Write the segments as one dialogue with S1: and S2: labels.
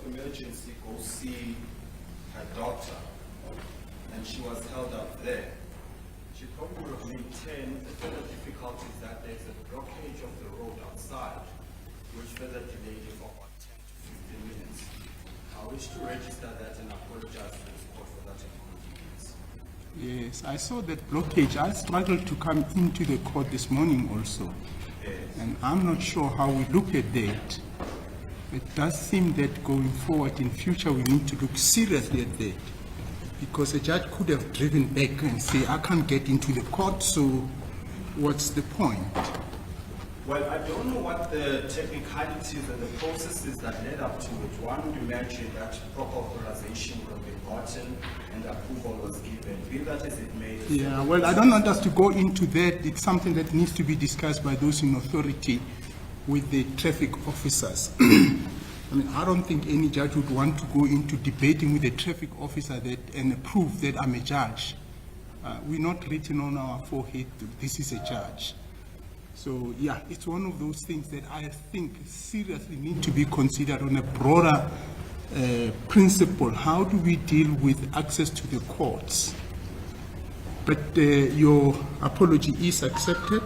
S1: emergency go see her doctor, and she was held up there. She probably would have maintained the further difficulty is that there's a blockage of the road outside, which further delayed it for about 10 to 15 minutes. I wish to register that and apologize to this court for that inconvenience.
S2: Yes, I saw that blockage. I struggled to come into the court this morning also.
S1: Yes.
S2: And I'm not sure how we look at that. It does seem that going forward in future we need to look seriously at that. Because a judge could have driven back and say, I can't get into the court, so what's the point?
S1: Well, I don't know what the technicalities and the processes that led up to it. One would imagine that proper authorization would have been gotten and approval was given. Be that as it may.
S2: Yeah, well, I don't want us to go into that. It's something that needs to be discussed by those in authority with the traffic officers. I mean, I don't think any judge would want to go into debating with a traffic officer and prove that I'm a judge. We're not written on our forehead, this is a judge. So, yeah, it's one of those things that I think seriously need to be considered on a broader principle. How do we deal with access to the courts? But your apology is accepted.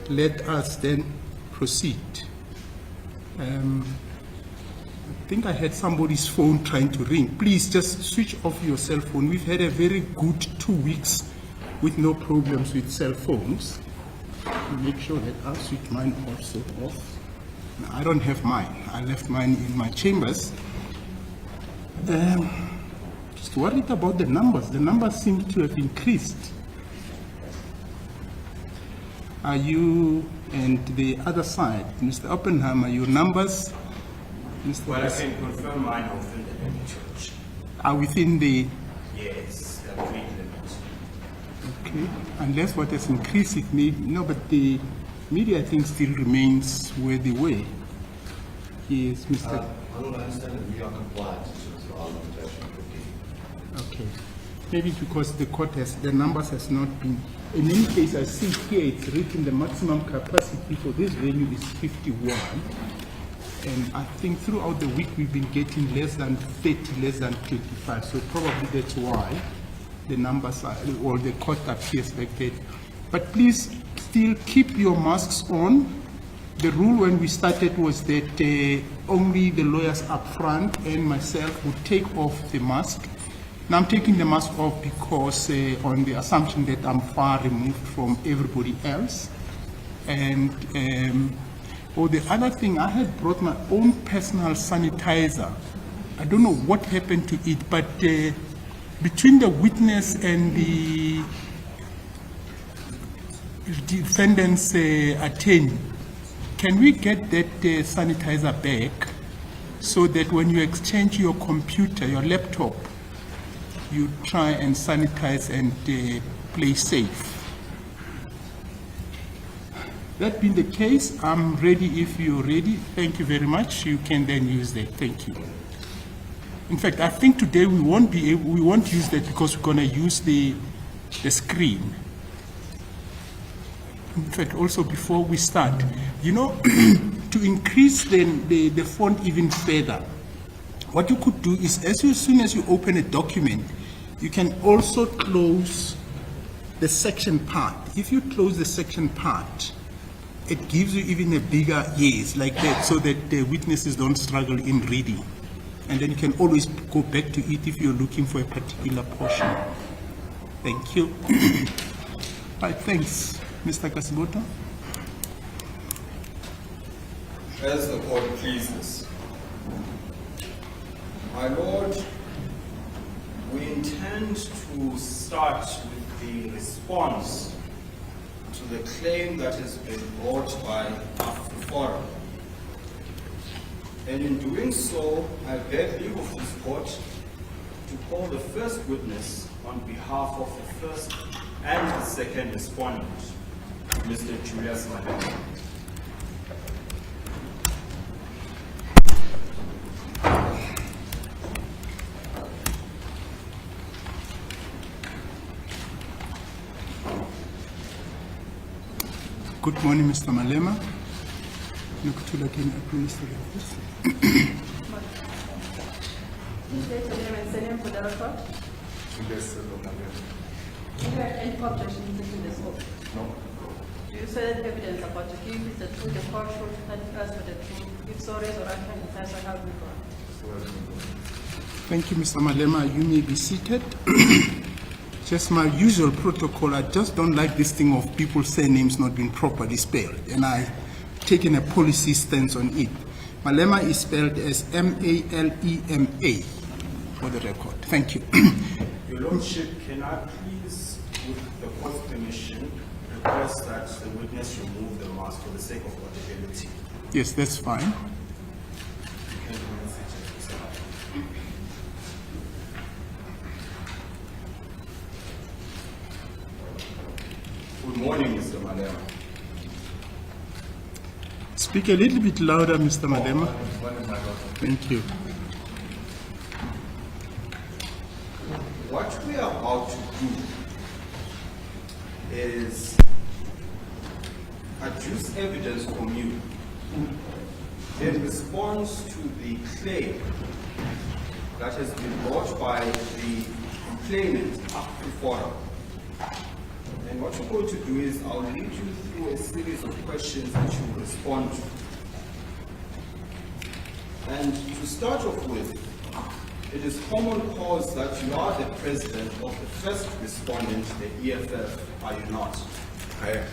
S2: Let us then proceed. I think I had somebody's phone trying to ring. Please just switch off your cell phone. We've had a very good 2 weeks with no problems with cell phones. Make sure that I switch mine also off. Now, I don't have mine. I left mine in my chambers. Just worried about the numbers. The numbers seem to have increased. Are you, and the other side, Mr. Oppenheimer, your numbers? Mr.
S1: Well, I can confirm mine are within the limit, Church.
S2: Are within the...
S1: Yes, they're within the limit.
S2: Okay, unless what has increased it may... No, but the media, I think, still remains where they were. Yes, Mr.
S3: I don't understand that we are compliant with our limitation.
S2: Okay. Maybe because the court has, the numbers has not been... In any case, I see here it's written the maximum capacity for this venue is 51. And I think throughout the week we've been getting less than 30, less than 25. So probably that's why the numbers are, or the court appears like that. But please still keep your masks on. The rule when we started was that only the lawyers up front and myself would take off the mask. Now I'm taking the mask off because on the assumption that I'm far removed from everybody else. And the other thing, I had brought my own personal sanitizer. I don't know what happened to it, but between the witness and the defendant's attorney, can we get that sanitizer back so that when you exchange your computer, your laptop, you try and sanitize and play safe? That being the case, I'm ready if you're ready. Thank you very much. You can then use that. Thank you. In fact, I think today we won't use that because we're going to use the screen. In fact, also before we start, you know, to increase the font even further, what you could do is as soon as you open a document, you can also close the section part. If you close the section part, it gives you even a bigger yes, like that, so that the witnesses don't struggle in reading. And then you can always go back to it if you're looking for a particular portion. Thank you. Right, thanks. Mr. Kasimoto.
S1: As the court pleases. My Lord, we intend to start with the response to the claim that has been brought by Afriforum. And in doing so, I beg leave of this court to call the first witness on behalf of the first and the second respondent, Mr. Julius Malema.
S2: Good morning, Mr. Malema.
S4: Please state your name and surname for the record.
S5: Julius Malema.
S4: Do you have any objection to taking this oath?
S5: No.
S4: Do you swear that evidence about your give is the truth, the court should testify for the truth? If so, raise your right hand and answer how you go.
S2: Thank you, Mr. Malema. You may be seated. Just my usual protocol. I just don't like this thing of people's surnames not being properly spelled, and I've taken a policy stance on it. Malema is spelled as M-A-L-E-M-A for the record. Thank you.
S1: Your Lordship, can I please, with the court's permission, request that the witness remove the mask for the sake of audibility?
S2: Yes, that's fine.
S1: You can remain seated, Mr. Malema. Good morning, Mr. Malema.
S2: Speak a little bit louder, Mr. Malema. Thank you.
S1: What we are about to do is adduce evidence from you in response to the claim that has been brought by the complainant, Afriforum. And what you're going to do is I'll lead you through a series of questions that you will respond to. And to start off with, it is common cause that you are the president of the first respondent, the EFF, are you not?
S5: I am.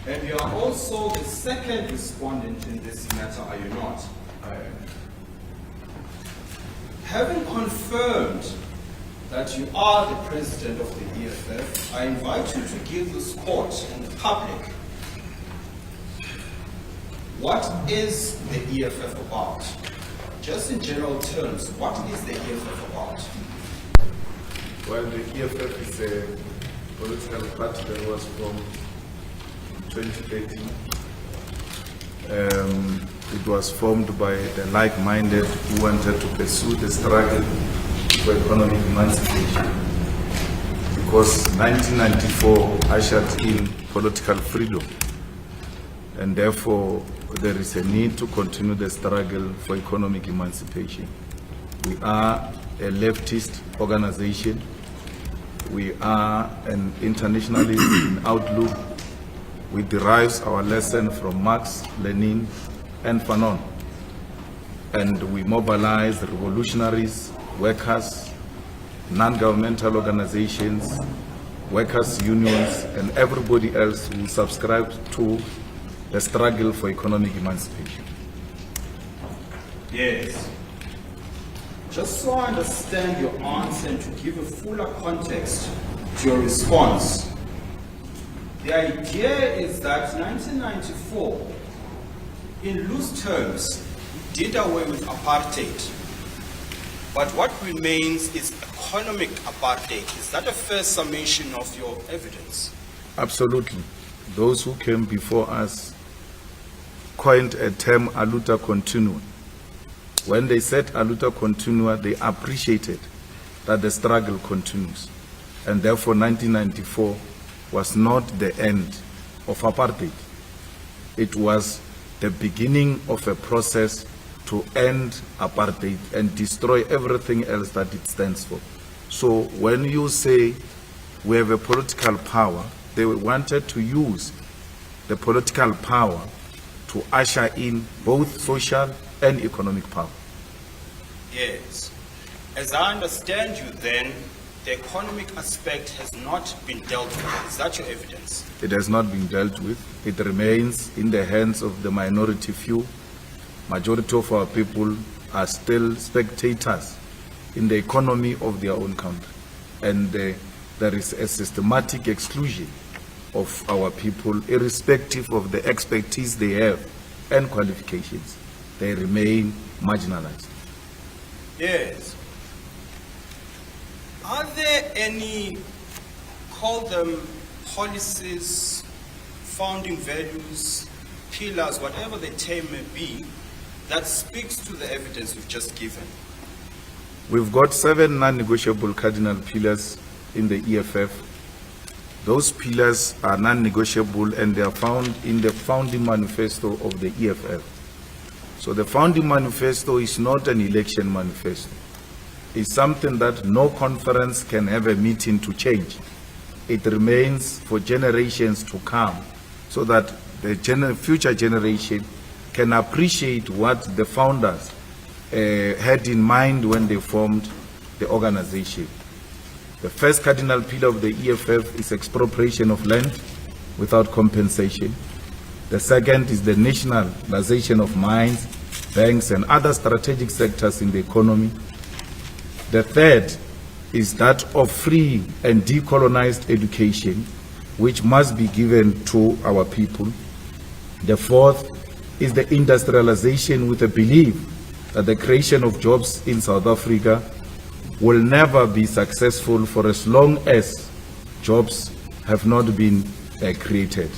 S1: And you are also the second respondent in this matter, are you not?
S5: I am.
S1: Having confirmed that you are the president of the EFF, I invite you to give this court and the public what is the EFF about? Just in general terms, what is the EFF about?
S5: Well, the EFF is a political party that was formed in 2013. It was formed by the like-minded who wanted to pursue the struggle for economic emancipation. Because 1994 ushered in political freedom, and therefore there is a need to continue the struggle for economic emancipation. We are a leftist organization. We are an internationalist in outlook. We derive our lesson from Marx, Lenin, and Fanon. And we mobilize revolutionaries, workers, non-governmental organizations, workers' unions, and everybody else who subscribes to the struggle for economic emancipation.
S1: Yes. Just so I understand your answer and to give a fuller context to your response, the idea is that 1994, in loose terms, did away with apartheid. But what remains is economic apartheid. Is that a fair summation of your evidence?
S5: Absolutely. Those who came before us coined a term aluta continua. When they said aluta continua, they appreciated that the struggle continues. And therefore 1994 was not the end of apartheid. It was the beginning of a process to end apartheid and destroy everything else that it stands for. So when you say we have a political power, they wanted to use the political power to usher in both social and economic power.
S1: Yes. As I understand you then, the economic aspect has not been dealt with. Is that your evidence?
S5: It has not been dealt with. It remains in the hands of the minority few. Majority of our people are still spectators in the economy of their own country. And there is a systematic exclusion of our people, irrespective of the expertise they have and qualifications. They remain marginalized.
S1: Yes. Are there any, call them policies, founding values, pillars, whatever the term may be, that speaks to the evidence we've just given?
S5: We've got 7 non-negotiable cardinal pillars in the EFF. Those pillars are non-negotiable and they are found in the founding manifesto of the EFF. So the founding manifesto is not an election manifesto. It's something that no conference can have a meeting to change. It remains for generations to come so that the future generation can appreciate what the founders had in mind when they formed the organization. The first cardinal pillar of the EFF is expropriation of land without compensation. The second is the nationalization of mines, banks, and other strategic sectors in the economy. The third is that of free and decolonized education, which must be given to our people. The fourth is the industrialization with a belief that the creation of jobs in South Africa will never be successful for as long as jobs have not been created.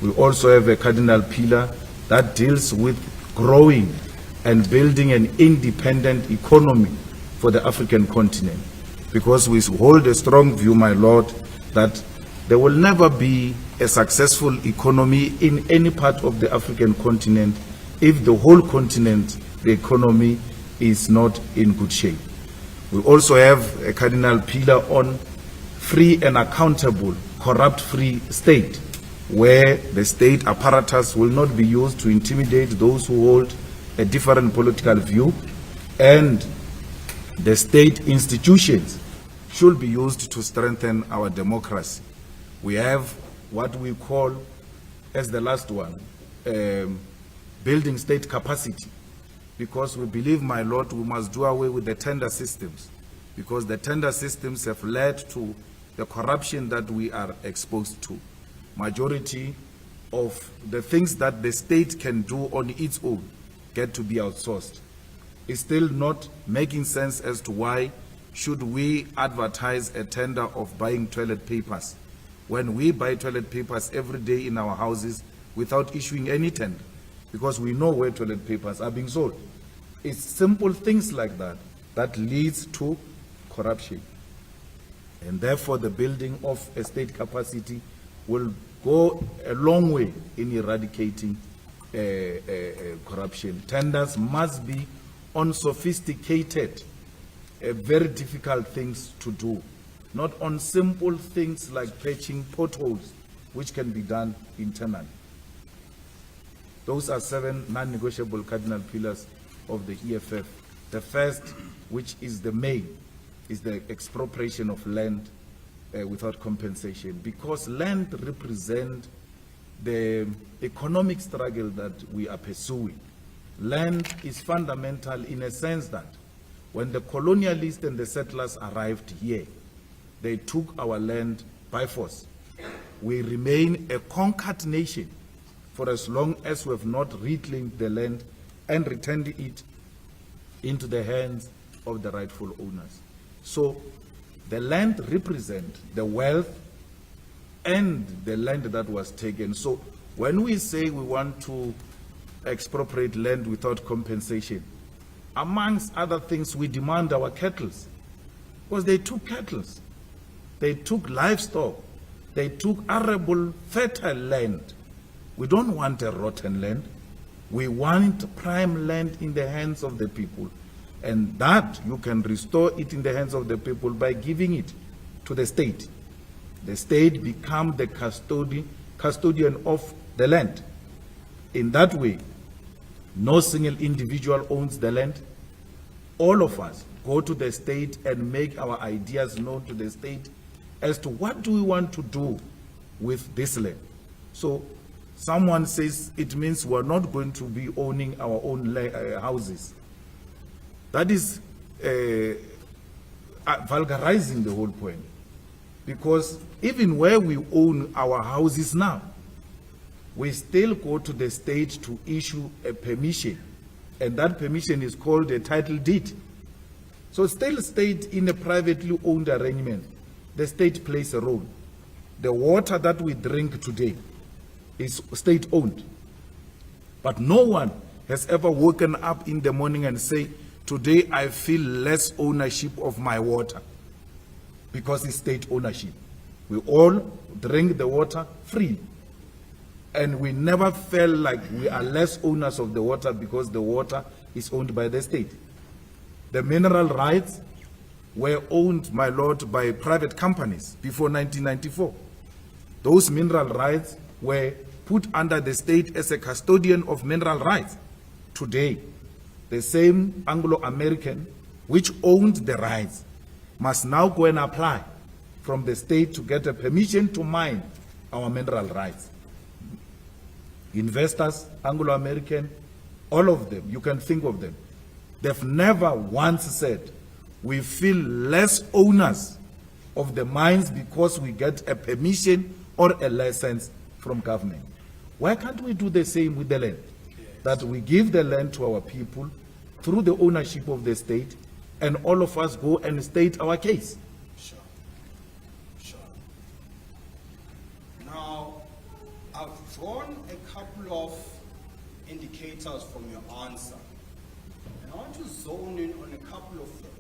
S5: We also have a cardinal pillar that deals with growing and building an independent economy for the African continent, because we hold a strong view, my Lord, that there will never be a successful economy in any part of the African continent if the whole continent, the economy, is not in good shape. We also have a cardinal pillar on free and accountable, corrupt-free state, where the state apparatus will not be used to intimidate those who hold a different political view, and the state institutions should be used to strengthen our democracy. We have what we call, as the last one, building state capacity, because we believe, my Lord, we must do away with the tender systems, because the tender systems have led to the corruption that we are exposed to. Majority of the things that the state can do on its own get to be outsourced. It's still not making sense as to why should we advertise a tender of buying toilet papers when we buy toilet papers every day in our houses without issuing any tender, because we know where toilet papers are being sold. It's simple things like that that leads to corruption. And therefore the building of a state capacity will go a long way in eradicating corruption. Tenders must be on sophisticated, very difficult things to do, not on simple things like patching potholes, which can be done internally. Those are 7 non-negotiable cardinal pillars of the EFF. The first, which is the main, is the expropriation of land without compensation, because land represents the economic struggle that we are pursuing. Land is fundamental in a sense that when the colonialists and the settlers arrived here, they took our land by force. We remain a conquered nation for as long as we have not reclaimed the land and returned it into the hands of the rightful owners. So the land represents the wealth and the land that was taken. So when we say we want to expropriate land without compensation, amongst other things, we demand our cattle, because they took cattle, they took livestock, they took arable, fertile land. We don't want a rotten land. We want prime land in the hands of the people. And that you can restore it in the hands of the people by giving it to the state. The state becomes the custodian of the land. In that way, no single individual owns the land. All of us go to the state and make our ideas known to the state as to what do we want to do with this land. So someone says it means we're not going to be owning our own houses. That is vulgarizing the whole point. Because even where we own our houses now, we still go to the state to issue a permission. And that permission is called a title deed. So still state in a privately owned arrangement, the state plays a role. The water that we drink today is state owned. But no one has ever woken up in the morning and say, today I feel less ownership of my water, because it's state ownership. We all drink the water free. And we never felt like we are less owners of the water because the water is owned by the state. The mineral rights were owned, my lord, by private companies before 1994. Those mineral rights were put under the state as a custodian of mineral rights. Today, the same Anglo-American which owned the rights must now go and apply from the state to get a permission to mine our mineral rights. Investors, Anglo-American, all of them, you can think of them, they've never once said, we feel less owners of the mines because we get a permission or a license from government. Why can't we do the same with the land? That we give the land to our people through the ownership of the state, and all of us go and state our case.
S1: Sure. Sure. Now, I've drawn a couple of indicators from your answer. And I want to zone in on a couple of them,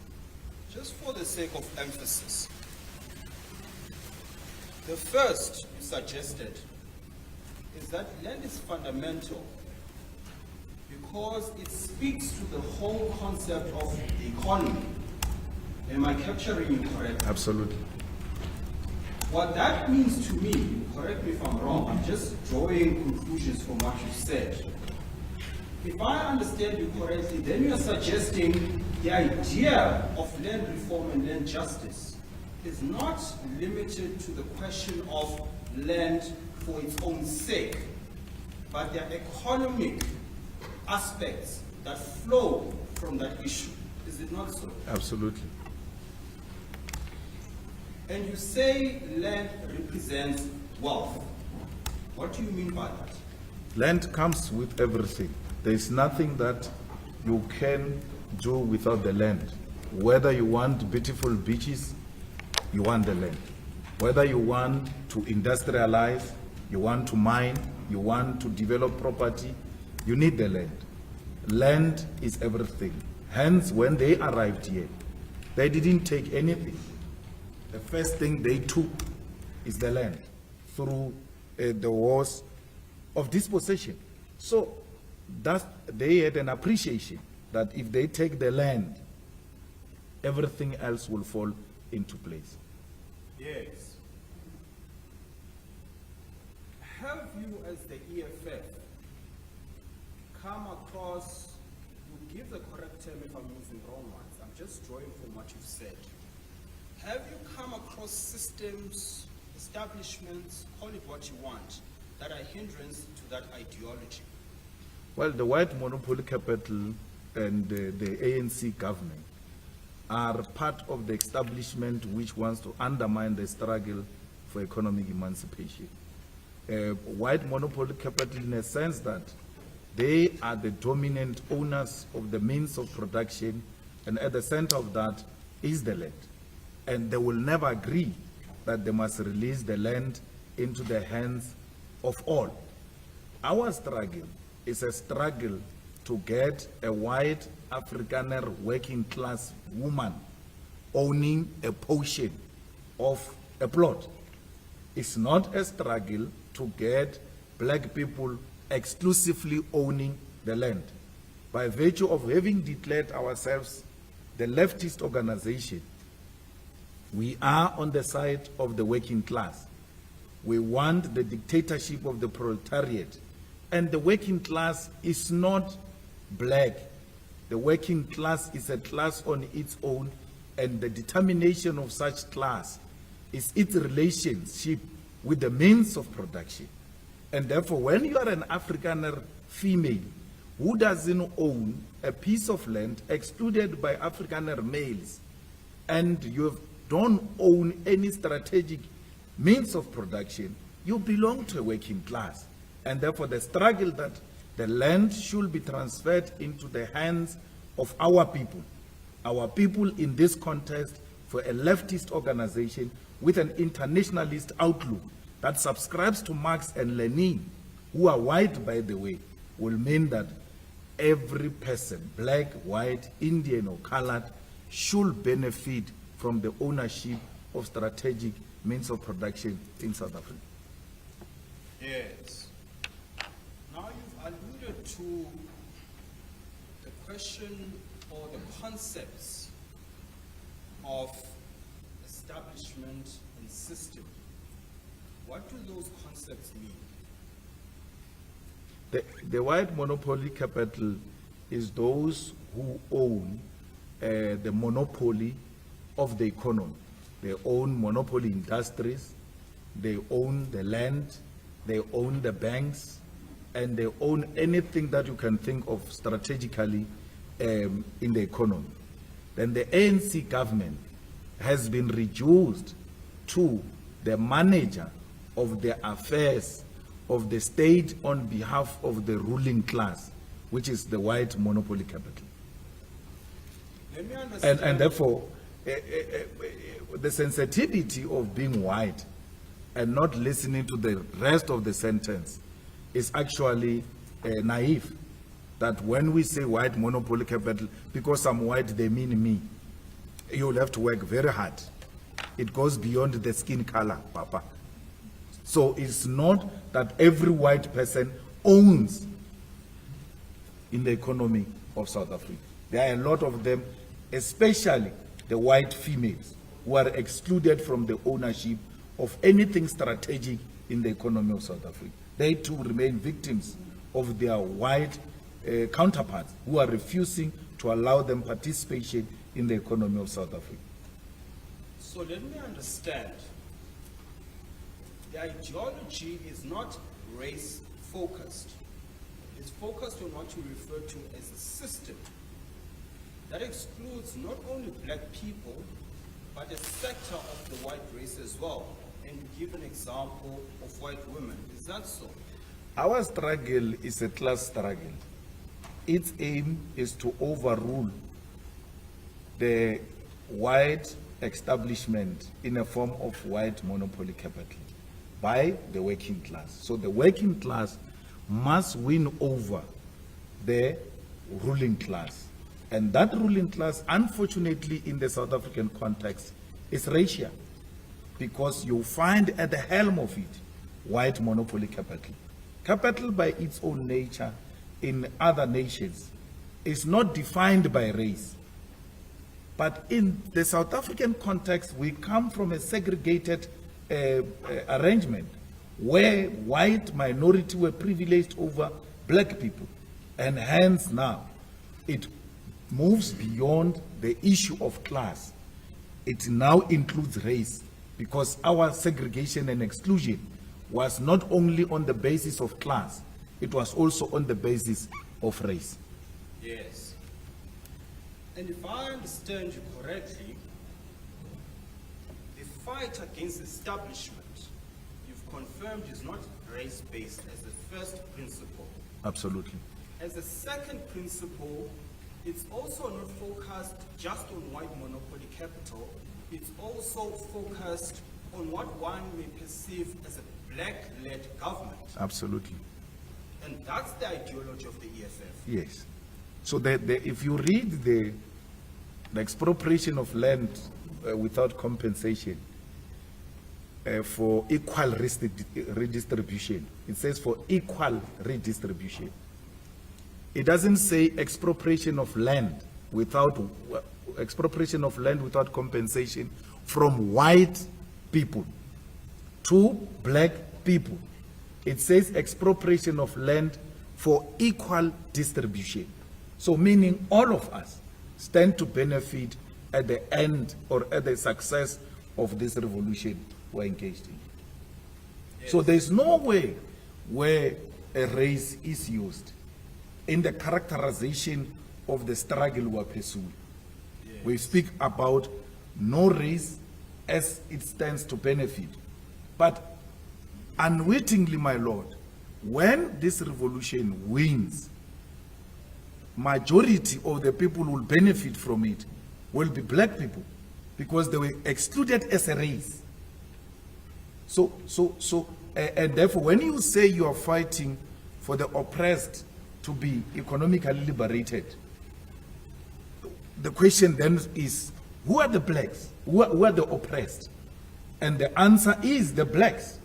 S1: just for the sake of emphasis. The first you suggested is that land is fundamental because it speaks to the whole concept of the economy. Am I capturing you correctly?
S5: Absolutely.
S1: What that means to me, correct me if I'm wrong, I'm just drawing conclusions from what you said. If I understand you correctly, then you're suggesting the idea of land reform and land justice is not limited to the question of land for its own sake, but there are economic aspects that flow from that issue. Is it not so?
S5: Absolutely.
S1: And you say land represents wealth. What do you mean by that?
S5: Land comes with everything. There is nothing that you can do without the land. Whether you want beautiful beaches, you want the land. Whether you want to industrialize, you want to mine, you want to develop property, you need the land. Land is everything. Hence, when they arrived here, they didn't take anything. The first thing they took is the land through the wars of dispossession. So that they had an appreciation that if they take the land, everything else will fall into place.
S1: Yes. Have you, as the EFF, come across, you give the correct term if I'm using wrong ones, I'm just drawing from what you've said. Have you come across systems, establishments, call it what you want, that are hindrance to that ideology?
S5: Well, the white monopoly capital and the ANC government are part of the establishment which wants to undermine the struggle for economic emancipation. White monopoly capital in a sense that they are the dominant owners of the means of production, and at the center of that is the land. And they will never agree that they must release the land into the hands of all. Our struggle is a struggle to get a white Afrikaner working class woman owning a portion of a plot. It's not a struggle to get black people exclusively owning the land. By virtue of having declared ourselves the leftist organization, we are on the side of the working class. We want the dictatorship of the proletariat. And the working class is not black. The working class is a class on its own, and the determination of such class is its relationship with the means of production. And therefore, when you are an Afrikaner female who doesn't own a piece of land excluded by Afrikaner males, and you don't own any strategic means of production, you belong to a working class. And therefore, the struggle that the land should be transferred into the hands of our people in this contest for a leftist organization with an internationalist outlook that subscribes to Marx and Lenin, who are white, by the way, will mean that every person, black, white, Indian, or colored, should benefit from the ownership of strategic means of production in South Africa.
S1: Yes. to the question or the concepts of establishment and system, what do those concepts mean?
S5: The white monopoly capital is those who own the monopoly of the economy. They own monopoly industries, they own the land, they own the banks, and they own anything that you can think of strategically in the economy. Then the ANC government has been reduced to the manager of the affairs of the state on behalf of the ruling class, which is the white monopoly capital.
S1: Let me understand.
S5: And therefore, the sensitivity of being white and not listening to the rest of the sentence is actually naive. That when we say white monopoly capital, because I'm white, they mean me. You'll have to work very hard. It goes beyond the skin color, Papa. So it's not that every white person owns in the economy of South Africa. There are a lot of them, especially the white females, who are excluded from the ownership of anything strategic in the economy of South Africa. They too remain victims of their white counterparts who are refusing to allow them participation in the economy of South Africa.
S1: So let me understand. The ideology is not race-focused. It's focused on what you refer to as a system that excludes not only black people, but a sector of the white race as well. And you give an example of white women. Is that so?
S5: Our struggle is a class struggle. Its aim is to overrule the white establishment in a form of white monopoly capital by the working class. So the working class must win over the ruling class. And that ruling class, unfortunately, in the South African context, is racial. Because you find at the helm of it, white monopoly capital. Capital by its own nature in other nations is not defined by race. But in the South African context, we come from a segregated arrangement where white minority were privileged over black people. And hence now, it moves beyond the issue of class. It now includes race, because our segregation and exclusion was not only on the basis of class, it was also on the basis of race.
S1: Yes. And if I understand you correctly, the fight against establishment, you've confirmed, is not race-based as the first principle.
S5: Absolutely.
S1: As a second principle, it's also not focused just on white monopoly capital. It's also focused on what one may perceive as a black-led government.
S5: Absolutely.
S1: And that's the ideology of the EFF.
S5: Yes. So if you read the expropriation of land without compensation for equal redistribution, it says for equal redistribution. It doesn't say expropriation of land without compensation from white people to black people. It says expropriation of land for equal distribution. So meaning all of us stand to benefit at the end or at the success of this revolution we're engaged in. Yes. So there's no way where a race is used in the characterization of the struggle we're pursuing. Yes. We speak about no race as it stands to benefit. But unwittingly, my Lord, when this revolution wins, majority of the people who will benefit from it will be black people, because they were excluded as a race. And therefore, when you say you are fighting for the oppressed to be economically liberated, the question then is, who are the blacks? Who are the oppressed? And the answer is the blacks.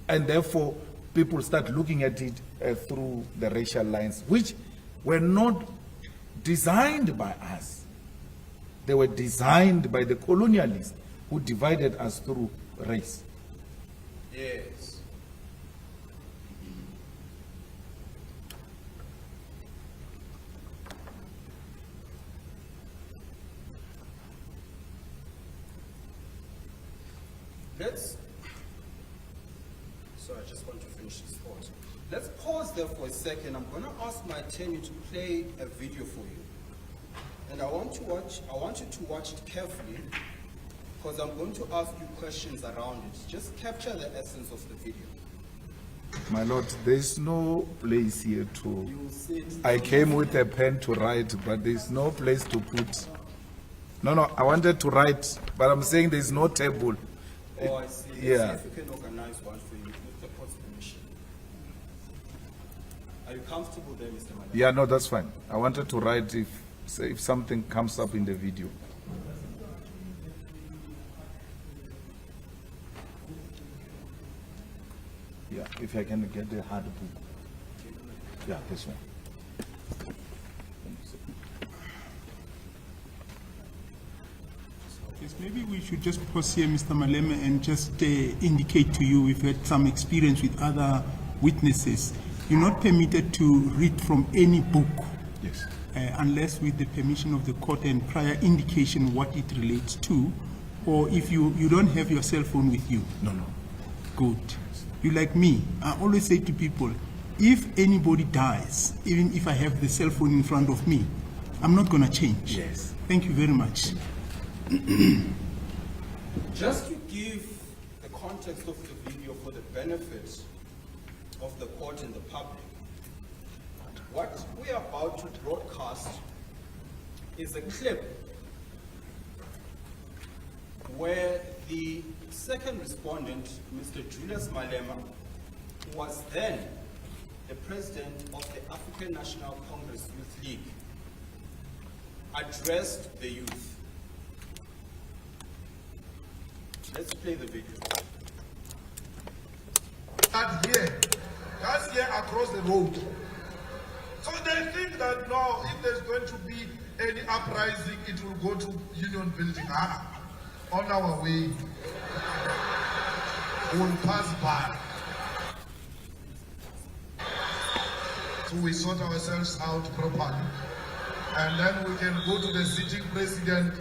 S5: And therefore, people start looking at it through the racial lines, which were not designed by us. They were designed by the colonialists who divided us through race.
S1: Yes. Sorry, I just want to finish this thought. Let's pause there for a second. I'm going to ask my attorney to play a video for you. And I want you to watch it carefully, because I'm going to ask you questions around it. Just capture the essence of the video.
S5: My Lord, there is no place here to...
S1: You will see it.
S5: I came with a pen to write, but there is no place to put... No, I wanted to write, but I'm saying there is no table.
S1: Oh, I see.
S5: Yeah.
S1: Let's see if we can organize one for you with the court's permission. Are you comfortable there, Mr. Malema?
S5: Yeah, no, that's fine. I wanted to write if something comes up in the video. Yeah, if I can get the hard book. Yeah, this one.
S2: Yes, maybe we should just pause here, Mr. Malema, and just indicate to you we've had some experience with other witnesses. You're not permitted to read from any book.
S5: Yes.
S2: Unless with the permission of the court and prior indication what it relates to, or if you don't have your cell phone with you.
S5: No.
S2: Good. You like me. I always say to people, if anybody dies, even if I have the cell phone in front of me, I'm not going to change.
S5: Yes.
S2: Thank you very much.
S1: Just to give the context of the video for the benefit of the court and the public, what we are about to broadcast is a clip where the second respondent, Mr. Julius Malema, who was then the president of the African National Congress Youth League, addressed the youth. Let's play the video.
S6: That's here across the road. So they think that now, if there's going to be any uprising, it will go to Union Building. On our way, we'll pass by. So we sort ourselves out properly, and then we can go to the sitting president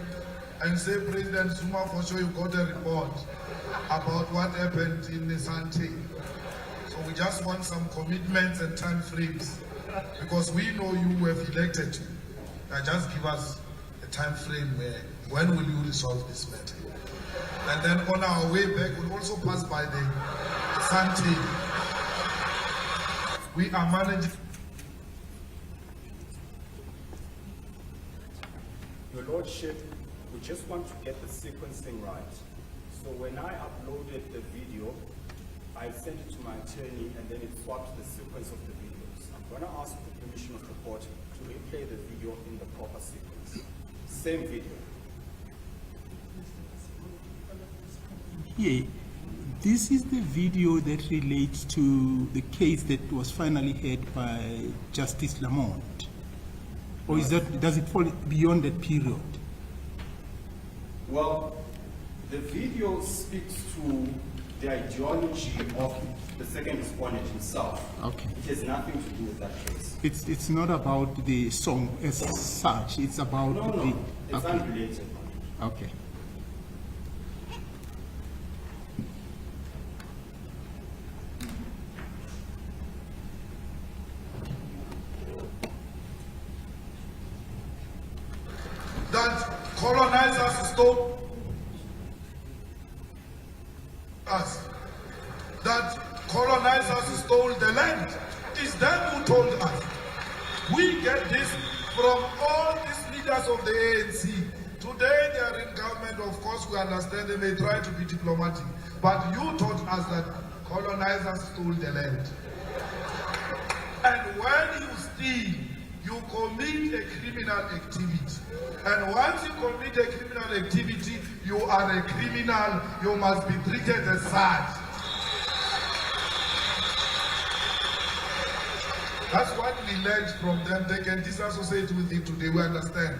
S6: and say, President Zuma, for sure you got a report about what happened in Asante. So we just want some commitments and time frames, because we know you have elected you. Just give us a time frame when will you resolve this matter. And then on our way back, we'll also pass by the Asante. We are managing.
S1: Your Lordship, we just want to get the sequencing right. So when I uploaded the video, I sent it to my attorney, and then it swapped the sequence of the videos. I'm going to ask the permission of the court to replay the video in the proper sequence. Same video.
S2: Here, this is the video that relates to the case that was finally heard by Justice Lamont. Or does it fall beyond that period?
S1: Well, the video speaks to the ideology of the second respondent himself.
S2: Okay.
S1: It has nothing to do with that case.
S2: It's not about the song as such. It's about
S1: No, it's
S2: okay.
S1: unrelated.
S2: Okay.
S6: That colonizers stole us. That colonizers stole the land. It's them who told us. We get this from all these leaders of the ANC. Today they are in government, of course we understand they may try to be diplomatic. But you taught us that colonizers stole the land. And when you steal, you commit a criminal activity. And once you commit a criminal activity, you are a criminal. You must be treated as such. That's what we learned from them. They can disassociate with it today. We understand.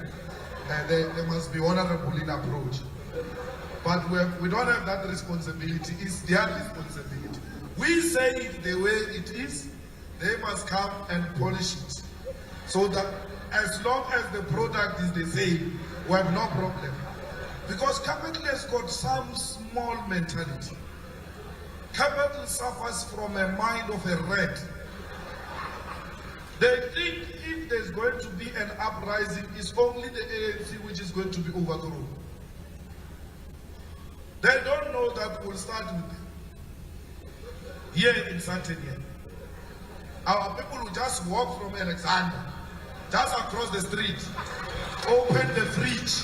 S6: They must be honorable in approach. But we don't have that responsibility. It's their responsibility. We say it the way it is. They must come and polish it. So that as long as the product is the same, we have no problem. Because capital has got some small mentality. Capital suffers from a mind of a rat. They think if there's going to be an uprising, it's only the ANC which is going to be overthrown. They don't know that we'll start with them. Here in Santenia, our people will just walk from Alexander, just across the street, open the fridge,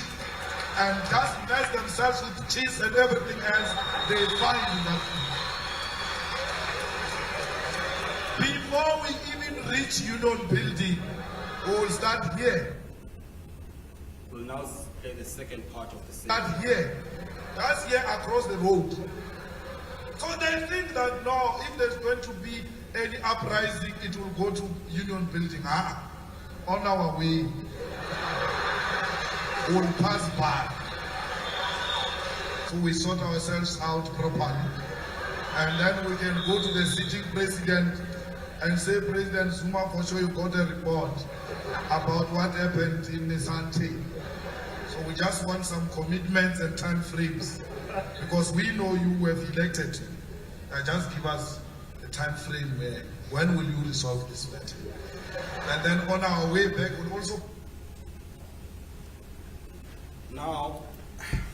S6: and just mess themselves with cheese and everything else they find in that food. Before we even reach Union Building, we will start here.
S1: We'll now play the second part of the scene.
S6: Start here. That's here across the road. So they think that no, if there's going to be any uprising, it will go to Union Building. On our way, we'll pass by. So we sort ourselves out properly. And then we can go to the sitting president and say, President Zuma, for sure you got a report about what happened in Nisante. So we just want some commitments and time frames, because we know you were elected. Just give us a time frame when will you resolve this matter. And then on our way back, we'll also...
S1: Now,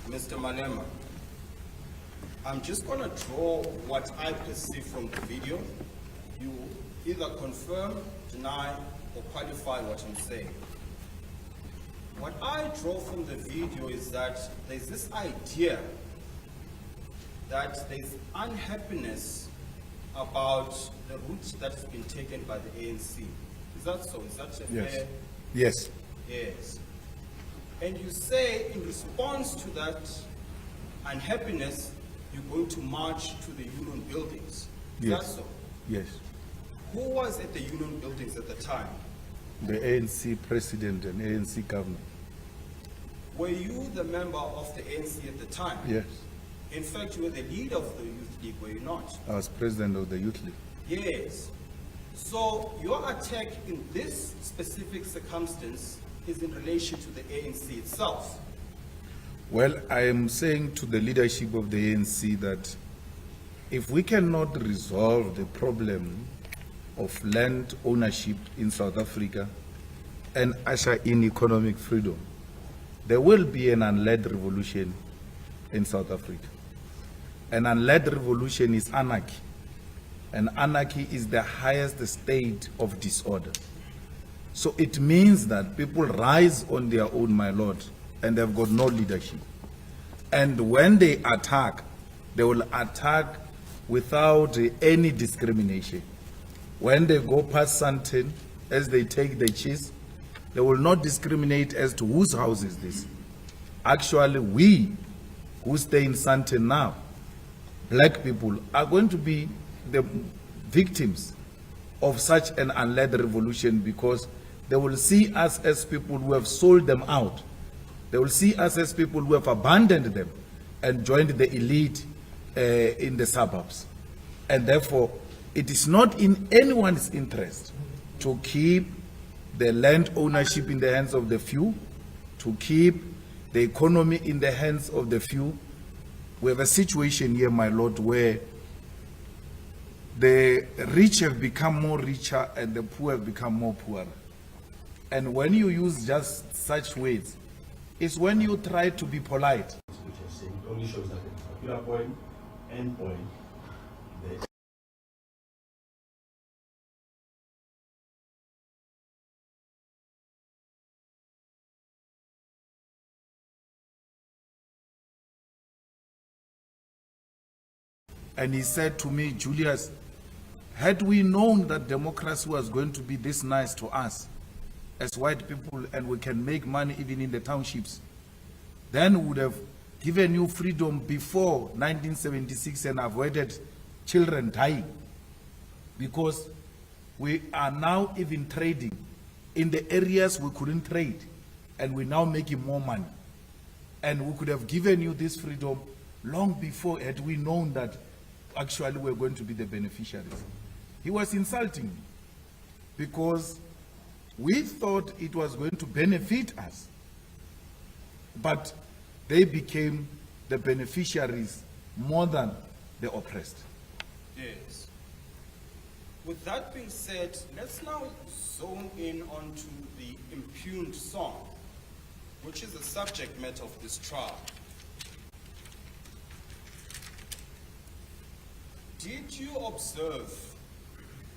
S1: Mr. Malema, I'm just going to draw what I perceive from the video. You either confirm, deny, or qualify what I'm saying. What I draw from the video is that there's this idea that there's unhappiness about the route that's been taken by the ANC. Is that so? Is that a
S5: Yes.
S1: fair?
S5: Yes.
S1: Yes. And you say in response to that unhappiness, you're going to march to the Union buildings. Is
S5: Yes.
S1: that so?
S5: Yes.
S1: Who was at the Union buildings at the time?
S5: The ANC president and ANC governor.
S1: Were you the member of the ANC at the time?
S5: Yes.
S1: In fact, you were the leader of the Youth League, were you not?
S5: I was president of the Youth League.
S1: Yes. So your attack in this specific circumstance is in relation to the ANC itself.
S5: Well, I am saying to the leadership of the ANC that if we cannot resolve the problem of land ownership in South Africa and usher in economic freedom, there will be an unled revolution in South Africa. An unled revolution is anarchy, and anarchy is the highest state of disorder. So it means that people rise on their own, my lord, and they've got no leadership. And when they attack, they will attack without any discrimination. When they go past Sandton, as they take the cheese, they will not discriminate as to whose house is this. Actually, we who stay in Sandton now, black people, are going to be the victims of such an unled revolution, because they will see us as people who have sold them out. They will see us as people who have abandoned them and joined the elite in the suburbs. And therefore, it is not in anyone's interest to keep the land ownership in the hands of the few, to keep the economy in the hands of the few. We have a situation here, my lord, where the rich have become more richer and the poor have become more poorer. And when you use just such words, it's when you try to be polite.
S3: Which I say, it only shows that the particular point, end point, the
S5: And he said to me, Julius, had we known that democracy was going to be this nice to us as white people and we can make money even in the townships, then we would have given you freedom before 1976 and avoided children dying. Because We are now even trading in the areas we couldn't trade, and we're now making more money. And we could have given you this freedom long before had we known that actually we're going to be the beneficiaries. He was insulting me because we thought it was going to benefit us, but they became the beneficiaries more than the oppressed.
S1: Yes. With that being said, let's now zone in onto the impugned song, which is the subject matter of this trial. Did you observe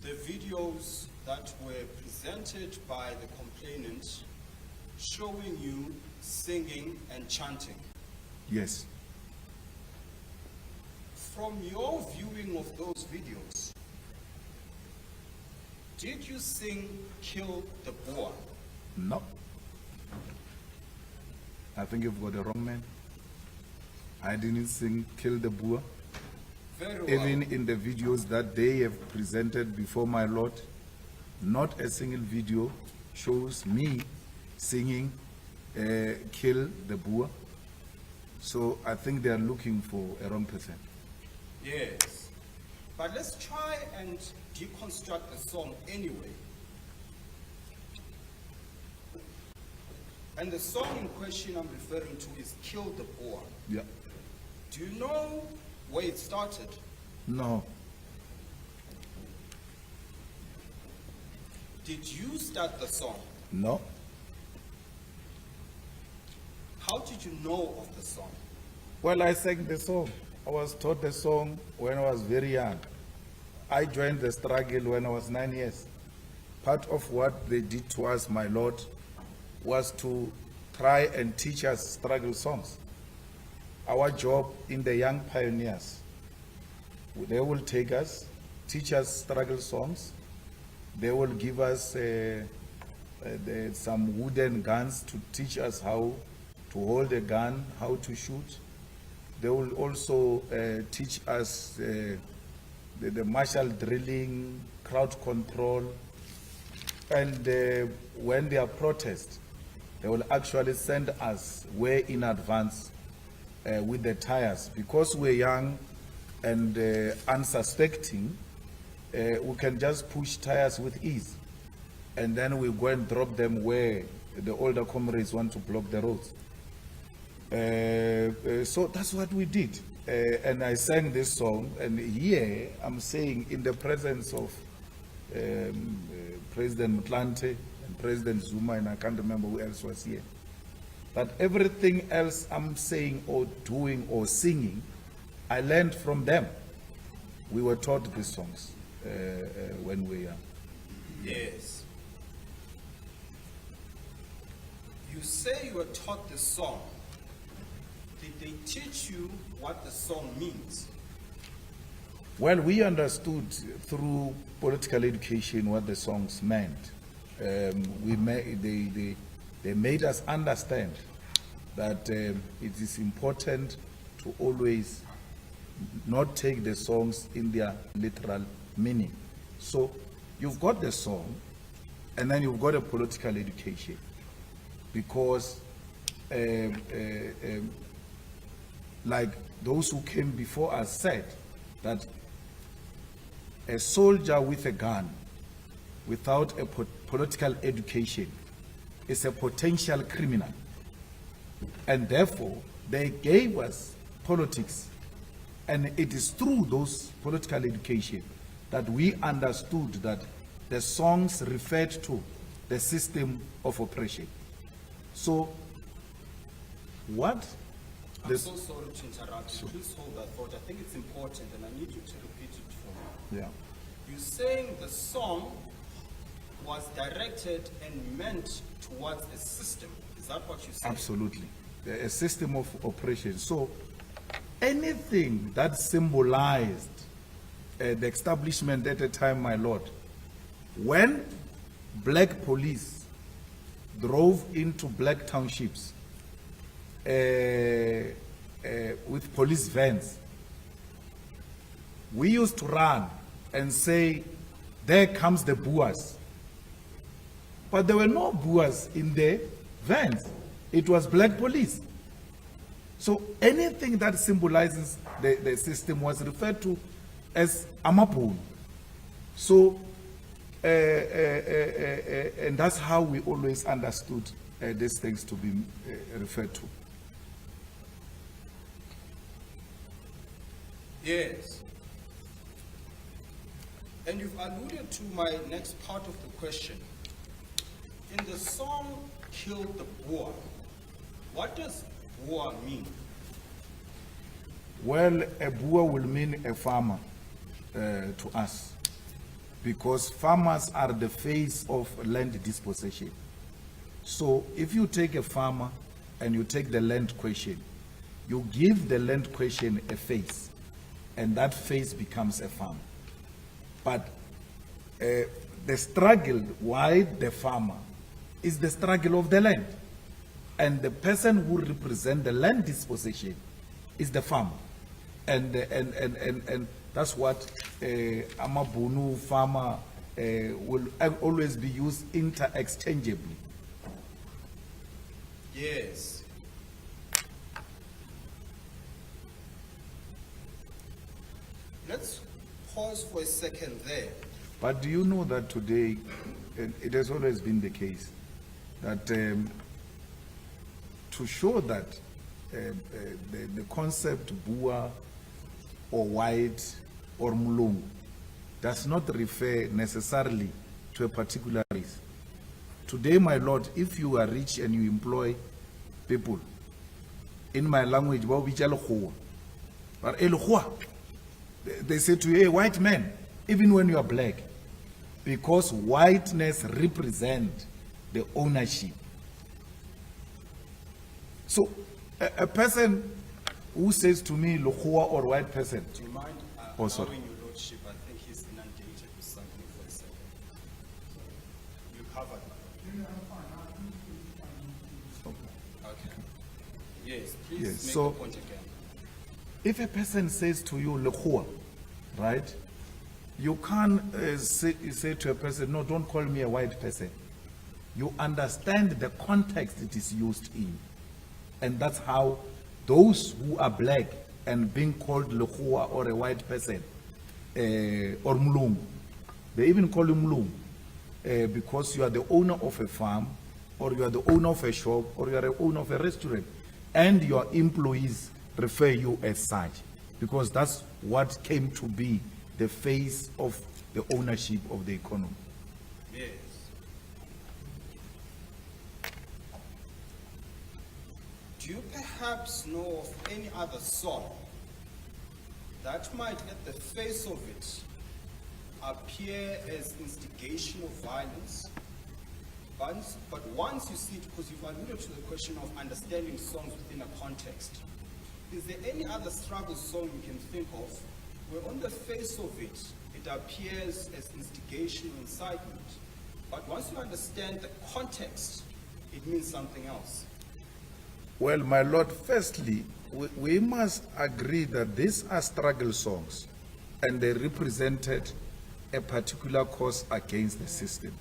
S1: the videos that were presented by the complainant showing you singing and chanting?
S5: Yes.
S1: From your viewing of those videos, did you sing "Kill the Boer"?
S5: No. I think you've got the wrong man. I didn't sing "Kill the Boer."
S1: Very well.
S5: Even in the videos that they have presented before my Lord, not a single video shows me singing "Kill the Boer." So I think they are looking for a wrong person.
S1: Yes. But let's try and deconstruct the song anyway. And the song in question I'm referring to is "Kill the Boer."
S5: Yeah.
S1: Do you know where it started?
S5: No.
S1: Did you start the song?
S5: No.
S1: How did you know of the song?
S5: Well, I sang the song. I was taught the song when I was very young. I joined the struggle when I was 9 years. Part of what they did to us, my Lord, was to try and teach us struggle songs. Our job in the Young Pioneers, they will take us, teach us struggle songs. They will give us some wooden guns to teach us how to hold a gun, how to shoot. They will also teach us the martial drilling, crowd control, and when they are protest, they will actually send us way in advance with the tires. Because we're young and unsuspecting, we can just push tires with ease. And then we go and drop them where the older comrades want to block the roads. So that's what we did. And I sang this song, and here I'm saying in the presence of President Mtlante and President Zuma, and I can't remember who else was here, that everything else I'm saying or doing or singing, I learned from them. We were taught these songs when we were young.
S1: Yes. You say you were taught the song. Did they teach you what the song means?
S5: Well, we understood through political education what the songs meant. They made us understand that it is important to always not take the songs in their literal meaning. So you've got the song, and then you've got a political education, because like those who came before us said, that a soldier with a gun without a political education is a potential criminal. And therefore, they gave us politics. And it is through those political education that we understood that the songs referred to the system of oppression. So, what?
S1: I'm so sorry to interrupt you. Please hold that thought. I think it's important, and I need you to repeat it for me.
S5: Yeah.
S1: You're saying the song was directed and meant towards a system. Is that what you said?
S5: Absolutely. A system of oppression. So anything that symbolized the establishment at the time, my Lord, when black police drove into black townships with police vans, we used to run and say, there comes the Boers. But there were no Boers in the vans. It was black police. So anything that symbolizes the system was referred to as Amapun. So, and that's how we always understood these things to be referred to.
S1: Yes. And you've alluded to my next part of the question. In the song Kill the Boer, what does Boer mean?
S5: Well, a Boer will mean a farmer to us, because farmers are the face of land dispossession. So if you take a farmer and you take the land question, you give the land question a face, and that face becomes a farm. But the struggle, why the farmer, is the struggle of the land. And the person who represents the land dispossession is the farmer. And that's what Amabunu farmer will always be used interchangeably.
S1: Yes. Let's pause for a second there.
S5: But do you know that today, and it has always been the case, that to show that the concept Boer or white or Mulungu does not refer necessarily to a particular race. Today, my Lord, if you are rich and you employ people, in my language, they say to you, hey, white man, even when you are black, because whiteness represents the ownership. So a person who says to me, Lokhua or white person,
S1: Do you mind
S5: Oh, sorry.
S1: allowing your lordship? I think he's inundated with something for a second. You covered. Okay. Yes, please
S5: Yes,
S1: make
S5: so-
S1: the point again.
S5: if a person says to you, Lokhua, right, you can't say to a person, no, don't call me a white person. You understand the context it is used in. And that's how those who are black and being called Lokhua or a white person, or Mulungu, they even call you Mulungu, because you are the owner of a farm, or you are the owner of a shop, or you are the owner of a restaurant, and your employees refer you as such, because that's what came to be the face of the ownership of the economy.
S1: Yes. Do you perhaps know of any other song that might, at the face of it, appear as instigation of violence? But once you see it, because you've alluded to the question of understanding songs within a context, is there any other struggle song you can think of where on the face of it, it appears as instigation or incitement, but once you understand the context, it means something else?
S5: Well, my Lord, firstly, we must agree that these are struggle songs, and they represented a particular cause against the system.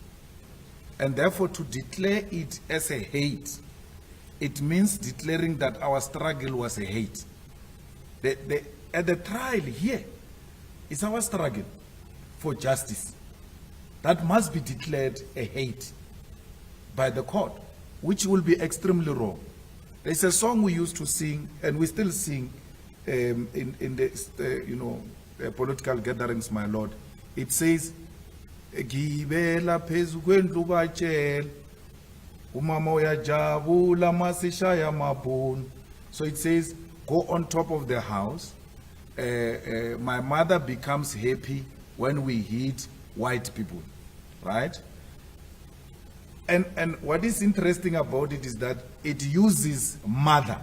S5: And therefore, to declare it as a hate, it means declaring that our struggle was a hate. At the trial here is our struggle for justice. That must be declared a hate by the court, which will be extremely wrong. There's a song we used to sing, and we still sing in the political gatherings, my Lord. It says, "Gibela phezu kwendlu batshela, umama uyajabula masishaya amabhunu." So it says, go on top of the house. My mother becomes happy when we hit white people, right? And what is interesting about it is that it uses mother.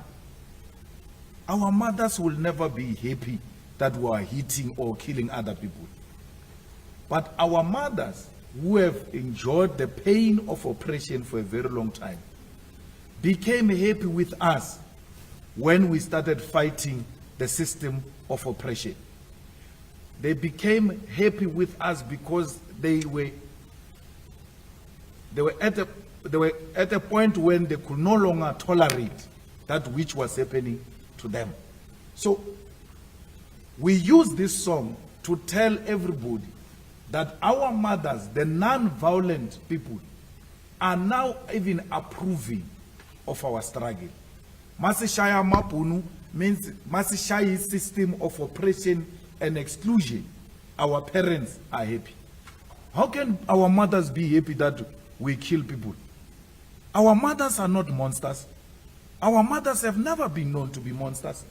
S5: Our mothers will never be happy that we are hitting or killing other people. But our mothers, who have enjoyed the pain of oppression for a very long time, became happy with us when we started fighting the system of oppression. They became happy with us because they were at a point when they could no longer tolerate that which was happening to them. So we use this song to tell everybody that our mothers, the non-violent people, are now even approving of our struggle. Masishaya Mapunu means Masishaya system of oppression and exclusion. Our parents are happy. How can our mothers be happy that we kill people? Our mothers are not monsters. Our mothers have never been known to be monsters.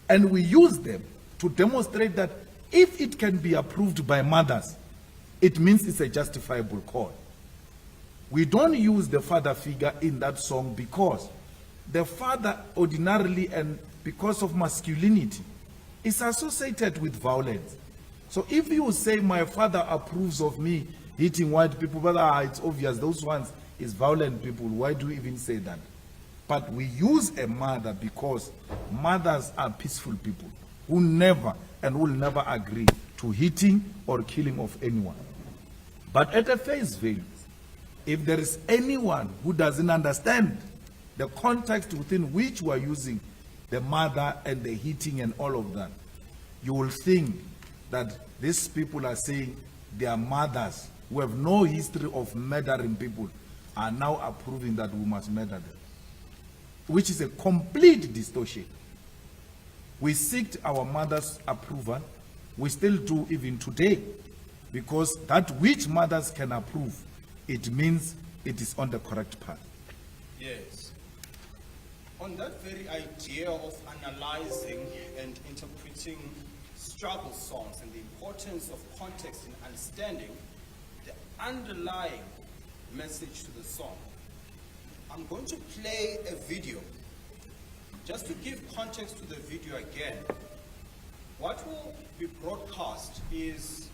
S5: And we use them to demonstrate that if it can be approved by mothers, it means it's a justifiable call. We don't use the father figure in that song because the father ordinarily, and because of masculinity, is associated with violence. So if you say my father approves of me hitting white people, but it's obvious those ones is violent people, why do you even say that? But we use a mother because mothers are peaceful people who never and will never agree to hitting or killing of anyone. But at a face value, if there is anyone who doesn't understand the context within which we are using the mother and the hitting and all of that, you will think that these people are saying their mothers who have no history of murdering people are now approving that we must murder them, which is a complete distortion. We seeked our mother's approval. We still do even today, because that which mothers can approve, it means it is on the correct path.
S1: Yes. On that very idea of analyzing and interpreting struggle songs and the importance of context in understanding the underlying message to the song, I'm going to play a video. Just to give context to the video again, what will be broadcast is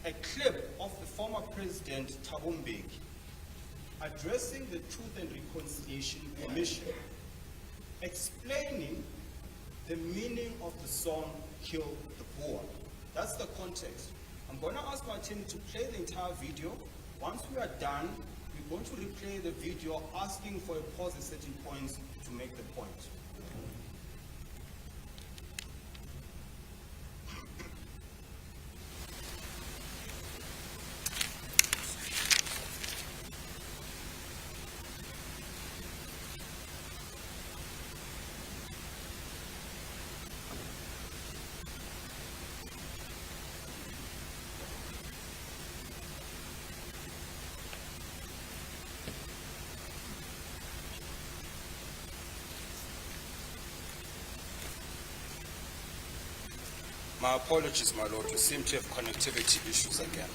S1: a clip of the former President Thabo Mbeki addressing the Truth and Reconciliation Commission, explaining the meaning of the song Kill the Boer. That's the context. I'm going to ask my team to play the entire video. Once we are done, we're going to replay the video, asking for a pause at certain points to make the point. My apologies, my lord. We seem to have connectivity issues again.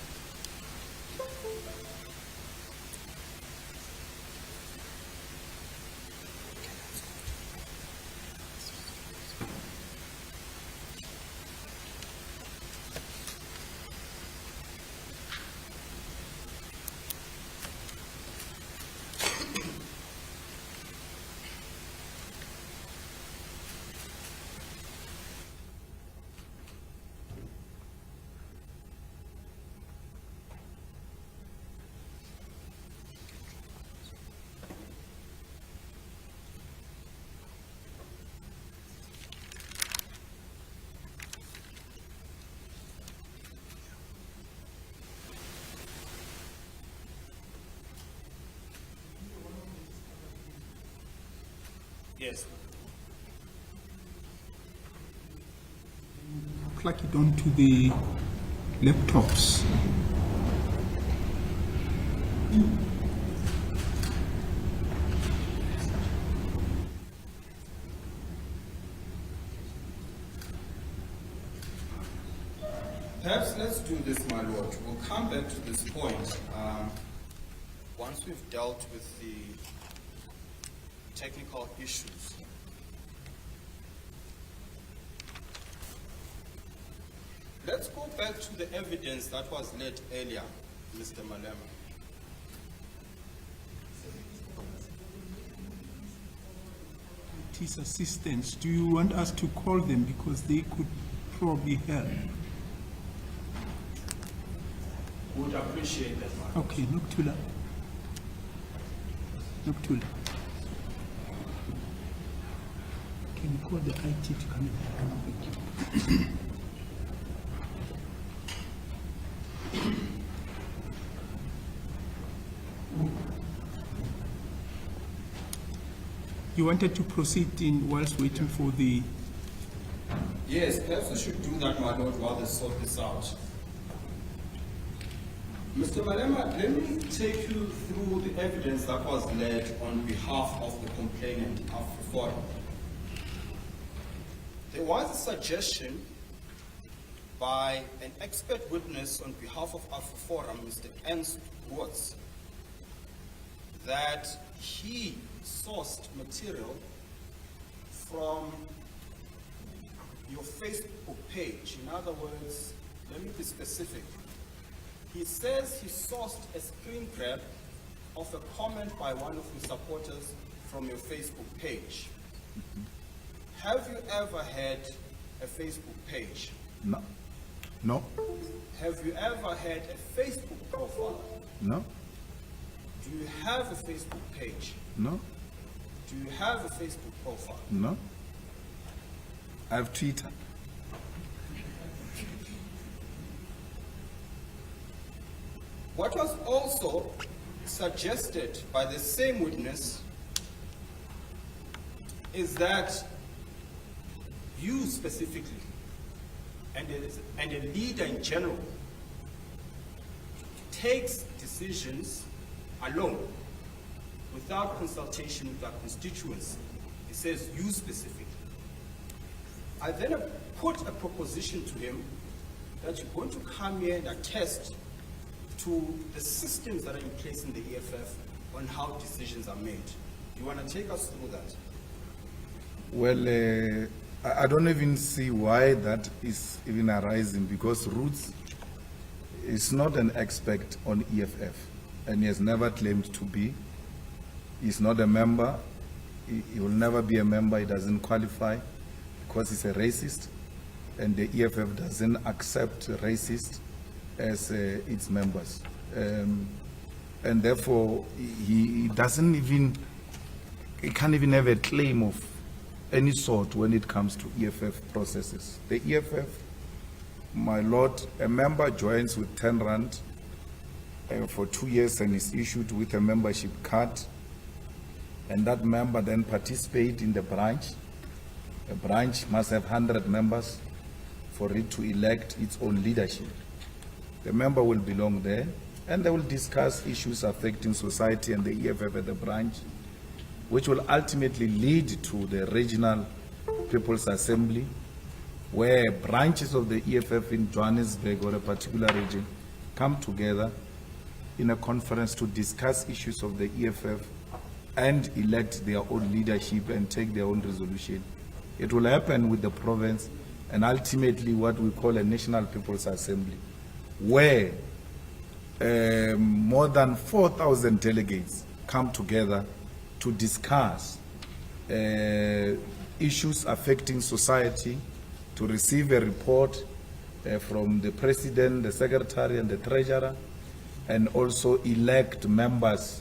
S1: Yes.
S2: Plug it onto the laptops.
S1: Perhaps let's do this, my lord. We'll come back to this point once we've dealt with the technical issues. Let's go back to the evidence that was laid earlier, Mr. Malema.
S2: His assistants, do you want us to call them because they could probably help?
S1: Would appreciate that, my lord.
S2: Okay, Nokuthula. Nokuthula. Can you call the IT to come in? Thank you. You wanted to proceed in whilst waiting for the...
S1: Yes, perhaps we should do that, my lord, while they sort this out. Mr. Malema, let me take you through the evidence that was led on behalf of the complainant, Afriforum. There was a suggestion by an expert witness on behalf of Afriforum, Mr. Ernst Boers, that he sourced material from your Facebook page. In other words, let me be specific. He says he sourced a screen grab of a comment by one of your supporters from your Facebook page. Have you ever had a Facebook page?
S5: No. No.
S1: Have you ever had a Facebook profile?
S5: No.
S1: Do you have a Facebook page?
S5: No.
S1: Do you have a Facebook profile?
S5: No. I have Twitter.
S1: What was also suggested by the same witness is that you specifically, and a leader in general, takes decisions alone without consultation with our constituents. He says you specifically. I then put a proposition to him that you're going to come here and attest to the systems that are in place in the EFF on how decisions are made. Do you want to take us through that?
S5: Well, I don't even see why that is even arising, because Roots is not an expert on EFF, and he has never claimed to be. He's not a member. He will never be a member. He doesn't qualify because he's a racist, and the EFF doesn't accept racists as its members. And therefore, he doesn't even, he can't even have a claim of any sort when it comes to EFF processes. The EFF, my lord, a member joins with 10 rand for 2 years and is issued with a membership card, and that member then participates in the branch. A branch must have 100 members for it to elect its own leadership. The member will belong there, and they will discuss issues affecting society and the EFF at the branch, which will ultimately lead to the regional People's Assembly, where branches of the EFF in Johannesburg or a particular region come together in a conference to discuss issues of the EFF and elect their own leadership and take their own resolution. It will happen with the province and ultimately what we call a National People's Assembly, where more than 4,000 delegates come together to discuss issues affecting society, to receive a report from the President, the Secretary, and the Treasurer, and also elect members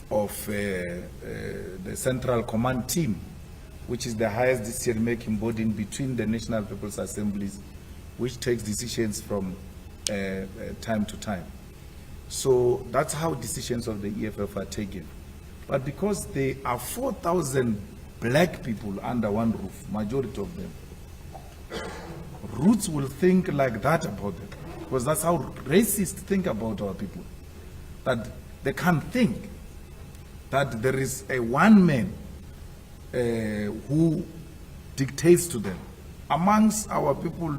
S5: of the Central Command Team, which is the highest decision-making body in between the National People's Assemblies, which takes decisions from time to time. So that's how decisions of the EFF are taken. But because there are 4,000 black people under one roof, majority of them, Roots will think like that about them, because that's how racists think about our people. That they can't think that there is a one man who dictates to them. Amongst our people,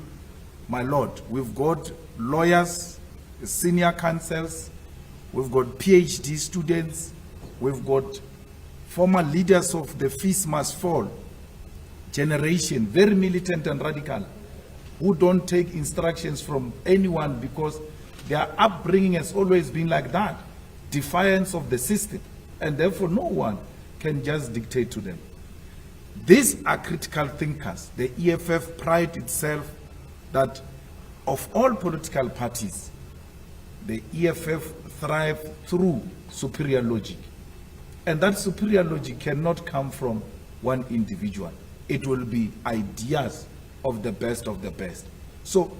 S5: my lord, we've got lawyers, senior counsels, we've got PhD students, we've got former leaders of the Feast Must Fall generation, very militant and radical, who don't take instructions from anyone because their upbringing has always been like that, defiance of the system, and therefore no one can just dictate to them. These are critical thinkers. The EFF prides itself that of all political parties, the EFF thrive through superior logic. And that superior logic cannot come from one individual. It will be ideas of the best of the best. So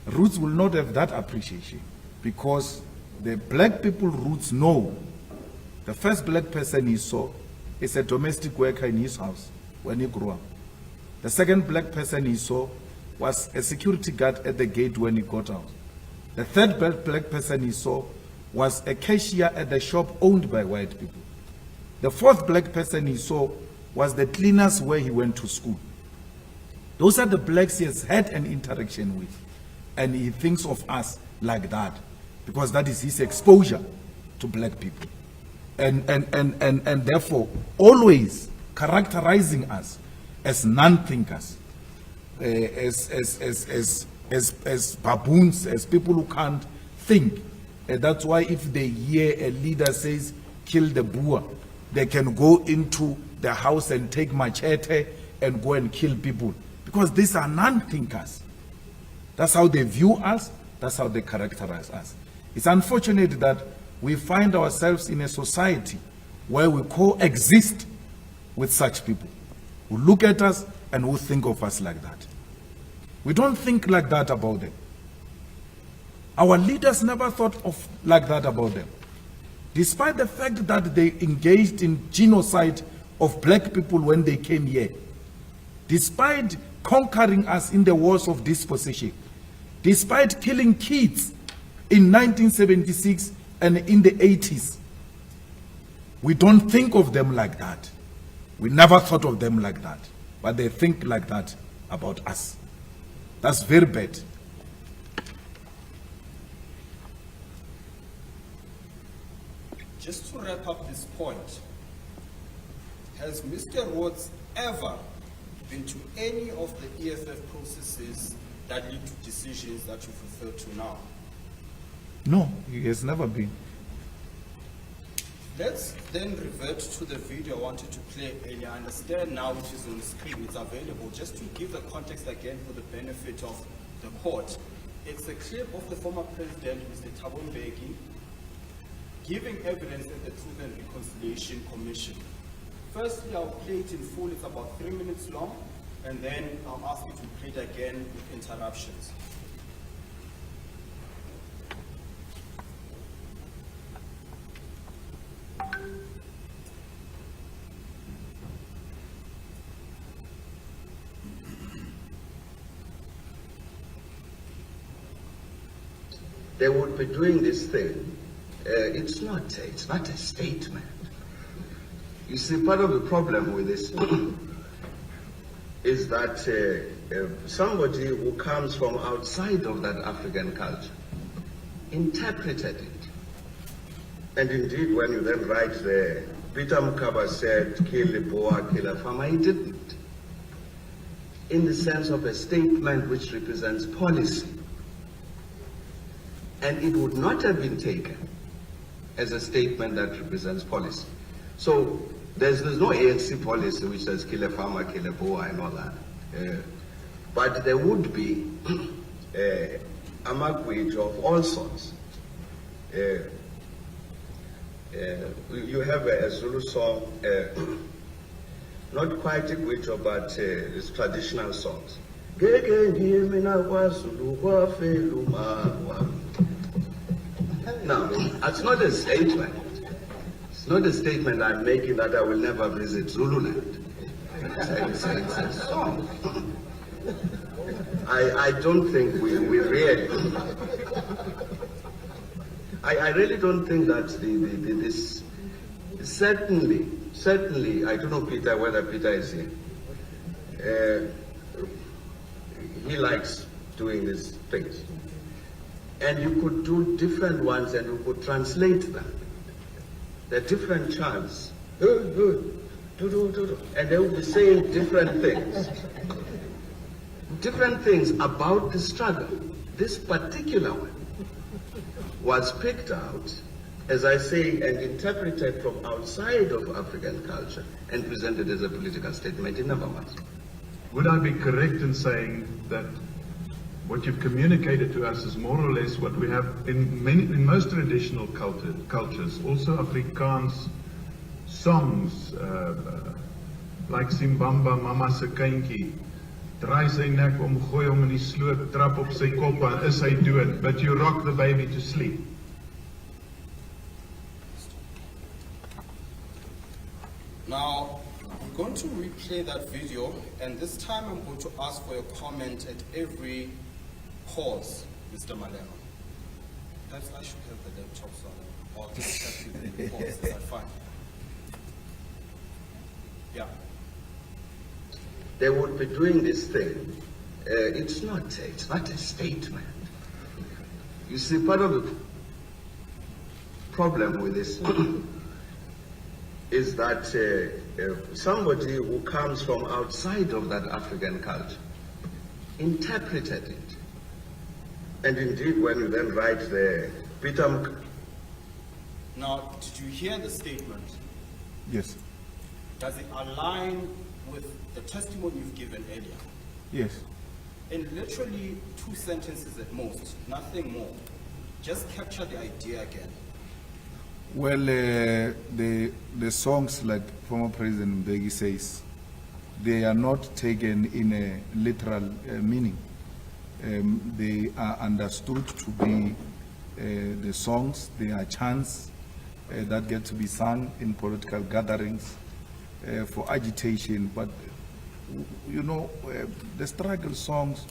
S5: Roots will not have that appreciation because the black people Roots know the first black person he saw is a domestic worker in his house when he grew up. The second black person he saw was a security guard at the gate when he got out. The third black person he saw was a cashier at the shop owned by white people. The fourth black person he saw was the cleaners where he went to school. Those are the blacks he has had an interaction with. And he thinks of us like that because that is his exposure to black people. And therefore, always characterizing us as non-thinkers, as baboons, as people who can't think. That's why if they hear a leader says, kill the Boer, they can go into the house and take machete and go and kill people. Because these are non-thinkers. That's how they view us, that's how they characterize us. It's unfortunate that we find ourselves in a society where we coexist with such people who look at us and who think of us like that. We don't think like that about them. Our leaders never thought of like that about them. Despite the fact that they engaged in genocide of black people when they came here, despite conquering us in the wars of dispossession, despite killing kids in 1976 and in the 80s, we don't think of them like that. We never thought of them like that, but they think like that about us. That's very bad.
S1: Just to wrap up this point, has Mr. Rhodes ever been to any of the EFF processes that lead to decisions that you've referred to now?
S5: No, he has never been.
S1: Let's then revert to the video I wanted to play earlier. I understand now it is on the screen, it's available. Just to give the context again for the benefit of the court. It's a clip of the former president, Mr. Thabo Mbeki, giving evidence at the Truth and Reconciliation Commission. Firstly, I'll play it in full, it's about 3 minutes long, and then I'll ask you to play it again with interruptions.
S7: They would be doing this thing. It's not a statement. You see, part of the problem with this is that somebody who comes from outside of that African culture interpreted it. And indeed, when you then write there, Peter Mukaba said, kill a Boer, kill a farmer, he didn't. In the sense of a statement which represents policy. And it would not have been taken as a statement that represents policy. So there's no ANC policy which says kill a farmer, kill a Boer and all that. But there would be a language of all sorts. You have a Zulu song, not quite a Gwijo, but it's traditional songs. Now, it's not a statement. It's not a statement I'm making that I will never visit Zululand. It's a song. I don't think we really. I really don't think that this certainly, I don't know Peter, whether Peter is here. He likes doing these things. And you could do different ones and you could translate them. They're different chants. And they will be saying different things. Different things about the struggle. This particular one was picked out, as I say, and interpreted from outside of African culture and presented as a political statement. It never was.
S8: Would I be correct in saying that what you've communicated to us is more or less what we have in most traditional cultures. Also Afrikaans songs, like Simbamba, Mama se kindjie, draai sy nek om, gooi hom in die sloot, trap op sy kop en is hy dood, but you rock the baby to sleep.
S1: Now, I'm going to replay that video, and this time I'm going to ask for your comment at every pause, Mr. Malema. Perhaps I should have the laptop so I'll just have the pause. Is that fine? Yeah.
S7: They would be doing this thing. It's not a statement. You see, part of the problem with this is that somebody who comes from outside of that African culture interpreted it. And indeed, when you then write there, Peter...
S1: Now, did you hear the statement?
S5: Yes.
S1: Does it align with the testimony you've given earlier?
S5: Yes.
S1: In literally 2 sentences at most, nothing more. Just capture the idea again.
S5: Well, the songs, like former President Mbeki says, they are not taken in a literal meaning. They are understood to be the songs, they are chants that get to be sung in political gatherings for agitation. But, you know, the struggle songs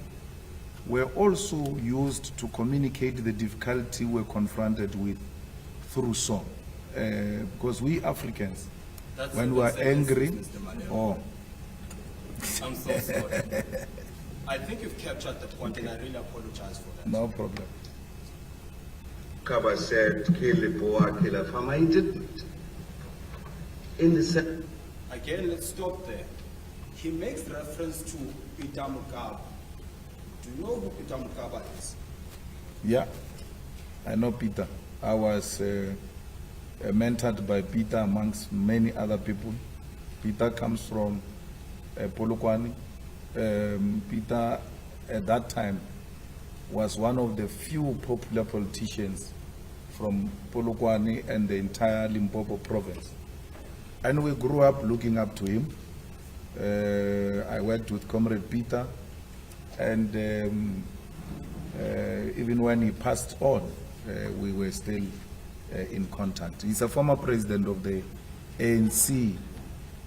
S5: were also used to communicate the difficulty we're confronted with through song. Because we Africans,
S1: That's
S5: when we are angry,
S1: Mr. Malema.
S5: oh,
S1: I'm so sorry. I think you've captured the point, and I really apologize for that.
S5: no problem.
S7: Cuba said, kill the Boer, kill a farmer. He didn't. In the
S1: Again, let's stop there. He makes reference to Peter Mokaba. Do you know who Peter Mokaba is?
S5: Yeah, I know Peter. I was mentored by Peter amongst many other people. Peter comes from Polokwane. Peter, at that time, was one of the few popular politicians from Polokwane and the entire Limpopo province. And we grew up looking up to him. I worked with Comrade Peter, and even when he passed on, we were still in contact. He's a former president of the ANC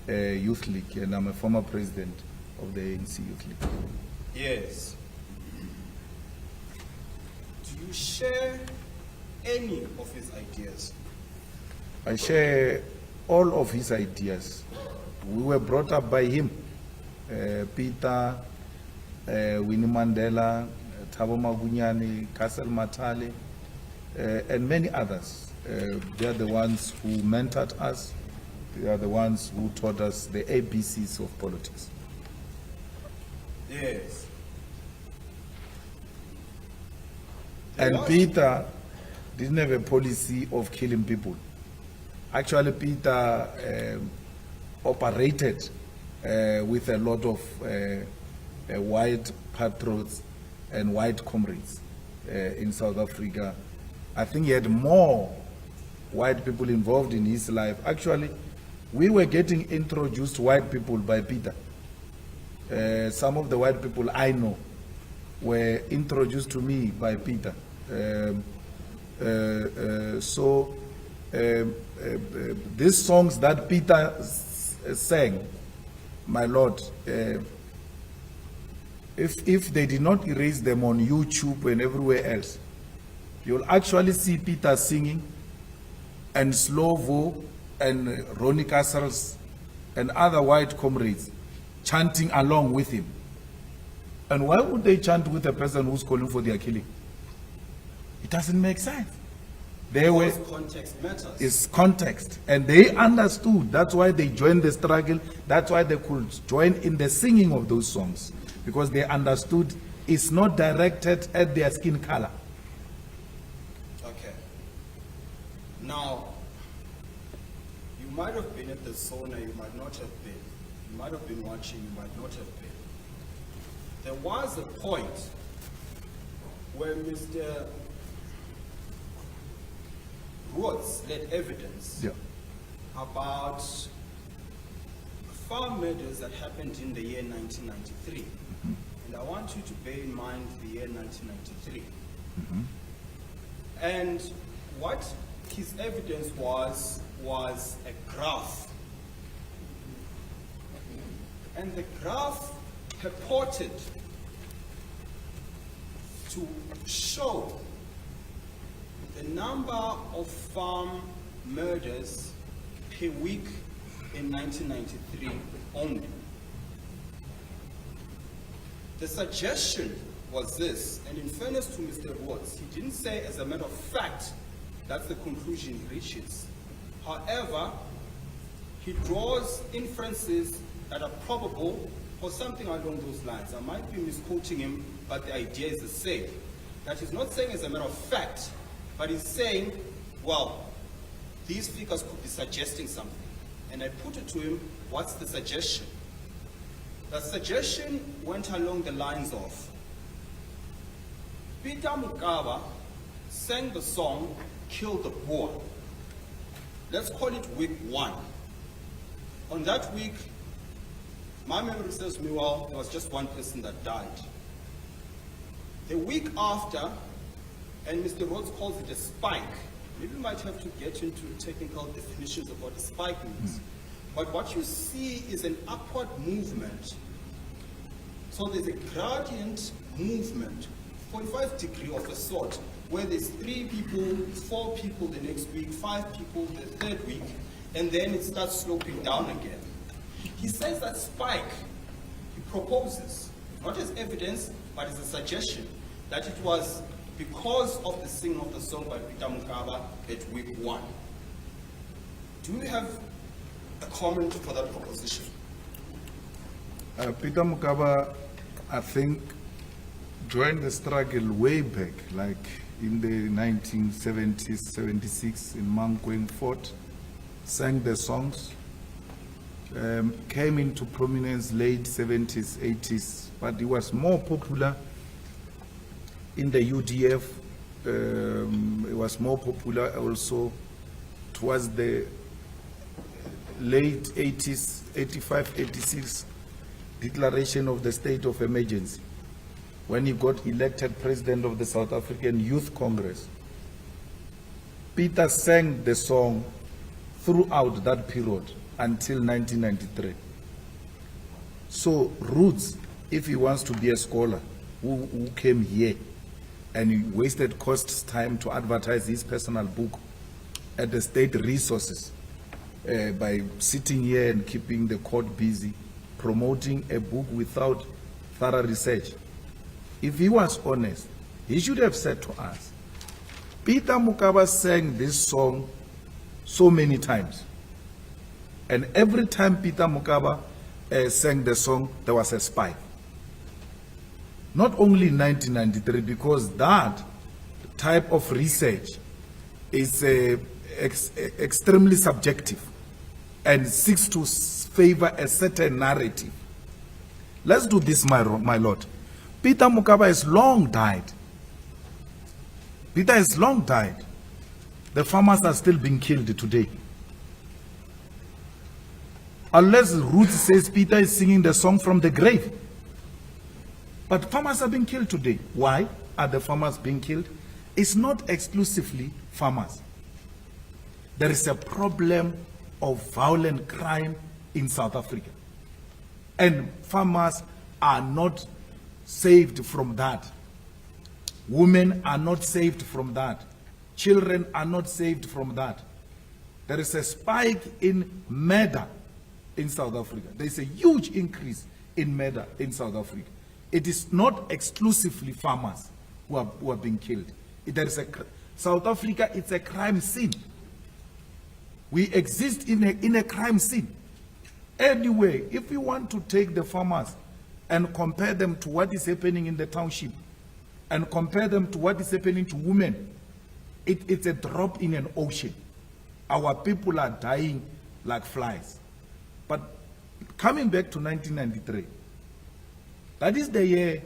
S5: Youth League, and I'm a former president of the ANC Youth League.
S1: Yes. Do you share any of his ideas?
S5: I share all of his ideas. We were brought up by him. Peter, Winnie Mandela, Thabo Magunyane, Castle Matale, and many others. They are the ones who mentored us. They are the ones who taught us the ABCs of politics.
S1: Yes.
S5: And Peter didn't have a policy of killing people. Actually, Peter operated with a lot of white patriots and white comrades in South Africa. I think he had more white people involved in his life. Actually, we were getting introduced to white people by Peter. Some of the white people I know were introduced to me by Peter. These songs that Peter sang, my Lord, if they did not erase them on YouTube and everywhere else, you'll actually see Peter singing, and Slovo and Ronnie Castles and other white comrades chanting along with him. And why would they chant with a person who's calling for their killing? It doesn't make sense. They were,
S1: context matters.
S5: it's context, and they understood. That's why they joined the struggle. That's why they could join in the singing of those songs, because they understood it's not directed at their skin color.
S1: Okay. Now, you might have been at the sauna, you might not have been. You might have been watching, you might not have been. There was a point where Mr. Rhodes led evidence
S5: Yeah.
S1: about farm murders that happened in the year 1993. And I want you to bear in mind the year 1993. And what his evidence was a graph. And the graph purported to show the number of farm murders per week in 1993 only. The suggestion was this, and in fairness to Mr. Rhodes, he didn't say as a matter of fact that's the conclusion he reaches. However, he draws inferences that are probable or something along those lines. I might be misquoting him, but the idea is the same. That he's not saying as a matter of fact, but he's saying, well, these figures could be suggesting something. And I put it to him, what's the suggestion? The suggestion went along the lines of, Peter Mokaba sang the song, Kill the Boer. Let's call it week 1. On that week, my memory serves me well, there was just one person that died. The week after, and Mr. Rhodes calls it a spike. Maybe we might have to get into technical definitions of what a spike means. But what you see is an upward movement. So there's a gradient movement, 45-degree of a sort, where there's 3 people, 4 people the next week, 5 people the third week, and then it starts sloping down again. He says that spike, he proposes, not as evidence, but as a suggestion, that it was because of the singing of the song by Peter Mokaba at week 1. Do you have a comment for that proposition?
S5: Peter Mokaba, I think, joined the struggle way back, like in the 1970s, 76 in Mankweng Fort, sang the songs, came into prominence late 70s, 80s, but he was more popular in the UDF. It was more popular also towards the late 80s, 85, 86, declaration of the state of emergency, when he got elected president of the South African Youth Congress. Peter sang the song throughout that period until 1993. So Rhodes, if he wants to be a scholar who came here and he wasted costs time to advertise his personal book at the state resources by sitting here and keeping the court busy, promoting a book without thorough research. If he was honest, he should have said to us, Peter Mokaba sang this song so many times. And every time Peter Mokaba sang the song, there was a spike. Not only in 1993, because that type of research is extremely subjective and seeks to favor a certain narrative. Let's do this, my lord. Peter Mokaba has long died. Peter has long died. The farmers are still being killed today. Unless Ruth says Peter is singing the song from the grave. But farmers are being killed today. Why are the farmers being killed? It's not exclusively farmers. There is a problem of violent crime in South Africa. And farmers are not saved from that. Women are not saved from that. Children are not saved from that. There is a spike in murder in South Africa. There is a huge increase in murder in South Africa. It is not exclusively farmers who are being killed. South Africa, it's a crime scene. We exist in a crime scene. Anyway, if you want to take the farmers and compare them to what is happening in the township and compare them to what is happening to women, it's a drop in an ocean. Our people are dying like flies. But coming back to 1993, that is the year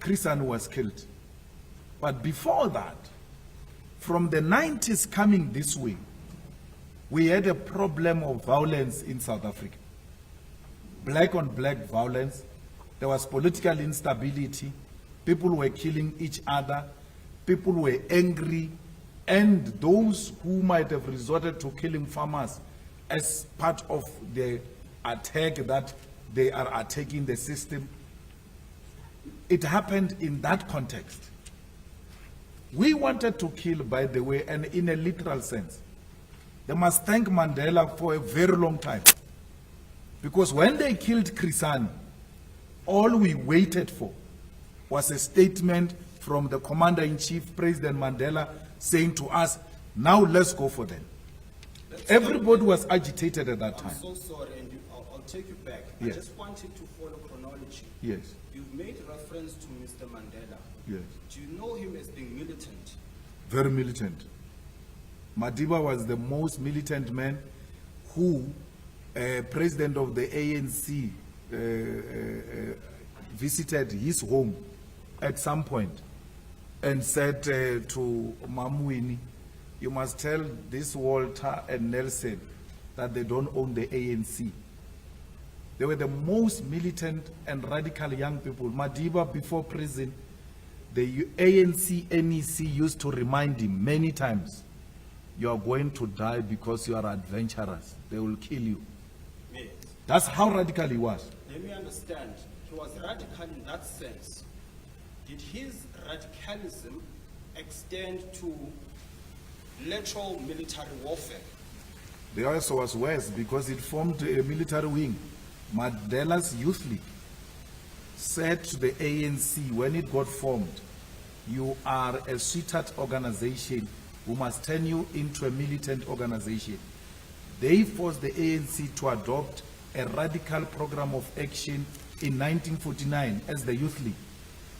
S5: Chris Hani was killed But before that, from the 90s coming this way, we had a problem of violence in South Africa. Black on black violence. There was political instability. People were killing each other. People were angry. And those who might have resorted to killing farmers as part of the attack that they are attacking the system, it happened in that context. We wanted to kill, by the way, and in a literal sense. They must thank Mandela for a very long time. Because when they killed Krisani, all we waited for was a statement from the Commander-in-Chief, President Mandela, saying to us, now let's go for them. Everybody was agitated at that time.
S1: I'm so sorry, and I'll take you back.
S5: Yes.
S1: I just wanted to follow chronology.
S5: Yes,
S1: You've made reference to Mr. Mandela.
S5: yes.
S1: Do you know him as being militant?
S5: Very militant. Madiba was the most militant man who, president of the ANC, visited his home at some point and said to Mamwini, you must tell this Walter and Nelson that they don't own the ANC. They were the most militant and radical young people. Madiba, before prison, the ANC NEC used to remind him many times, you are going to die because you are adventurous. They will kill you.
S1: Yes.
S5: That's how radical he was.
S1: Let me understand. He was radical in that sense. Did his radicalism extend to literal military warfare?
S5: The also was worse because it formed a military wing. Mandela's Youth League said to the ANC when it got formed, you are a sweetheart organization, we must turn you into a militant organization. They forced the ANC to adopt a radical program of action in 1949 as the Youth League.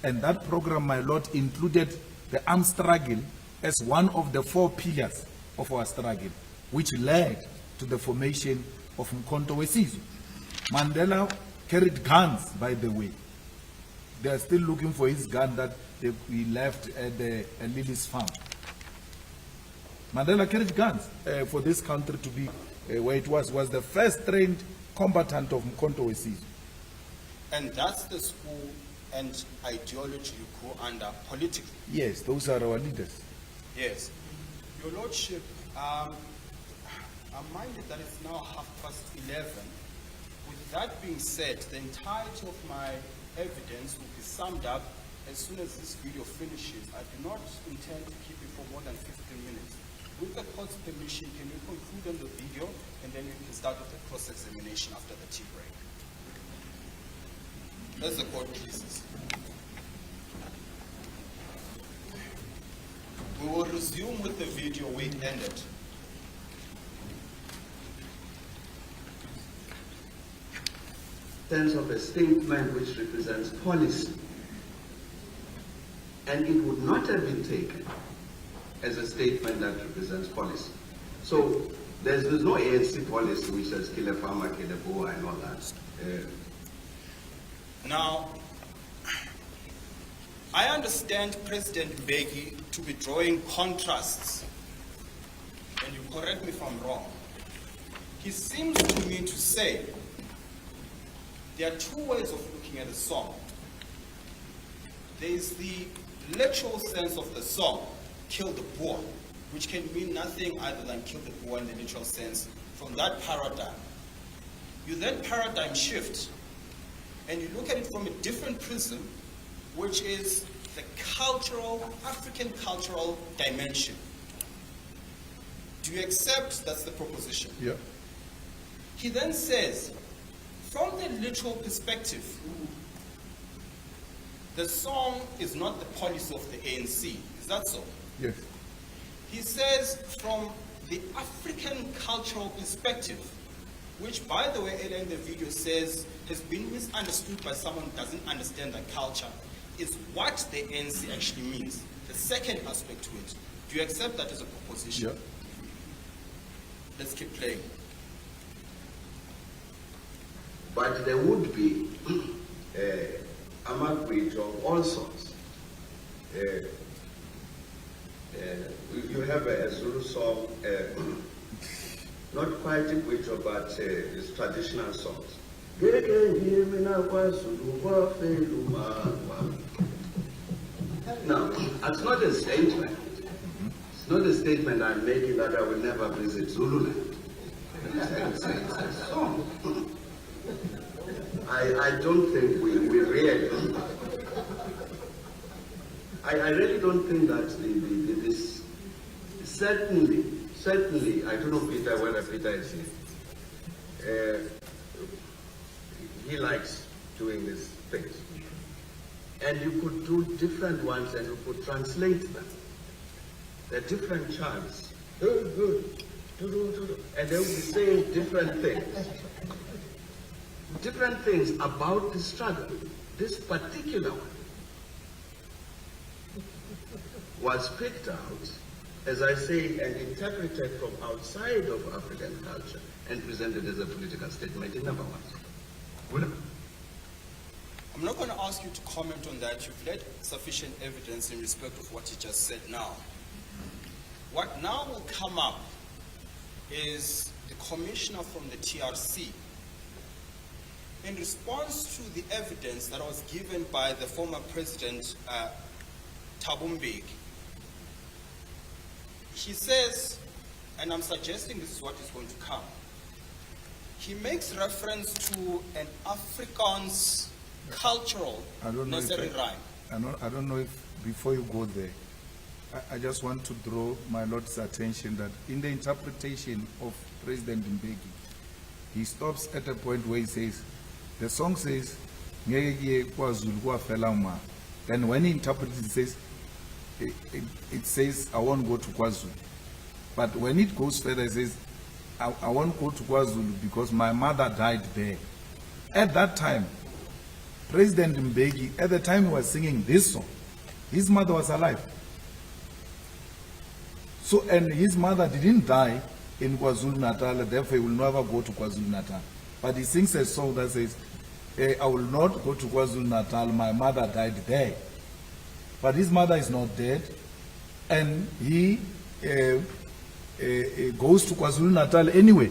S5: And that program, my lord, included the armed struggle as one of the 4 pillars of our struggle, which led to the formation of Mkhonto weSizwe. Mandela carried guns, by the way. They are still looking for his gun that he left at Lily's farm. Mandela carried guns for this country to be where it was the first trained combatant of Mkhonto weSizwe.
S1: And that's the school and ideology you go under politically.
S5: Yes, those are our leaders.
S1: Yes. Your Lordship, I'm minded that it's now 11:30. With that being said, the entirety of my evidence will be summed up as soon as this video finishes. I do not intend to keep it for more than 15 minutes. With the court's permission, can you conclude on the video and then we can start with the cross-examination after the tea break? As the court pleases. We will resume with the video where it ended.
S7: Sense of a statement which represents policy. And it would not have been taken as a statement that represents policy. So there's no ANC policy which says kill a farmer, kill a Boer and all that.
S1: Now, I understand President Mbeki to be drawing contrasts, and you correct me if I'm wrong. He seems to me to say there are 2 ways of looking at a song. There is the literal sense of the song, kill the Boer, which can mean nothing other than kill the Boer in the literal sense. From that paradigm, you then paradigm shift, and you look at it from a different prism, which is the cultural, African cultural dimension. Do you accept that's the proposition?
S5: Yeah.
S1: He then says, from the literal perspective, the song is not the policy of the ANC. Is that so?
S5: Yes.
S1: He says, from the African cultural perspective, which, by the way, earlier in the video says has been misunderstood by someone who doesn't understand the culture, is what the ANC actually means. The second aspect to it. Do you accept that as a proposition?
S5: Yeah.
S1: Let's keep playing.
S7: But there would be a market of all sorts. You have a Zulu song, not quite a Guijo, but it's traditional songs. Now, that's not a statement. It's not a statement I'm making that I will never visit Zululand. It's a song. I don't think we really. I really don't think that this certainly, I don't know Peter, whether Peter is here. He likes doing these things. And you could do different ones and you could translate them. They're different chants. And they will be saying different things. Different things about the struggle. This particular one was picked out, as I say, and interpreted from outside of African culture and presented as a political statement. It never was.
S1: I'm not going to ask you to comment on that. You've laid sufficient evidence in respect of what you just said now. What now will come up is the commissioner from the TRC. In response to the evidence that was given by the former president, Thabo Mbeki, he says, and I'm suggesting this is what is going to come, he makes reference to an Afrikaans cultural nursery rhyme.
S5: I don't know if, before you go there, I just want to draw my Lord's attention that in the interpretation of President Mbeki, he stops at a point where he says, the song says, then when he interprets it, says, it says, I won't go to KwaZulu. But when it goes further, it says, I won't go to KwaZulu because my mother died there. At that time, President Mbeki, at the time he was singing this song, his mother was alive. So, and his mother didn't die in KwaZulu-Natal, therefore he will never go to KwaZulu-Natal. But he sings a song that says, I will not go to KwaZulu-Natal, my mother died there. But his mother is not dead, and he goes to KwaZulu-Natal anyway,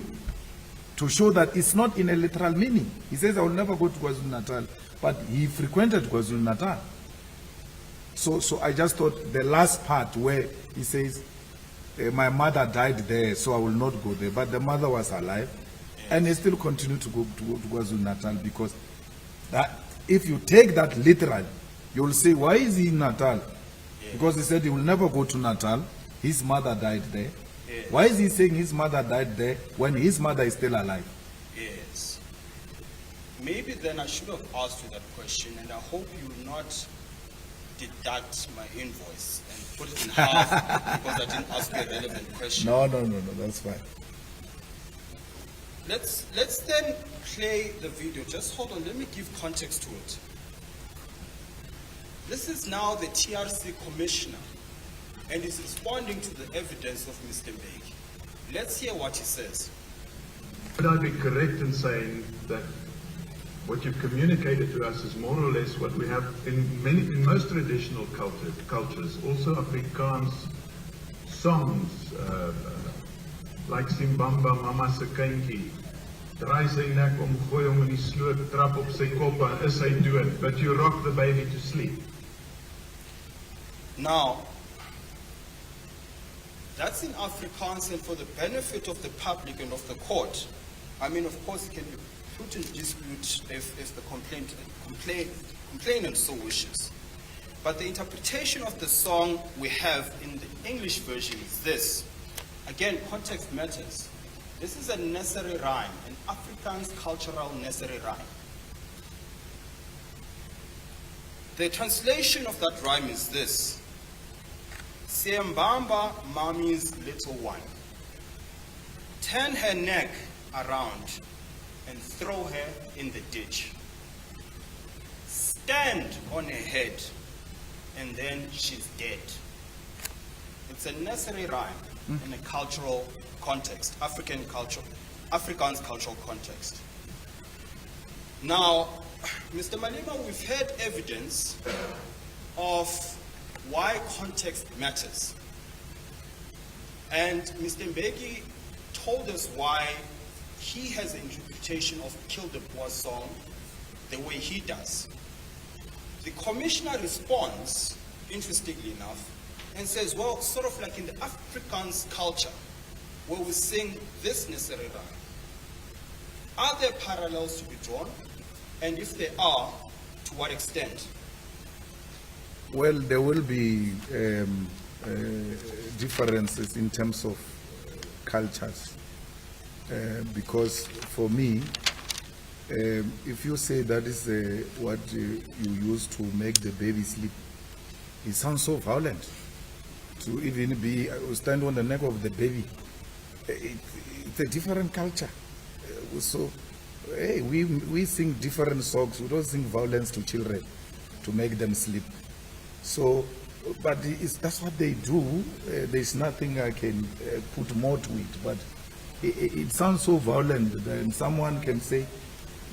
S5: to show that it's not in a literal meaning. He says, I will never go to KwaZulu-Natal, but he frequented KwaZulu-Natal. So I just thought the last part where he says, my mother died there, so I will not go there. But the mother was alive, and he still continued to go to KwaZulu-Natal, because that, if you take that literally, you will say, why is he in Natal? Because he said he will never go to Natal. His mother died there. Why is he saying his mother died there when his mother is still alive?
S1: Yes. Maybe then I should have asked you that question, and I hope you will not deduct my invoice and put it in half because I didn't ask you a relevant question.
S5: No, that's fine.
S1: Let's then play the video. Just hold on, let me give context to it. This is now the TRC commissioner, and he's responding to the evidence of Mr. Mbeki. Let's hear what he says.
S8: Would I be correct in saying that what you've communicated to us is more or less what we have in most traditional cultures, also Afrikaans songs, like Simbamba, Mama se kindjie, draai sy nek om, gooi hom in die sloot, trap op sy kop en is hy dood, but you rock the baby to sleep.
S1: Now, that's in Afrikaans, and for the benefit of the public and of the court, I mean, of course, it can be put in dispute if the complainant so wishes. But the interpretation of the song we have in the English version is this. Again, context matters. This is a nursery rhyme, an Afrikaans cultural nursery rhyme. The translation of that rhyme is this. Siembamba, mommy's little one. Turn her neck around and throw her in the ditch. Stand on her head, and then she's dead. It's a nursery rhyme in a cultural context, Afrikaans cultural context. Now, Mr. Malema, we've had evidence of why context matters.
S9: And Mr. Mbeki told us why he has an interpretation of Kill the Boer song the way he does. The commissioner responds, interestingly enough, and says, well, sort of like in the Afrikaans culture, where we sing this Neserera, are there parallels to be drawn? And if there are, to what extent?
S5: Well, there will be differences in terms of cultures. Because for me, if you say that is what you use to make the baby sleep, it sounds so violent. To even be stand on the neck of the baby, it's a different culture. So, hey, we sing different songs. We don't sing violence to children to make them sleep. So, but that's what they do. There's nothing I can put more to it. But it sounds so violent that someone can say,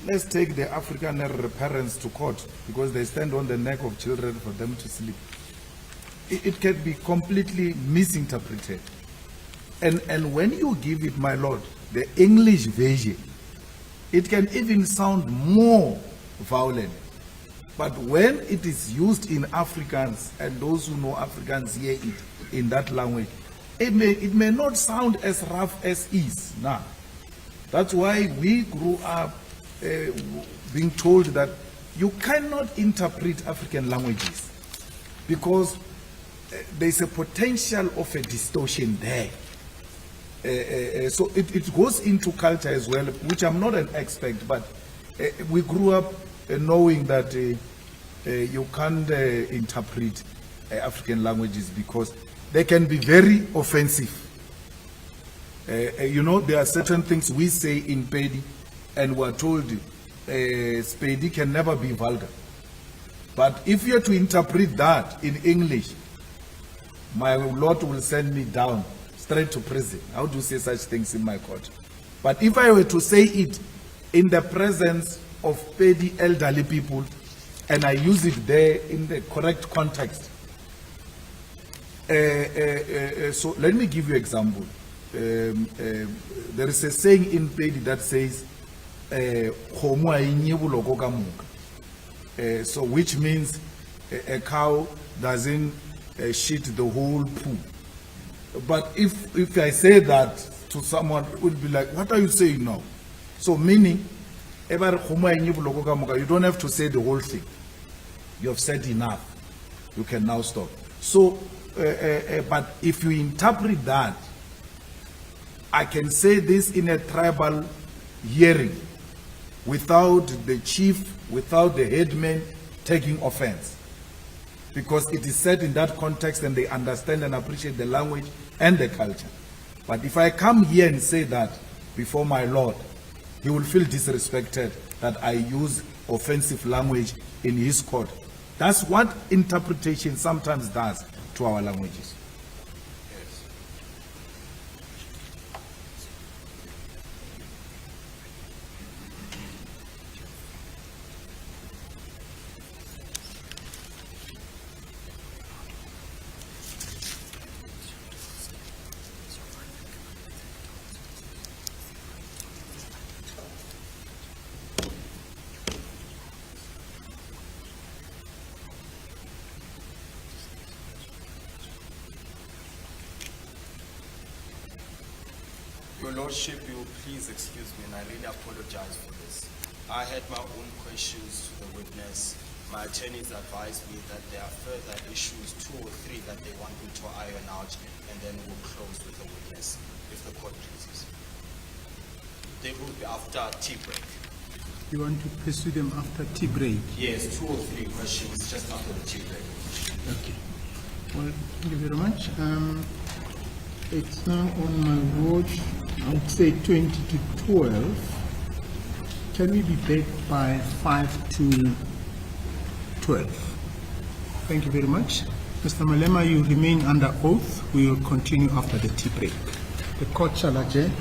S5: let's take the African parents to court because they stand on the neck of children for them to sleep. It can be completely misinterpreted. And when you give it, my Lord, the English version, it can even sound more violent. But when it is used in Afrikaans, and those who know Afrikaans hear it in that language, it may not sound as rough as is. Nah. That's why we grew up being told that you cannot interpret African languages because there's a potential of a distortion there. So it goes into culture as well, which I'm not an expert, but we grew up knowing that you can't interpret African languages because they can be very offensive. You know, there are certain things we say in Pedi, and we're told Pedi can never be vulgar. But if you're to interpret that in English, my Lord will send me down straight to prison. How do you say such things in my court? But if I were to say it in the presence of Pedi elderly people, and I use it there in the correct context. So let me give you an example. There is a saying in Pedi that says, so which means a cow doesn't shit the whole poo. But if I say that to someone, it would be like, what are you saying now? So meaning, you don't have to say the whole thing. You have said enough. You can now stop. So, but if you interpret that, I can say this in a tribal hearing without the chief, without the headman taking offense. Because it is said in that context and they understand and appreciate the language and the culture. But if I come here and say that before my Lord, he will feel disrespected that I use offensive language in his court. That's what interpretation sometimes does to our languages.
S9: Yes. Your Lordship, you will please excuse me, and I really apologize for this. I had my own questions to the witness. My attorneys advised me that there are further issues, 2 or 3, that they want me to iron out, and then we'll close with the witness, if the court pleases. They will be after tea break.
S2: You want to pursue them after tea break?
S9: Yes, 2 or 3 questions just after the tea break.
S2: Okay. Well, thank you very much. It's now on my watch, I would say 20 to 12. Can we be back by 5 to 12? Thank you very much. Mr. Malema, you remain under oath. We will continue after the tea break. The court shall adjourn.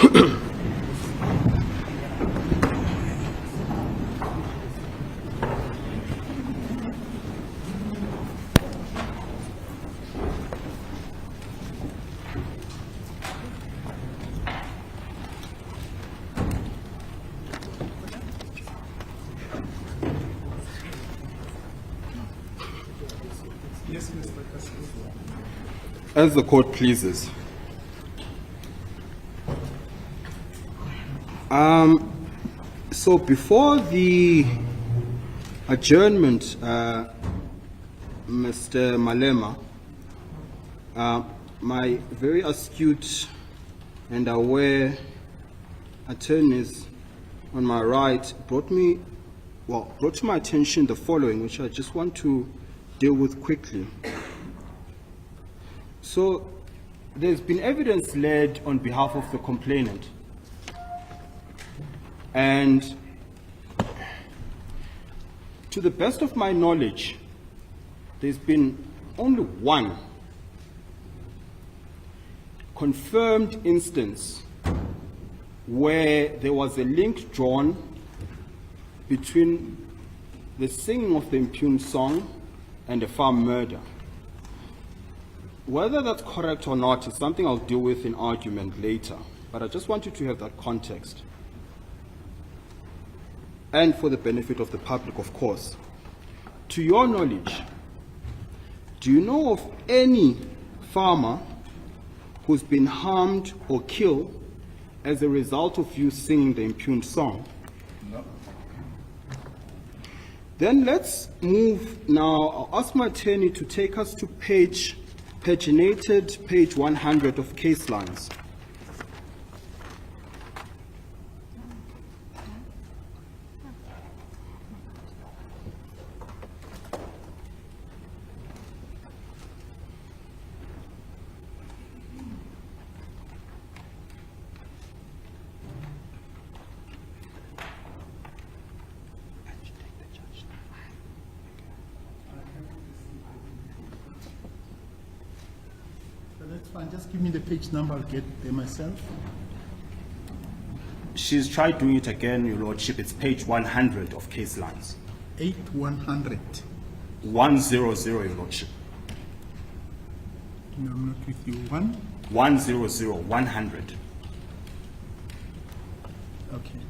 S2: Yes, Mr. Castillo.
S9: As the court pleases. So before the adjournment, Mr. Malema, my very astute and aware attorneys on my right brought to my attention the following, which I just want to deal with quickly. So there's been evidence led on behalf of the complainant, and to the best of my knowledge, there's been only one confirmed instance where there was a link drawn between the singing of the impugned song and a farm murder. Whether that's correct or not is something I'll deal with in argument later, but I just want you to have that context. And for the benefit of the public, of course. To your knowledge, do you know of any farmer who's been harmed or killed as a result of you singing the impugned song?
S5: No.
S9: Then let's move now. I'll ask my attorney to take us to paginated page 100 of case lines.
S2: That's fine. Just give me the page number. I'll get there myself.
S9: She's tried doing it again, Your Lordship. It's page 100 of case lines.
S2: 8100.
S9: 100, Your Lordship.
S2: No, I'm not with you.
S9: 100.
S2: Okay.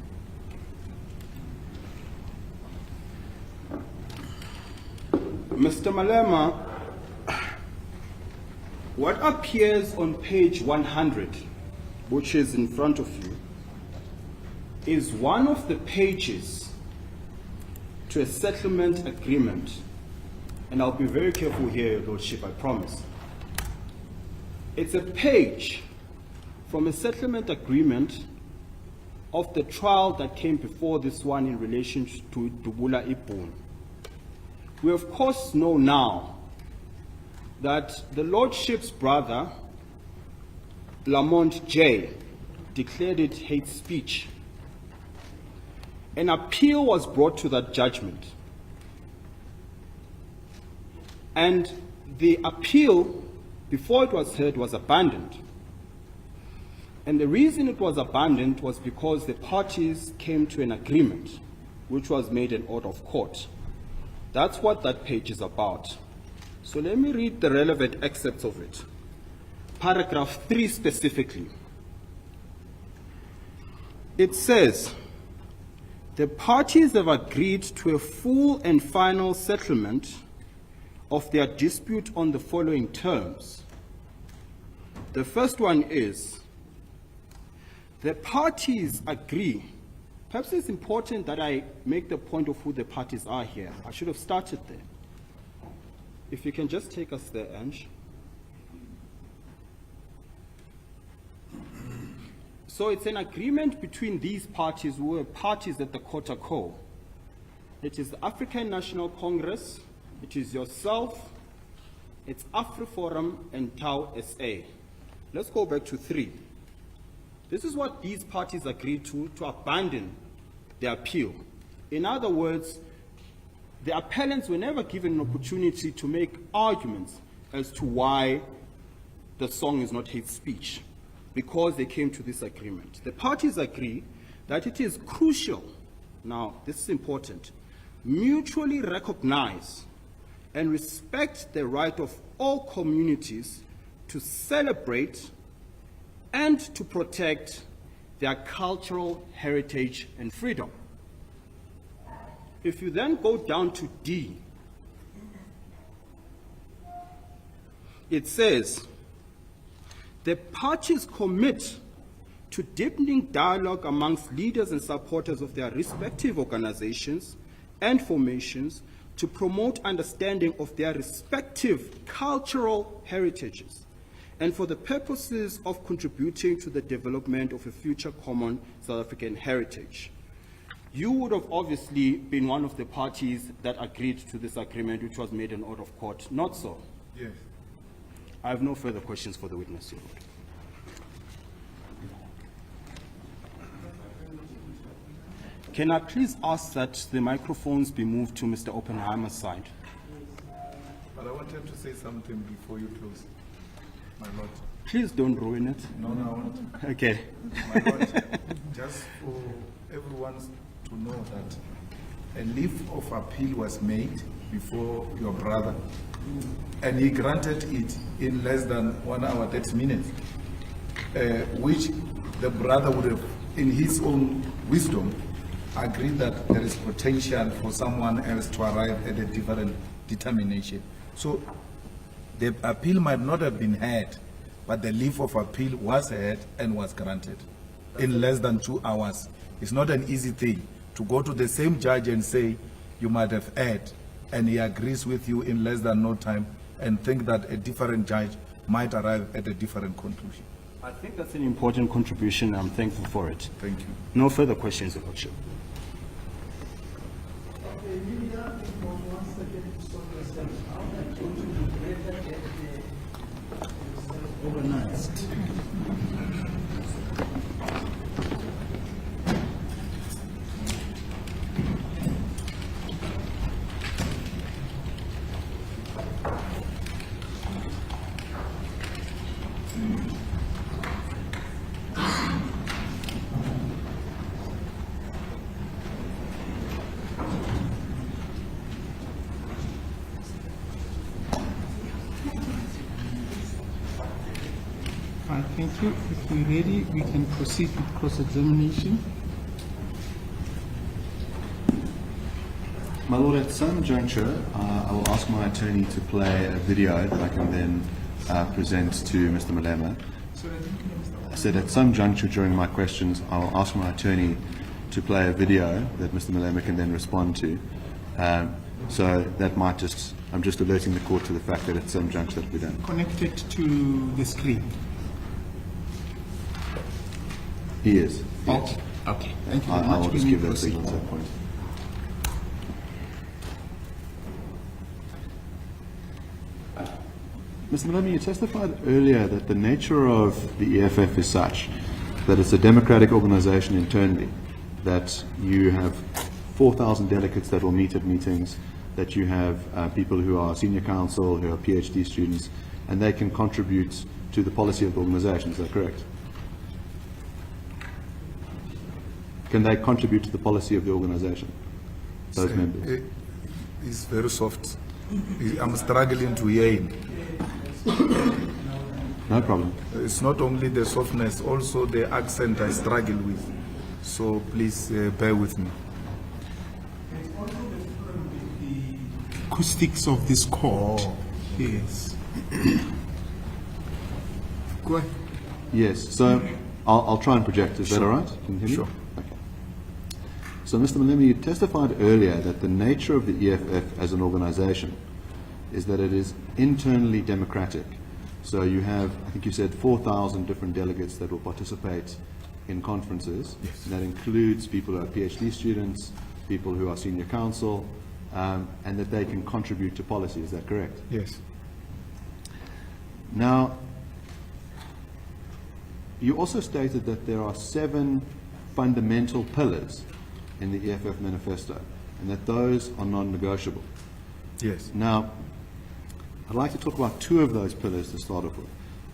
S9: Mr. Malema, what appears on page 100, which is in front of you, is one of the pages to a settlement agreement. And I'll be very careful here, Your Lordship, I promise. It's a page from a settlement agreement of the trial that came before this one in relation to Dubula Ibun. We of course know now that the Lordship's brother, Lamont J., declared it hate speech. An appeal was brought to that judgment. And the appeal, before it was heard, was abandoned. And the reason it was abandoned was because the parties came to an agreement, which was made an order of court. That's what that page is about. So let me read the relevant excerpts of it. Paragraph 3 specifically. It says, the parties have agreed to a full and final settlement of their dispute on the following terms. The first one is, the parties agree. Perhaps it's important that I make the point of who the parties are here. I should have started there. If you can just take us there, Ange. So it's an agreement between these parties who are parties at the Kotako. It is the African National Congress, it is yourself, it's Afriforum and Tau SA. Let's go back to 3. This is what these parties agreed to abandon the appeal. In other words, the appellants were never given an opportunity to make arguments as to why the song is not hate speech.
S10: because they came to this agreement. The parties agree that it is crucial, now this is important, mutually recognize and respect the right of all communities to celebrate and to protect their cultural heritage and freedom. If you then go down to D, it says, the parties commit to deepening dialogue amongst leaders and supporters of their respective organizations and formations to promote understanding of their respective cultural heritages and for the purposes of contributing to the development of a future common South African heritage. You would have obviously been one of the parties that agreed to this agreement, which was made an order of court, not so?
S5: Yes.
S10: I have no further questions for the witness, Your Lord. Can I please ask that the microphones be moved to Mr. Oppenheimer's side?
S5: But I wanted to say something before you close, my lord.
S10: Please don't ruin it.
S5: No, I want.
S10: Okay.
S5: My lord, just for everyone to know that a leave of appeal was made before your brother, and he granted it in less than 1 hour, 30 minutes, which the brother would have, in his own wisdom, agreed that there is potential for someone else to arrive at a different determination. So the appeal might not have been heard, but the leave of appeal was heard and was granted in less than 2 hours. It's not an easy thing to go to the same judge and say you might have heard, and he agrees with you in less than no time, and think that a different judge might arrive at a different conclusion.
S10: I think that's an important contribution, and I'm thankful for it.
S5: Thank you.
S10: No further questions, Your Lordship.
S2: Organized. Thank you. If we're ready, we can proceed with cross-examination.
S11: My Lord, at some juncture, I will ask my attorney to play a video that I can then present to Mr. Malema. I said at some juncture during my questions, I will ask my attorney to play a video that Mr. Malema can then respond to. So that might just, I'm just alerting the court to the fact that at some juncture that will be done.
S2: Connected to the screen.
S11: He is.
S2: Okay. Okay. Thank you very
S11: I
S2: much.
S11: will just
S2: We
S11: give
S2: may
S11: that
S2: proceed.
S11: signal at that point. Mr. Malema, you testified earlier that the nature of the EFF is such that it's a democratic organization internally, that you have 4,000 delegates that will meet at meetings, that you have people who are senior counsel, who are PhD students, and they can contribute to the policy of the organization. Is that correct? Can they contribute to the policy of the organization, those members?
S5: It's very soft. I'm struggling to hear him.
S11: No problem.
S5: It's not only the softness, also the accent I struggle with. So please bear with me.
S2: Acoustics of this court.
S5: Oh.
S2: Yes. Go ahead.
S11: Yes, so I'll try and project. Is that all right? Can you hear me?
S5: Sure.
S11: Okay. So, Mr. Malema, you testified earlier that the nature of the EFF as an organization is that it is internally democratic. So you have, I think you said, 4,000 different delegates that will participate in conferences.
S5: Yes.
S11: And that includes people who are PhD students, people who are senior counsel, and that they can contribute to policy. Is that correct?
S5: Yes.
S11: Now, you also stated that there are 7 fundamental pillars in the EFF manifesto, and that those are non-negotiable.
S5: Yes.
S11: Now, I'd like to talk about 2 of those pillars to start off with.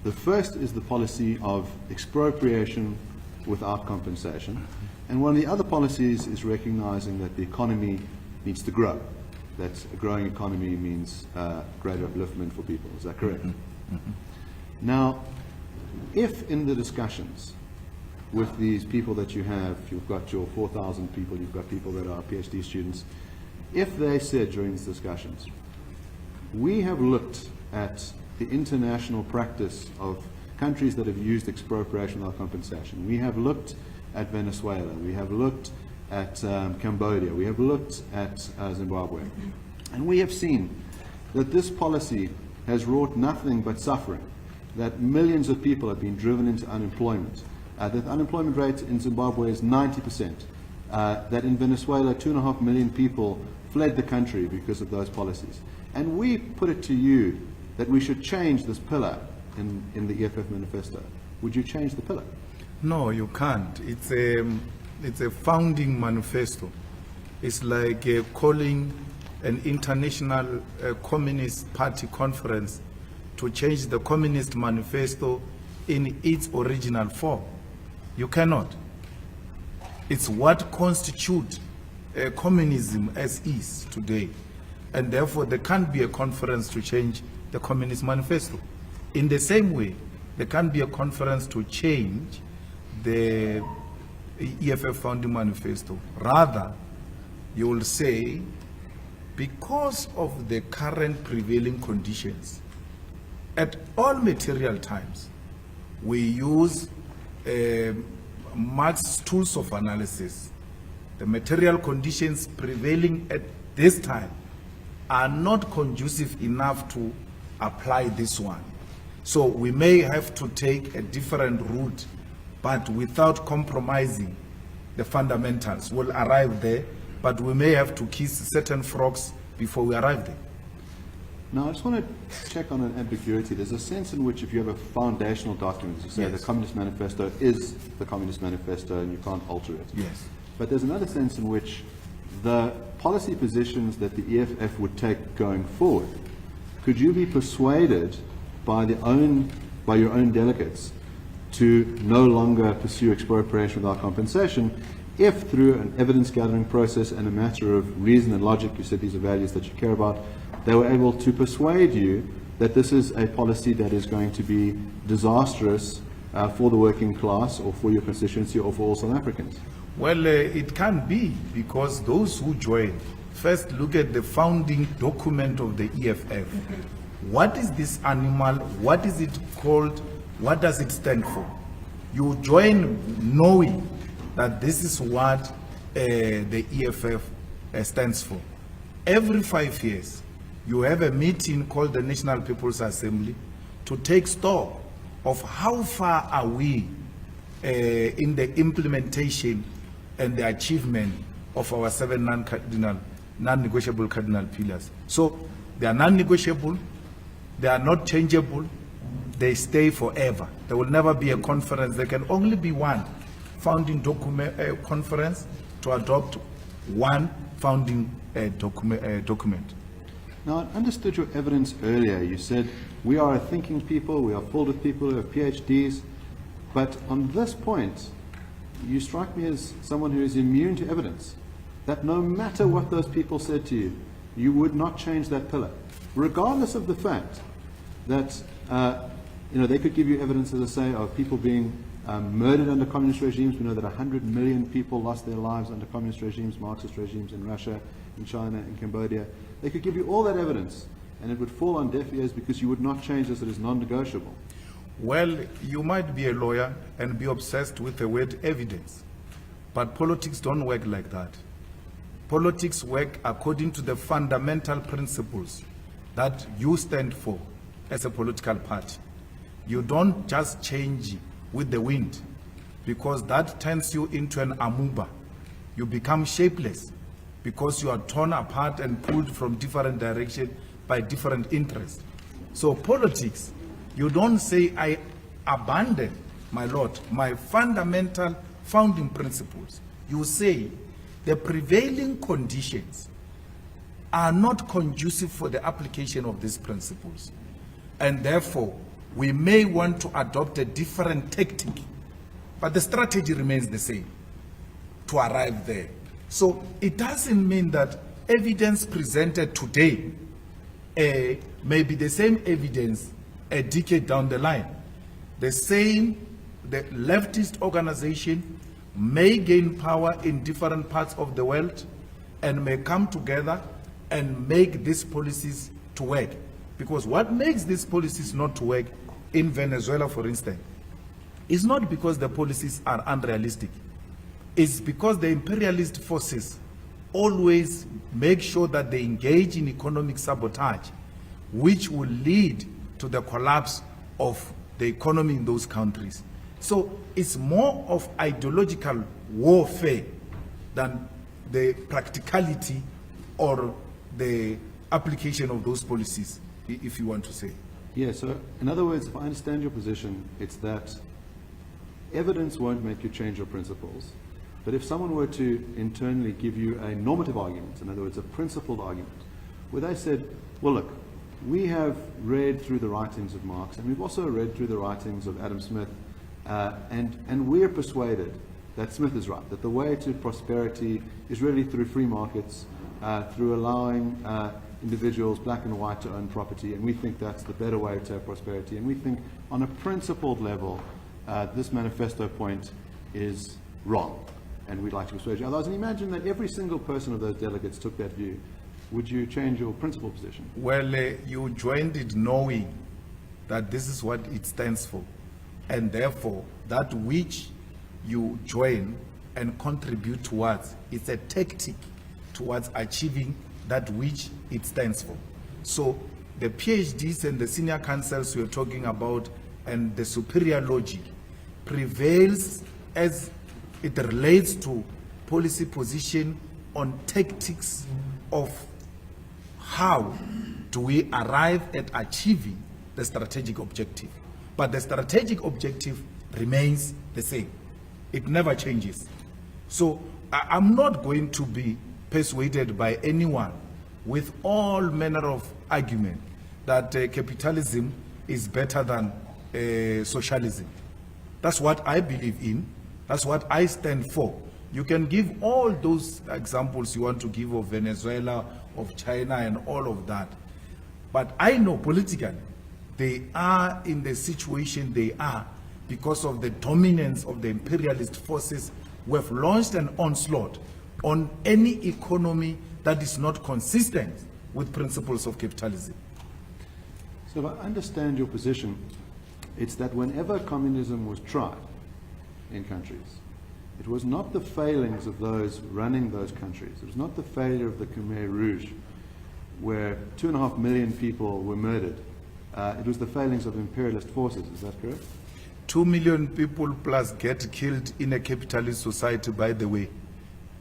S11: The first is the policy of expropriation without compensation. And one of the other policies is recognizing that the economy needs to grow. That a growing economy means greater upliftment for people. Is that correct? Now, if in the discussions with these people that you have, you've got your 4,000 people, you've got people that are PhD students, if they said during these discussions, we have looked at the international practice of countries that have used expropriation without compensation. We have looked at Venezuela, we have looked at Cambodia, we have looked at Zimbabwe, and we have seen that this policy has wrought nothing but suffering, that millions of people have been driven into unemployment, that the unemployment rate in Zimbabwe is 90%, that in Venezuela 2.5 million people fled the country because of those policies. And we put it to you that we should change this pillar in the EFF manifesto. Would you change the pillar?
S6: No, you can't. It's a founding manifesto. It's like calling an international Communist Party conference to change the Communist Manifesto in its original form. You cannot. It's what constitutes communism as is today. And therefore, there can't be a conference to change the Communist Manifesto. In the same way, there can't be a conference to change the EFF founding manifesto. Rather, you will say, because of the current prevailing conditions, at all material times, we use Marx's tools of analysis. The material conditions prevailing at this time are not conducive enough to apply this one. So we may have to take a different route, but without compromising the fundamentals. We'll arrive there, but we may have to kiss certain frogs before we arrive there.
S11: Now, I just want to check on an ambiguity. There's a sense in which if you have a foundational document, as you say,
S6: Yes.
S11: the Communist Manifesto is the Communist Manifesto and you can't alter it.
S6: Yes.
S11: But there's another sense in which the policy positions that the EFF would take going forward, could you be persuaded by your own delegates to no longer pursue expropriation without compensation if through an evidence gathering process and a matter of reason and logic, you said these are values that you care about, they were able to persuade you that this is a policy that is going to be disastrous for the working class or for your constituency or for all South Africans?
S6: Well, it can be, because those who join first look at the founding document of the EFF. What is this animal? What is it called? What does it stand for? You join knowing that this is what the EFF stands for. Every 5 years, you have a meeting called the National People's Assembly to take stock of how far are we in the implementation and the achievement of our 7 non-negotiable cardinal pillars. So they are non-negotiable, they are not changeable, they stay forever. There will never be a conference. There can only be one founding document conference to adopt one founding document.
S11: Now, I understood your evidence earlier. You said, we are a thinking people, we are filled with people who have PhDs, but on this point, you strike me as someone who is immune to evidence, that no matter what those people said to you, you would not change that pillar, regardless of the fact that they could give you evidence, as I say, of people being murdered under communist regimes. We know that 100 million people lost their lives under communist regimes, Marxist regimes in Russia, in China, in Cambodia. They could give you all that evidence, and it would fall on deaf ears because you would not change this. It is non-negotiable.
S6: Well, you might be a lawyer and be obsessed with the word evidence, but politics don't work like that. Politics work according to the fundamental principles that you stand for as a political party. You don't just change with the wind, because that turns you into an amoeba. You become shapeless because you are torn apart and pulled from different directions by different interests. So politics, you don't say, I abandon, my Lord, my fundamental founding principles. You say, the prevailing conditions are not conducive for the application of these principles. And therefore,
S5: We may want to adopt a different tactic, but the strategy remains the same to arrive there. So it doesn't mean that evidence presented today may be the same evidence a decade down the line. The leftist organization may gain power in different parts of the world and may come together and make these policies to work. Because what makes these policies not to work in Venezuela, for instance, is not because the policies are unrealistic. It's because the imperialist forces always make sure that they engage in economic sabotage, which will lead to the collapse of the economy in those countries. So it's more of ideological warfare than the practicality or the application of those policies, if you want to say.
S11: Yeah, so in other words, if I understand your position, it's that evidence won't make you change your principles. But if someone were to internally give you a normative argument, in other words, a principled argument, where they said, well, look, we have read through the writings of Marx, and we've also read through the writings of Adam Smith, and we're persuaded that Smith is right, that the way to prosperity is really through free markets, through allowing individuals, black and white, to own property, and we think that's the better way to have prosperity. And we think on a principled level, this manifesto point is wrong, and we'd like to persuade you otherwise. And imagine that every single person of those delegates took that view. Would you change your principal position?
S5: Well, you joined it knowing that this is what it stands for, and therefore that which you join and contribute towards, it's a tactic towards achieving that which it stands for. So the PhDs and the senior counsels we're talking about and the superior logic prevails as it relates to policy position on tactics of how do we arrive at achieving the strategic objective. But the strategic objective remains the same. It never changes. So I'm not going to be persuaded by anyone with all manner of argument that capitalism is better than socialism. That's what I believe in. That's what I stand for. You can give all those examples you want to give of Venezuela, of China, and all of that. But I know politically they are in the situation they are because of the dominance of the imperialist forces who have launched an onslaught on any economy that is not consistent with principles of capitalism.
S11: So if I understand your position, it's that whenever communism was tried in countries, it was not the failings of those running those countries. It was not the failure of the Khmer Rouge, where 2.5 million people were murdered. It was the failings of imperialist forces. Is that correct?
S5: 2 million people plus get killed in a capitalist society, by the way.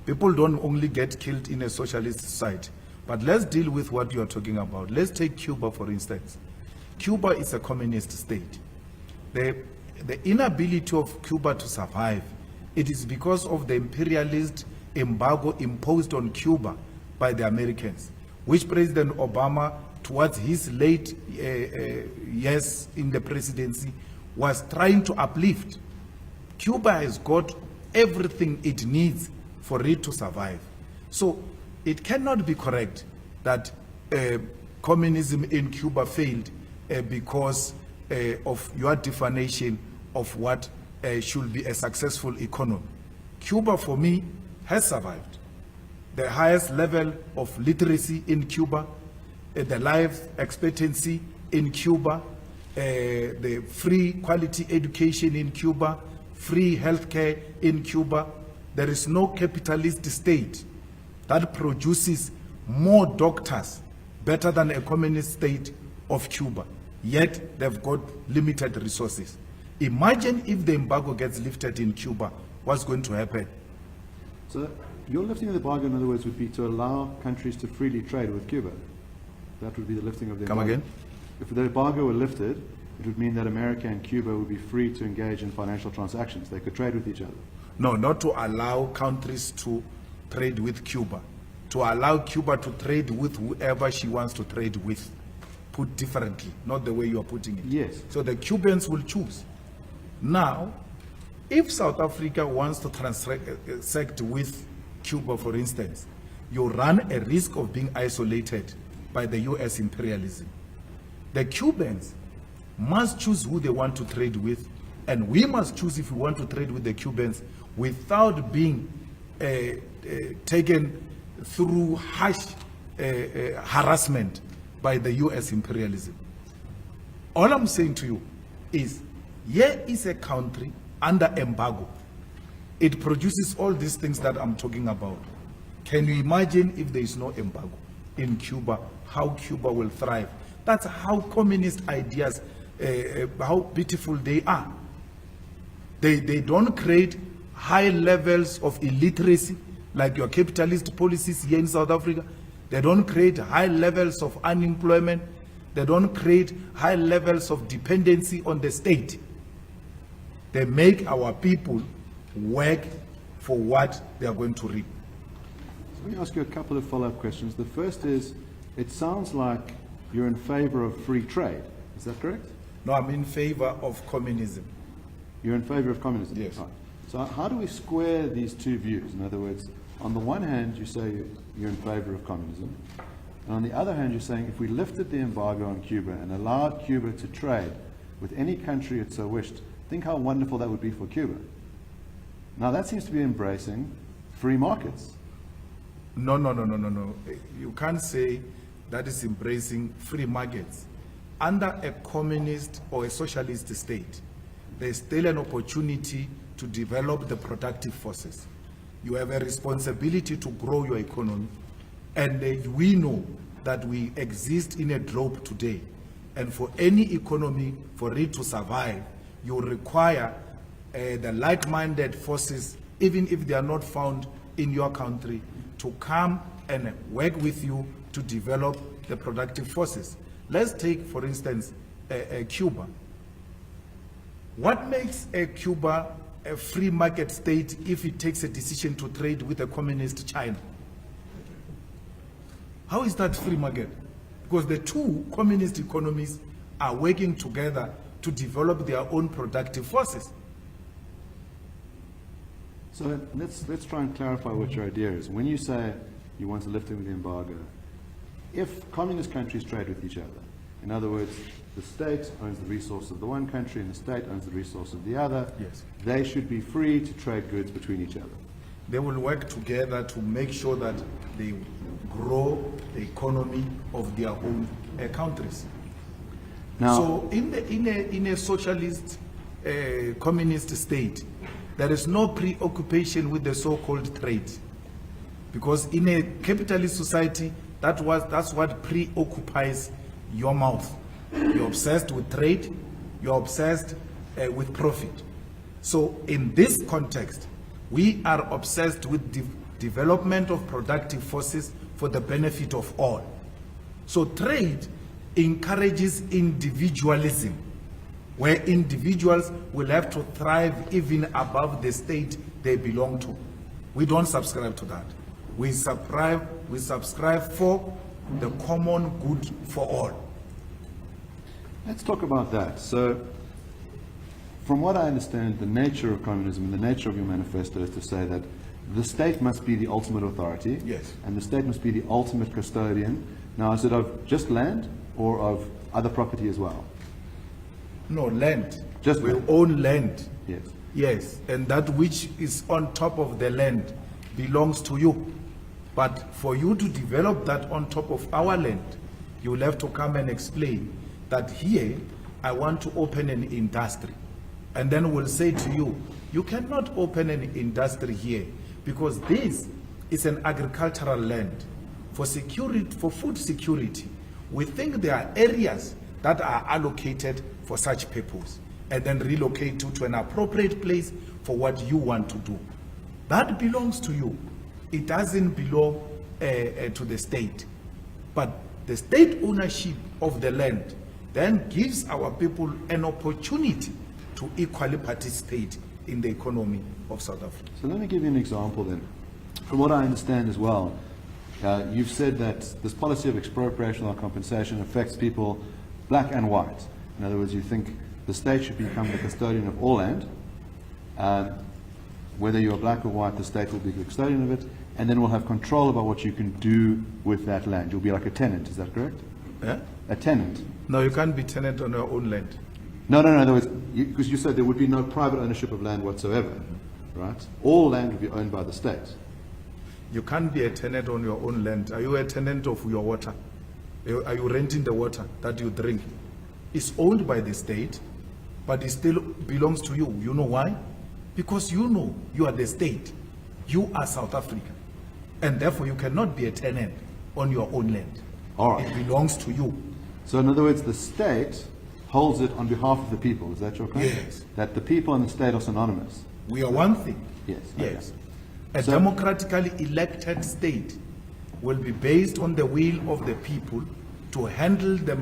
S5: People don't only get killed in a socialist society. But let's deal with what you're talking about. Let's take Cuba, for instance. Cuba is a communist state. The inability of Cuba to survive, it is because of the imperialist embargo imposed on Cuba by the Americans, which President Obama, towards his late years in the presidency, was trying to uplift. Cuba has got everything it needs for it to survive. So it cannot be correct that communism in Cuba failed because of your definition of what should be a successful economy. Cuba, for me, has survived. The highest level of literacy in Cuba, the life expectancy in Cuba, the free quality education in Cuba, free healthcare in Cuba. There is no capitalist state that produces more doctors better than a communist state of Cuba, yet they've got limited resources. Imagine if the embargo gets lifted in Cuba, what's going to happen?
S11: So your lifting of the embargo, in other words, would be to allow countries to freely trade with Cuba. That would be the lifting of the embargo.
S5: Come again?
S11: If the embargo were lifted, it would mean that America and Cuba would be free to engage in financial transactions. They could trade with each other.
S5: No, not to allow countries to trade with Cuba. To allow Cuba to trade with whoever she wants to trade with. put differently, not the way you are putting it.
S11: Yes.
S5: So the Cubans will choose. Now, if South Africa wants to transact with Cuba, for instance, you run a risk of being isolated by the US imperialism. The Cubans must choose who they want to trade with, and we must choose if we want to trade with the Cubans without being taken through harsh harassment by the US imperialism. All I'm saying to you is, here is a country under embargo. It produces all these things that I'm talking about. Can you imagine if there is no embargo in Cuba, how Cuba will thrive? That's how communist ideas, how beautiful they are. They don't create high levels of illiteracy like your capitalist policies here in South Africa. They don't create high levels of unemployment. They don't create high levels of dependency on the state. They make our people work for what they are going to reap.
S11: So let me ask you a couple of follow-up questions. The first is, it sounds like you're in favor of free trade. Is that correct?
S5: No, I'm in favor of communism.
S11: You're in favor of communism?
S5: Yes.
S11: Right. So how do we square these two views? In other words, on the one hand, you say you're in favor of communism, and on the other hand, you're saying if we lifted the embargo on Cuba and allowed Cuba to trade with any country it so wished, think how wonderful that would be for Cuba. Now that seems to be embracing free markets.
S5: No. You can't say that is embracing free markets. Under a communist or a socialist state, there's still an opportunity to develop the productive forces. You have a responsibility to grow your economy. And we know that we exist in a globe today. And for any economy, for it to survive, you require the like-minded forces, even if they are not found in your country, to come and work with you to develop the productive forces. Let's take, for instance, Cuba. What makes Cuba a free market state if it takes a decision to trade with a communist China? How is that free market? Because the two communist economies are working together to develop their own productive forces.
S11: So let's try and clarify what your idea is. When you say you want to lift the embargo, if communist countries trade with each other, in other words, the state owns the resource of the one country and the state owns the resource of the other,
S5: yes,
S11: they should be free to trade goods between each other.
S5: They will work together to make sure that they grow the economy of their own countries.
S11: Now,
S5: so in a socialist communist state, there is no preoccupation with the so-called trade, because in a capitalist society, that's what preoccupies your mouth. You're obsessed with trade, you're obsessed with profit. So in this context, we are obsessed with development of productive forces for the benefit of all. So trade encourages individualism, where individuals will have to thrive even above the state they belong to. We don't subscribe to that. We subscribe for the common good for all.
S11: let's talk about that. So, from what I understand, the nature of communism and the nature of your manifesto is to say that the state must be the ultimate authority,
S5: yes,
S11: and the state must be the ultimate custodian. Now, is it of just land or of other property as well?
S5: No, land.
S11: Just
S5: we
S11: land.
S5: own land.
S11: Yes.
S5: Yes, and that which is on top of the land belongs to you. But for you to develop that on top of our land, you will have to come and explain that here I want to open an industry. And then we'll say to you, you cannot open an industry here because this is an agricultural land. For security, for food security, we think there are areas that are allocated for such purpose and then relocate you to an appropriate place for what you want to do. That belongs to you. It doesn't belong to the state. But the state ownership of the land then gives our people an opportunity to equally participate in the economy of South Africa.
S11: So let me give you an example then. From what I understand as well, you've said that this policy of expropriation or compensation affects people black and white. In other words, you think the state should become the custodian of all land. Whether you're black or white, the state will be the custodian of it, and then will have control about what you can do with that land. You'll be like a tenant, is that correct?
S5: Eh?
S11: A tenant.
S5: No, you can't be tenant on your own land.
S11: No, in other words, because you said there would be no private ownership of land whatsoever, right? All land would be owned by the state.
S5: You can't be a tenant on your own land. Are you a tenant of your water? Are you renting the water that you drink? It's owned by the state, but it still belongs to you. You know why? Because you know you are the state. You are South Africa. And therefore you cannot be a tenant on your own land.
S11: All right.
S5: It belongs to you.
S11: So in other words, the state holds it on behalf of the people. Is that your claim?
S5: Yes.
S11: That the people and the state are synonymous.
S5: We are one thing.
S11: Yes.
S5: Yes.
S11: Okay.
S5: A
S11: So-
S5: democratically elected state will be based on the will of the people to handle the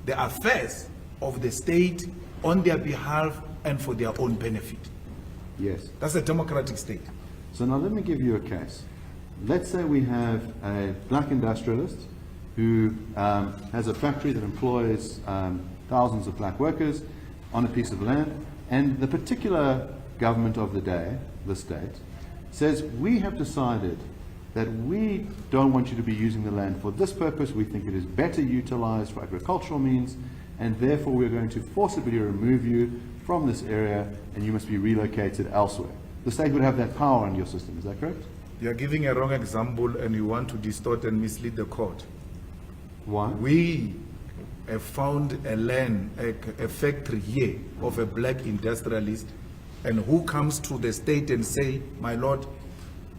S5: affairs of the state on their behalf and for their own benefit.
S11: Yes.
S5: That's a democratic state.
S11: So now let me give you a case. Let's say we have a black industrialist who has a factory that employs thousands of black workers on a piece of land, and the particular government of the day, the state, says, we have decided that we don't want you to be using the land for this purpose. We think it is better utilized for agricultural means, and therefore we're going to forcibly remove you from this area and you must be relocated elsewhere. The state would have that power in your system, is that correct?
S5: You are giving a wrong example and you want to distort and mislead the court.
S11: Why?
S5: We have found a land, a factory here of a black industrialist, and who comes to the state and say, my lord,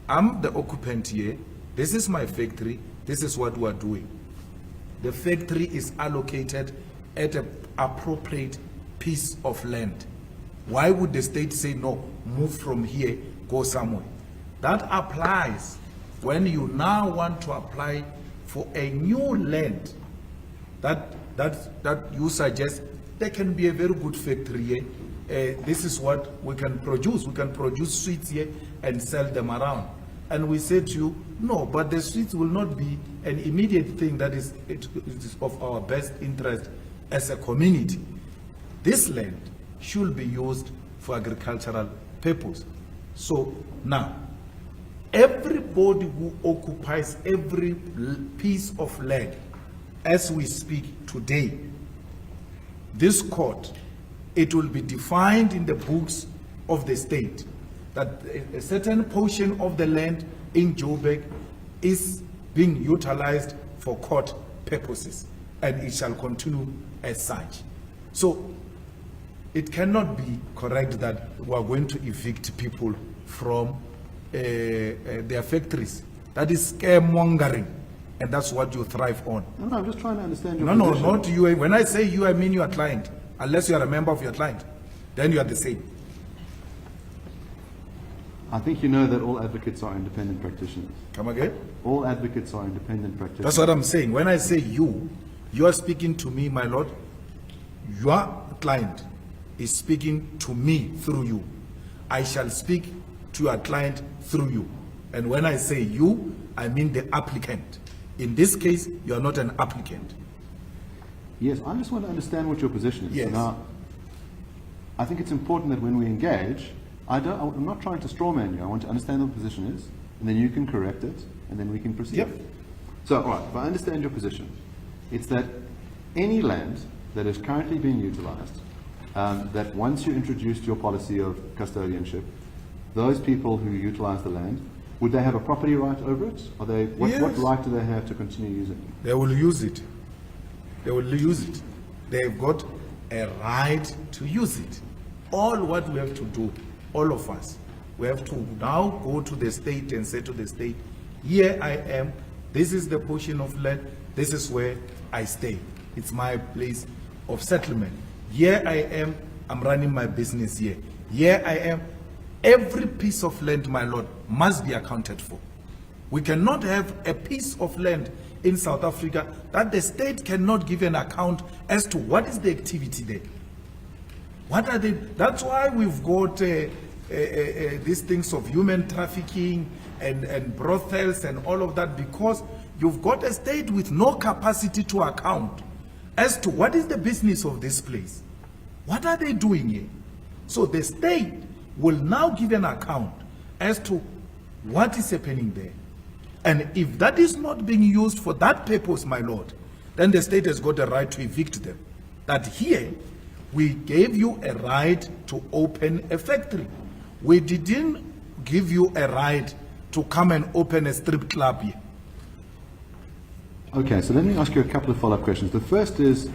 S5: I'm the occupant here, this is my factory, this is what we are doing. The factory is allocated at an appropriate piece of land. Why would the state say, no, move from here, go somewhere? That applies when you now want to apply for a new land that you suggest there can be a very good factory here. This is what we can produce. We can produce sweets here and sell them around. And we say to you, no, but the sweets will not be an immediate thing that is of our best interest as a community. This land should be used for agricultural purpose. So now, everybody who occupies every piece of land as we speak today, this court, it will be defined in the books of the state that a certain portion of the land in Joburg is being utilized for court purposes, and it shall continue as such. So it cannot be correct that we are going to evict people from their factories. That is scaremongering, and that's what you thrive on.
S11: No, I'm just trying to understand your
S5: No,
S11: position.
S5: not you. When I say you, I mean your client. Unless you are a member of your client, then you are the same.
S11: I think you know that all advocates are independent practitioners.
S5: Come again?
S11: All advocates are independent practitioners.
S5: That's what I'm saying. When I say you are speaking to me, my lord. Your client is speaking to me through you. I shall speak to your client through you. And when I say you, I mean the applicant. In this case, you are not an applicant.
S11: Yes, I just want to understand what your position is.
S5: Yes.
S11: Now, I think it's important that when we engage, I'm not trying to strawman you. I want to understand what the position is, and then you can correct it, and then we can proceed.
S5: Yep.
S11: So, all right, if I understand your position, it's that any land that is currently being utilized, that once you introduced your policy of custodianship, those people who utilize the land, would they have a property right over it? Are they, what
S5: Yes.
S11: right do they have to continue using it?
S5: They will use it. They will use it. They've got a right to use it. All what we have to do, all of us, we have to now go to the state and say to the state, here I am, this is the portion of land, this is where I stay. It's my place of settlement. Here I am, I'm running my business here. Here I am. Every piece of land, my lord, must be accounted for. We cannot have a piece of land in South Africa that the state cannot give an account as to what is the activity there. What are they? That's why we've got these things of human trafficking and brothels and all of that, because you've got a state with no capacity to account as to what is the business of this place. What are they doing here? So the state will now give an account as to what is happening there. And if that is not being used for that purpose, my lord, then the state has got a right to evict them. That here, we gave you a right to open a factory. We didn't give you a right to come and open a strip club here.
S11: Okay, so let me ask you a couple of follow-up questions. The first is,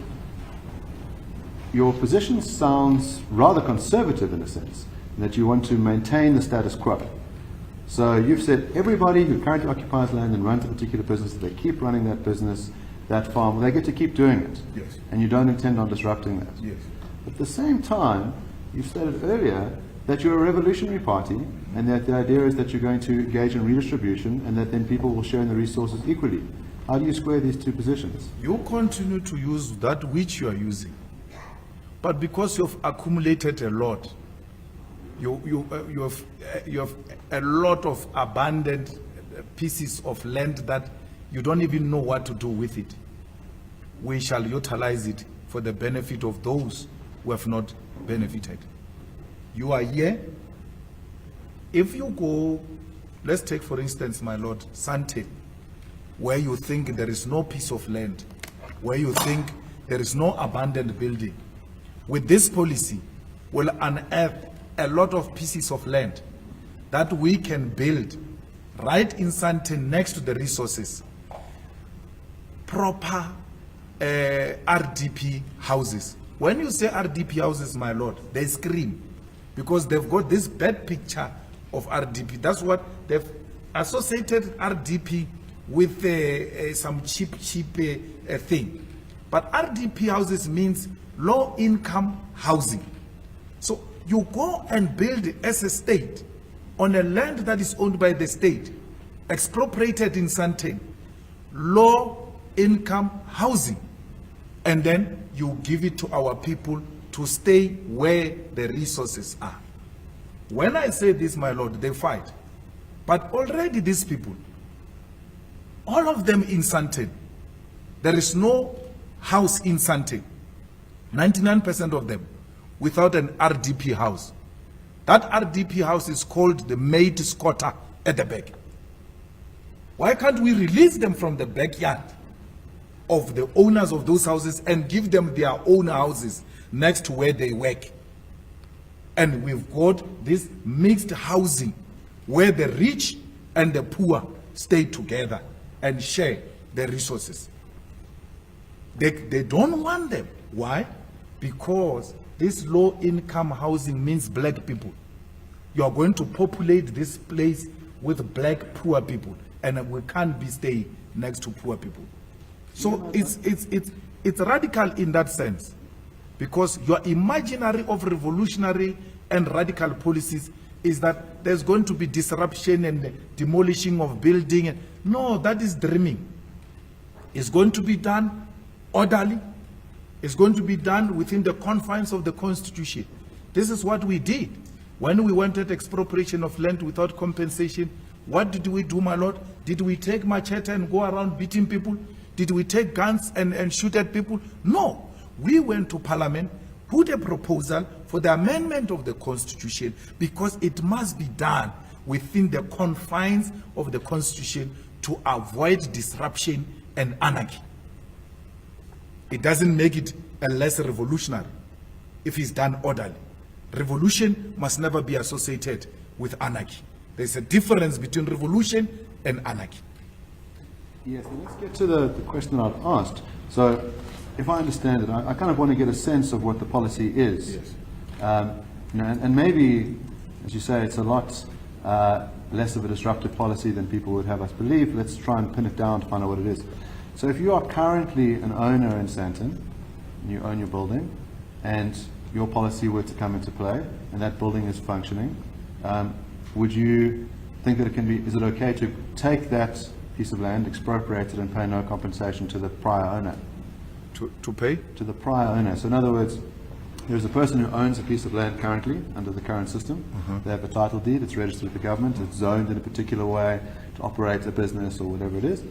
S11: your position sounds rather conservative in a sense, that you want to maintain the status quo. So you've said everybody who currently occupies land and runs a particular business, they keep running that business, that farm, they get to keep doing it.
S5: Yes.
S11: And you don't intend on disrupting that.
S5: Yes.
S11: At the same time, you've stated earlier that you're a revolutionary party and that the idea is that you're going to engage in redistribution and that then people will share in the resources equally. How do you square these two positions?
S5: You continue to use that which you are using. But because you've accumulated a lot, you have a lot of abandoned pieces of land that you don't even know what to do with it. We shall utilize it for the benefit of those who have not benefited. You are here. If you go, let's take for instance, my lord, Sante, where you think there is no piece of land, where you think there is no abandoned building. With this policy, we'll unearth a lot of pieces of land that we can build right in Sante next to the resources. Proper RDP houses. When you say RDP houses, my lord, they scream because they've got this bad picture of RDP. That's what they've associated RDP with some cheap thing. But RDP houses means low income housing. So you go and build as a state on a land that is owned by the state, expropriated in Sante, low income housing, and then you give it to our people to stay where the resources are. When I say this, my lord, they fight. But already these people, all of them in Sante, there is no house in Sante, 99% of them, without an RDP house. That RDP house is called the maid squatter at the back. Why can't we release them from the backyard of the owners of those houses and give them their own houses next to where they work? And we've got this mixed housing where the rich and the poor stay together and share the resources. They don't want them. Why? Because this low income housing means black people. You are going to populate this place with black poor people, and we can't be staying next to poor people. So it's radical in that sense, because your imaginary of revolutionary and radical policies is that there's going to be disruption and demolishing of building. No, that is dreaming. It's going to be done orderly. It's going to be done within the confines of the Constitution. This is what we did. When we wanted expropriation of land without compensation, what did we do, my lord? Did we take machete and go around beating people? Did we take guns and shoot at people? No. We went to Parliament, put a proposal for the amendment of the Constitution, because it must be done within the confines of the Constitution to avoid disruption and anarchy. It doesn't make it a less revolutionary if it's done orderly. Revolution must never be associated with anarchy. There's a difference between revolution and anarchy.
S11: Yes, let's get to the question I've asked. So, if I understand it, I kind of want to get a sense of what the policy is.
S5: Yes.
S11: And maybe, as you say, it's a lot less of a disruptive policy than people would have us believe. Let's try and pin it down to find out what it is. So if you are currently an owner in Sandton, and you own your building, and your policy were to come into play, and that building is functioning, would you think that it can be, is it okay to take that piece of land, expropriate it, and pay no compensation to the prior owner?
S5: To pay?
S11: To the prior owner. So in other words, There's a person who owns a piece of land currently under the current system. They have a title deed, it's registered with the government, it's zoned in a particular way to operate a business or whatever it is.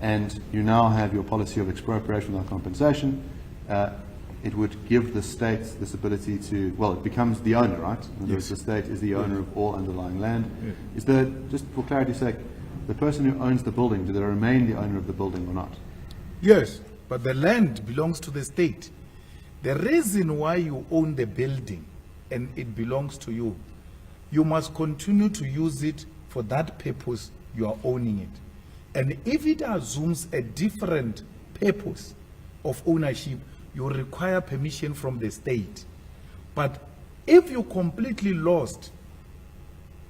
S11: And you now have your policy of expropriation without compensation. It would give the state this ability to, well, it becomes the owner, right? In other words, the state is the owner of all underlying land. Is there, just for clarity's sake, the person who owns the building, do they remain the owner of the building or not?
S2: Yes, but the land belongs to the state. The reason why you own the building and it belongs to you, you must continue to use it for that purpose you are owning it. And if it assumes a different purpose of ownership, you require permission from the state. But if you completely lost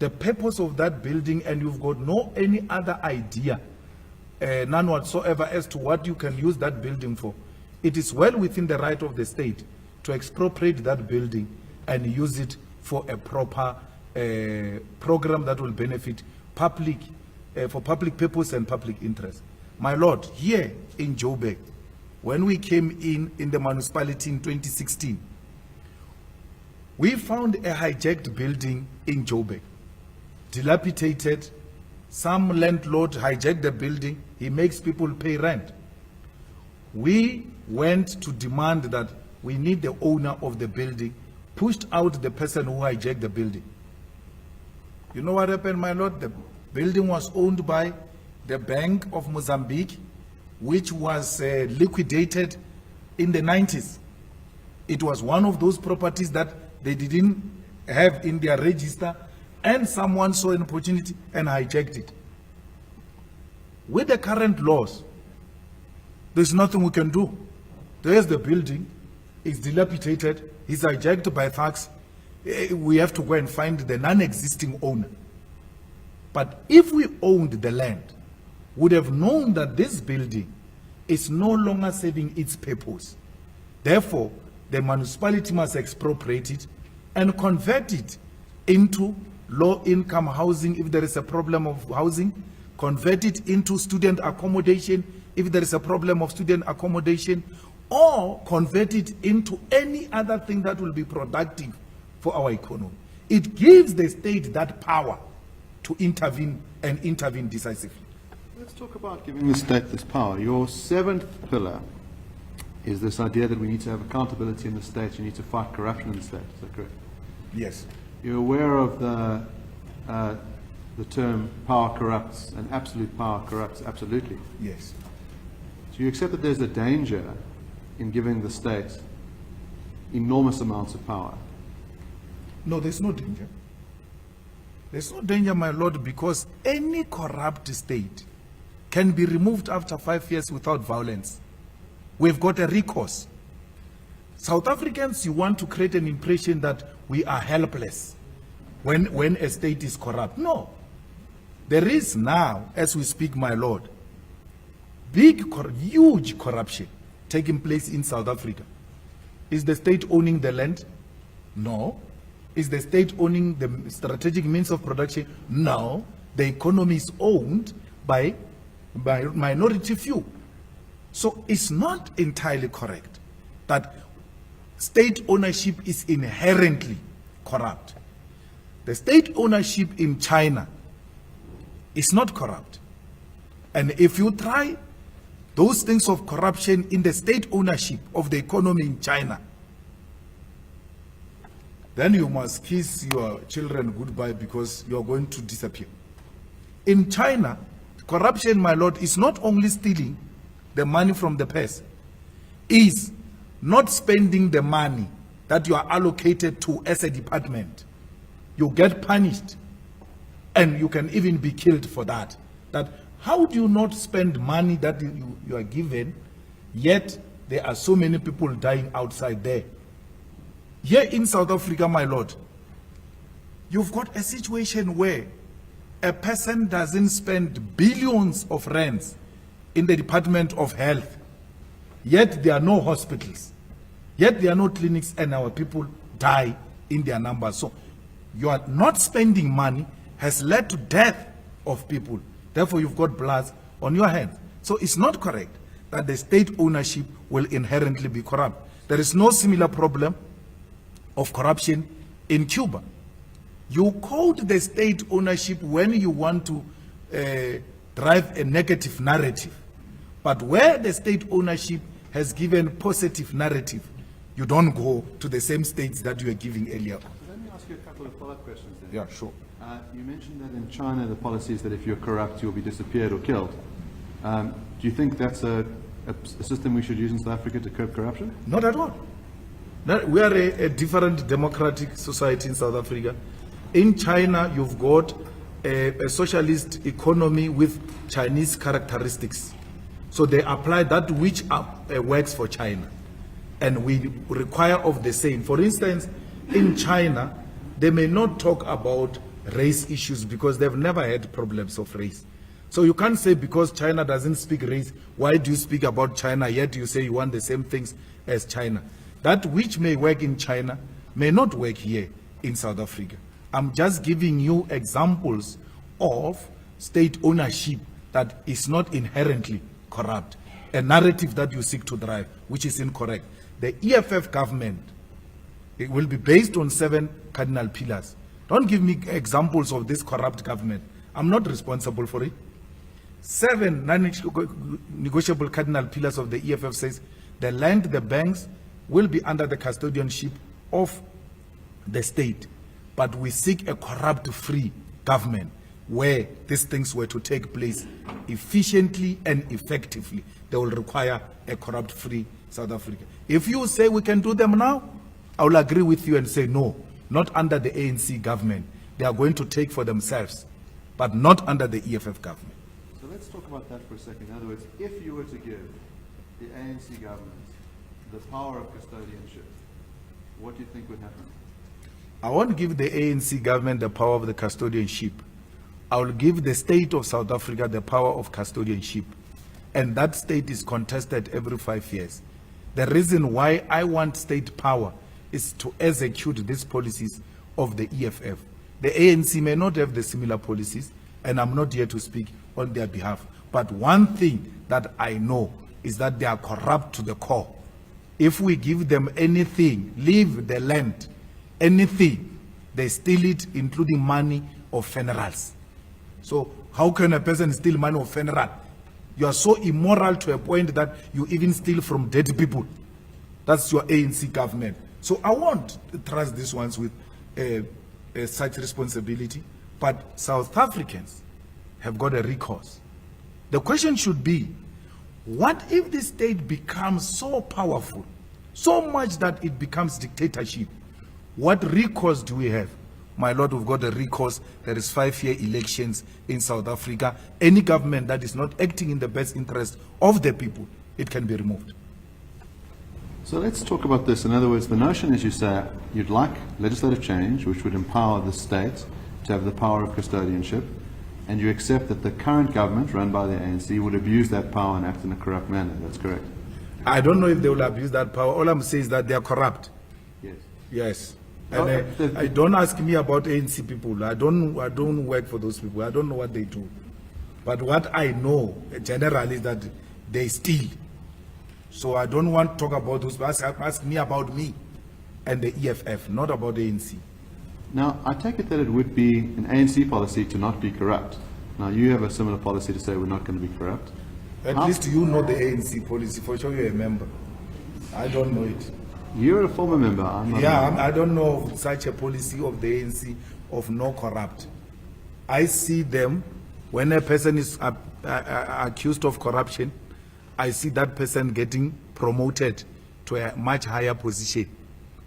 S2: the purpose of that building and you've got no any other idea, none whatsoever, as to what you can use that building for, it is well within the right of the state to expropriate that building and use it for a proper program that will benefit public, for public purpose and public interest. My Lord, here in Joburg, when we came in the municipality in 2016, we found a hijacked building in Joburg, dilapidated. Some landlord hijacked the building, he makes people pay rent. We went to demand that we need the owner of the building, pushed out the person who hijacked the building. You know what happened, my Lord? The building was owned by the Bank of Mozambique, which was liquidated in the 90s. It was one of those properties that they didn't have in their register, and someone saw an opportunity and hijacked it. With the current laws, there's nothing we can do. There's the building, it's dilapidated, it's hijacked by thugs. We have to go and find the non-existing owner. But if we owned the land, would have known that this building is no longer serving its purpose. Therefore, the municipality must expropriate it and convert it into low-income housing if there is a problem of housing, convert it into student accommodation if there is a problem of student accommodation, or convert it into any other thing that will be productive for our economy. It gives the state that power to intervene and intervene decisively.
S11: Let's talk about giving the state this power. Your seventh pillar is this idea that we need to have accountability in the state, you need to fight corruption in the state. Is that correct?
S2: Yes.
S11: You're aware of the term power corrupts and absolute power corrupts absolutely.
S2: Yes.
S11: Do you accept that there's a danger in giving the state enormous amounts of power?
S2: No, there's no danger. There's no danger, my Lord, because any corrupt state can be removed after 5 years without violence. We've got a recourse. South Africans, you want to create an impression that we are helpless when a state is corrupt. No. There is now, as we speak, my Lord, huge corruption taking place in South Africa. Is the state owning the land? No. Is the state owning the strategic means of production? No. The economy is owned by minority few. So it's not entirely correct that state ownership is inherently corrupt. The state ownership in China is not corrupt. And if you try those things of corruption in the state ownership of the economy in China, then you must kiss your children goodbye because you are going to disappear. In China, corruption, my Lord, is not only stealing the money from the purse, is not spending the money that you are allocated to as a department. You get punished and you can even be killed for that. That how do you not spend money that you are given, yet there are so many people dying outside there? Here in South Africa, my Lord, you've got a situation where a person doesn't spend billions of rands in the Department of Health, yet there are no hospitals, yet there are no clinics, and our people die in their numbers. So you are not spending money has led to death of people. Therefore, you've got blood on your hands. So it's not correct that the state ownership will inherently be corrupt. There is no similar problem
S6: of corruption in Cuba. You quote the state ownership when you want to drive a negative narrative. But where the state ownership has given positive narrative, you don't go to the same states that you were giving earlier.
S11: Let me ask you a couple of follow-up questions then.
S6: Yeah, sure.
S11: You mentioned that in China the policy is that if you're corrupt you'll be disappeared or killed. Do you think that's a system we should use in South Africa to curb corruption?
S6: Not at all. We are a different democratic society in South Africa. In China, you've got a socialist economy with Chinese characteristics. So they apply that which works for China. And we require of the same. For instance, in China, they may not talk about race issues because they've never had problems of race. So you can't say because China doesn't speak race, why do you speak about China, yet you say you want the same things as China? That which may work in China may not work here in South Africa. I'm just giving you examples of state ownership that is not inherently corrupt, a narrative that you seek to drive, which is incorrect. The EFF government, it will be based on 7 cardinal pillars. Don't give me examples of this corrupt government. I'm not responsible for it. 7 non-negotiable cardinal pillars of the EFF says the land, the banks will be under the custodianship of the state. But we seek a corrupt-free government where these things were to take place efficiently and effectively. They will require a corrupt-free South Africa. If you say we can do them now, I will agree with you and say no, not under the ANC government. They are going to take for themselves, but not under the EFF government.
S11: So let's talk about that for a second. In other words, if you were to give the ANC government the power of custodianship, what do you think would happen?
S6: I won't give the ANC government the power of the custodianship. I will give the state of South Africa the power of custodianship. And that state is contested every 5 years. The reason why I want state power is to execute these policies of the EFF. The ANC may not have the similar policies, and I'm not here to speak on their behalf. But one thing that I know is that they are corrupt to the core. If we give them anything, leave the land, anything, they steal it, including money of funerals. So how can a person steal money of funeral? You are so immoral to a point that you even steal from dead people. That's your ANC government. So I won't trust these ones with such responsibility. But South Africans have got a recourse. The question should be, what if the state becomes so powerful, so much that it becomes dictatorship? What recourse do we have? My Lord, we've got a recourse. There is 5-year elections in South Africa. Any government that is not acting in the best interest of the people, it can be removed.
S11: So let's talk about this. In other words, the notion is you say you'd like legislative change which would empower the state to have the power of custodianship, and you accept that the current government run by the ANC would abuse that power and act in a corrupt manner. That's correct?
S6: I don't know if they will abuse that power. All I'm saying is that they are corrupt.
S11: Yes.
S6: Yes. And I don't ask me about ANC people. I don't work for those people. I don't know what they do. But what I know generally is that they steal. So I don't want to talk about those. Ask me about me and the EFF, not about the ANC.
S11: Now, I take it that it would be an ANC policy to not be corrupt. Now, you have a similar policy to say we're not going to be corrupt.
S6: At least you know the ANC policy. For sure you're a member. I don't know it.
S11: You're a former member. I'm not
S6: I don't know of such a policy of the ANC of no corrupt. I see them, when a person is accused of corruption, I see that person getting promoted to a much higher position.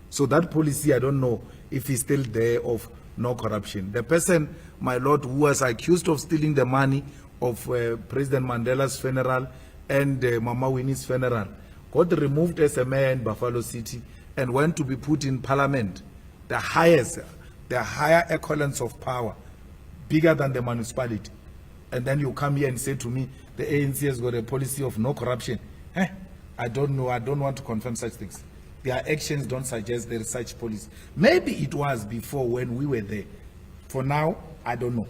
S6: So that policy, I don't know if it's still there of no corruption. The person, my Lord, who was accused of stealing the money of President Mandela's funeral and Mama Winnie's funeral, got removed as a mayor in Buffalo City and went to be put in parliament, the higher echelons of power, bigger than the municipality. And then you come here and say to me, the ANC has got a policy of no corruption. I don't know. I don't want to confirm such things. Their actions don't suggest there is such policy. Maybe it was before when we were there. For now, I don't know.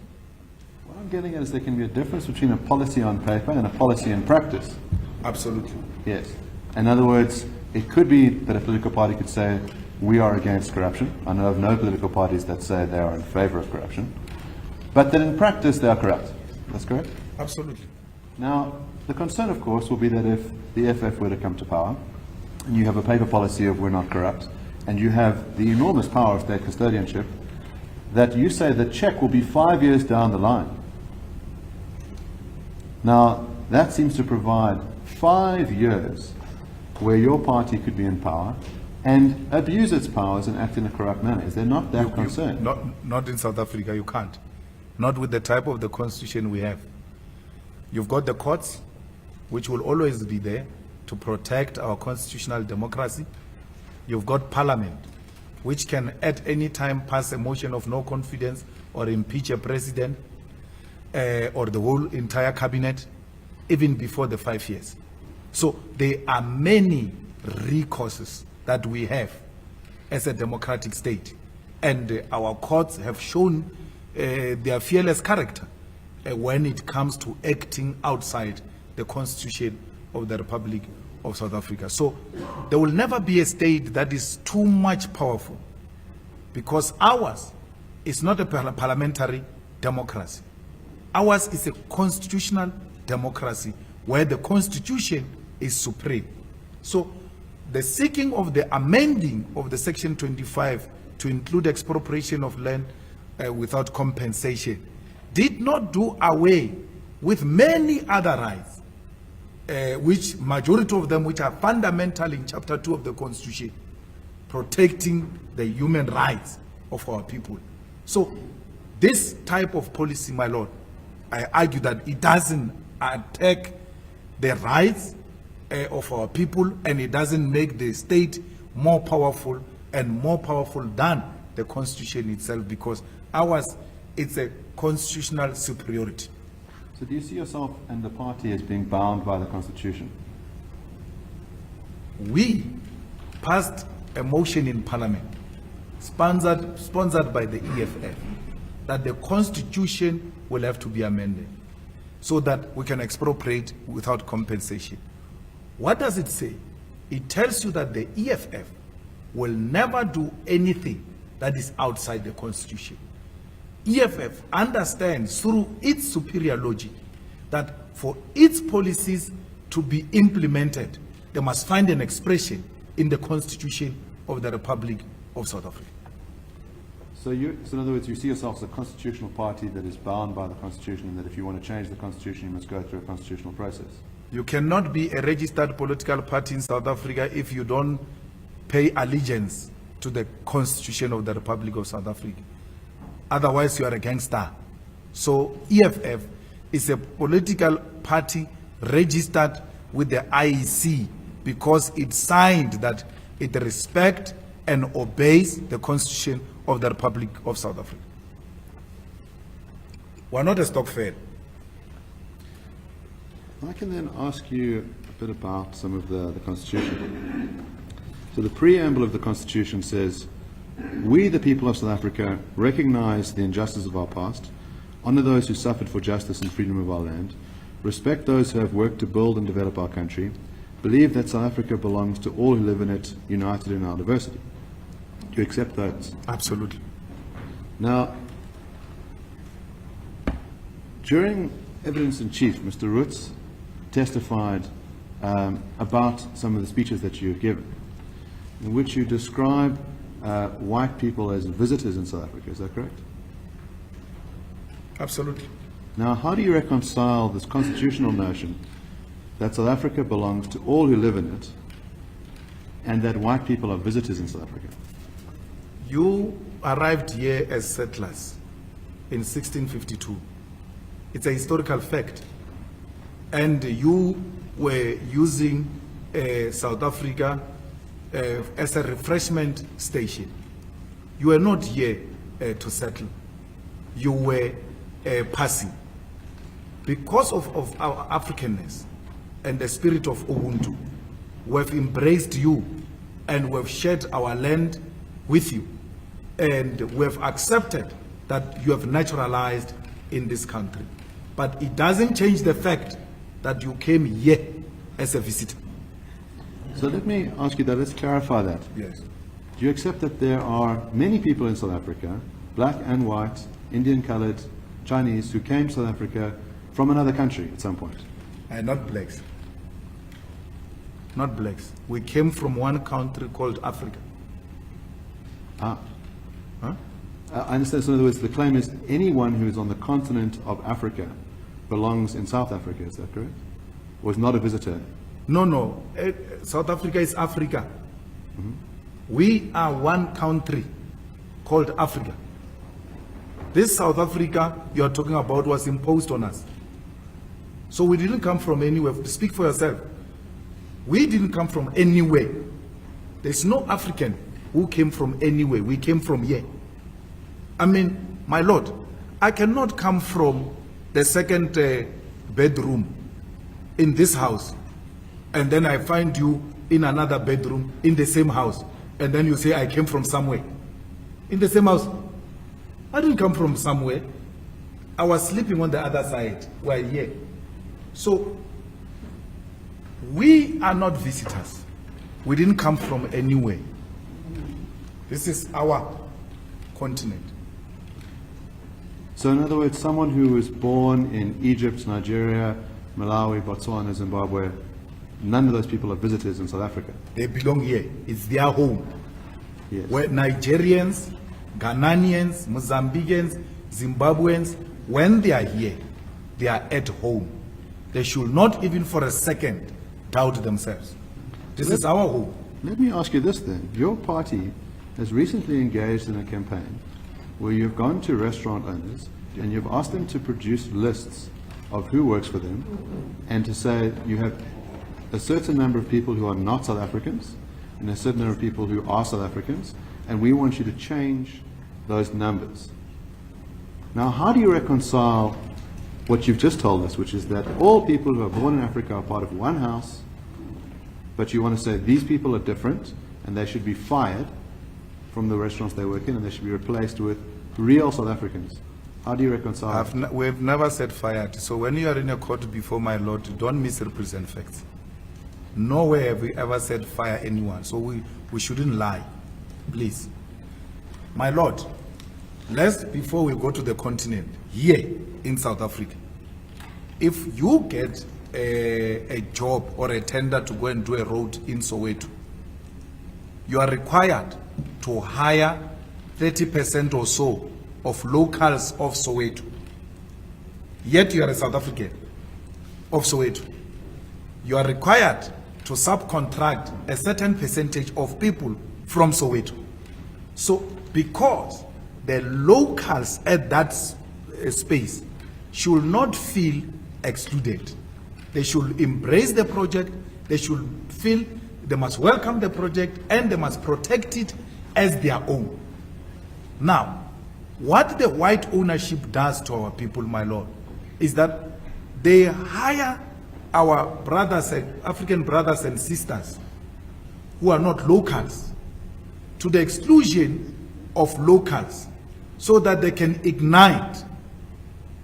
S11: What I'm getting at is there can be a difference between a policy on paper and a policy in practice.
S6: Absolutely.
S11: Yes. In other words, it could be that a political party could say, we are against corruption. I know of no political parties that say they are in favor of corruption, but that in practice they are corrupt. That's correct?
S6: Absolutely.
S11: Now, the concern, of course, will be that if the FF were to come to power, and you have a paper policy of we're not corrupt, and you have the enormous power of state custodianship, that you say the check will be 5 years down the line. Now, that seems to provide 5 years where your party could be in power and abuse its powers and act in a corrupt manner. Is there not that concern?
S6: Not in South Africa, you can't. Not with the type of the constitution we have. You've got the courts, which will always be there to protect our constitutional democracy. You've got parliament, which can at any time pass a motion of no confidence or impeach a president or the whole entire cabinet, even before the 5 years. So there are many recourses that we have as a democratic state, and our courts have shown their fearless character when it comes to acting outside the Constitution of the Republic of South Africa. So there will never be a state that is too much powerful, because ours is not a parliamentary democracy. Ours is a constitutional democracy where the Constitution is supreme. So the seeking of the amending of the Section 25 to include expropriation of land without compensation did not do away with many other rights, which majority of them which are fundamental in Chapter 2 of the Constitution, protecting the human rights of our people. So this type of policy, my lord, I argue that it doesn't attack the rights of our people, and it doesn't make the state more powerful and more powerful than the Constitution itself, because ours, it's a constitutional superiority.
S11: So do you see yourself and the party as being bound by the Constitution?
S6: We passed a motion in Parliament, sponsored by the EFF, that the Constitution will have to be amended so that we can expropriate without compensation. What does it say? It tells you that the EFF will never do anything that is outside the Constitution. EFF understands through its superior logic that for its policies to be implemented, they must find an expression in the Constitution of the Republic of South Africa.
S11: So in other words, you see yourself as a constitutional party that is bound by the Constitution, and that if you want to change the Constitution, you must go through a constitutional process.
S6: You cannot be a registered political party in South Africa if you don't pay allegiance to the Constitution of the Republic of South Africa. Otherwise, you are a gangster. So EFF is a political party registered with the IEC because it signed that it respects and obeys the Constitution of the Republic of South Africa. We're not a stock fair.
S11: I can then ask you a bit about some of the Constitution. So the preamble of the Constitution says, "We, the people of South Africa, recognize the injustice of our past, honor those who suffered for justice and freedom of our land, respect those who have worked to build and develop our country, believe that South Africa belongs to all who live in it, united in our diversity." Do you accept that?
S6: Absolutely.
S11: Now, during evidence in chief, Mr. Roots testified about some of the speeches that you have given, in which you describe white people as visitors in South Africa. Is that correct?
S6: Absolutely.
S11: Now, how do you reconcile this constitutional notion that South Africa belongs to all who live in it, and that white people are visitors in South Africa?
S6: You arrived here as settlers in 1652. It's a historical fact. And you were using South Africa as a refreshment station. You were not here to settle. You were passing. Because of our Africanness and the spirit of Ubuntu, we have embraced you and we have shared our land with you. And we have accepted that you have naturalized in this country. But it doesn't change the fact that you came here as a visitor.
S11: So let me ask you that, let's clarify that.
S6: Yes.
S11: do you accept that there are many people in South Africa, black and white, Indian colored, Chinese, who came to South Africa from another country at some point?
S5: Not blacks. Not blacks. We came from one country called Africa.
S11: Ah.
S5: Huh?
S11: I understand. So in other words, the claim is anyone who is on the continent of Africa belongs in South Africa, is that correct? Or is not a visitor?
S5: No. South Africa is Africa. We are one country called Africa. This South Africa you are talking about was imposed on us. So we didn't come from anywhere. Speak for yourself. We didn't come from anywhere. There's no African who came from anywhere. We came from here. I mean, my Lord, I cannot come from the second bedroom in this house, and then I find you in another bedroom in the same house, and then you say I came from somewhere. In the same house. I didn't come from somewhere. I was sleeping on the other side while here. So, we are not visitors. We didn't come from anywhere. This is our continent.
S11: So in other words, someone who was born in Egypt, Nigeria, Malawi, Botswana, Zimbabwe, none of those people are visitors in South Africa.
S5: They belong here. It's their home.
S11: Yes.
S5: Where Nigerians, Ghanaians, Mozambicans, Zimbabweans, when they are here, they are at home. They should not even for a second doubt themselves. This is our home.
S11: Let me ask you this then. Your party has recently engaged in a campaign where you've gone to restaurant owners and you've asked them to produce lists of who works for them and to say you have a certain number of people who are not South Africans and a certain number of people who are South Africans, and we want you to change those numbers. Now, how do you reconcile what you've just told us, which is that all people who are born in Africa are part of one house, but you want to say these people are different and they should be fired from the restaurants they work in and they should be replaced with real South Africans? How do you reconcile that?
S5: We've never said fired. So when you are in a court before my Lord, don't misrepresent facts. Nowhere have we ever said fire anyone. So we shouldn't lie. Please. My Lord, before we go to the continent, here in South Africa, if you get a job or a tender to go and do a road in Soweto, you are required to hire 30% or so of locals of Soweto. Yet you are a South African of Soweto. You are required to subcontract a certain percentage of people from Soweto. So because the locals at that space should not feel excluded, they should embrace the project, they should feel they must welcome the project and they must protect it as their own. Now, what the white ownership does to our people, my Lord, is that they hire our brothers, African brothers and sisters who are not locals to the exclusion of locals so that they can ignite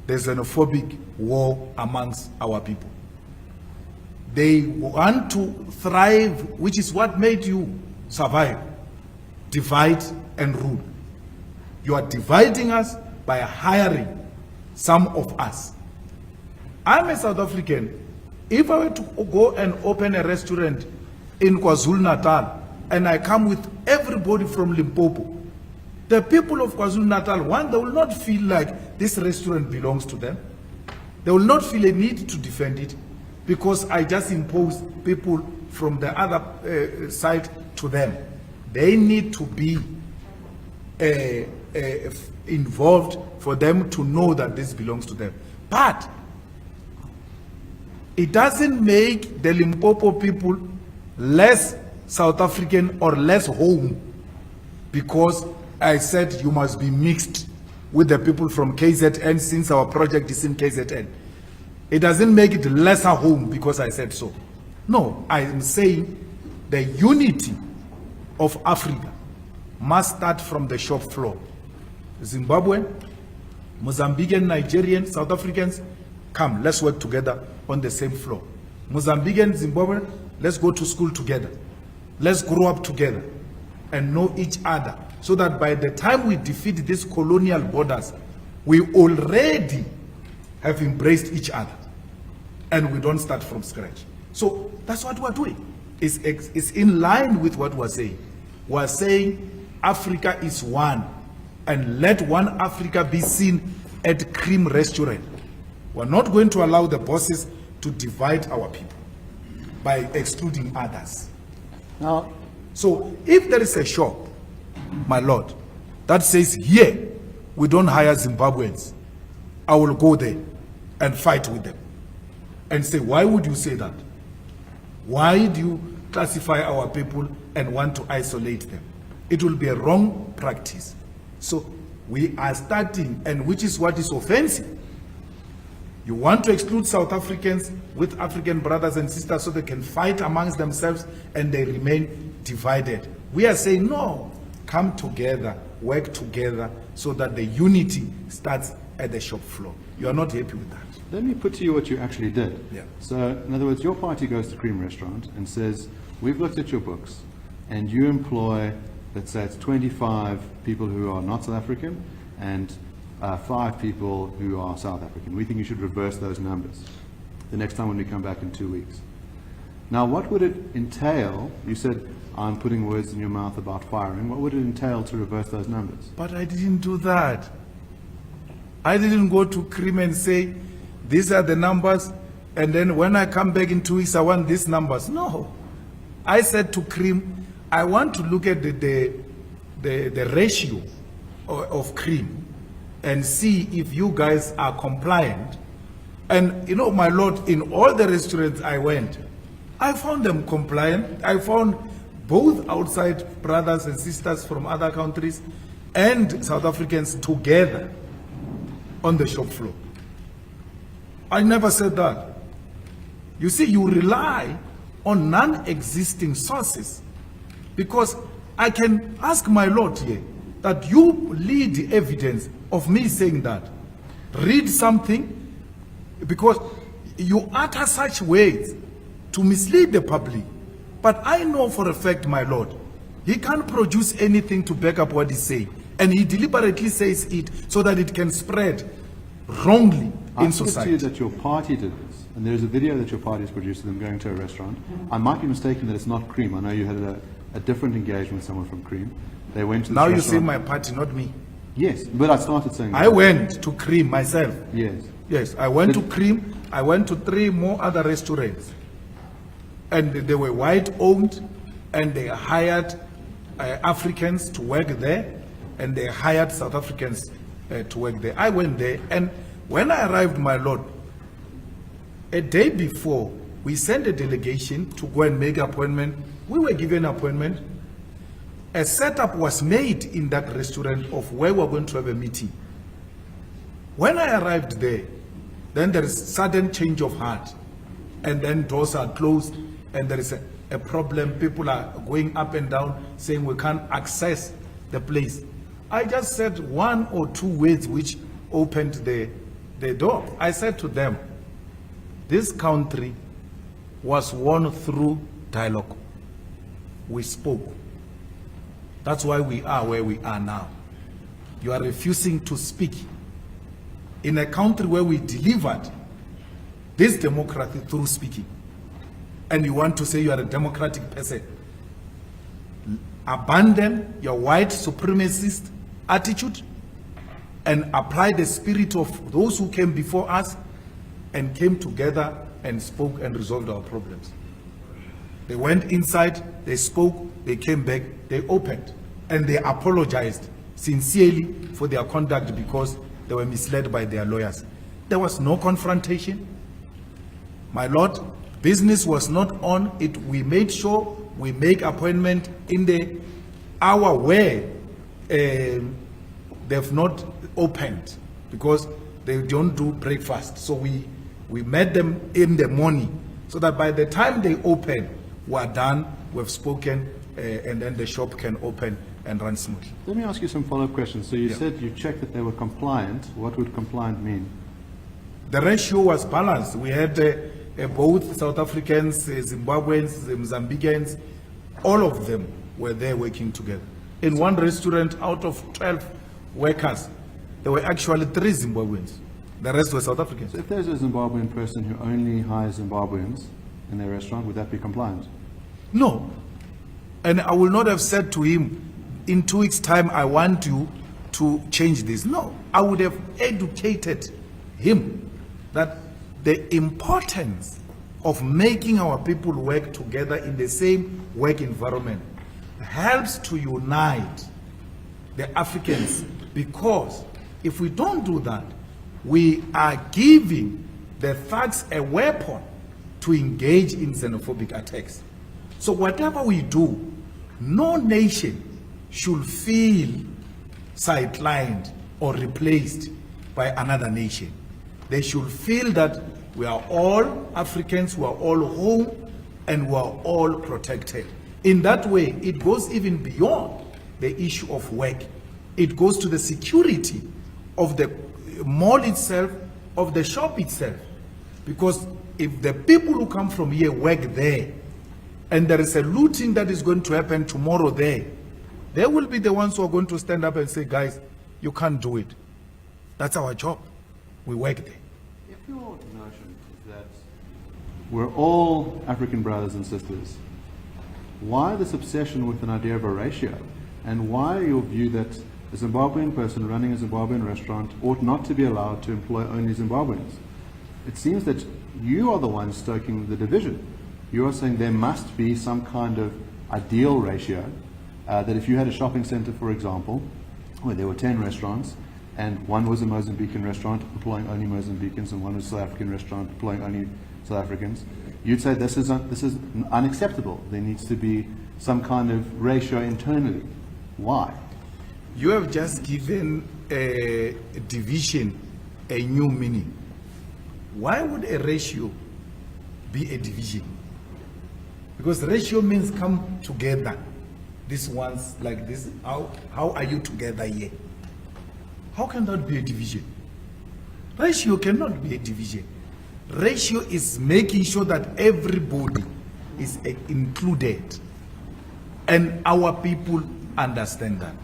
S5: the xenophobic war amongst our people. They want to thrive, which is what made you survive. Divide and rule. You are dividing us by hiring some of us. I'm a South African. If I were to go and open a restaurant in KwaZulu-Natal and I come with everybody from Limpopo, the people of KwaZulu-Natal, one, they will not feel like this restaurant belongs to them. They will not feel a need to defend it because I just impose people from the other side to them. They need to be involved for them to know that this belongs to them. But it doesn't make the Limpopo people less South African or less home because I said you must be mixed with the people from KZN since our project is in KZN. It doesn't make it lesser home because I said so. No, I am saying the unity of Africa must start from the shop floor. Zimbabwean, Mozambican, Nigerian, South Africans, come, let's work together on the same floor. Mozambican, Zimbabwean, let's go to school together. Let's grow up together.
S6: and know each other, so that by the time we defeat these colonial borders, we already have embraced each other and we don't start from scratch. So that's what we're doing. It's in line with what we're saying. We're saying Africa is one, and let one Africa be seen at Cream Restaurant. We're not going to allow the bosses to divide our people by excluding others.
S11: Now,
S6: so if there is a shop, my lord, that says here we don't hire Zimbabweans, I will go there and fight with them and say, why would you say that? Why do you classify our people and want to isolate them? It will be a wrong practice. So we are starting, and which is what is offensive. You want to exclude South Africans with African brothers and sisters so they can fight amongst themselves and they remain divided. We are saying, no, come together, work together so that the unity starts at the shop floor. You are not happy with that.
S11: let me put to you what you actually did.
S6: Yeah.
S11: So, in other words, your party goes to Cream Restaurant and says, we've looked at your books, and you employ, let's say it's 25 people who are not South African, and 5 people who are South African. We think you should reverse those numbers the next time when we come back in 2 weeks. Now, what would it entail? You said, I'm putting words in your mouth about firing. What would it entail to reverse those numbers?
S6: But I didn't do that. I didn't go to Cream and say, these are the numbers, and then when I come back in 2 weeks, I want these numbers. No. I said to Cream, I want to look at the ratio of Cream and see if you guys are compliant. And, you know, my lord, in all the restaurants I went, I found them compliant. I found both outside brothers and sisters from other countries and South Africans together on the shop floor. I never said that. You see, you rely on non-existing sources, because I can ask my lord here that you lead the evidence of me saying that. Read something, because you utter such words to mislead the public. But I know for a fact, my lord, he can't produce anything to back up what he's saying. And he deliberately says it so that it can spread wrongly in society.
S11: I you that your party did this, and there's a video that your party has produced of them going to a restaurant. I might be mistaken that it's not Cream. I know you had a different engagement with someone from Cream. They went to this
S6: now you
S11: restaurant.
S6: say my party, not me.
S11: Yes, but I started saying that.
S6: I went to Cream myself.
S11: Yes.
S6: Yes, I went to Cream. I went to 3 more other restaurants. And they were white-owned, and they hired Africans to work there, and they hired South Africans to work there. I went there, and when I arrived, my lord, a day before, we sent a delegation to go and make an appointment. We were given an appointment. A setup was made in that restaurant of where we were going to have a meeting. When I arrived there, then there is sudden change of heart, and then doors are closed, and there is a problem. People are going up and down saying we can't access the place. I just said 1 or 2 words which opened the door. I said to them, this country was won through dialogue. We spoke. That's why we are where we are now. You are refusing to speak. In a country where we delivered this democracy through speaking, and you want to say you are a democratic person, abandon your white supremacist attitude and apply the spirit of those who came before us and came together and spoke and resolved our problems. They went inside, they spoke, they came back, they opened, and they apologized sincerely for their conduct because they were misled by their lawyers. There was no confrontation. My lord, business was not on it. We made sure we make appointment in the hour where they've not opened, because they don't do breakfast. So we met them in the morning so that by the time they open, we're done, we've spoken, and then the shop can open and run smoothly.
S11: Let me ask you some follow-up questions. So you said you checked that they were compliant. What would compliant mean?
S6: The ratio was balanced. We had both South Africans, Zimbabweans, Mozambicans, all of them
S5: were there working together. In one restaurant, out of 12 workers, there were actually 3 Zimbabweans. The rest were South Africans.
S11: So if there's a Zimbabwean person who only hires Zimbabweans in their restaurant, would that be compliant?
S5: No. And I will not have said to him, in 2 weeks' time, I want you to change this. No. I would have educated him that the importance of making our people work together in the same work environment helps to unite the Africans, because if we don't do that, we are giving the thugs a weapon to engage in xenophobic attacks. So whatever we do, no nation should feel sidelined or replaced by another nation. They should feel that we are all Africans, we are all home, and we are all protected. In that way, it goes even beyond the issue of work. It goes to the security of the mall itself, of the shop itself. Because if the people who come from here work there, and there is a looting that is going to happen tomorrow there, they will be the ones who are going to stand up and say, guys, you can't do it. That's our job. We work there.
S11: If your notion is that we're all African brothers and sisters, why this obsession with an idea of a ratio? And why your view that a Zimbabwean person running a Zimbabwean restaurant ought not to be allowed to employ only Zimbabweans? It seems that you are the ones stoking the division. You are saying there must be some kind of ideal ratio, that if you had a shopping center, for example, where there were 10 restaurants, and one was a Mozambican restaurant employing only Mozambicans, and one was a South African restaurant employing only South Africans, you'd say this is unacceptable. There needs to be some kind of ratio internally. Why?
S5: You have just given a division a new meaning. Why would a ratio be a division? Because ratio means come together. This one's like this. How are you together here? How can that be a division? Ratio cannot be a division. Ratio is making sure that everybody is included. And our people understand that.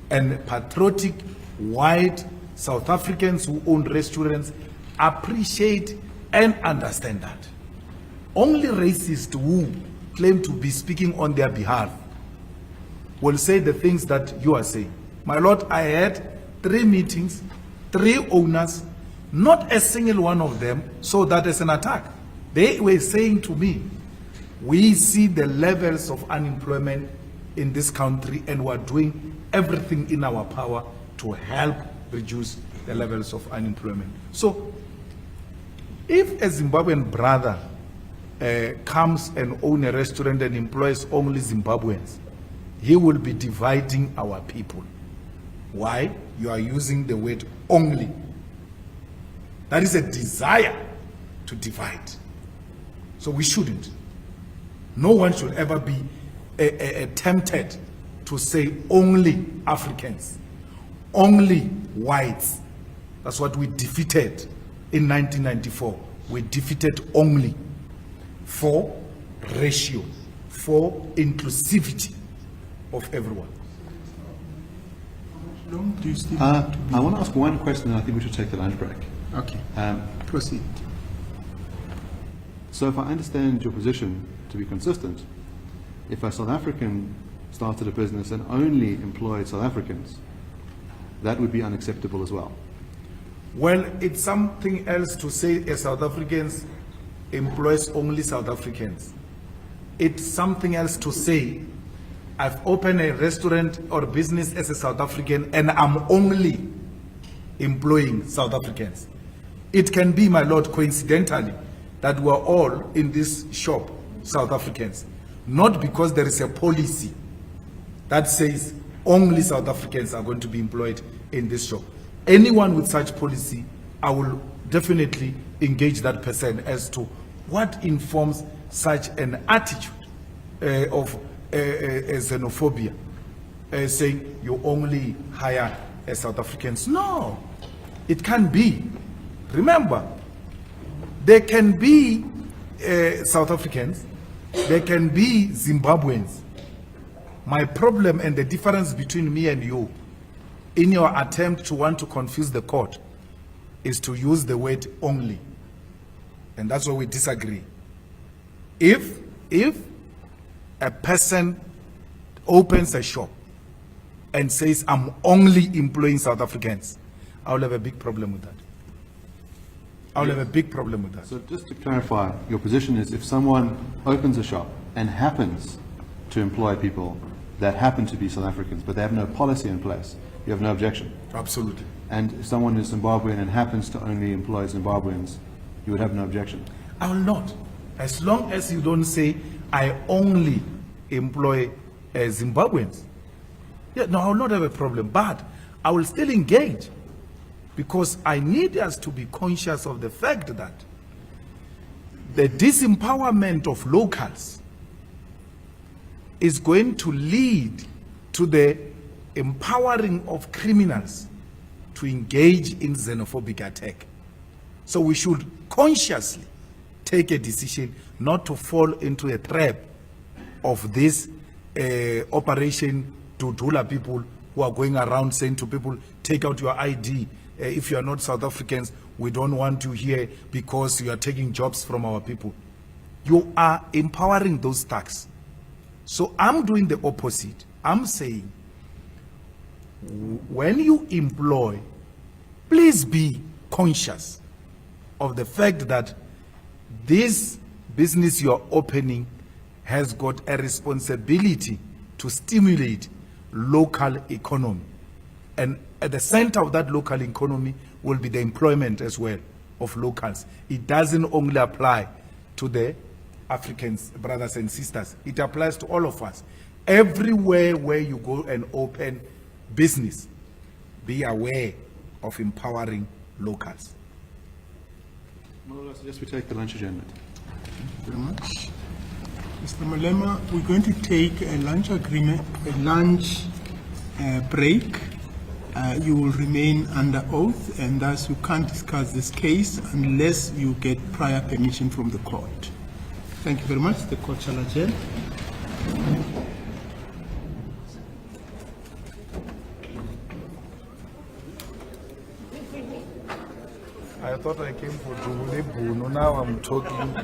S5: And patriotic, white South Africans who own restaurants appreciate and understand that. Only racists who claim to be speaking on their behalf will say the things that you are saying. My Lord, I had 3 meetings, 3 owners, not a single one of them saw that as an attack. They were saying to me, we see the levels of unemployment in this country and we're doing everything in our power to help reduce the levels of unemployment. So, if a Zimbabwean brother comes and owns a restaurant and employs only Zimbabweans, he will be dividing our people. Why? You are using the word only. That is a desire to divide. So we shouldn't. No one should ever be tempted to say only Africans, only whites. That's what we defeated in 1994. We defeated only for ratio, for inclusivity of everyone.
S2: Long do you still
S11: I want to ask one question, and I think we should take the lunch break.
S2: Okay. Proceed.
S11: So if I understand your position to be consistent, if a South African started a business and only employed South Africans, that would be unacceptable as well.
S5: Well, it's something else to say a South African employs only South Africans. It's something else to say I've opened a restaurant or business as a South African and I'm only employing South Africans. It can be, my Lord, coincidentally, that we're all in this shop South Africans, not because there is a policy that says only South Africans are going to be employed in this shop. Anyone with such policy, I will definitely engage that person as to what informs such an attitude of xenophobia, saying you only hire South Africans. No, it can't be. Remember, there can be South Africans, there can be Zimbabweans.
S6: My problem and the difference between me and you, in your attempt to want to confuse the court, is to use the word only. And that's where we disagree. If a person opens a shop and says, I'm only employing South Africans, I'll have a big problem with that. I'll have a big problem with that.
S11: So just to clarify, your position is if someone opens a shop and happens to employ people that happen to be South Africans, but they have no policy in place, you have no objection?
S6: Absolutely.
S11: And if someone is Zimbabwean and happens to only employ Zimbabweans, you would have no objection?
S6: I will not. As long as you don't say, I only employ Zimbabweans. Yeah, no, I will not have a problem, but I will still engage, because I need us to be conscious of the fact that the disempowerment of locals is going to lead to the empowering of criminals to engage in xenophobic attack. So we should consciously take a decision not to fall into a trap of this operation to Dula people who are going around saying to people, take out your ID. If you are not South Africans, we don't want you here because you are taking jobs from our people. You are empowering those thugs. So I'm doing the opposite. I'm saying, when you employ, please be conscious of the fact that this business you're opening has got a responsibility to stimulate local economy. And at the center of that local economy will be the employment as well of locals. It doesn't only apply to the Africans, brothers and sisters. It applies to all of us. Everywhere where you go and open business, be aware of empowering locals.
S11: Well, I suggest we take the lunch agenda.
S2: Thank you very much. Mr. Malema, we're going to take a lunch break. You will remain under oath, and thus you can't discuss this case unless you get prior permission from the court. Thank you very much. The court shall adjourn.
S6: I thought I came for Jubule, now I'm talking.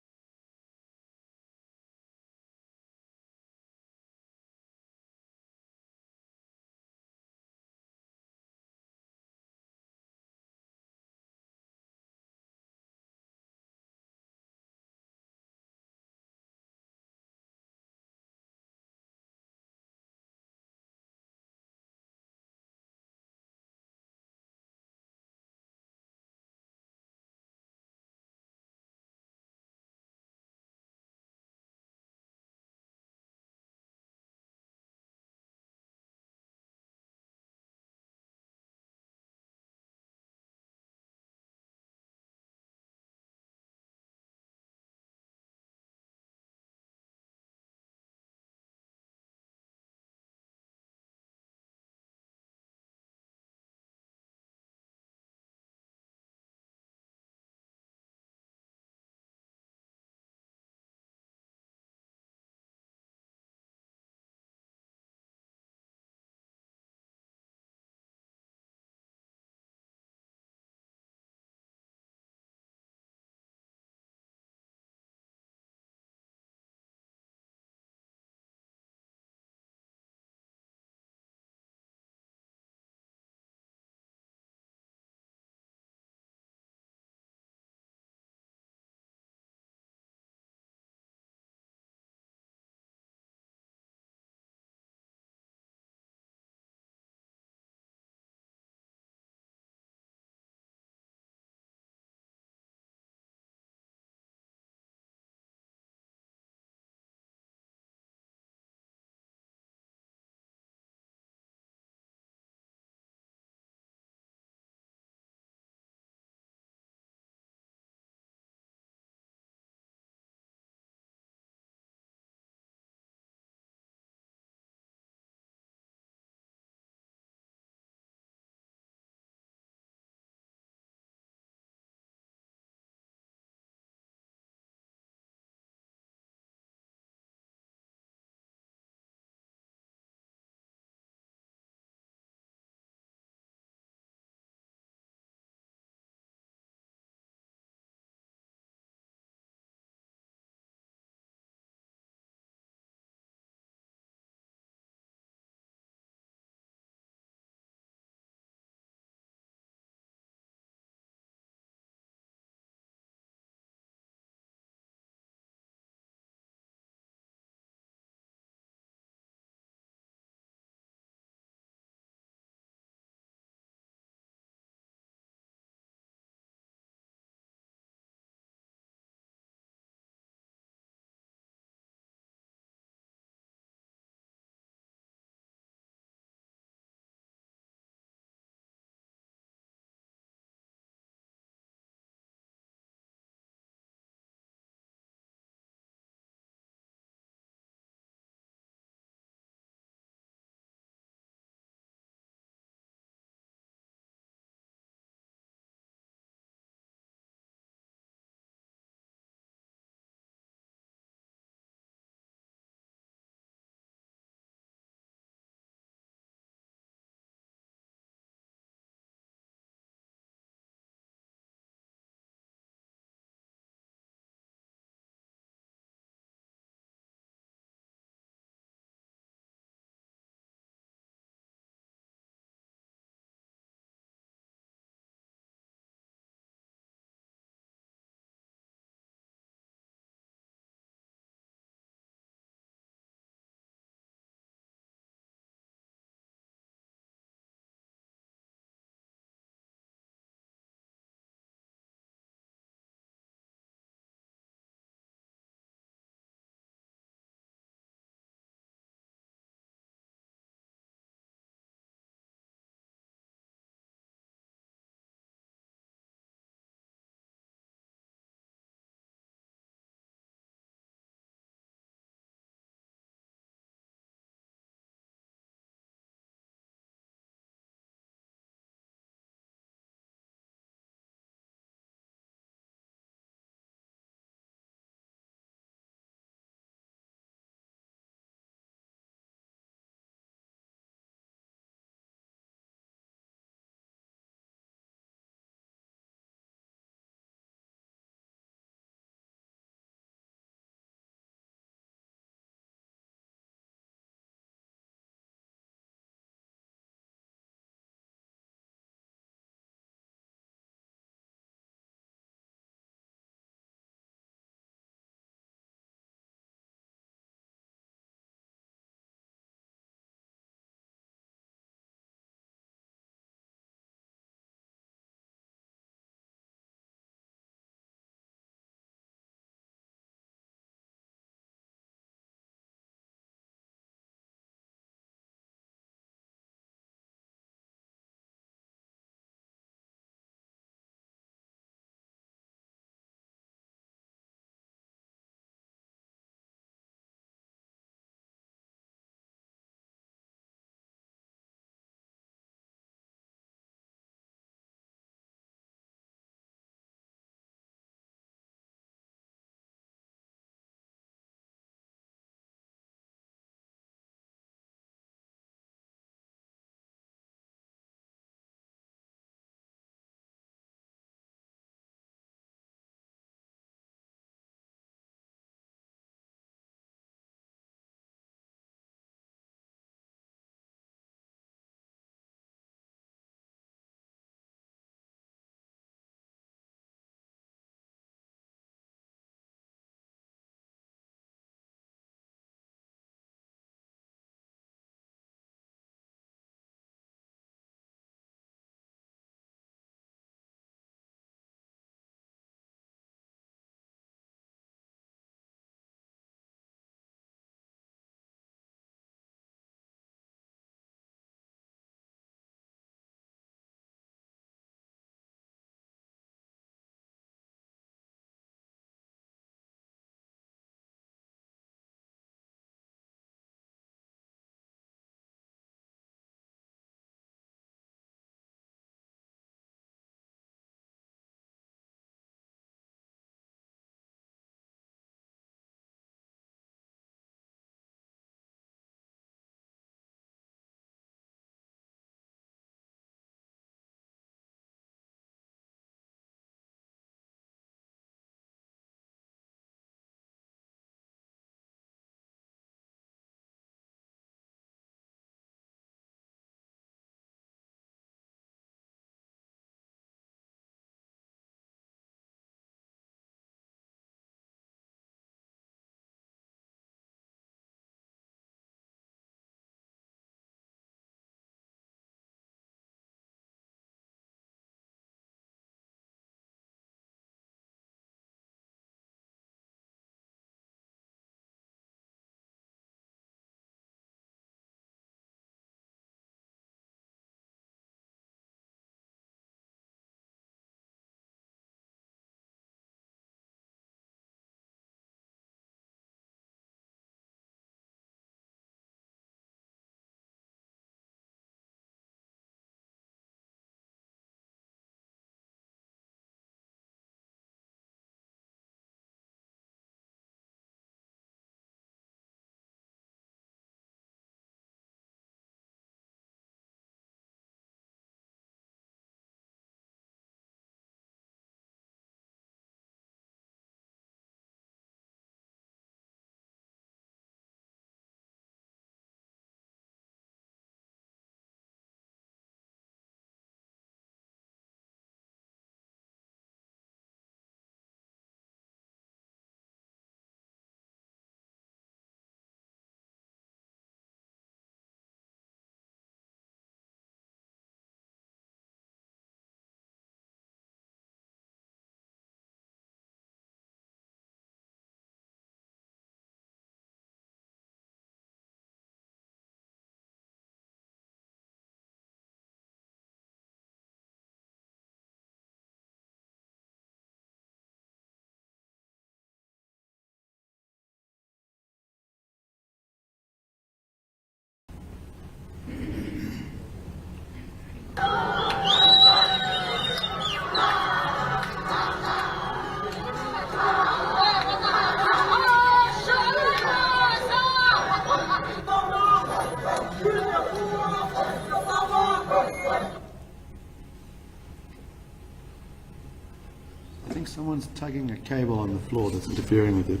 S11: think someone's tugging a cable on the floor that's interfering with it.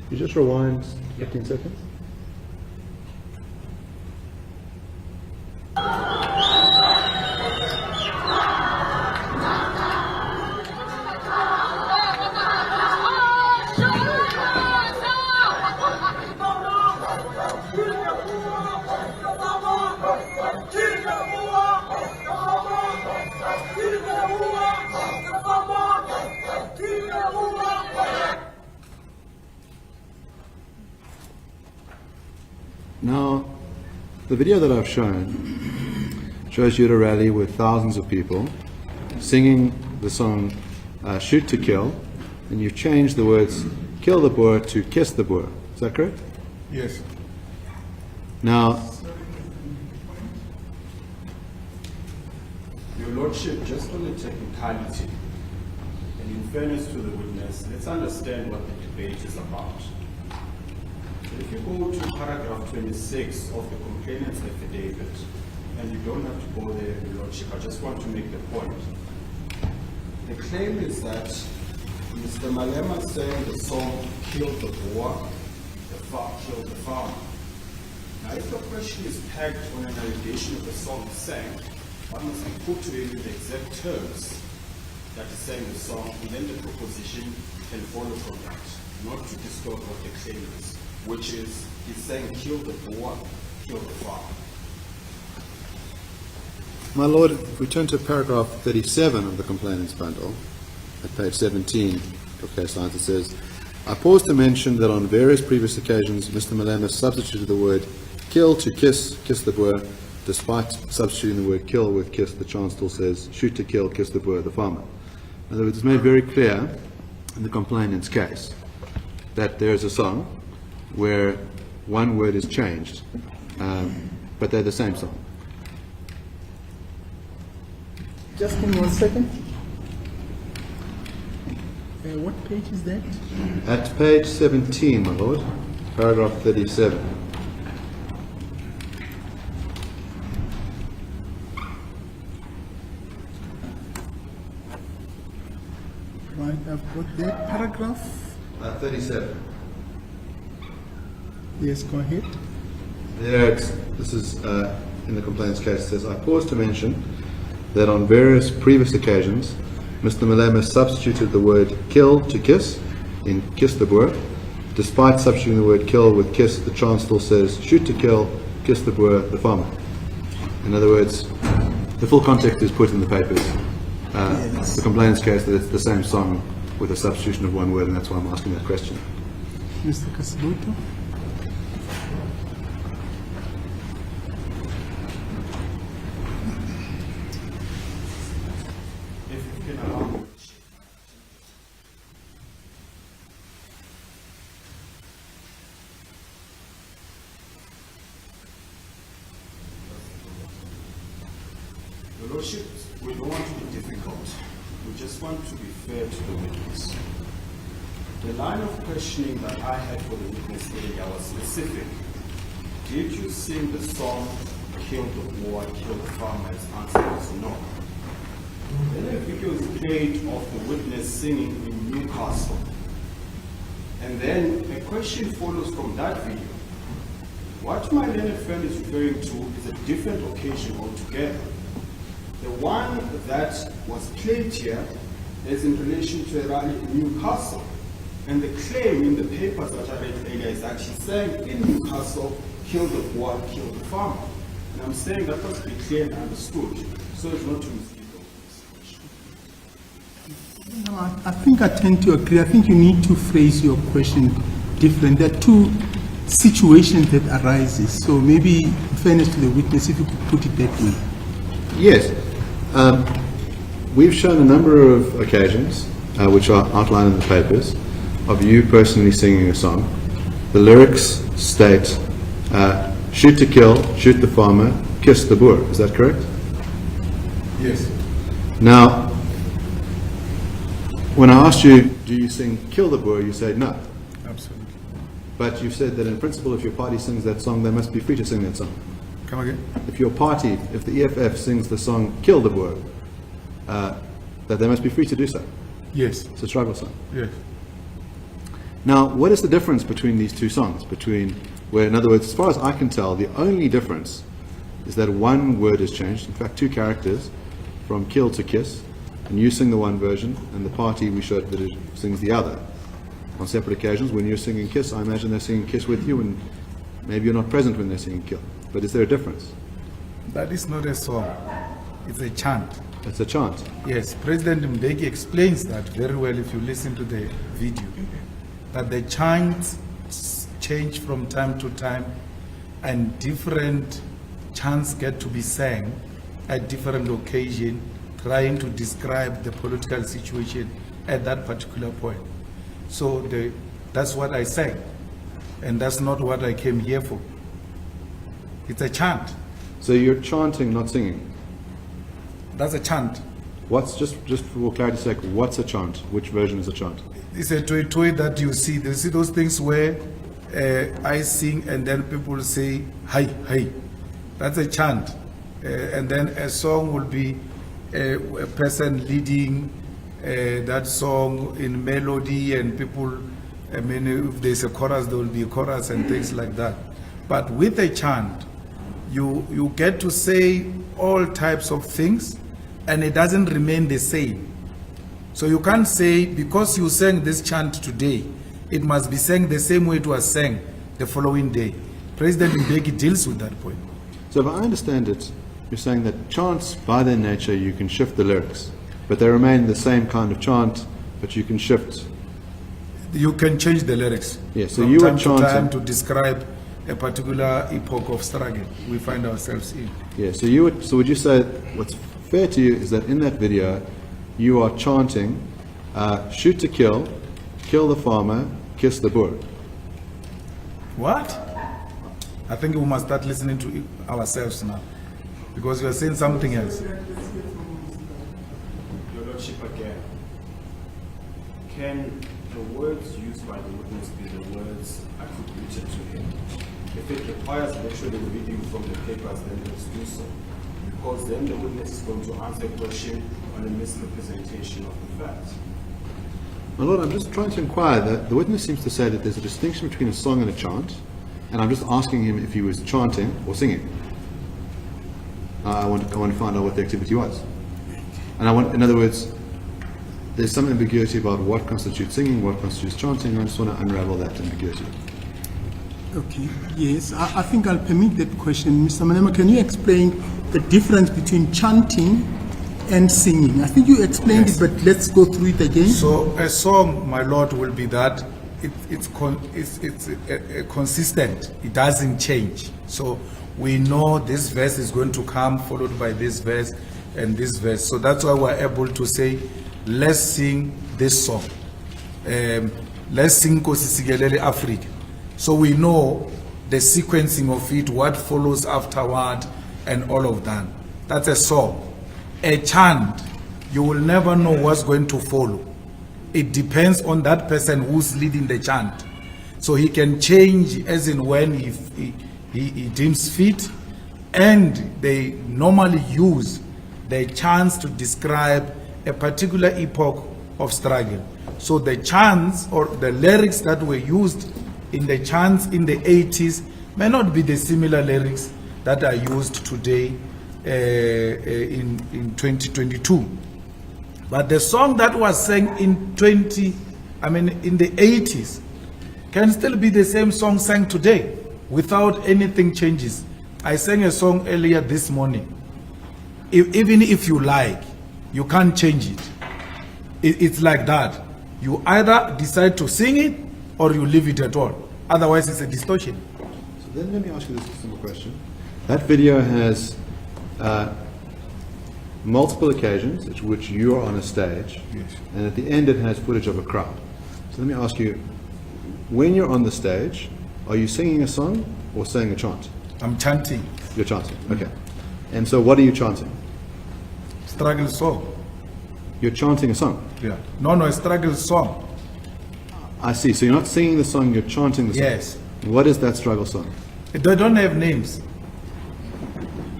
S11: You just rewind 15 seconds. Now, the video that I've shown shows you at a rally with thousands of people singing the song Shoot to Kill, and you've changed the words kill the Boer to kiss the Boer. Is that correct?
S2: Yes.
S11: Now,
S10: Your Lordship, just on the technicality, and in fairness to the witness, let's understand what the debate is about. If you go to paragraph 26 of the complainant's affidavit, and you don't have to go there, Your Lordship, I just want to make the point. The claim is that Mr. Malema sang the song killed the Boer, killed the farmer. Now, if the question is pegged on an allegation of the song he sang, one must be put to him the exact terms that he sang the song, and then the proposition can follow from that, not to distort what the claim is, which is he sang kill the Boer, kill the farmer.
S11: my Lord, if we turn to paragraph 37 of the complainant's bundle, at page 17 of case lines, it says, I pause to mention that on various previous occasions, Mr. Malema substituted the word kill to kiss the Boer. Despite substituting the word kill with kiss, the chant still says shoot to kill, kiss the Boer, the farmer. In other words, it's made very clear in the complainant's case that there's a song where one word is changed, but they're the same song.
S2: Just in 1 second. What page is that?
S11: At page 17, my Lord, paragraph 37.
S2: Right, I've got that paragraph.
S11: 37.
S2: Yes, go ahead.
S11: There this is in the complainant's case, it says, I pause to mention that on various previous occasions, Mr. Malema substituted the word kill to kiss in kiss the Boer. Despite substituting the word kill with kiss, the chant still says shoot to kill, kiss the Boer, the farmer. In other words, the full context is put in the papers.
S2: Yes.
S11: The complainant's case that it's the same song with a substitution of one word, and that's why I'm asking that question.
S2: Mr. Kasibuto.
S10: If you can allow me. Your Lordship, we don't want to be difficult. We just want to be fair to the witness. The line of questioning that I had for the witness earlier was specific. Did you sing the song, Kill the Boer, Kill the Farmer? His answer was no. Then a video is played of the witness singing in Newcastle. And then a question follows from that video. What my learned friend is referring to is a different occasion altogether. The one that was played here is in relation to a rally in Newcastle. And the claim in the papers that I read earlier is that she sang in Newcastle, kill the Boer, kill the farmer. And I'm saying that must be clear and understood, so it's not to mislead the witness.
S2: No, I think I tend to agree. I think you need to phrase your question different. There are two situations that arises. So maybe, in fairness to the witness, if you could put it that way.
S11: Yes. We've shown a number of occasions, which are outlined in the papers, of you personally singing a song. The lyrics state, shoot to kill, shoot the farmer, kiss the Boer. Is that correct?
S2: Yes.
S11: Now, when I asked you, do you sing kill the Boer, you said no.
S2: Absolutely.
S11: But you said that in principle, if your party sings that song, they must be free to sing that song.
S12: Come again?
S11: If your party, if the EFF sings the song "Kill the Boer," that they must be free to do so.
S12: Yes.
S11: It's a struggle song.
S12: Yes.
S11: Now, what is the difference between these two songs? In other words, as far as I can tell, the only difference is that one word is changed. In fact, 2 characters, from "kill" to "kiss," and you sing the one version, and the party we showed that it sings the other. On separate occasions, when you're singing "Kiss," I imagine they're singing "Kiss" with you, and maybe you're not present when they're singing "Kill." But is there a difference?
S12: That is not a song. It's a chant.
S11: It's a chant.
S12: Yes, President Mbeki explains that very well if you listen to the video. That the chants change from time to time and different chants get to be sang at different occasions, trying to describe the political situation at that particular point. So that's what I sang, and that's not what I came here for. It's a chant.
S11: So you're chanting, not singing?
S12: That's a chant.
S11: What's, just for clarity's sake, what's a chant? Which version is a chant?
S12: It's a toy that you see. You see those things where I sing and then people say, hi, hi. That's a chant. And then a song will be a person leading that song in melody, and people, I mean, if there's a chorus, there will be a chorus and things like that. But with a chant, you get to say all types of things, and it doesn't remain the same. So you can't say, because you sang this chant today, it must be sang the same way it was sang the following day. President Mbeki deals with that point.
S11: So if I understand it, you're saying that chants, by their nature, you can shift the lyrics, but they remain the same kind of chant, but you can shift.
S12: You can change the lyrics.
S11: Yeah, so
S12: from
S11: you were
S12: time to
S11: chanting
S12: time to describe a particular epoch of struggle we find ourselves in.
S11: Yeah, so would you say what's fair to you is that in that video you are chanting, shoot to kill, kill the farmer, kiss the Boer?
S12: What? I think we must start listening to ourselves now, because we are saying something else.
S1: Your Lordship, again, can the words used by the witness be the words attributed to him? If it requires literally reading from the papers, then let's do so. Because then the witness is going to answer a question on a misrepresentation of the facts.
S11: My Lord, I'm just trying to inquire that the witness seems to say that there's a distinction between a song and a chant, and I'm just asking him if he was chanting or singing. I want to find out what the activity was. And in other words, there's some ambiguity about what constitutes singing, what constitutes chanting, and I just want to unravel that ambiguity.
S2: Okay, yes, I think I'll permit that question. Mr. Malema, can you explain the difference between chanting and singing? I think you explained it, but let's go through it again.
S12: So a song, my Lord, will be that it's consistent. It doesn't change. So we know this verse is going to come followed by this verse and this verse. So that's why we're able to say, let's sing this song. Let's sing Nkosi Sikelel' Africa. So we know the sequencing of it, what follows afterward, and all of that. That's a song. A chant, you will never know what's going to follow. It depends on that person who's leading the chant. So he can change as in when he deems fit, and they normally use the chants to describe a particular epoch of struggle. So the chants or the lyrics that were used in the chants in the 80s may not be the similar lyrics that are used today in 2022. But the song that was sang in the 80s can still be the same song sang today without anything changes. I sang a song earlier this morning. Even if you like, you can't change it. It's like that. You either decide to sing it or you leave it at all. Otherwise, it's a distortion.
S11: So then let me ask you this simple question. That video has multiple occasions at which you are on a stage,
S12: yes,
S11: and at the end it has footage of a crowd. So let me ask you, when you're on the stage, are you singing a song or saying a chant?
S12: I'm chanting.
S11: You're chanting, okay. And so what are you chanting?
S12: Struggle song.
S11: You're chanting a song?
S12: Yeah. No, a struggle song.
S11: I see. So you're not singing the song, you're chanting the song.
S12: Yes.
S11: What is that struggle song?
S12: They don't have names.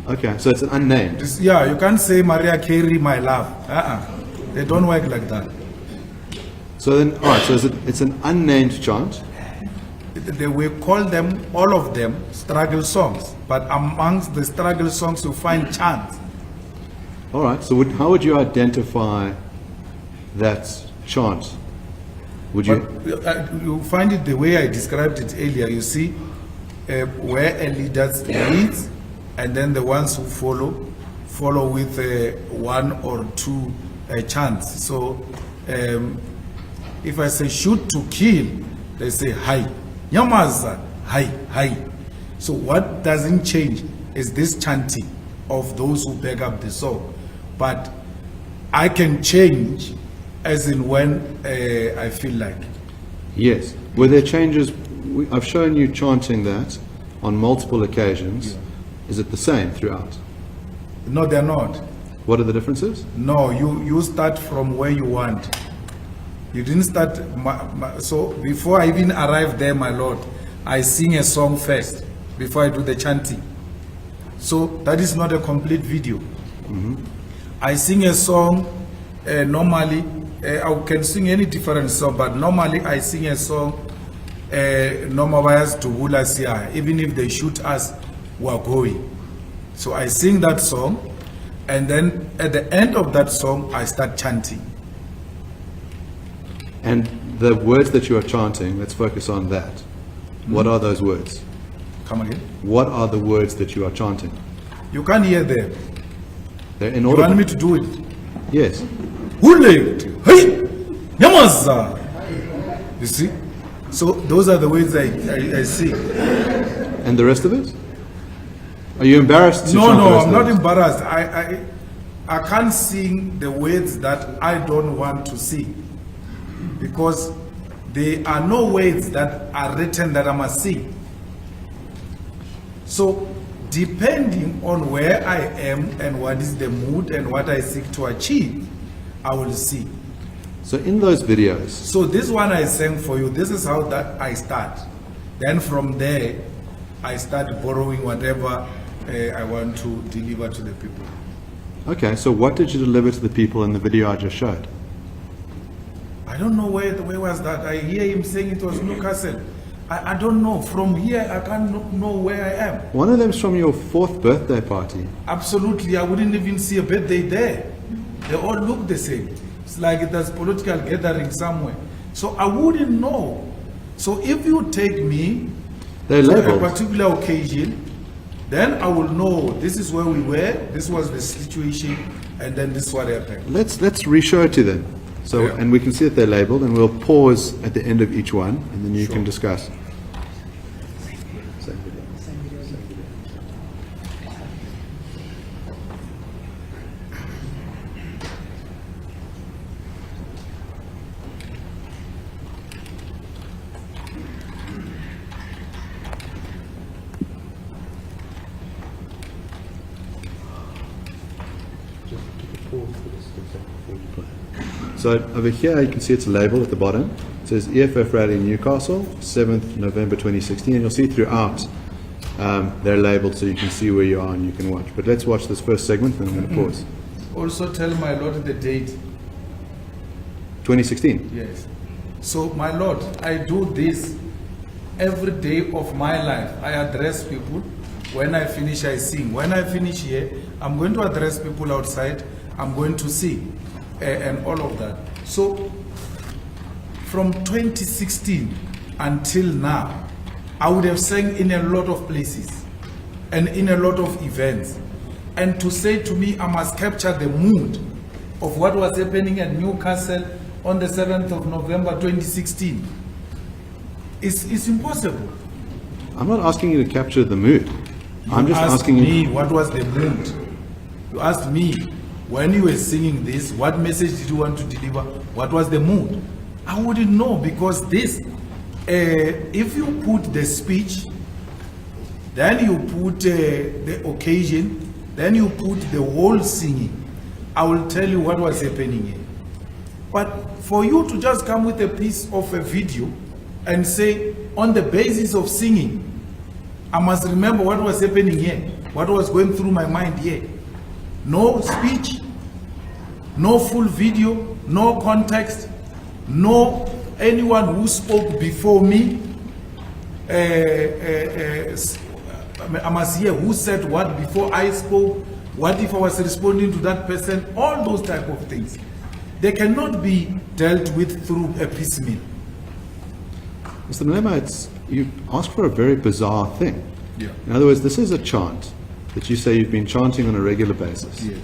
S11: Okay, so it's an unnamed.
S12: Yeah, you can't say Maria Carey, my love. They don't work like that.
S11: So then, all right, so it's an unnamed chant.
S12: We call them, all of them, struggle songs. But amongst the struggle songs, you find chants.
S11: All right, so how would you identify that chant? Would you?
S12: You find it the way I described it earlier. You see, where a leader leads, and then the ones who follow with one or two chants. So, if I say shoot to kill, they say hi. Nyamaza, hi, hi. So what doesn't change is this chanting of those who back up the song. But I can change as in when I feel like.
S11: Yes. Were there changes? I've shown you chanting that on multiple occasions. Yeah. Is it the same throughout?
S12: No, they're not.
S11: What are the differences?
S12: No, you start from where you want. You didn't start, so before I even arrive there, my Lord, I sing a song first before I do the chanting. So that is not a complete video.
S11: Mm-hmm.
S12: I sing a song, normally, I can sing any different song, but normally I sing a song, Nomabayas to Wula Siya, even if they shoot us, we're going. So I sing that song, and then at the end of that song, I start chanting.
S11: And the words that you are chanting, let's focus on that. Mm-hmm. What are those words?
S12: Come again?
S11: What are the words that you are chanting?
S12: You can't hear them.
S11: They're
S12: you want me to do it?
S11: Yes.
S12: Hey! Yamaza! You see? So those are the words I see.
S11: And the rest of it? Are you embarrassed to
S12: No,
S11: chant the
S12: no,
S11: rest
S12: I'm
S11: of
S12: not
S11: it?
S12: embarrassed. I can't sing the words that I don't want to sing. Because there are no words that are written that I must sing. So, depending on where I am and what is the mood and what I seek to achieve, I will sing.
S11: So in those videos...
S12: So this one I sang for you, this is how that I start. Then from there, I start borrowing whatever I want to deliver to the people.
S11: Okay, so what did you deliver to the people in the video I just showed?
S12: I don't know where was that. I hear him saying it was Newcastle. I don't know. From here, I can't know where I am.
S11: One of them's from your 4th birthday party.
S12: Absolutely. I wouldn't even see a birthday there. They all look the same. It's like there's political gathering somewhere. So I wouldn't know. So if you take me
S11: to
S12: a particular occasion, then I will know this is where we were, this was the situation, and then this is what happened.
S11: Let's re-show it to them. So, yeah. And we can see that they're labeled, and we'll pause at the end of each one, and then you can discuss. So over here you can see it's labeled at the bottom. It says EFF Rally Newcastle, 7th November 2016, and you'll see throughout they're labeled so you can see where you are and you can watch. But let's watch this first segment and I'm going to pause.
S12: Also tell my Lord the date.
S11: 2016?
S12: Yes. So my Lord, I do this every day of my life. I address people. When I finish, I sing. When I finish here, I'm going to address people outside. I'm going to sing. And all of that. So, from 2016 until now, I would have sang in a lot of places and in a lot of events. And to say to me, I must capture the mood of what was happening at Newcastle on the 7th of November 2016, it's impossible.
S11: I'm not asking you to capture the mood. I'm just asking
S12: you. What was the mood? You asked me. When you were singing this, what message did you want to deliver? What was the mood? I wouldn't know because this, if you put the speech, then you put the occasion, then you put the whole singing, I will tell you what was happening here. But for you to just come with a piece of a video and say, on the basis of singing, I must remember what was happening here. what was going through my mind here. No speech, no full video, no context, no anyone who spoke before me. I must hear who said what before I spoke, what if I was responding to that person, all those type of things. They cannot be dealt with through a piecemeal.
S11: Mr. Malema, you asked for a very bizarre thing.
S12: Yeah.
S11: In other words, this is a chant that you say you've been chanting on a regular basis.
S12: Yes.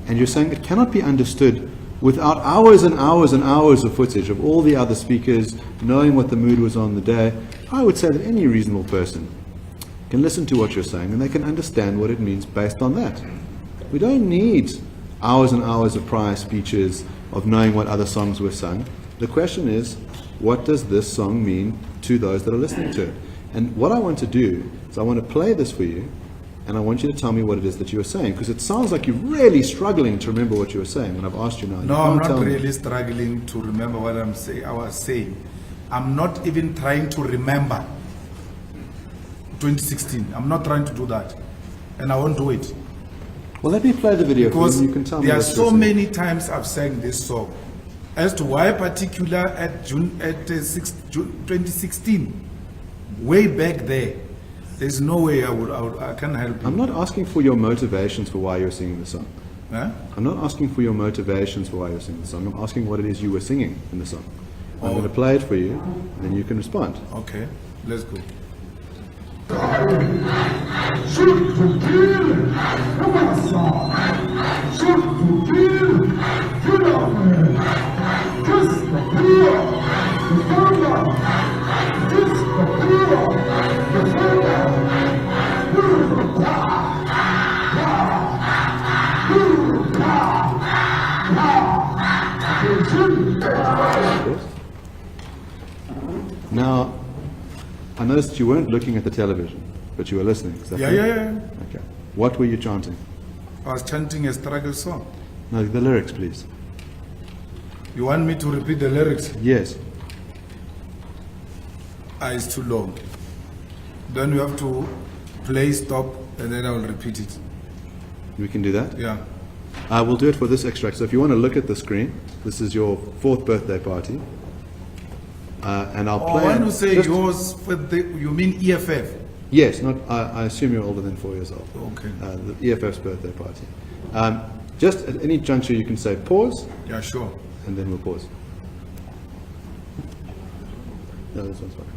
S11: And you're saying it cannot be understood without hours and hours and hours of footage of all the other speakers, knowing what the mood was on the day. I would say that any reasonable person can listen to what you're saying and they can understand what it means based on that. We don't need hours and hours of prior speeches, of knowing what other songs were sung. The question is, what does this song mean to those that are listening to it? And what I want to do is I want to play this for you, and I want you to tell me what it is that you were saying, because it sounds like you're really struggling to remember what you were saying when I've asked you now.
S12: No, I'm not really struggling to remember what I was saying. I'm not even trying to remember 2016. I'm not trying to do that, and I won't do it.
S11: Well, let me play the video
S12: because
S11: for you. You can tell me
S12: there are
S11: what
S12: so
S11: you're saying.
S12: many times I've sang this song. As to why particular at 2016, way back there, there's no way I can help you.
S11: I'm not asking for your motivations for why you're singing the song.
S12: Huh?
S11: I'm not asking for your motivations for why you're singing the song. I'm asking what it is you were singing in the song. I'm going to play it for you, and then you can respond.
S12: Okay, let's go.
S6: Shoot to kill, shoot to kill, kill off man, kiss the poor, the farmer, kiss the poor, the farmer,
S11: Now, I noticed that you weren't looking at the television, but you were listening. Is that correct?
S12: Yeah.
S11: Okay. What were you chanting?
S12: I was chanting a struggle song.
S11: No, the lyrics, please.
S12: You want me to repeat the lyrics?
S11: Yes.
S12: It's too long. Then you have to play stop, and then I will repeat it.
S11: We can do that?
S12: Yeah.
S11: I will do it for this extract. So if you want to look at the screen, this is your 4th birthday party. And I'll play.
S12: When you say
S11: just,
S12: yours, you mean EFF?
S11: Yes, not. I assume you're older than 4 years old.
S12: Okay.
S11: The EFF's birthday party. Just at any juncture, you can say pause.
S12: Yeah, sure.
S11: And then we'll pause. No, this one's fine.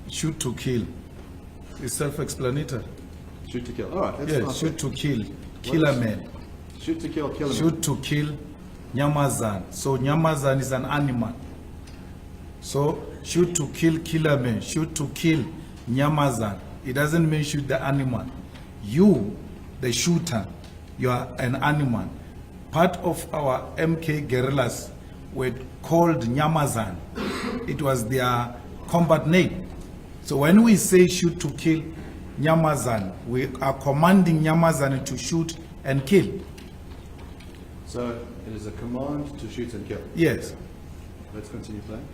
S12: Shoot to kill. It's self-explanatory.
S11: Shoot to kill. All right. That's
S12: Yes, shoot to kill. Kill a man.
S11: Shoot to kill. Kill a man.
S12: Shoot to kill. Nyamazan. So Nyamazan is an animal. So shoot to kill a man. Shoot to kill Nyamazan. It doesn't mean shoot the animal. You, the shooter, you are an animal. Part of our MK guerrillas were called Nyamazan. It was their combat name. So when we say shoot to kill Nyamazan, we are commanding Nyamazan to shoot and kill.
S11: So it is a command to shoot and kill.
S12: Yes.
S11: Let's continue playing.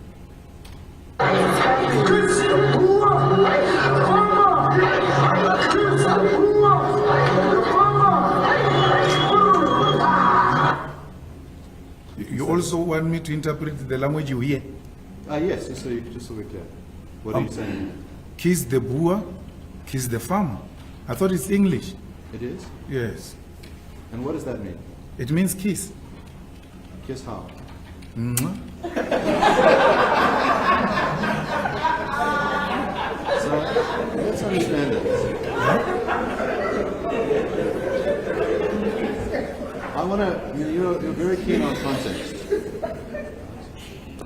S12: You also want me to interpret the language you hear?
S11: Yes, just so we're clear. What are you saying?
S12: Kiss the Boer, kiss the farmer. I thought it's English.
S11: It is?
S12: Yes.
S11: And what does that mean?
S12: It means kiss.
S11: Kiss how? So let's understand this. I want to, you're very keen on context.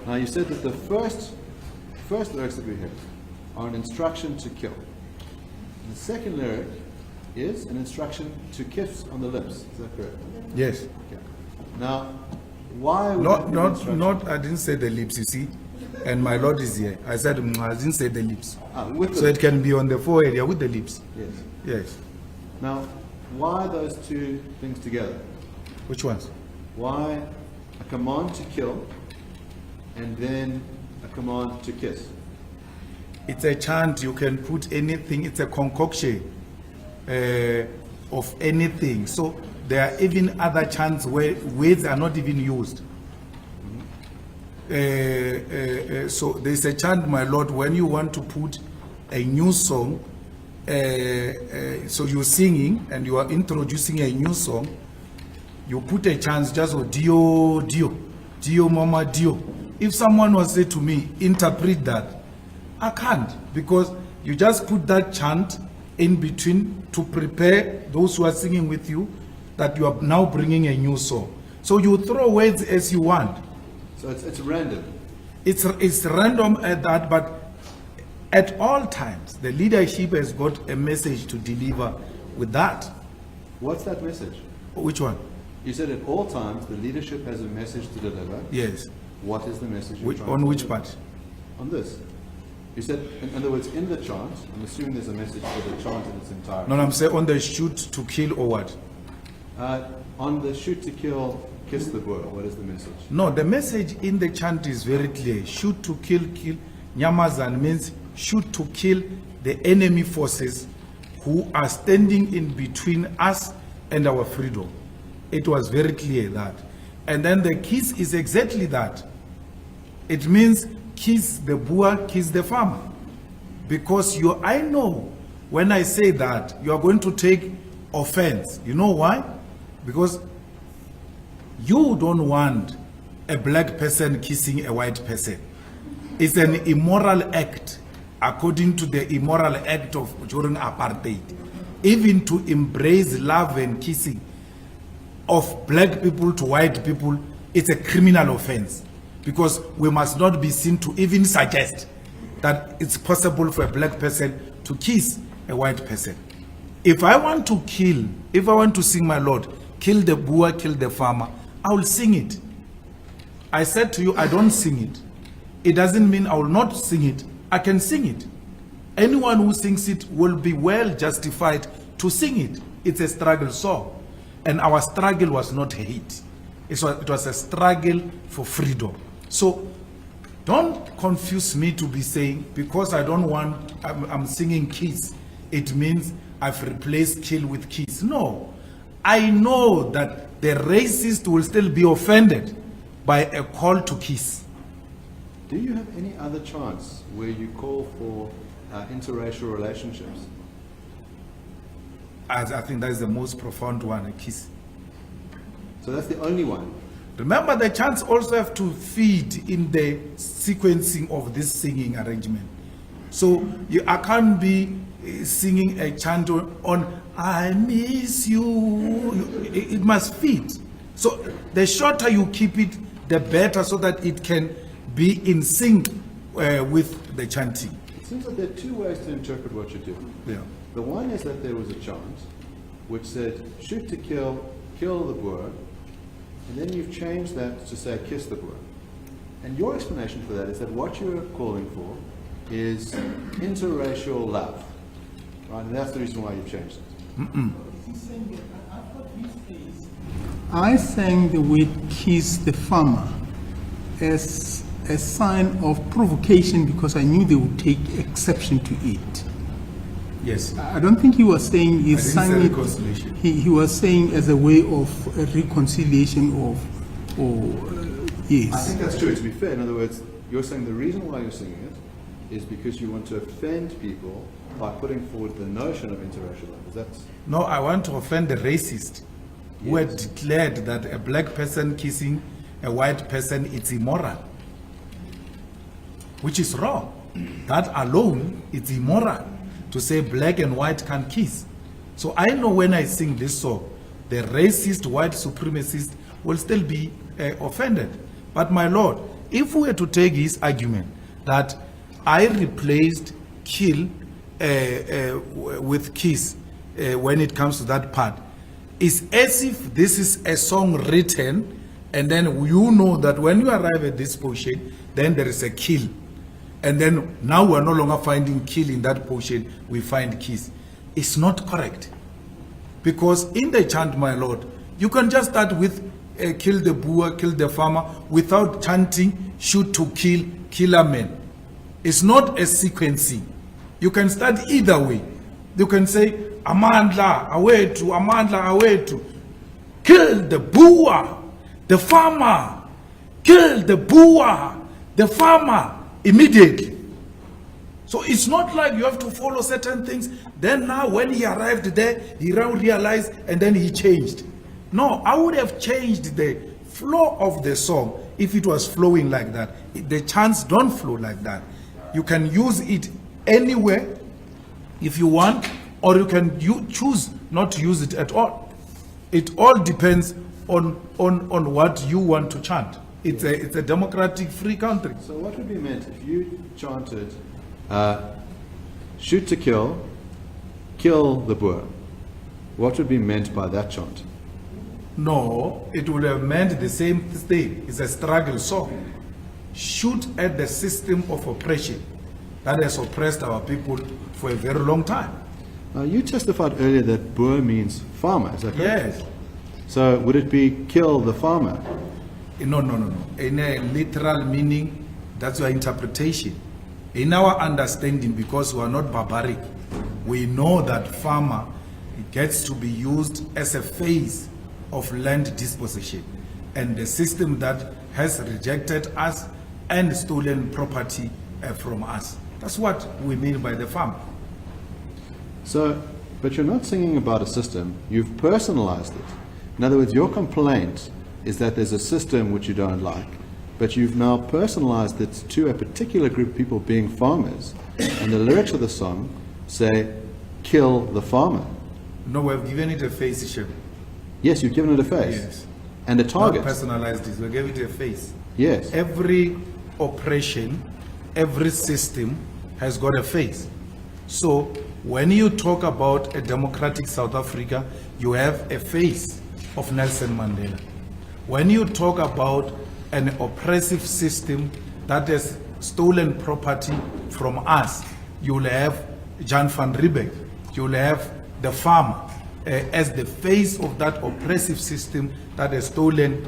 S11: Now you said that the first lyrics that we heard are an instruction to kill. And the second lyric is an instruction to kiss on the lips. Is that correct?
S12: Yes.
S11: Okay. Now, why would that be an instruction?
S12: Not, I didn't say the lips, you see. And my Lord is here. I said, I didn't say the lips.
S11: With
S12: so it can be on the forehead, yeah, with the lips.
S11: Yes.
S12: Yes.
S11: Now, why those two things together?
S12: Which ones?
S11: Why a command to kill and then a command to kiss?
S12: It's a chant, you can put anything, it's a concoction of anything. So there are even other chants where words are not even used. So there's a chant, my Lord, when you want to put a new song, so you're singing and you are introducing a new song, you put a chant just of Dio, Dio, Dio, Mama, Dio. If someone was say to me, interpret that, I can't, because you just put that chant in between to prepare those who are singing with you that you are now bringing a new song. So you throw words as you want.
S11: So it's random.
S12: It's random at that, but at all times, the leadership has got a message to deliver with that.
S11: What's that message?
S12: Which one?
S11: You said at all times the leadership has a message to deliver.
S12: Yes.
S11: What is the message you're
S12: Which,
S11: trying
S12: on
S11: to
S12: which
S11: deliver?
S12: part?
S11: On this. You said, in other words, in the chant, I'm assuming there's a message for the chant in its entirety.
S12: No, I'm saying on the shoot to kill or what?
S11: On the shoot to kill, kiss the Boer, what is the message?
S12: No, the message in the chant is very clear. Shoot to kill, kill. Nyamazan means shoot to kill the enemy forces who are standing in between us and our freedom. It was very clear that. And then the kiss is exactly that. It means kiss the Boer, kiss the farmer. Because I know when I say that, you are going to take offense. You know why? Because you don't want a black person kissing a white person. It's an immoral act, according to the immoral act of during apartheid. Even to embrace love and kissing of black people to white people, it's a criminal offense. Because we must not be seen to even suggest that it's possible for a black person to kiss a white person. If I want to kill, if I want to sing my Lord, kill the Boer, kill the farmer, I will sing it. I said to you, I don't sing it. It doesn't mean I will not sing it. I can sing it. Anyone who sings it will be well justified to sing it. It's a struggle song. And our struggle was not hate. It was a struggle for freedom. So don't confuse me to be saying, because I don't want, I'm singing kiss, it means I've replaced kill with kiss. No. I know that the racist will still be offended by a call to kiss.
S11: Do you have any other chants where you call for interracial relationships?
S12: I think that is the most profound one, a kiss.
S11: So that's the only one?
S12: Remember, the chants also have to feed in the sequencing of this singing arrangement. So I can't be singing a chant on I miss you. It must fit. So the shorter you keep it, the better, so that it can be in sync with the chanting.
S11: It seems like there are two ways to interpret what you're doing.
S12: Yeah.
S11: The one is that there was a chant which said, shoot to kill, kill the Boer, and then you've changed that to say, kiss the Boer. And your explanation for that is that what you're calling for is interracial love. Right? And that's the reason why you've changed it.
S2: I sang the word kiss the farmer as a sign of provocation because I knew they would take exception to it.
S12: Yes.
S2: I don't think he was saying he sang it.
S12: Reconciliation.
S2: He was saying as a way of a reconciliation yes.
S11: I think that's true. To be fair, in other words, you're saying the reason why you're singing it is because you want to offend people by putting forward the notion of interracial love. Is that?
S12: No, I want to offend the racist who had declared that a black person kissing a white person is immoral, which is wrong. That alone, it's immoral to say black and white can kiss. So I know when I sing this song, the racist white supremacist will still be offended. But my Lord, if we were to take his argument that I replaced kill with kiss when it comes to that part, it's as if this is a song written and then you know that when you arrive at this portion, then there is a kill. And then now we're no longer finding kill in that portion, we find kiss. It's not correct. Because in the chant, my Lord, you can just start with kill the Boer, kill the farmer, without chanting shoot to kill, killer men. It's not a sequencing. You can start either way. You can say, Amandla, awetu, Amandla, awetu. Kill the Boer, the farmer. Kill the Boer, the farmer, immediately. So it's not like you have to follow certain things. Then now when he arrived there, he now realized and then he changed. No, I would have changed the flow of the song if it was flowing like that. The chants don't flow like that. You can use it anywhere if you want, or you can choose not to use it at all. It all depends on what you want to chant. It's a democratic free country.
S11: So what would be meant if you chanted shoot to kill, kill the Boer? What would be meant by that chant?
S12: No, it would have meant the same thing. It's a struggle song. Shoot at the system of oppression that has oppressed our people for a very long time.
S11: You testified earlier that Boer means farmer, is that correct?
S12: Yes.
S11: So would it be kill the farmer?
S12: No. In a literal meaning, that's your interpretation. In our understanding, because we are not barbaric, we know that farmer gets to be used as a phase of land disposition, and the system that has rejected us and stolen property from us. That's what we mean by the farm.
S11: So, but you're not singing about a system, you've personalized it. In other words, your complaint is that there's a system which you don't like, but you've now personalized it to a particular group of people being farmers, and the lyrics of the song say, kill the farmer.
S12: No, we've given it a face, Shep.
S11: Yes, you've given it a face.
S12: Yes.
S11: And a target.
S12: Not personalized it, we gave it a face.
S11: Yes.
S12: Every oppression, every system has got a face. So when you talk about a democratic South Africa, you have a face of Nelson Mandela. When you talk about an oppressive system that has stolen property from us, you'll have Jan van Riebeeck, you'll have the farmer as the face of that oppressive system that has stolen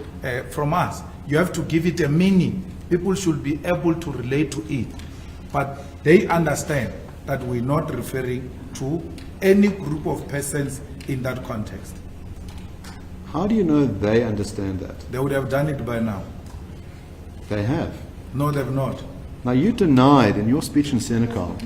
S12: from us. You have to give it a meaning. People should be able to relate to it. But they understand that we're not referring to any group of persons in that context.
S11: How do you know they understand that?
S12: They would have done it by now.
S11: They have.
S12: No, they've not.
S11: Now you denied in your speech in Senegal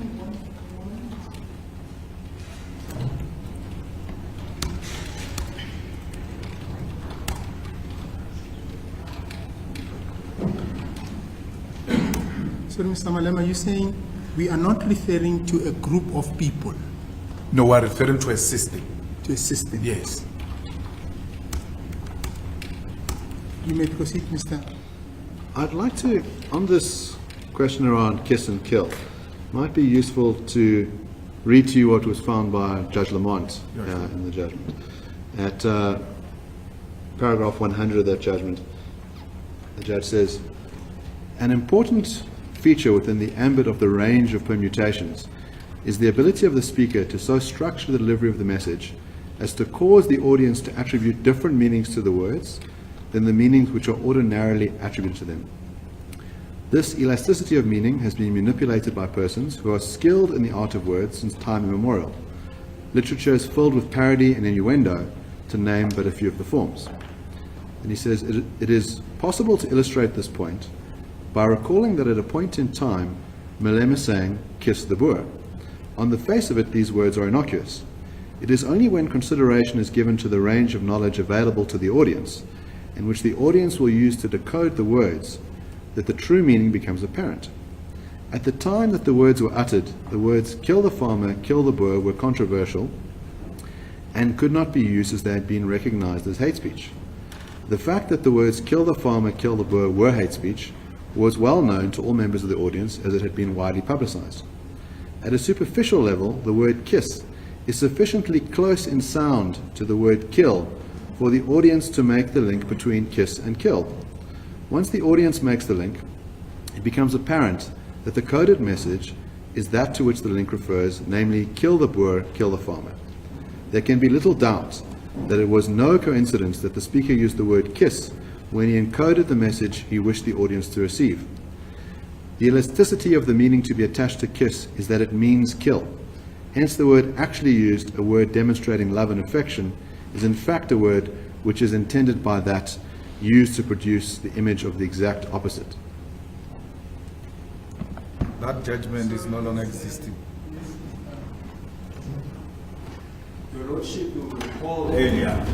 S2: So, Mr. Malema, you're saying we are not referring to a group of people?
S12: No, we're referring to a system.
S2: To a system?
S12: Yes.
S2: You may proceed, Mr.
S11: I'd like to, on this question around kiss and kill, might be useful to read to you what was found by Judge Lamont in the judgment. At paragraph 100 of that judgment, the judge says, an important feature within the ambit of the range of permutations is the ability of the speaker to so structure the delivery of the message as to cause the audience to attribute different meanings to the words than the meanings which are ordinarily attributed to them. This elasticity of meaning has been manipulated by persons who are skilled in the art of words since time immemorial. Literature is filled with parody and innuendo, to name but a few of the forms. And he says, it is possible to illustrate this point by recalling that at a point in time, Malema sang, kiss the Boer. On the face of it, these words are innocuous. It is only when consideration is given to the range of knowledge available to the audience, and which the audience will use to decode the words, that the true meaning becomes apparent. At the time that the words were uttered, the words kill the farmer, kill the Boer were controversial and could not be used as they had been recognized as hate speech. The fact that the words kill the farmer, kill the Boer were hate speech was well known to all members of the audience as it had been widely publicized. At a superficial level, the word kiss is sufficiently close in sound to the word kill for the audience to make the link between kiss and kill. Once the audience makes the link, it becomes apparent that the coded message is that to which the link refers, namely, kill the Boer, kill the farmer. there can be little doubt that it was no coincidence that the speaker used the word kiss when he encoded the message he wished the audience to receive. The elasticity of the meaning to be attached to kiss is that it means kill. Hence the word actually used, a word demonstrating love and affection, is in fact a word which is intended by that used to produce the image of the exact opposite.
S12: That judgment is no longer existing.
S1: Your Lordship, you recall earlier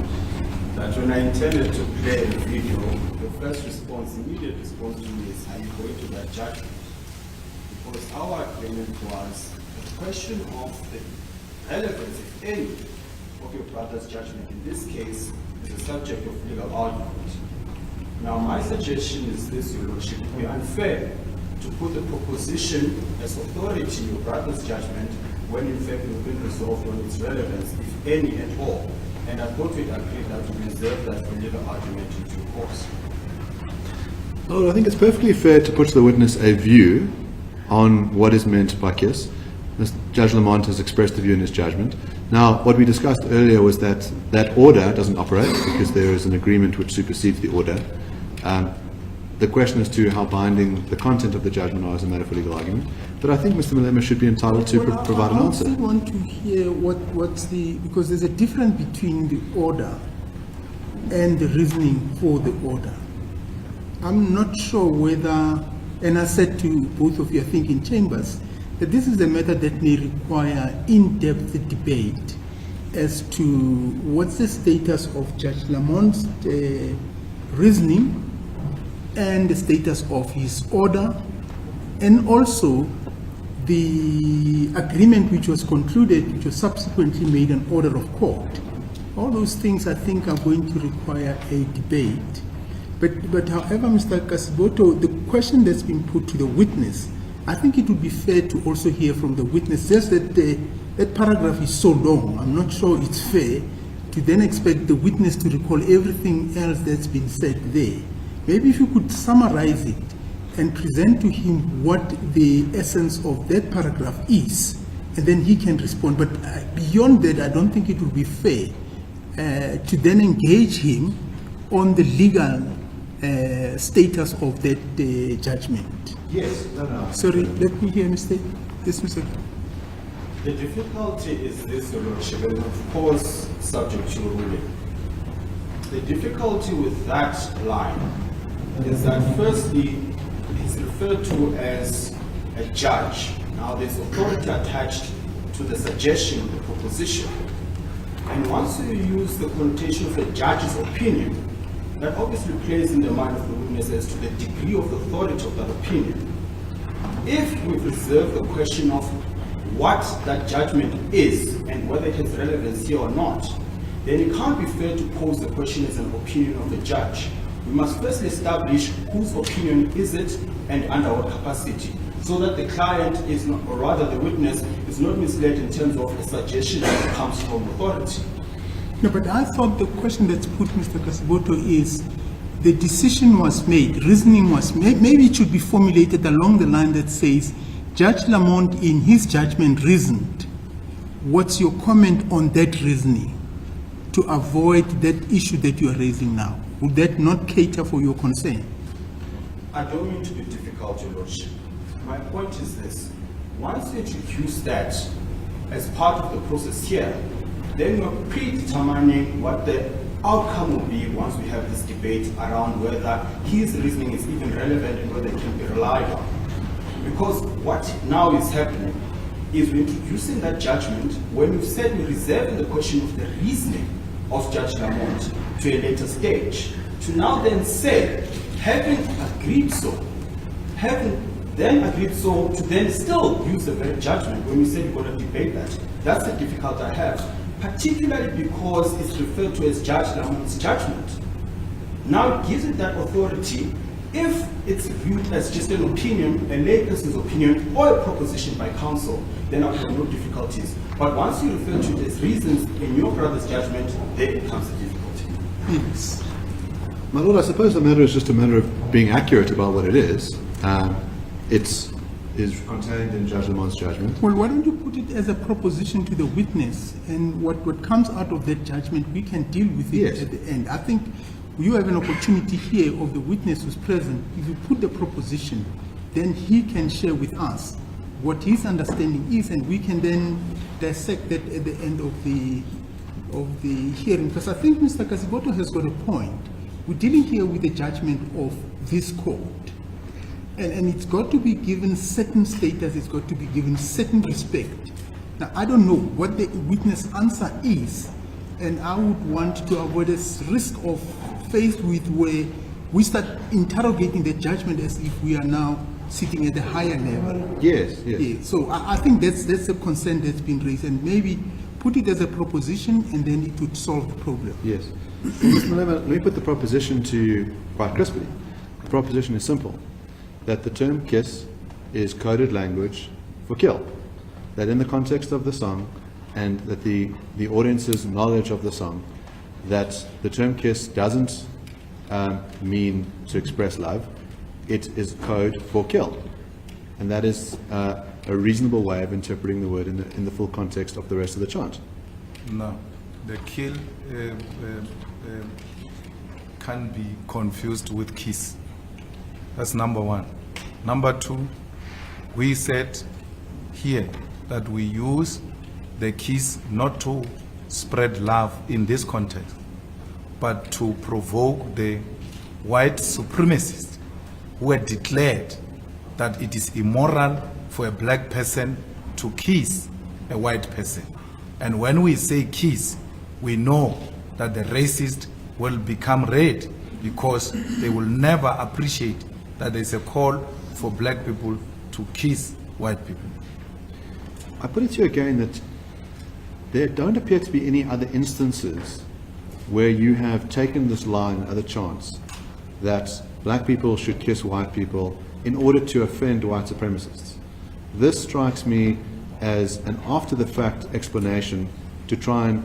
S1: that when I intended to play the video, the first response, immediate response to me is, are you going to that judgment? Because our agreement was the question of the relevance, if any, of your brother's judgment in this case is a subject of legal argument. Now, my suggestion is this, Your Lordship, it would be unfair to put the proposition as authority in your brother's judgment when in fact we've been resolved on its relevance, if any at all. And I thought we'd agree that we reserve that for legal argument in due course.
S11: Well, I think it's perfectly fair to put to the witness a view on what is meant by kiss. Judge Lamont has expressed the view in his judgment. Now, what we discussed earlier was that that order doesn't operate because there is an agreement which supersedes the order. The question as to how binding the content of the judgment are is a matter for legal argument. But I think Mr. Malema should be entitled to provide an answer.
S2: I also want to hear because there's a difference between the order and the reasoning for the order. I'm not sure whether, and I said to both of you, I think in chambers, that this is a matter that may require in-depth debate as to what's the status of Judge Lamont's reasoning and the status of his order, and also the agreement which was concluded, which was subsequently made an order of court. All those things I think are going to require a debate. But however, Mr. Kasiboto, the question that's been put to the witness, I think it would be fair to also hear from the witness, just that that paragraph is so long, I'm not sure it's fair to then expect the witness to recall everything else that's been said there. Maybe if you could summarize it and present to him what the essence of that paragraph is, and then he can respond. But beyond that, I don't think it would be fair to then engage him on the legal status of that judgment.
S1: Yes, no.
S2: Sorry, let me hear Mr. Yes, Mr.
S1: The difficulty is this, Your Lordship, and of course subject to ruling. The difficulty with that line is that firstly, it's referred to as a judge. Now there's authority attached to the suggestion, the proposition. And once you use the connotation of a judge's opinion, that obviously plays in the mind of the witness as to the degree of authority of that opinion. If we preserve the question of what that judgment is and whether it has relevance here or not, then it can't be fair to pose the question as an opinion of the judge. We must first establish whose opinion is it and under what capacity, so that the client is not, or rather the witness, is not misled in terms of a suggestion that comes from authority.
S2: No, but I thought the question that's put, Mr. Kasiboto, is the decision was made, reasoning was made. Maybe it should be formulated along the line that says, Judge Lamont in his judgment reasoned. What's your comment on that reasoning to avoid that issue that you are raising now? Would that not cater for your concern?
S1: I don't mean to be difficult, Your Lordship. My point is this. Once you introduce that as part of the process here, then you're predetermining what the outcome will be once we have this debate around whether his reasoning is even relevant and whether it can be relied on. Because what now is happening is we're introducing that judgment when we've said we're reserving the question of the reasoning of Judge Lamont to a later stage. To now then say, having agreed so, to then still use the very judgment when we say we're going to debate that. That's the difficulty I have, particularly because it's referred to as Judge Lamont's judgment. Now it gives it that authority if it's viewed as just an opinion, a layperson's opinion, or a proposition by counsel, then I have no difficulties. But once you refer to it as reasons in your brother's judgment, then it becomes a difficulty.
S2: Yes.
S11: My lord, I suppose the matter is just a matter of being accurate about what it is. It's is contained in Judge Lamont's judgment.
S2: Well, why don't you put it as a proposition to the witness, and what comes out of that judgment, we can deal with it
S11: Yes.
S2: at the end. I think you have an opportunity here of the witness who's present. If you put the proposition, then he can share with us what his understanding is, and we can then dissect that at the end of the hearing. Because I think Mr. Kasigoto has got a point. We're dealing here with the judgment of this court. And it's got to be given certain status, it's got to be given certain respect. Now, I don't know what the witness answer is, and I would want to avoid this risk of faced with where we start interrogating the judgment as if we are now sitting at a higher level.
S11: Yes, yes.
S2: Yeah, so I think that's a concern that's been raised, and maybe put it as a proposition, and then it would solve the problem.
S11: Yes. Mr. Malema, let me put the proposition to you quite crisply. The proposition is simple, that the term kiss is coded language for kill. That in the context of the song, and that the audience's knowledge of the song, that the term kiss doesn't mean to express love, it is code for kill. And that is a reasonable way of interpreting the word in the full context of the rest of the chant.
S12: No, the kill can be confused with kiss. That's number one. Number two, we said here that we use the kiss not to spread love in this context, but to provoke the white supremacists who had declared that it is immoral for a black person to kiss a white person. And when we say kiss, we know that the racist will become red, because they will never appreciate that there's a call for black people to kiss white people.
S11: I put it to you again that there don't appear to be any other instances where you have taken this line, other chants, that black people should kiss white people in order to offend white supremacists. This strikes me as an after-the-fact explanation to try and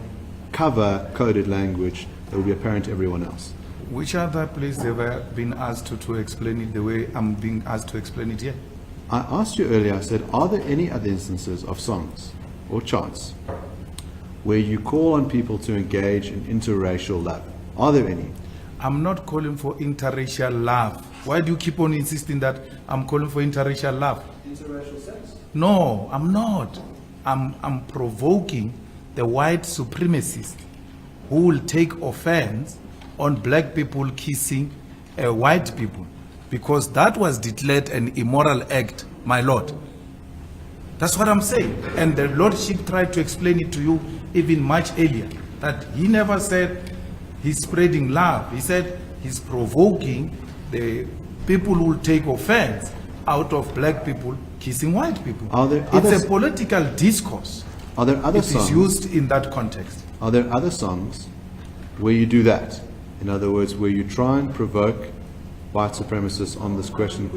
S11: cover coded language that will be apparent to everyone else.
S12: Which other place have I been asked to explain it the way I'm being asked to explain it here?
S11: I asked you earlier, I said, are there any other instances of songs or chants where you call on people to engage in interracial love? Are there any?
S12: I'm not calling for interracial love. Why do you keep on insisting that I'm calling for interracial love?
S11: Interracial sex?
S12: No, I'm not. I'm provoking the white supremacists who will take offense on black people kissing white people, because that was declared an immoral act, my lord. That's what I'm saying. And the lordship tried to explain it to you even much earlier, that he never said he's spreading love. He said he's provoking the people who will take offense out of black people kissing white people. It's a political discourse.
S11: Are there other songs?
S12: It is used in that context.
S11: Are there other songs where you do that? In other words, where you try and provoke white supremacists on this question?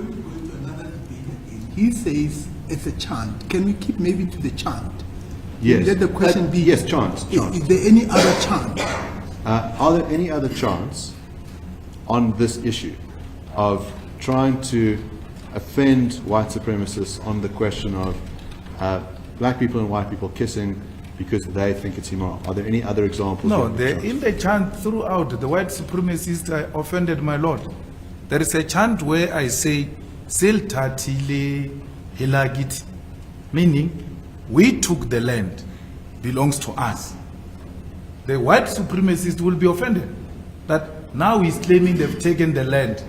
S2: He says it's a chant. Can we keep maybe to the chant?
S11: Yes.
S2: Let the question be.
S11: Yes, chant.
S2: Is there any other chant?
S11: Are there any other chants on this issue of trying to offend white supremacists on the question of black people and white people kissing because they think it's immoral? Are there any other examples?
S12: No, in the chant throughout, the white supremacists offended my lord. There is a chant where I say, "Sil tatile hilagit," meaning we took the land, belongs to us. The white supremacist will be offended that now he's claiming they've taken the land,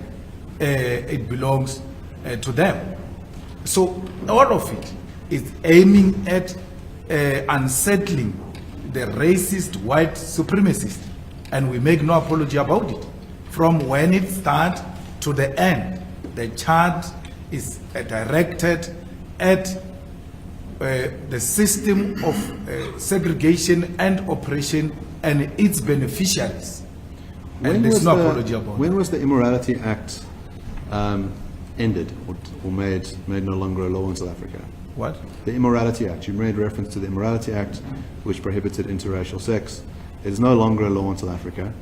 S12: it belongs to them. So all of it is aiming at unsettling the racist white supremacist, and we make no apology about it. From when it starts to the end, the chant is directed at the system of segregation and oppression and its beneficiaries. And there's no apology about it.
S11: When was the Immorality Act ended or made no longer a law in South Africa?
S12: What?
S11: The Immorality Act. You made reference to the Immorality Act, which prohibited interracial sex. It is no longer a law in South Africa.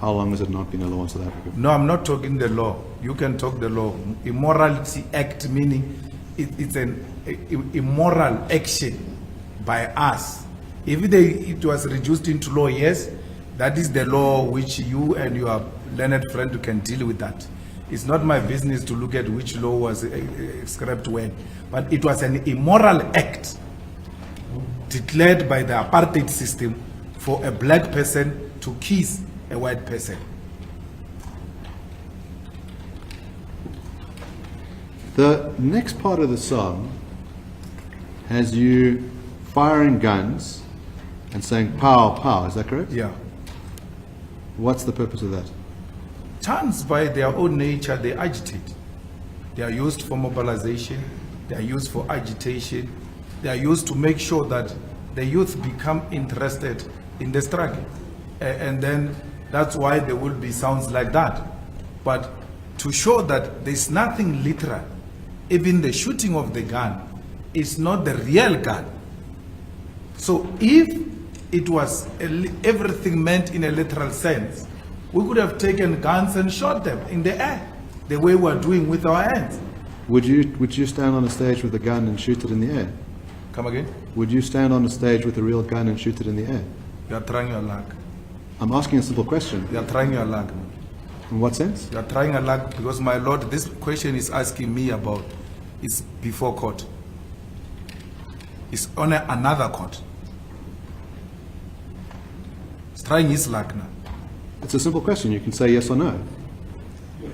S11: How long has it not been a law in South Africa?
S12: No, I'm not talking the law. You can talk the law. Immorality Act meaning it's an immoral action by us. If it was reduced into law, yes, that is the law which you and your learned friend can deal with that. It's not my business to look at which law was scrapped when, but it was an immoral act declared by the apartheid system for a black person to kiss a white person.
S11: The next part of the song has you firing guns and saying pow, pow, is that correct?
S12: Yeah.
S11: What's the purpose of that?
S12: Chants by their own nature, they agitate. They are used for mobilization, they are used for agitation, they are used to make sure that the youth become interested in the struggle. And then that's why there will be sounds like that. But to show that there's nothing literal, even the shooting of the gun is not the real gun. So if it was everything meant in a literal sense, we could have taken guns and shot them in the air, the way we're doing with our hands.
S11: Would you stand on a stage with a gun and shoot it in the air?
S12: Come again?
S11: Would you stand on a stage with a real gun and shoot it in the air?
S12: You are trying your luck.
S11: I'm asking a simple question.
S12: You are trying your luck.
S11: In what sense?
S12: You are trying your luck because, my Lord, this question is asking me about is before court. It's on another court. It's trying his luck now.
S11: It's a simple question. You can say yes or no.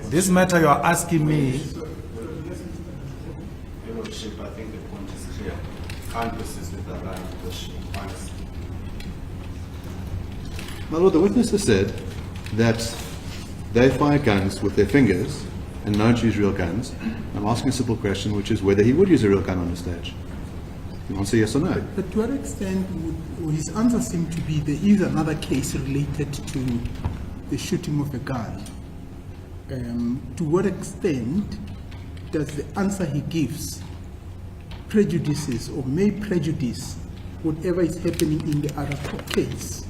S12: This matter you are asking me.
S3: Your Lordship, I think the point is clear. Can't persist with that line of questioning, honestly.
S11: My Lord, the witnesses said that they fire guns with their fingers and don't use real guns. I'm asking a simple question, which is whether he would use a real gun on the stage. You answer yes or no.
S2: But to what extent would his answer seem to be there is another case related to the shooting of a gun? To what extent does the answer he gives prejudices or may prejudice whatever is happening in the other case?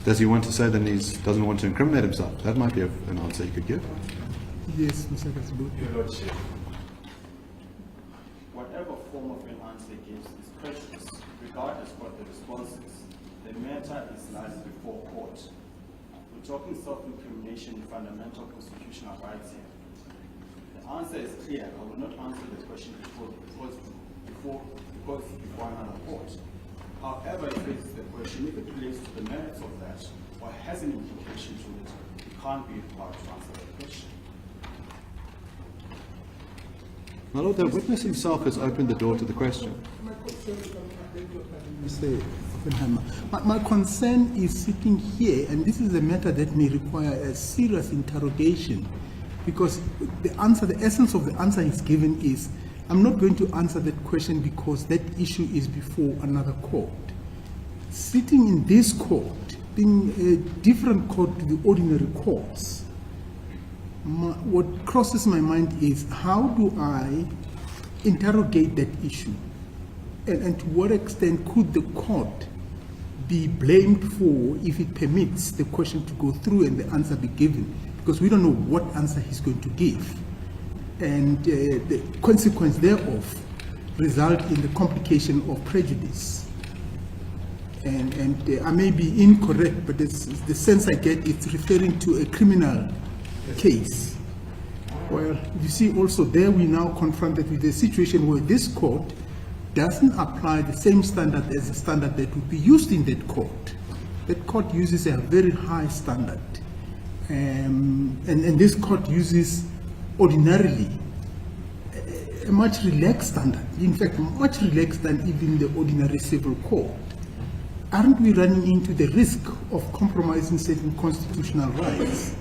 S11: Does he want to say that he doesn't want to incriminate himself? That might be an answer he could give.
S2: Yes, Mr. Kasbu.
S1: Your Lordship, whatever form of an answer gives is prejudice, regardless what the response is. The matter is lies before court. We're talking self-incrimination, fundamental constitutional rights here. The answer is clear. I will not answer the question before another court. However, if it's the question, if it relates to the merits of that, or has an implication to it, you can't be required to answer that question.
S11: My Lord, the witness himself has opened the door to the question.
S2: Mr. Oppenheimer, my concern is sitting here, and this is a matter that may require a serious interrogation, because the essence of the answer he's given is, I'm not going to answer that question because that issue is before another court. Sitting in this court, being a different court to the ordinary courts, what crosses my mind is, how do I interrogate that issue? And to what extent could the court be blamed for if it permits the question to go through and the answer be given? Because we don't know what answer he's going to give. And the consequence thereof result in the complication of prejudice. And I may be incorrect, but the sense I get, it's referring to a criminal case. Well, you see also there we now confronted with a situation where this court doesn't apply the same standard as the standard that would be used in that court. That court uses a very high standard. And this court uses ordinarily a much relaxed standard, in fact much relaxed than even the ordinary civil court. Aren't we running into the risk of compromising certain constitutional rights?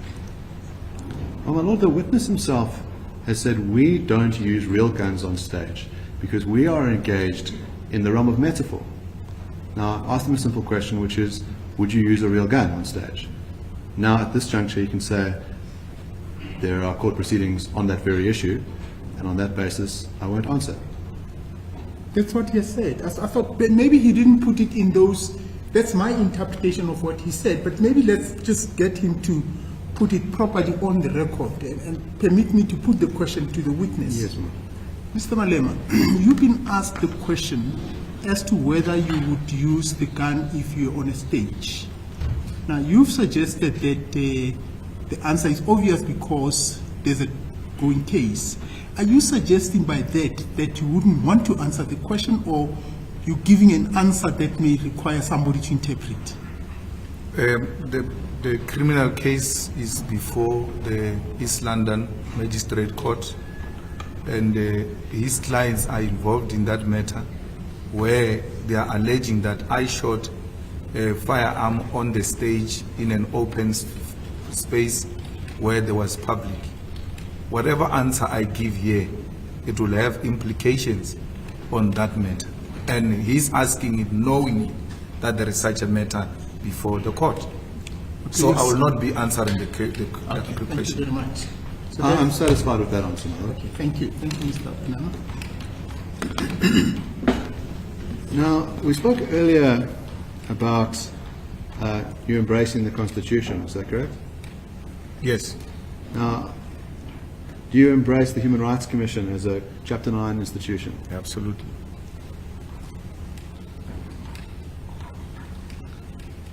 S11: Well, my Lord, the witness himself has said we don't use real guns on stage because we are engaged in the realm of metaphor. Now, I asked him a simple question, which is, would you use a real gun on stage? Now, at this juncture, you can say there are court proceedings on that very issue, and on that basis, I won't answer.
S2: That's what he has said. I thought maybe he didn't put it in those, that's my interpretation of what he said, but maybe let's just get him to put it properly on the record and permit me to put the question to the witness.
S11: Yes, ma'am.
S2: Mr. Malema, you've been asked the question as to whether you would use the gun if you're on a stage. Now, you've suggested that the answer is obvious because there's a going case. Are you suggesting by that you wouldn't want to answer the question, or you're giving an answer that may require somebody to interpret?
S12: The criminal case is before the East London Magistrate Court, and his clients are involved in that matter, where they are alleging that I shot a firearm on the stage in an open space where there was public. Whatever answer I give here, it will have implications on that matter. And he's asking it knowing that there is such a matter before the court. Okay, so
S2: yes.
S12: I will not be answering the
S2: Okay,
S12: question.
S2: thank you very much. So
S11: I'm satisfied with that answer.
S2: Okay, thank you. Thank you, Mr. Nana.
S11: Now, we spoke earlier about you embracing the Constitution, is that correct?
S12: Yes.
S11: Now, do you embrace the Human Rights Commission as a Chapter 9 institution?
S12: Absolutely.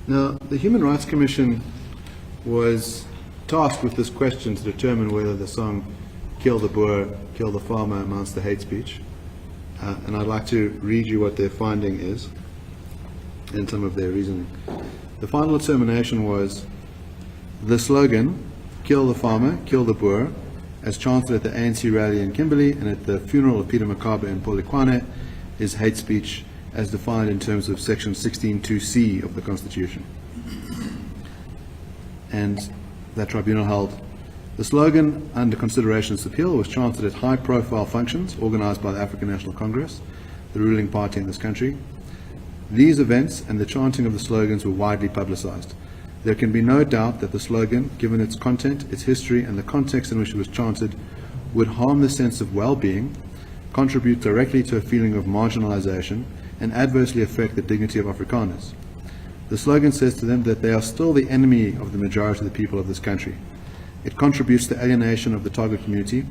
S11: Now, the Human Rights Commission was tasked with this question to determine whether the song "Kill the Boer, Kill the Farmer" amounts to hate speech. And I'd like to read you what their finding is and some of their reasoning. The final determination was the slogan "Kill the Farmer, Kill the Boer," as chanted at the ANC rally in Kimberley and at the funeral of Peter Makabe in Polokwane, is hate speech as defined in terms of section 16(2)(c) of the Constitution. And that tribunal held the slogan under consideration this appeal was chanted at high-profile functions organized by the African National Congress, the ruling party in this country. These events and the chanting of the slogans were widely publicized. There can be no doubt that the slogan, given its content, its history, and the context in which it was chanted, would harm the sense of well-being, contribute directly to a feeling of marginalization, and adversely affect the dignity of Afrikaners. The slogan says to them that they are still the enemy of the majority of the people of this country. It contributes to alienation of the target community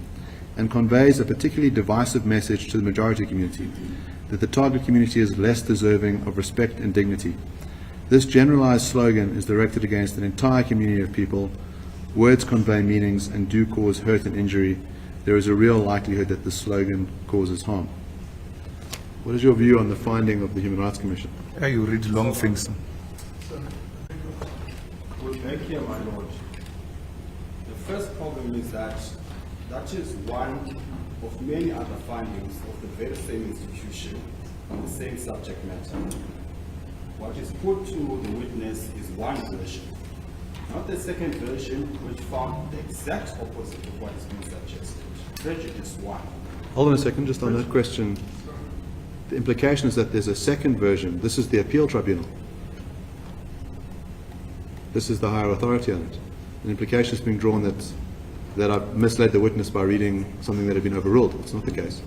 S11: and conveys a particularly divisive message to the majority community, that the target community is less deserving of respect and dignity. This generalized slogan is directed against an entire community of people. Words convey meanings and do cause hurt and injury. There is a real likelihood that this slogan causes harm. What is your view on the finding of the Human Rights Commission?
S12: Yeah, you read long things.
S1: We're back here, my lord. The first problem is that is one of many other findings of the very same institution on the same subject matter. What is put to the witness is one version, not the second version, which found the exact opposite of what is being suggested. Prejudice one.
S11: Hold on a second, just on that question. The implication is that there's a second version. This is the appeal tribunal. This is the higher authority on it. An implication is being drawn that I've misled the witness by reading something that had been overruled. It's not the case.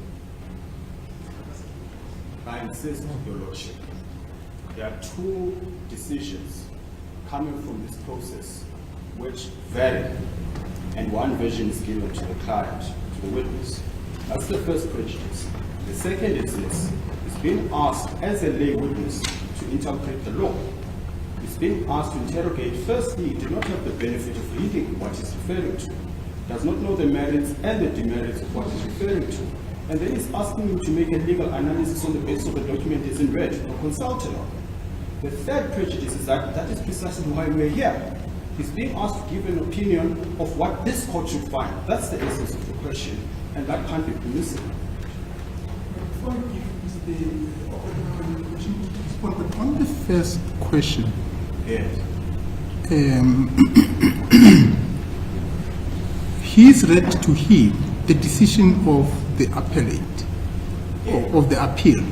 S1: I insist, Your Lordship. There are two decisions coming from this process which vary, and one version is given to the client, to the witness. That's the first prejudice. The second is this. It's being asked as a lay witness to interpret the law. It's being asked to interrogate. Firstly, do not have the benefit of reading what it's referring to. Does not know the merits and the demerits of what it's referring to. And then it's asking him to make a legal analysis on the basis of the document he isn't read or consulted on. The third prejudice is that is precisely why we're here. He's being asked to give an opinion of what this court should find. That's the essence of the question, and that can't be permissible.
S2: On the first question,
S1: Yes.
S2: he's read to him the decision of the appellate, of the appeal.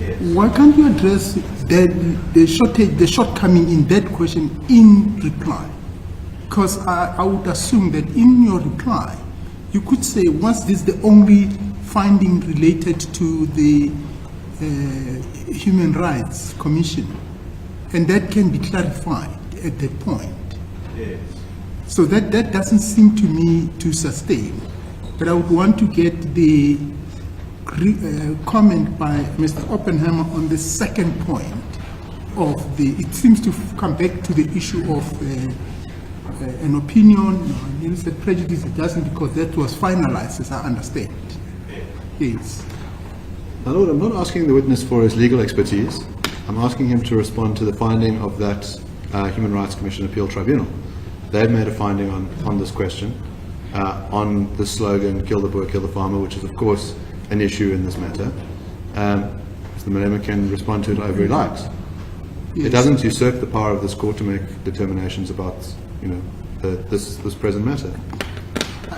S1: Yes.
S2: Why can't you address the shortcoming in that question in reply? Because I would assume that in your reply, you could say, once this is the only finding related to the Human Rights Commission, and that can be clarified at that point.
S1: Yes.
S2: So that doesn't seem to me to sustain. But I would want to get the comment by Mr. Oppenheimer on the second point of it seems to come back to the issue of an opinion. You said prejudice, it doesn't, because that was finalized, as I understand. Yes.
S11: My Lord, I'm not asking the witness for his legal expertise. I'm asking him to respond to the finding of that Human Rights Commission Appeal Tribunal. They've made a finding on this question, on the slogan, kill the Boer, kill the farmer, which is, of course, an issue in this matter. Mr. Malema can respond to it however he likes. Yes. It doesn't usurp the power of this court to make determinations about, this present matter.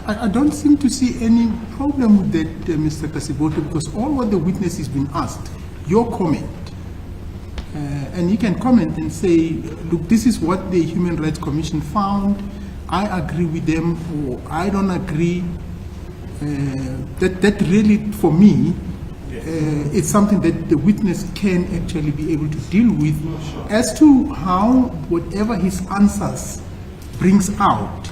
S2: I don't seem to see any problem with that, Mr. Kasiboto, because all what the witness has been asked, your comment, and you can comment and say, look, this is what the Human Rights Commission found, I agree with them, or I don't agree. That really, for me, it's something that the witness can actually be able to deal with. As to how whatever his answers brings out,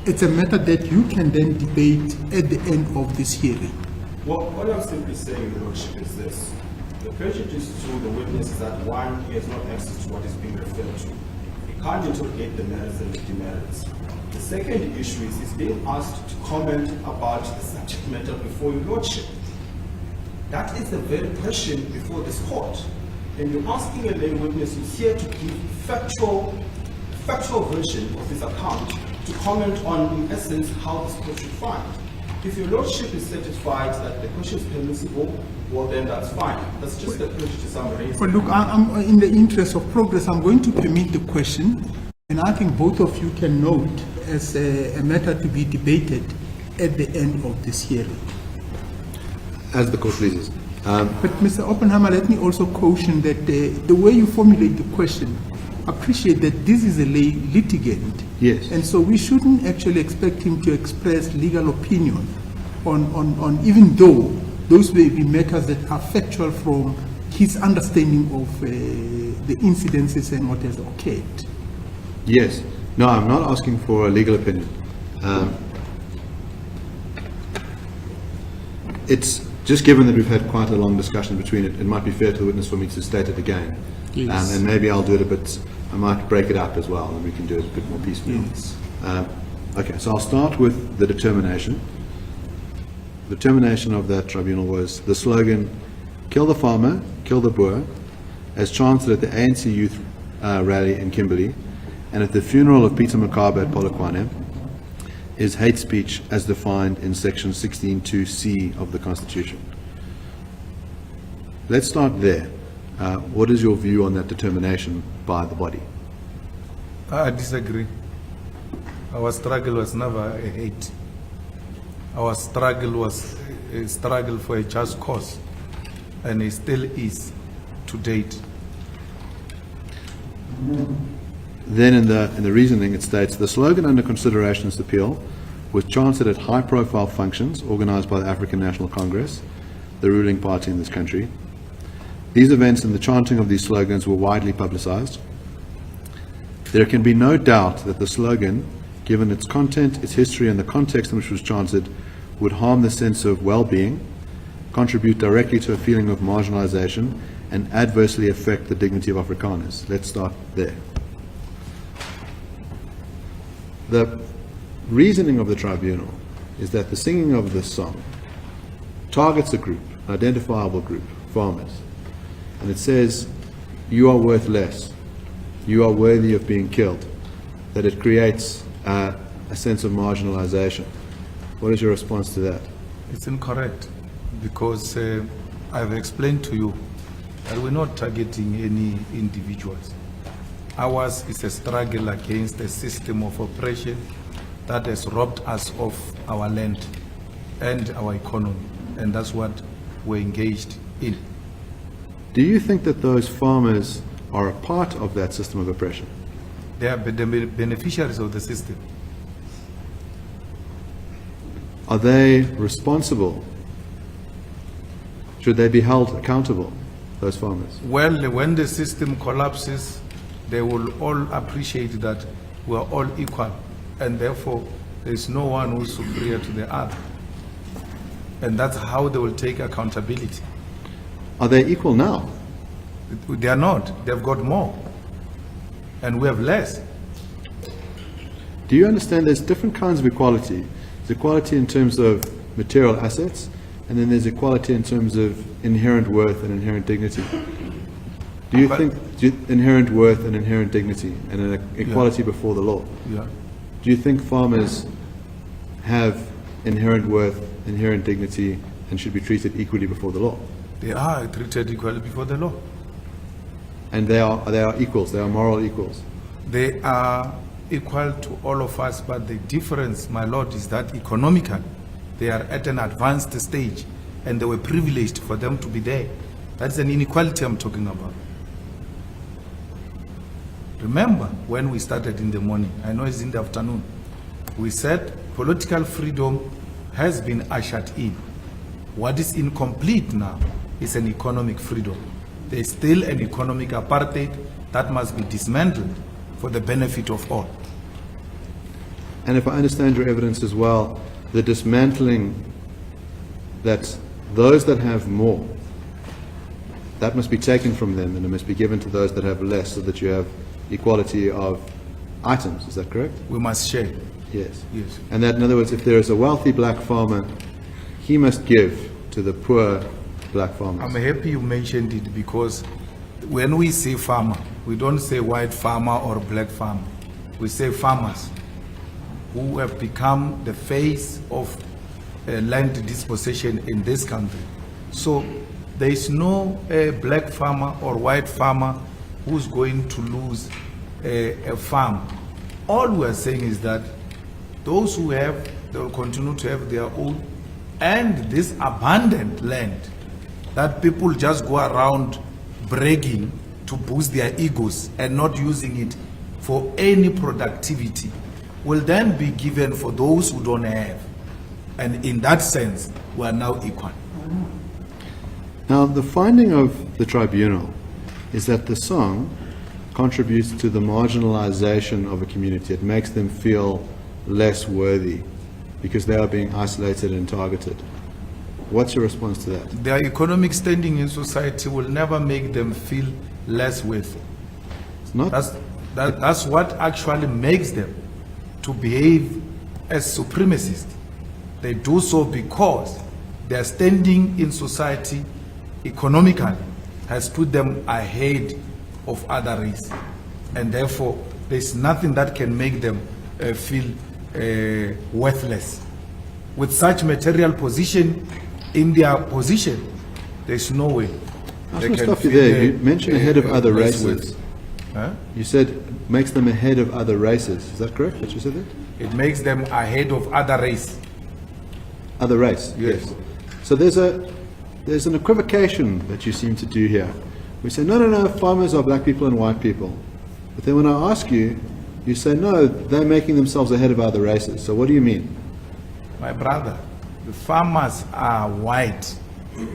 S2: it's a matter that you can then debate at the end of this hearing.
S3: Well, what I'm simply saying, Your Lordship, is this. The prejudice to the witness is that, one, he has no access to what is being referred to. He can't interrogate the merits and the demerits. The second issue is he's being asked to comment about the subject matter before Your Lordship. That is the very question before this court. And you're asking a lay witness who's here to give factual version of his account to comment on, in essence, how this court should find. If Your Lordship is satisfied that the question is permissible, well then that's fine. That's just the prejudice I'm raising.
S2: Well, look, I'm in the interest of progress, I'm going to permit the question, and I think both of you can note as a matter to be debated at the end of this hearing.
S11: As the court pleases.
S2: But Mr. Oppenheimer, let me also caution that the way you formulate the question, appreciate that this is a lay litigant.
S11: Yes.
S2: And so we shouldn't actually expect him to express legal opinion on even though those may be matters that are factual from his understanding of the incidences and what has occurred.
S11: Yes. No, I'm not asking for a legal opinion. It's just given that we've had quite a long discussion between it might be fair to the witness for me to state it again.
S2: Yes.
S11: And maybe I'll do it a bit, I might break it up as well, and we can do it a bit more piecemeal.
S2: Yes.
S11: Okay, so I'll start with the determination. The determination of that tribunal was the slogan, kill the farmer, kill the Boer, as chanted at the ANC youth rally in Kimberley, and at the funeral of Peter Makabe at Polokwane, is hate speech as defined in section 16(2)(c) of the Constitution. Let's start there. What is your view on that determination by the body?
S12: I disagree. Our struggle was never a hate. Our struggle was a struggle for a just cause, and it still is to date.
S11: Then in the reasoning it states, the slogan under consideration in this appeal was chanted at high-profile functions organized by the African National Congress, the ruling party in this country. These events and the chanting of these slogans were widely publicized. There can be no doubt that the slogan, given its content, its history, and the context in which it was chanted, would harm the sense of well-being, contribute directly to a feeling of marginalization, and adversely affect the dignity of Afrikaners. Let's start there. The reasoning of the tribunal is that the singing of this song targets a group, an identifiable group, farmers, and it says, you are worth less, you are worthy of being killed, that it creates a sense of marginalization. What is your response to that?
S12: It's incorrect, because I've explained to you that we're not targeting any individuals. Ours is a struggle against a system of oppression that has robbed us of our land and our economy, and that's what we're engaged in.
S11: Do you think that those farmers are a part of that system of oppression?
S12: They are the beneficiaries of the system.
S11: Are they responsible? Should they be held accountable, those farmers?
S12: Well, when the system collapses, they will all appreciate that we are all equal and therefore there's no one who's superior to the other. And that's how they will take accountability.
S11: Are they equal now?
S12: They are not. They've got more. And we have less.
S11: Do you understand there's different kinds of equality? There's equality in terms of material assets, and then there's equality in terms of inherent worth and inherent dignity. Do you think inherent worth and inherent dignity and an equality before the law?
S12: Yeah.
S11: Do you think farmers have inherent worth, inherent dignity, and should be treated equally before the law?
S12: They are treated equally before the law.
S11: And they are equals, they are moral equals.
S12: They are equal to all of us, but the difference, my lord, is that economically they are at an advanced stage and they were privileged for them to be there. That's an inequality I'm talking about. Remember when we started in the morning, I know it's in the afternoon, we said political freedom has been ushered in. What is incomplete now is an economic freedom. There is still an economic apartheid that must be dismantled for the benefit of all.
S11: And if I understand your evidence as well, the dismantling that those that have more, that must be taken from them and it must be given to those that have less, so that you have equality of items. Is that correct?
S12: We must share.
S11: Yes.
S12: Yes.
S11: And that, in other words, if there is a wealthy black farmer, he must give to the poor black farmers.
S12: I'm happy you mentioned it, because when we say farmer, we don't say white farmer or black farmer. We say farmers who have become the face of land dispossession in this country. So there is no black farmer or white farmer who's going to lose a farm. All we are saying is that those who have, they will continue to have their own, and this abundant land that people just go around bragging to boost their egos and not using it for any productivity will then be given for those who don't have. And in that sense, we are now equal.
S11: Now, the finding of the tribunal is that the song contributes to the marginalization of a community. It makes them feel less worthy because they are being isolated and targeted. What's your response to that?
S12: Their economic standing in society will never make them feel less worthy.
S11: It's not.
S12: That's what actually makes them to behave as supremacists. They do so because their standing in society economically has put them ahead of other races, and therefore there's nothing that can make them feel worthless. With such material position in their position, there's no way.
S11: I was going to stop you there. You mentioned ahead of other races.
S12: Huh?
S11: You said makes them ahead of other races. Is that correct, that you said that?
S12: It makes them ahead of other race.
S11: Other race?
S12: Yes.
S11: So there's an equivocation that you seem to do here. We say, no, farmers are black people and white people. But then when I ask you, you say, no, they're making themselves ahead of other races. So what do you mean?
S12: My brother, the farmers are white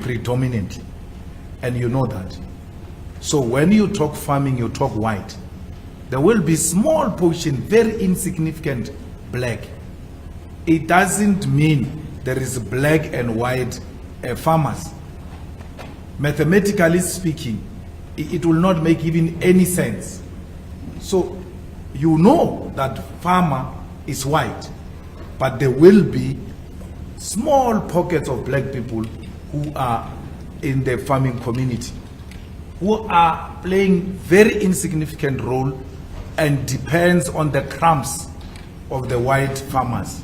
S12: predominantly, and you know that. So when you talk farming, you talk white. There will be small portion, very insignificant black. It doesn't mean there is black and white farmers. Mathematically speaking, it will not make even any sense. So you know that farmer is white, but there will be small pockets of black people who are in the farming community, who are playing very insignificant role and depends on the crumbs of the white farmers.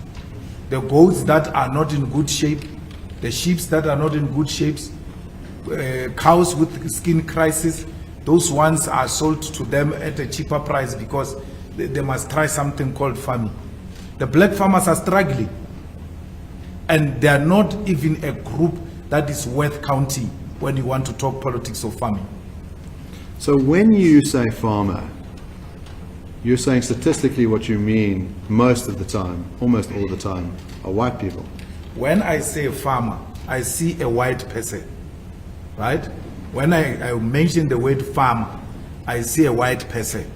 S12: The goats that are not in good shape, the sheep that are not in good shapes, cows with skin crisis, those ones are sold to them at a cheaper price because they must try something called farming. The black farmers are struggling, and they are not even a group that is worth counting when you want to talk politics of farming.
S11: So when you say farmer, you're saying statistically what you mean most of the time, almost all the time, are white people.
S12: When I say farmer, I see a white person, right? When I mention the word farmer, I see a white person.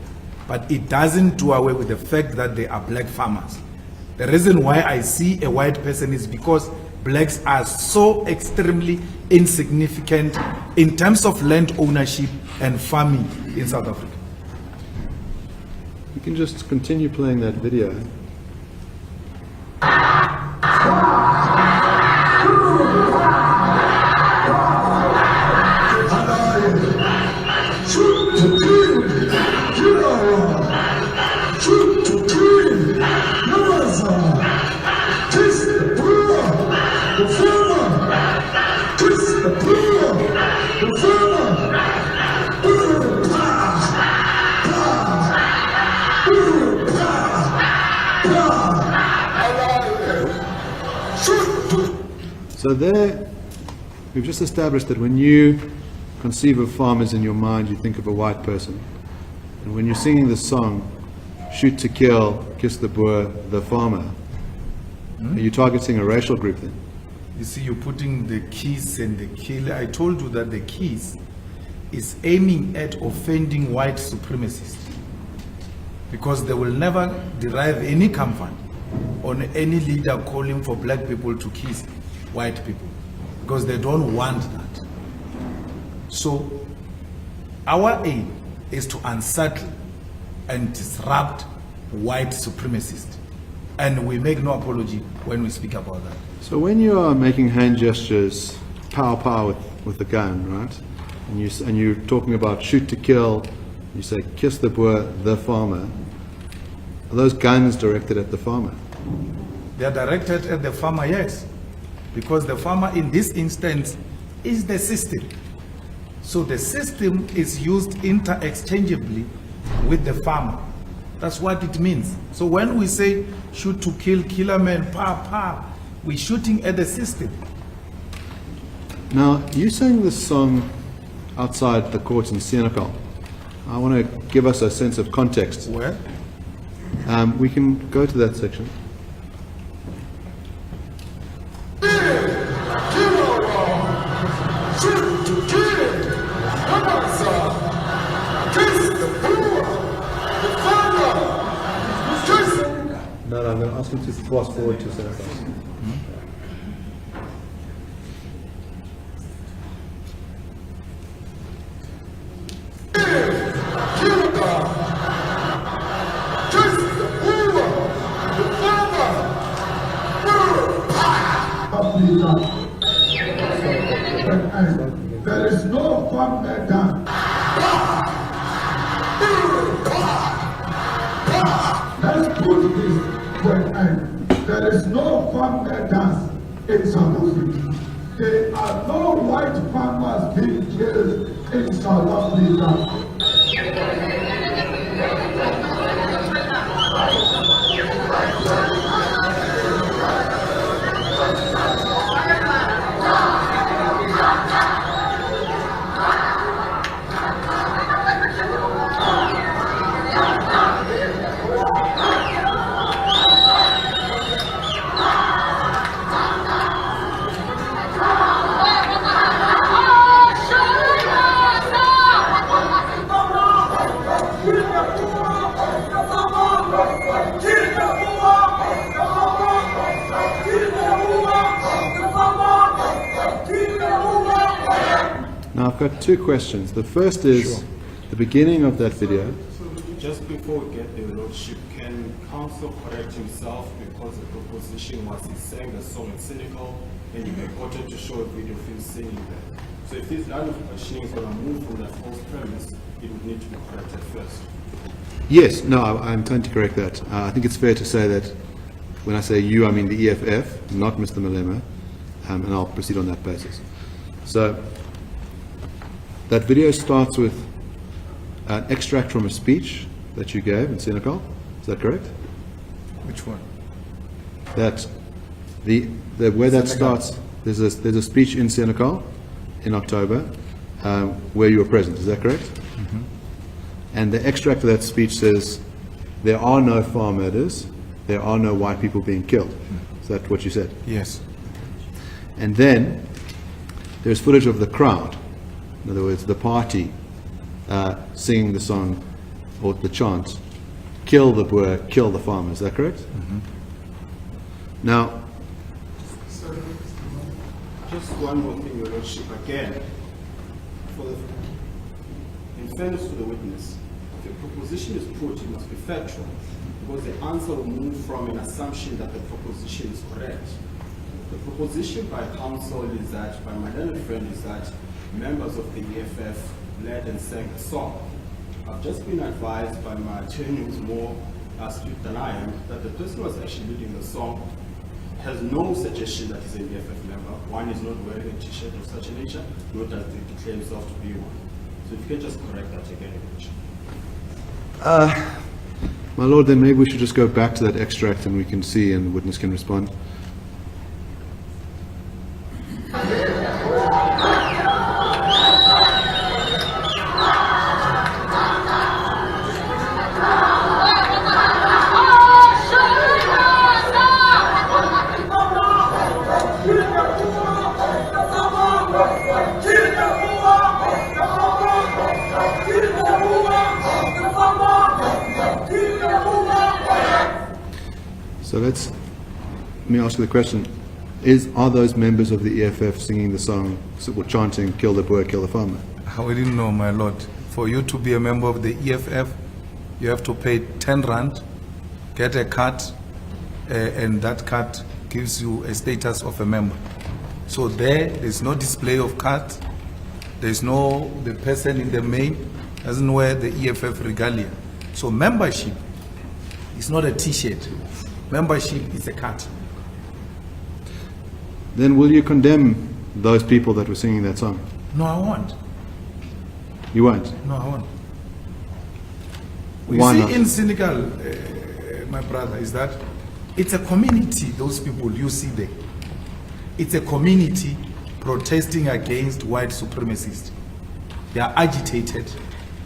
S12: but it doesn't do away with the fact that they are black farmers. The reason why I see a white person is because blacks are so extremely insignificant in terms of land ownership and farming in South Africa.
S11: You can just continue playing that video. So there, we've just established that when you conceive of farmers in your mind, you think of a white person. And when you're singing the song, shoot to kill, kiss the Boer, the farmer, are you targeting a racial group then?
S12: You see, you're putting the kiss and the kill. I told you that the kiss is aiming at offending white supremacists, because they will never derive any comfort on any leader calling for black people to kiss white people, because they don't want that. So our aim is to unsettle and disrupt white supremacists, and we make no apology when we speak about that.
S11: So when you are making hand gestures, pow pow with the gun, right? And you're talking about shoot to kill, you say kiss the Boer, the farmer. Are those guns directed at the farmer?
S12: They are directed at the farmer, yes, because the farmer in this instance is the system. So the system is used interchangeably with the farmer. That's what it means. So when we say shoot to kill, kill a man, we're shooting at the system.
S11: Now, you sang this song outside the courts in Senegal. I want to give us a sense of context.
S12: Where?
S11: We can go to that section. No, I'm going to ask him to fast forward to Senegal.
S6: There is no farmer done. Let's put this when there is no farmer dance in South Africa. There are no white farmers being killed in South Africa.
S11: Now I've got two questions. The first is the beginning of that video.
S3: Just before we get the lordship, can counsel correct himself, because the proposition was he sang the song in Senegal and he purported to show a video of him singing that. So if this line of questioning is going to move from that false premise, it would need to be corrected first.
S11: Yes, no, I'm trying to correct that. I think it's fair to say that when I say you, I mean the EFF, not Mr. Malema, and I'll proceed on that basis. So that video starts with an extract from a speech that you gave in Senegal. Is that correct?
S12: Which one?
S11: That the where that starts. There's a speech in Senegal in October where you were present. Is that correct?
S12: Mm-hmm.
S11: And the extract of that speech says, "There are no farm murders. There are no white people being killed." Is that what you said?
S12: Yes.
S11: And then there's footage of the crowd. In other words, the party singing the song, or the chant, kill the Boer, kill the farmer. Is that correct? Now,
S10: Just one more thing, Your Lordship, again. In fairness to the witness, if a proposition is put, it must be factual, because the answer will move from an assumption that the proposition is correct. The proposition by counsel is that, by my learned friend, is that members of the EFF led and sang a song. I've just been advised by my attorney, who's more astute than I am, that the person who was actually leading the song has no suggestion that he's an EFF member. One is not wearing a t-shirt of such a nature, nor does he declare himself to be one. So if you can just correct that again,
S11: my Lord, then maybe we should just go back to that extract and we can see and the witness can respond. So let me ask you the question. Are those members of the EFF singing the song or chanting, kill the Boer, kill the farmer?
S12: I wouldn't know, my Lord. For you to be a member of the EFF, you have to pay 10 rand, get a card, and that card gives you a status of a member. So there's no display of cards. There's no, the person in the main doesn't wear the EFF regalia. So membership is not a t-shirt. Membership is a card.
S11: Then will you condemn those people that were singing that song?
S12: No, I won't.
S11: You won't?
S12: No, I won't.
S11: Why
S12: You
S11: not?
S12: see, in Senegal, my brother, is that it's a community, those people you see there. It's a community protesting against white supremacists. They are agitated.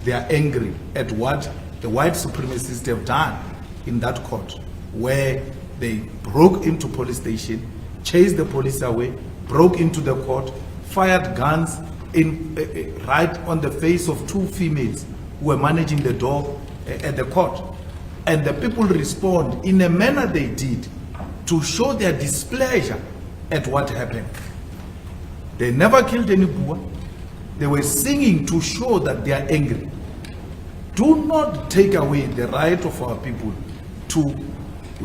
S12: They are angry at what the white supremacists have done in that court, where they broke into police station, chased the police away, broke into the court, fired guns right on the face of two females who were managing the door at the court. And the people respond in a manner they did to show their displeasure at what happened. They never killed any Boer. They were singing to show that they are angry. Do not take away the right of our people to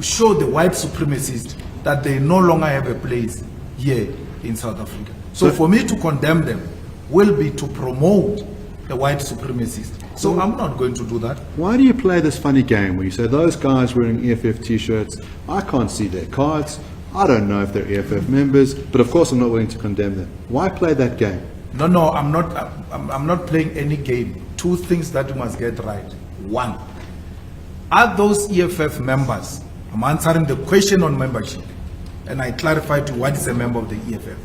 S12: show the white supremacists that they no longer have a place here in South Africa. So for me to condemn them will be to promote the white supremacists. So I'm not going to do that.
S11: Why do you play this funny game where you say those guys wearing EFF t-shirts, I can't see their cards, I don't know if they're EFF members, but of course I'm not willing to condemn them. Why play that game?
S12: No, I'm not playing any game. Two things that you must get right. One, are those EFF members? I'm answering the question on membership, and I clarified to what is a member of the EFF.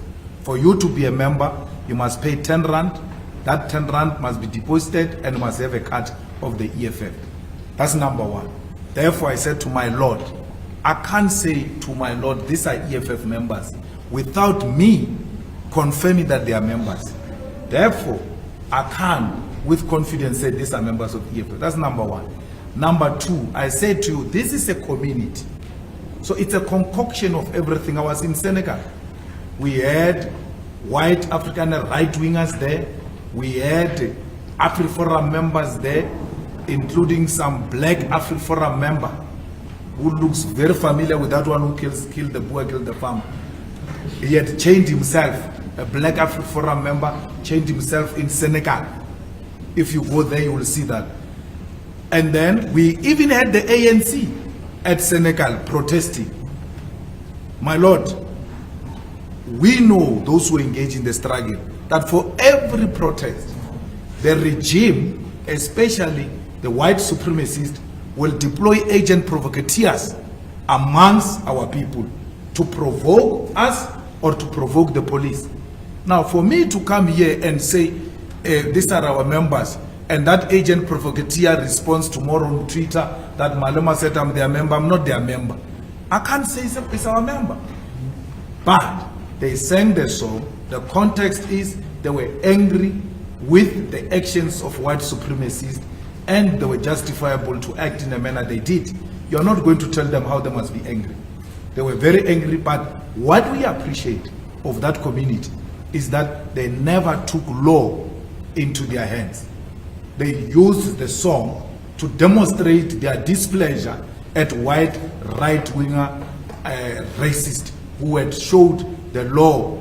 S12: For you to be a member, you must pay 10 rand. That 10 rand must be deposited and must have a card of the EFF. That's number one. Therefore, I said to my Lord, I can't say to my Lord, these are EFF members, without me confirming that they are members. Therefore, I can, with confidence, say these are members of EFF. That's number one. Number two, I said to you, this is a community. So it's a concoction of everything. I was in Senegal. We had white African right-wingers there. We had Afriforum members there, including some black Afriforum member who looks very familiar with that one who killed the Boer, killed the farmer. He had changed himself. A black Afriforum member changed himself in Senegal. If you go there, you will see that. And then we even had the ANC at Senegal protesting. My Lord, we know those who engage in the struggle that for every protest, the regime, especially the white supremacists, will deploy agent provocateurs amongst our people to provoke us or to provoke the police. Now, for me to come here and say, these are our members, and that agent provocateur responds tomorrow on Twitter that Malema said I'm their member, I'm not their member. I can't say it's our member. But they sang the song. The context is they were angry with the actions of white supremacists and they were justifiable to act in a manner they did. You're not going to tell them how they must be angry. They were very angry, but what we appreciate of that community is that they never took law into their hands. They used the song to demonstrate their displeasure at white right-winger racists who had showed the law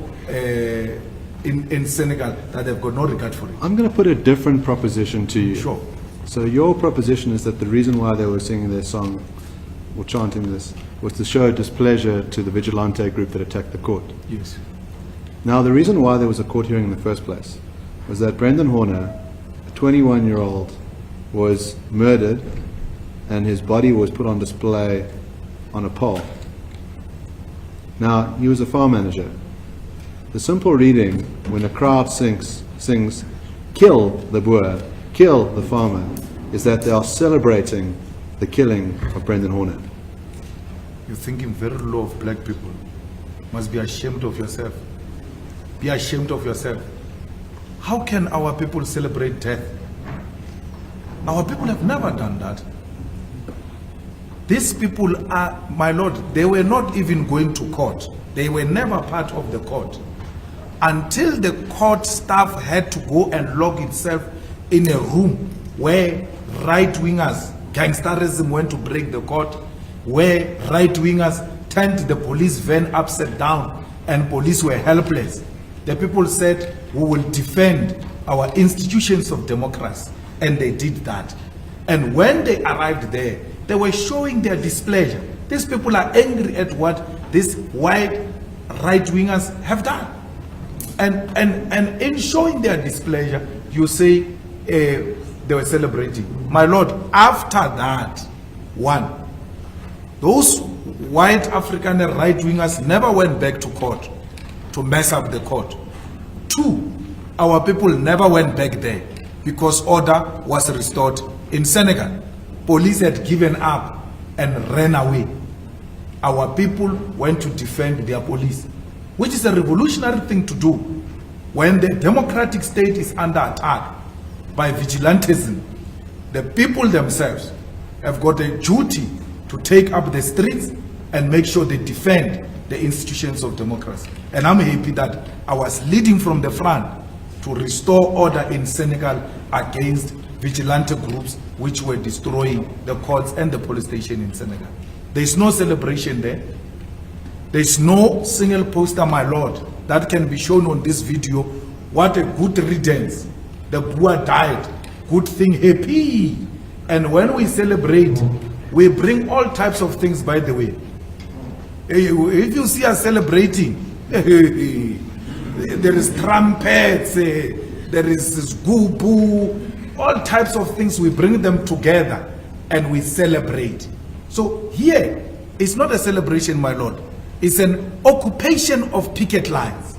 S12: in Senegal that they've got no regard for it.
S11: I'm going to put a different proposition to you.
S12: Sure.
S11: So your proposition is that the reason why they were singing their song or chanting this was to show displeasure to the vigilante group that attacked the court.
S12: Yes.
S11: Now, the reason why there was a court hearing in the first place was that Brendan Horner, a 21-year-old, was murdered and his body was put on display on a pole. Now, he was a farm manager. The simple reading, when a crowd sings, kill the Boer, kill the farmer, is that they are celebrating the killing of Brendan Horner.
S12: You're thinking very low of black people. Must be ashamed of yourself. Be ashamed of yourself. How can our people celebrate death? Our people have never done that. These people are, my Lord, they were not even going to court. They were never part of the court. Until the court staff had to go and lock itself in a room where right-wingers, gangsterism went to break the court, where right-wingers turned the police van upside down and police were helpless. The people said, we will defend our institutions of democracy, and they did that. And when they arrived there, they were showing their displeasure. These people are angry at what these white right-wingers have done. And in showing their displeasure, you say they were celebrating. My Lord, after that, one, those white African right-wingers never went back to court to mess up the court. Two, our people never went back there because order was restored in Senegal. Police had given up and ran away. Our people went to defend their police, which is a revolutionary thing to do. When the democratic state is under attack by vigilantism, the people themselves have got a duty to take up the streets and make sure they defend the institutions of democracy. And I'm happy that I was leading from the front to restore order in Senegal against vigilante groups which were destroying the courts and the police station in Senegal. There is no celebration there. There is no single poster, my Lord, that can be shown on this video. What a good riddance. The Boer died. Good thing, happy. And when we celebrate, we bring all types of things, by the way. If you see us celebrating, there is trumpets, there is gubu, all types of things. We bring them together and we celebrate. So here, it's not a celebration, my Lord. It's an occupation of picket lines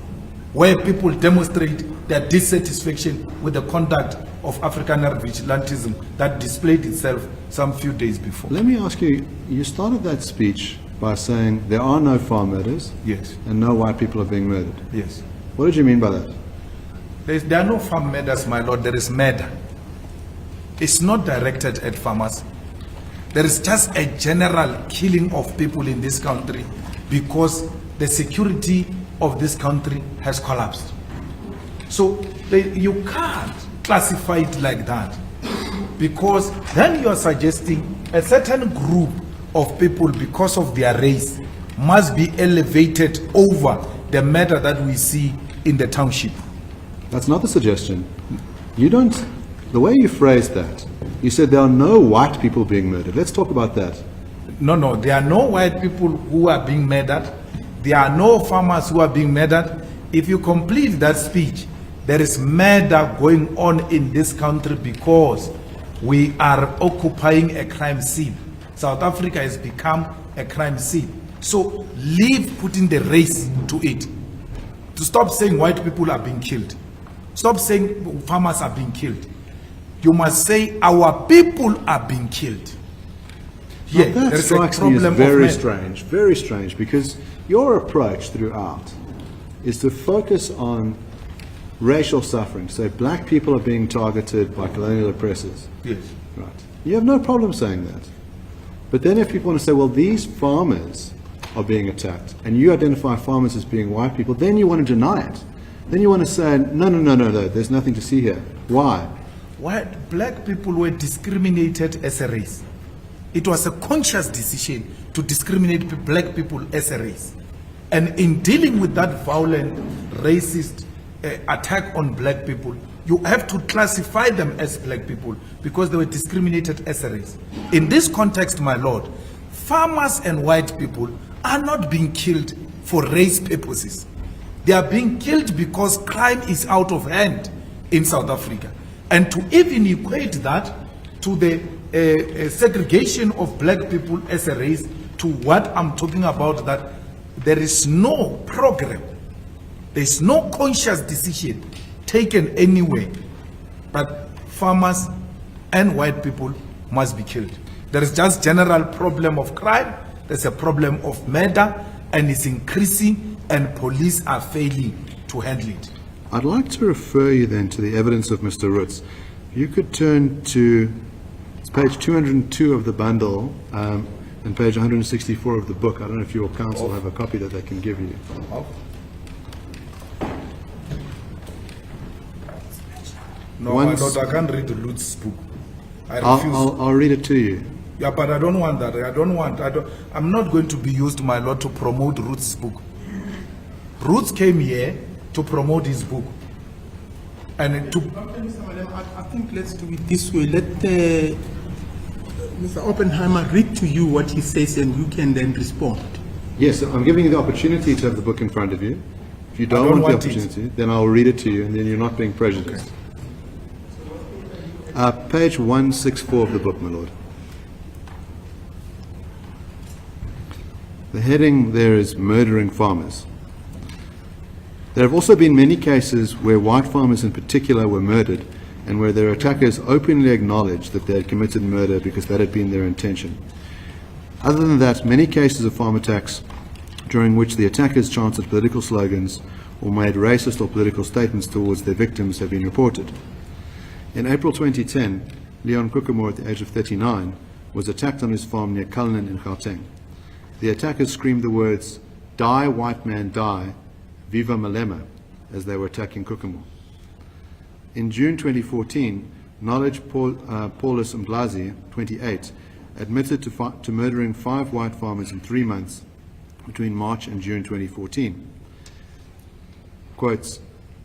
S12: where people demonstrate their dissatisfaction with the conduct of Afrikaner vigilantism that displayed itself some few days before.
S11: Let me ask you, you started that speech by saying there are no farm murders.
S12: Yes.
S11: And no white people are being murdered.
S12: Yes.
S11: What did you mean by that?
S12: There are no farm murders, my Lord. There is murder. It's not directed at farmers. There is just a general killing of people in this country because the security of this country has collapsed. So you can't classify it like that, because then you are suggesting a certain group of people, because of their race, must be elevated over the matter that we see in the township.
S11: That's not the suggestion. You don't, the way you phrased that, you said there are no white people being murdered. Let's talk about that.
S12: No, there are no white people who are being murdered. There are no farmers who are being murdered. If you complete that speech, there is murder going on in this country because we are occupying a crime scene. South Africa has become a crime scene. So leave putting the race to it. To stop saying white people are being killed. Stop saying farmers are being killed. You must say our people are being killed.
S11: Yeah, that strikes me as very strange, because your approach throughout is to focus on racial suffering. So black people are being targeted by colonial oppressors.
S12: Yes.
S11: Right. You have no problem saying that. But then if you want to say, well, these farmers are being attacked, and you identify farmers as being white people, then you want to deny it. Then you want to say, no, there's nothing to see here. Why?
S12: White, black people were discriminated as a race. It was a conscious decision to discriminate black people as a race. And in dealing with that violent, racist attack on black people, you have to classify them as black people because they were discriminated as a race. In this context, my lord, farmers and white people are not being killed for race purposes. They are being killed because crime is out of hand in South Africa. And to even equate that to the segregation of black people as a race, to what I'm talking about, that there is no program, there is no conscious decision taken anywhere, but farmers and white people must be killed. There is just general problem of crime, there's a problem of murder, and it's increasing, and police are failing to handle it.
S11: I'd like to refer you then to the evidence of Mr. Roots. You could turn to page 202 of the bundle and page 164 of the book. I don't know if your counsel have a copy that they can give you.
S12: No, my lord, I can't read the Lutz book. I refuse.
S11: I'll read it to you.
S12: Yeah, but I don't want that. I'm not going to be used, my lord, to promote Ruth's book. Ruth came here to promote his book. And to...
S2: Mr. Malema, I think let's do it this way. Let Mr. Oppenheimer read to you what he says and you can then respond.
S11: Yes, I'm giving you the opportunity to have the book in front of you. If you don't want the opportunity, then I'll read it to you and then you're not being prejudiced. Okay. Page 164 of the book, my lord. The heading there is murdering farmers. There have also been many cases where white farmers in particular were murdered and where their attackers openly acknowledged that they had committed murder because that had been their intention. Other than that, many cases of farm attacks during which the attackers chanted political slogans or made racist or political statements towards their victims have been reported. In April 2010, Leon Kokomor, at the age of 39, was attacked on his farm near Cullinan in Gauteng. The attackers screamed the words, "Die, white man, die, Viva Malema," as they were attacking Kokomor. In June 2014, Knowledge Paulus Ndlozi, 28, admitted to murdering 5 white farmers in 3 months between March and June 2014. Quotes,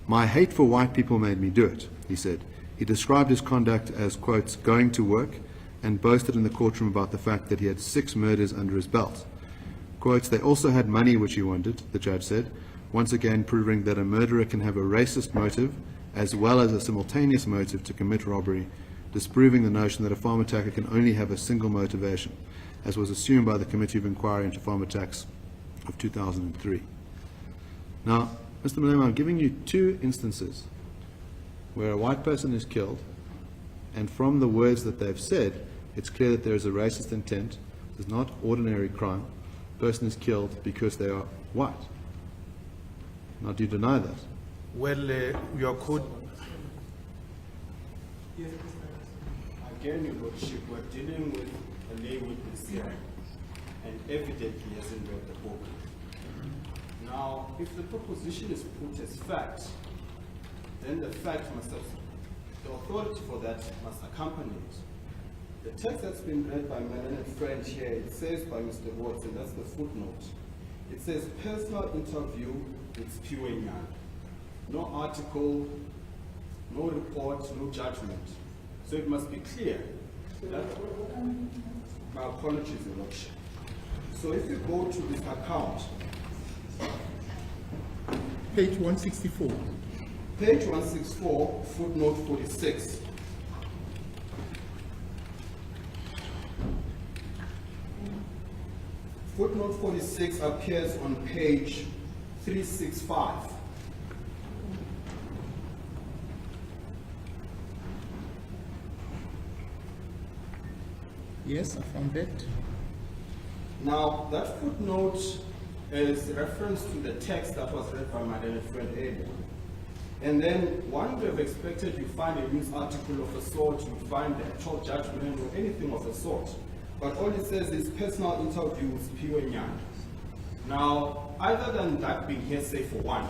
S11: "My hate for white people made me do it," he said. He described his conduct as, quotes, "going to work," and boasted in the courtroom about the fact that he had 6 murders under his belt. Quotes, "They also had money which he wanted," the judge said, once again proving that a murderer can have a racist motive as well as a simultaneous motive to commit robbery, disproving the notion that a farm attacker can only have a single motivation, as was assumed by the Committee of Inquiry into Farm Attacks of 2003. Now, Mr. Malema, I'm giving you 2 instances where a white person is killed, and from the words that they've said, it's clear that there is a racist intent. It's not ordinary crime. The person is killed because they are white. Now, do you deny that?
S12: Well, your code...
S3: Again, Your Lordship, we're dealing with a lay witness here, and evidently hasn't read the book. Now, if the proposition is put as fact, then the fact must have, the authority for that must accompany it. The text that's been read by my learned friend here, it says by Mr. Watson, that's the footnote. It says personal interview with Piwenya. No article, no report, no judgment. So it must be clear that, my apologies, Your Lordship. So if you go to this account,
S2: page 164.
S3: Page 164, footnote 46. Footnote 46 appears on page 365.
S2: Yes, I found that.
S3: Now, that footnote is reference to the text that was read by my dear friend earlier.
S1: And then one would have expected you find a news article of a sort, you find the actual judgment or anything of the sort. But all it says is personal interviews, Piwe Nyanda. Now, other than that being hearsay for one,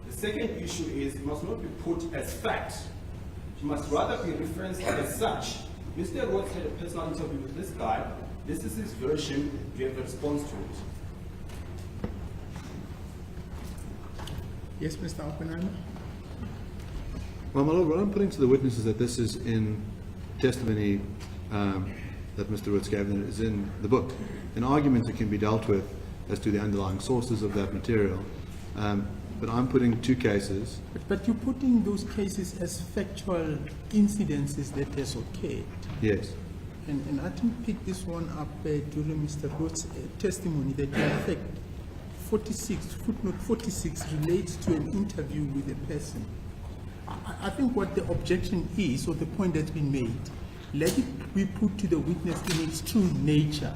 S1: the second issue is it must not be put as fact. It must rather be referenced as such. Mr. Rhodes had a personal interview with this guy. This is his version. Do you have a response to it?
S2: Yes, Mr. Oppenheimer?
S11: Well, my Lord, what I'm putting to the witness is that this is in testimony that Mr. Rhodes gave, and it is in the book. An argument that can be dealt with as to the underlying sources of that material. But I'm putting two cases.
S2: But you're putting those cases as factual incidences that has occurred.
S11: Yes.
S2: And I didn't pick this one up during Mr. Rhodes' testimony that in fact 46, footnote 46 relates to an interview with a person. I think what the objection is, or the point that's been made, let it be put to the witness in its true nature,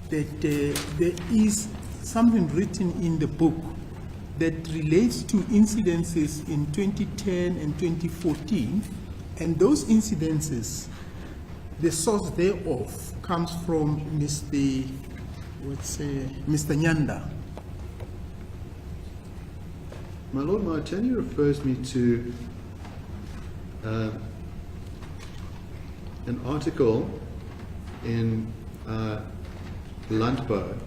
S2: that there is something written in the book that relates to incidences in 2010 and 2014, and those incidences, the source thereof comes from Mr. Nyanda.
S11: My Lord, my attorney refers me to an article in Landbouw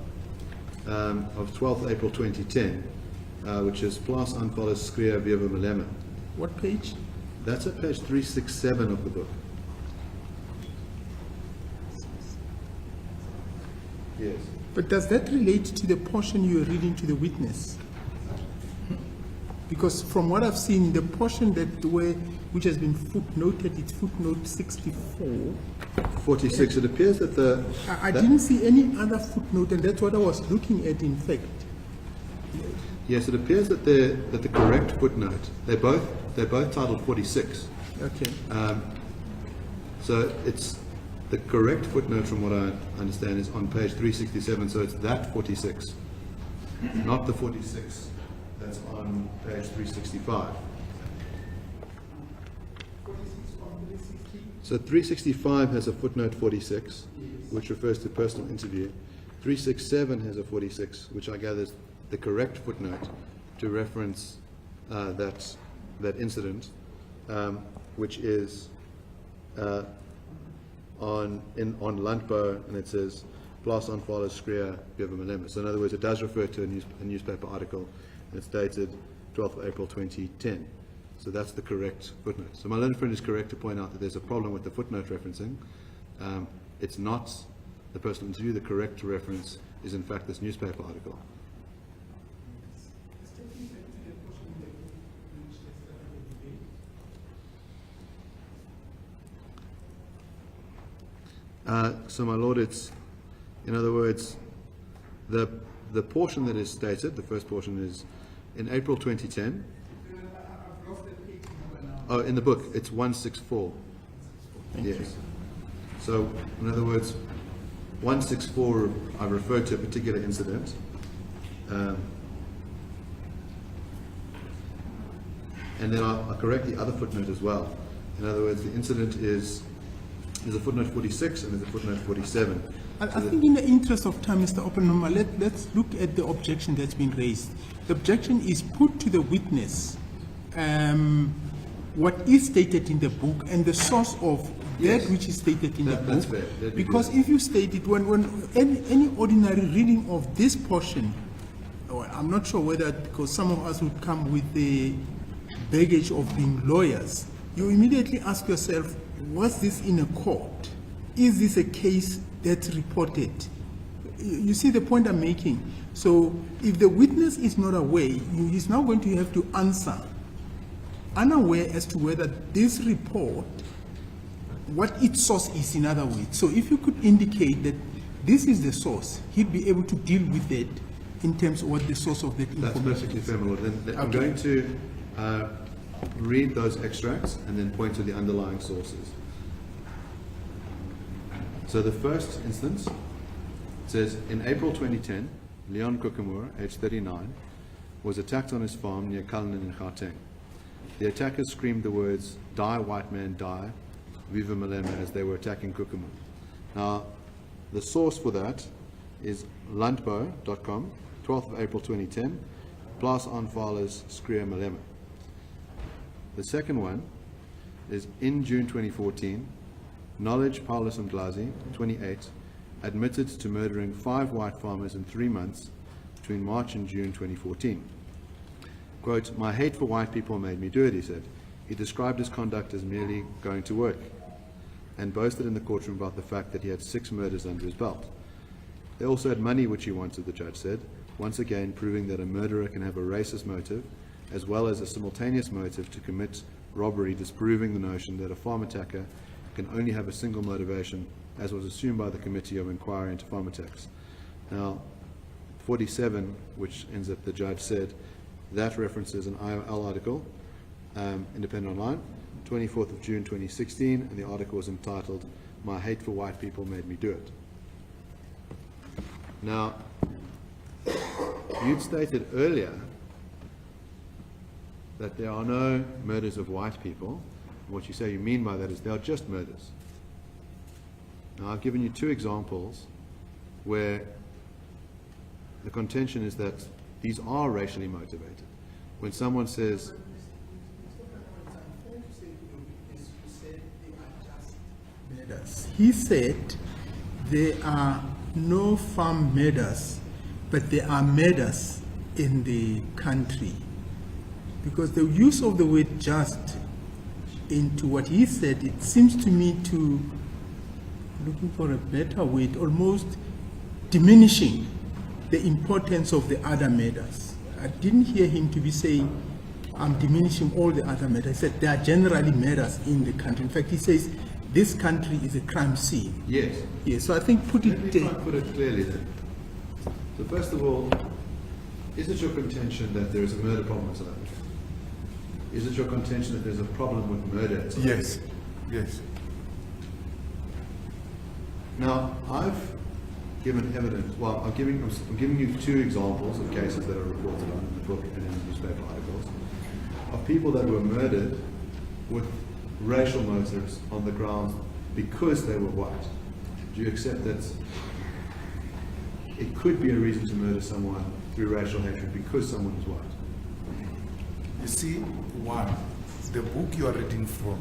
S11: of 12th April 2010, which is Plaas aanvallers skree via Malema.
S2: What page?
S11: That's at page 367 of the book. Yes.
S2: But does that relate to the portion you are reading to the witness? Because from what I've seen, the portion which has been footnoted, it's footnote 64.
S11: 46. It appears that
S2: I didn't see any other footnote, and that's what I was looking at, in fact.
S11: Yes, it appears that the correct footnote, they're both titled 46.
S2: Okay.
S11: So it's the correct footnote, from what I understand, is on page 367. So it's that 46, not the 46 that's on page 365. So 365 has a footnote 46, which refers to personal interview. 367 has a 46, which I gather is the correct footnote to reference that incident, which is on Landbouw, and it says Plaas aanvallers skree via Malema. So in other words, it does refer to a newspaper article, and it's dated 12th of April 2010. So that's the correct footnote. So my learned friend is correct to point out that there's a problem with the footnote referencing. It's not the personal interview. The correct reference is in fact this newspaper article. So my Lord, it's, in other words, the portion that is stated, the first portion is in April 2010. Oh, in the book, it's 164. Yes. So, in other words, 164, I referred to a particular incident. And then I'll correct the other footnote as well. In other words, the incident is a footnote 46 and there's a footnote 47.
S2: I think in the interest of time, Mr. Oppenheimer, let's look at the objection that's been raised. The objection is put to the witness what is stated in the book and the source of that which is stated in the book.
S11: That's fair.
S2: Because if you state it, when any ordinary reading of this portion, or I'm not sure whether, because some of us would come with the baggage of being lawyers, you immediately ask yourself, was this in a court? Is this a case that's reported? You see the point I'm making? So if the witness is not aware, he's now going to have to answer unaware as to whether this report, what its source is, in other words. So if you could indicate that this is the source, he'd be able to deal with it in terms of what the source of that information
S11: is. That's perfectly fair, my Lord. Then I'm going to read those extracts and then point to the underlying sources. So the first instance says, in April 2010, Leon Kokemoor, age 39, was attacked on his farm near Cardinal in Gauteng. The attackers screamed the words, "Die, white man, die, Viva Malema," as they were attacking Cuba. Now, the source for that is landbou.com, 12th of April 2010, Plaas aanvallers skree Malema. The second one is in June 2014, Knowledge Paulus Ndlozi, 28, admitted to murdering 5 white farmers in 3 months between March and June 2014. Quote, "My hate for white people made me do it," he said. He described his conduct as merely going to work and boasted in the courtroom about the fact that he had 6 murders under his belt. They also had money which he wanted, the judge said, once again proving that a murderer can have a racist motive as well as a simultaneous motive to commit robbery, disproving the notion that a farm attacker can only have a single motivation, as was assumed by the Committee of Inquiry into Farm Attacks. Now, 47, which ends up the judge said, that references an IOL article, Independent Online, 24th of June 2016, and the article was entitled, "My Hate for White People Made Me Do It." Now, you'd stated earlier that there are no murders of white people. What you say you mean by that is they are just murders. Now, I've given you 2 examples where the contention is that these are racially motivated. When someone says,
S2: he said there are no farm murders, but there are murders in the country. Because the use of the word just into what he said, it seems to me to, looking for a better word, almost diminishing the importance of the other murders. I didn't hear him to be saying, I'm diminishing all the other murders. He said there are generally murders in the country. In fact, he says this country is a crime scene.
S11: yes.
S2: Yes, so I think put
S11: Let me try
S2: it
S11: and put it clearly then. So first of all, is it your contention that there is a murder problem in South Africa? Is it your contention that there's a problem with murder in South Africa?
S12: Yes, yes.
S11: Now, I've given evidence, well, I'm giving you 2 examples of cases that are reported on in the book and in the newspaper articles of people that were murdered with racial motives on the grounds because they were white. Do you accept that it could be a reason to murder someone through racial hatred because someone is white?
S12: You see, one, the book you are reading from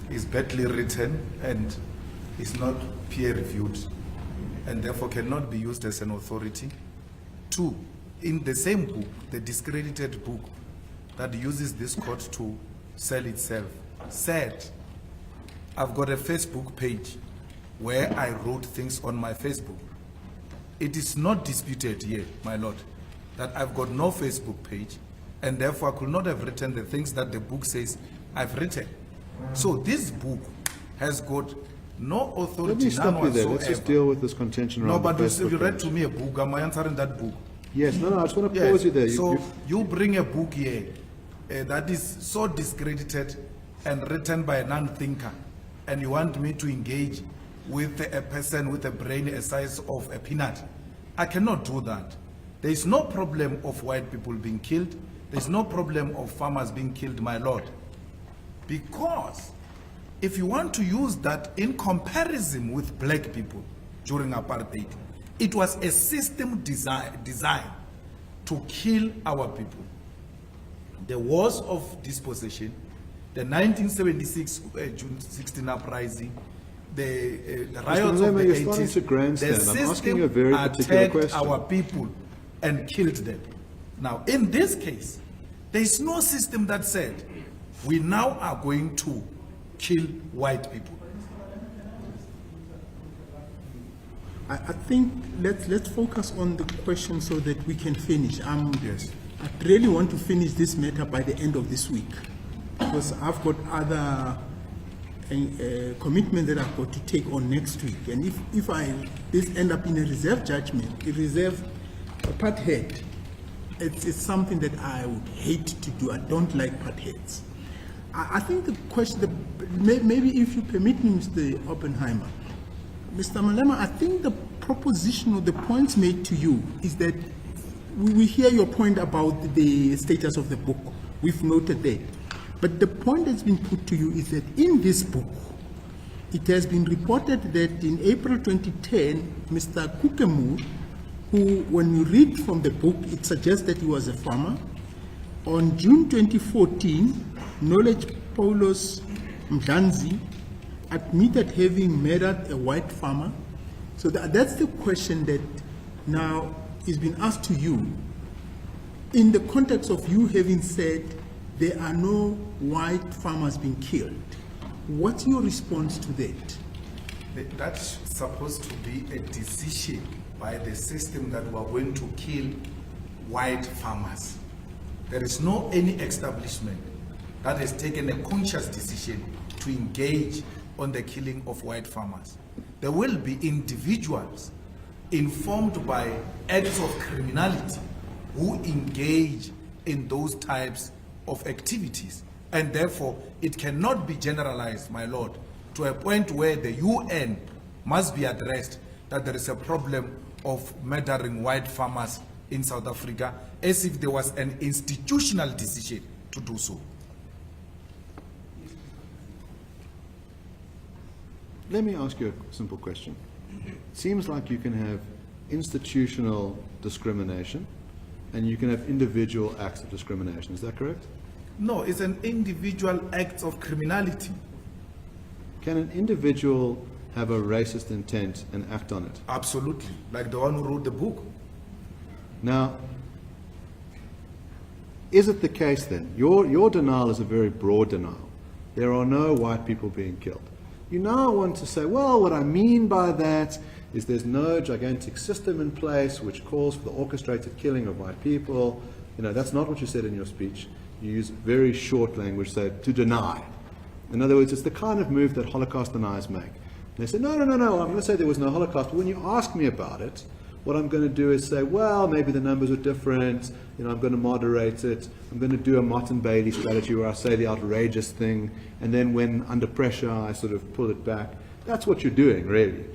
S12: is badly written and is not peer-reviewed and therefore cannot be used as an authority. 2, in the same book, the discredited book that uses this court to sell itself, said, I've got a Facebook page where I wrote things on my Facebook. It is not disputed here, my lord, that I've got no Facebook page and therefore I could not have written the things that the book says I've written. So this book has got no authority.
S11: Let me stop you there. Let's just deal with this contention around
S12: no, but
S11: the
S12: you read
S11: page.
S12: to me a book. Am I answering that book?
S11: Yes, no, I just want to
S12: Yes.
S11: pause you there.
S12: So you bring a book here that is so discredited and written by a non-thinker, and you want me to engage with a person with a brain the size of a peanut. I cannot do that. There is no problem of white people being killed. There is no problem of farmers being killed, my lord. Because if you want to use that in comparison with black people during apartheid, it was a system designed to kill our people. The wars of dispossession, the 1976 June 16 uprising, the riots of the
S11: Malema, you're starting
S12: 80s,
S11: to grandstand.
S12: the
S11: I'm asking you a
S12: system
S11: very particular
S12: attacked
S11: question.
S12: our people and killed them. Now, in this case, there is no system that said, we now are going to kill white people.
S2: I think let's focus on the question so that we can finish.
S12: Yes.
S2: I really want to finish this matter by the end of this week because I've got other commitments that I've got to take on next week. And if this end up in a reserve judgment, a reserve apartheid, it's something that I would hate to do. I don't like apartheids. I think the question, maybe if you permit me, Mr. Oppenheimer, Mr. Malema, I think the proposition or the points made to you is that we hear your point about the status of the book. We've noted that. But the point that's been put to you is that in this book, it has been reported that in April 2010, Mr. Kukemu, who, when you read from the book, it suggests that he was a farmer. On June 2014, Knowledge Paulos Mdlanzi admitted having murdered a white farmer. So that's the question that now is being asked to you. In the context of you having said there are no white farmers being killed, what's your response to that?
S12: That's supposed to be a decision by the system that we are going to kill white farmers. There is no any establishment that has taken a conscious decision to engage on the killing of white farmers. There will be individuals informed by acts of criminality who engage in those types of activities. And therefore, it cannot be generalized, my Lord, to a point where the UN must be addressed that there is a problem of murdering white farmers in South Africa, as if there was an institutional decision to do so.
S11: Let me ask you a simple question. It seems like you can have institutional discrimination and you can have individual acts of discrimination. Is that correct?
S12: No, it's an individual act of criminality.
S11: Can an individual have a racist intent and act on it?
S12: Absolutely, like the one who wrote the book.
S11: Now, is it the case then? Your denial is a very broad denial. There are no white people being killed. You now want to say, well, what I mean by that is there's no gigantic system in place which calls for the orchestrated killing of white people. You know, that's not what you said in your speech. You use very short language, say, to deny. In other words, it's the kind of move that Holocaust deniers make. They say, no, I'm going to say there was no Holocaust. But when you ask me about it, what I'm going to do is say, well, maybe the numbers are different. You know, I'm going to moderate it. I'm going to do a Martin Bailey strategy where I say the outrageous thing, and then when under pressure, I sort of pull it back. That's what you're doing, really.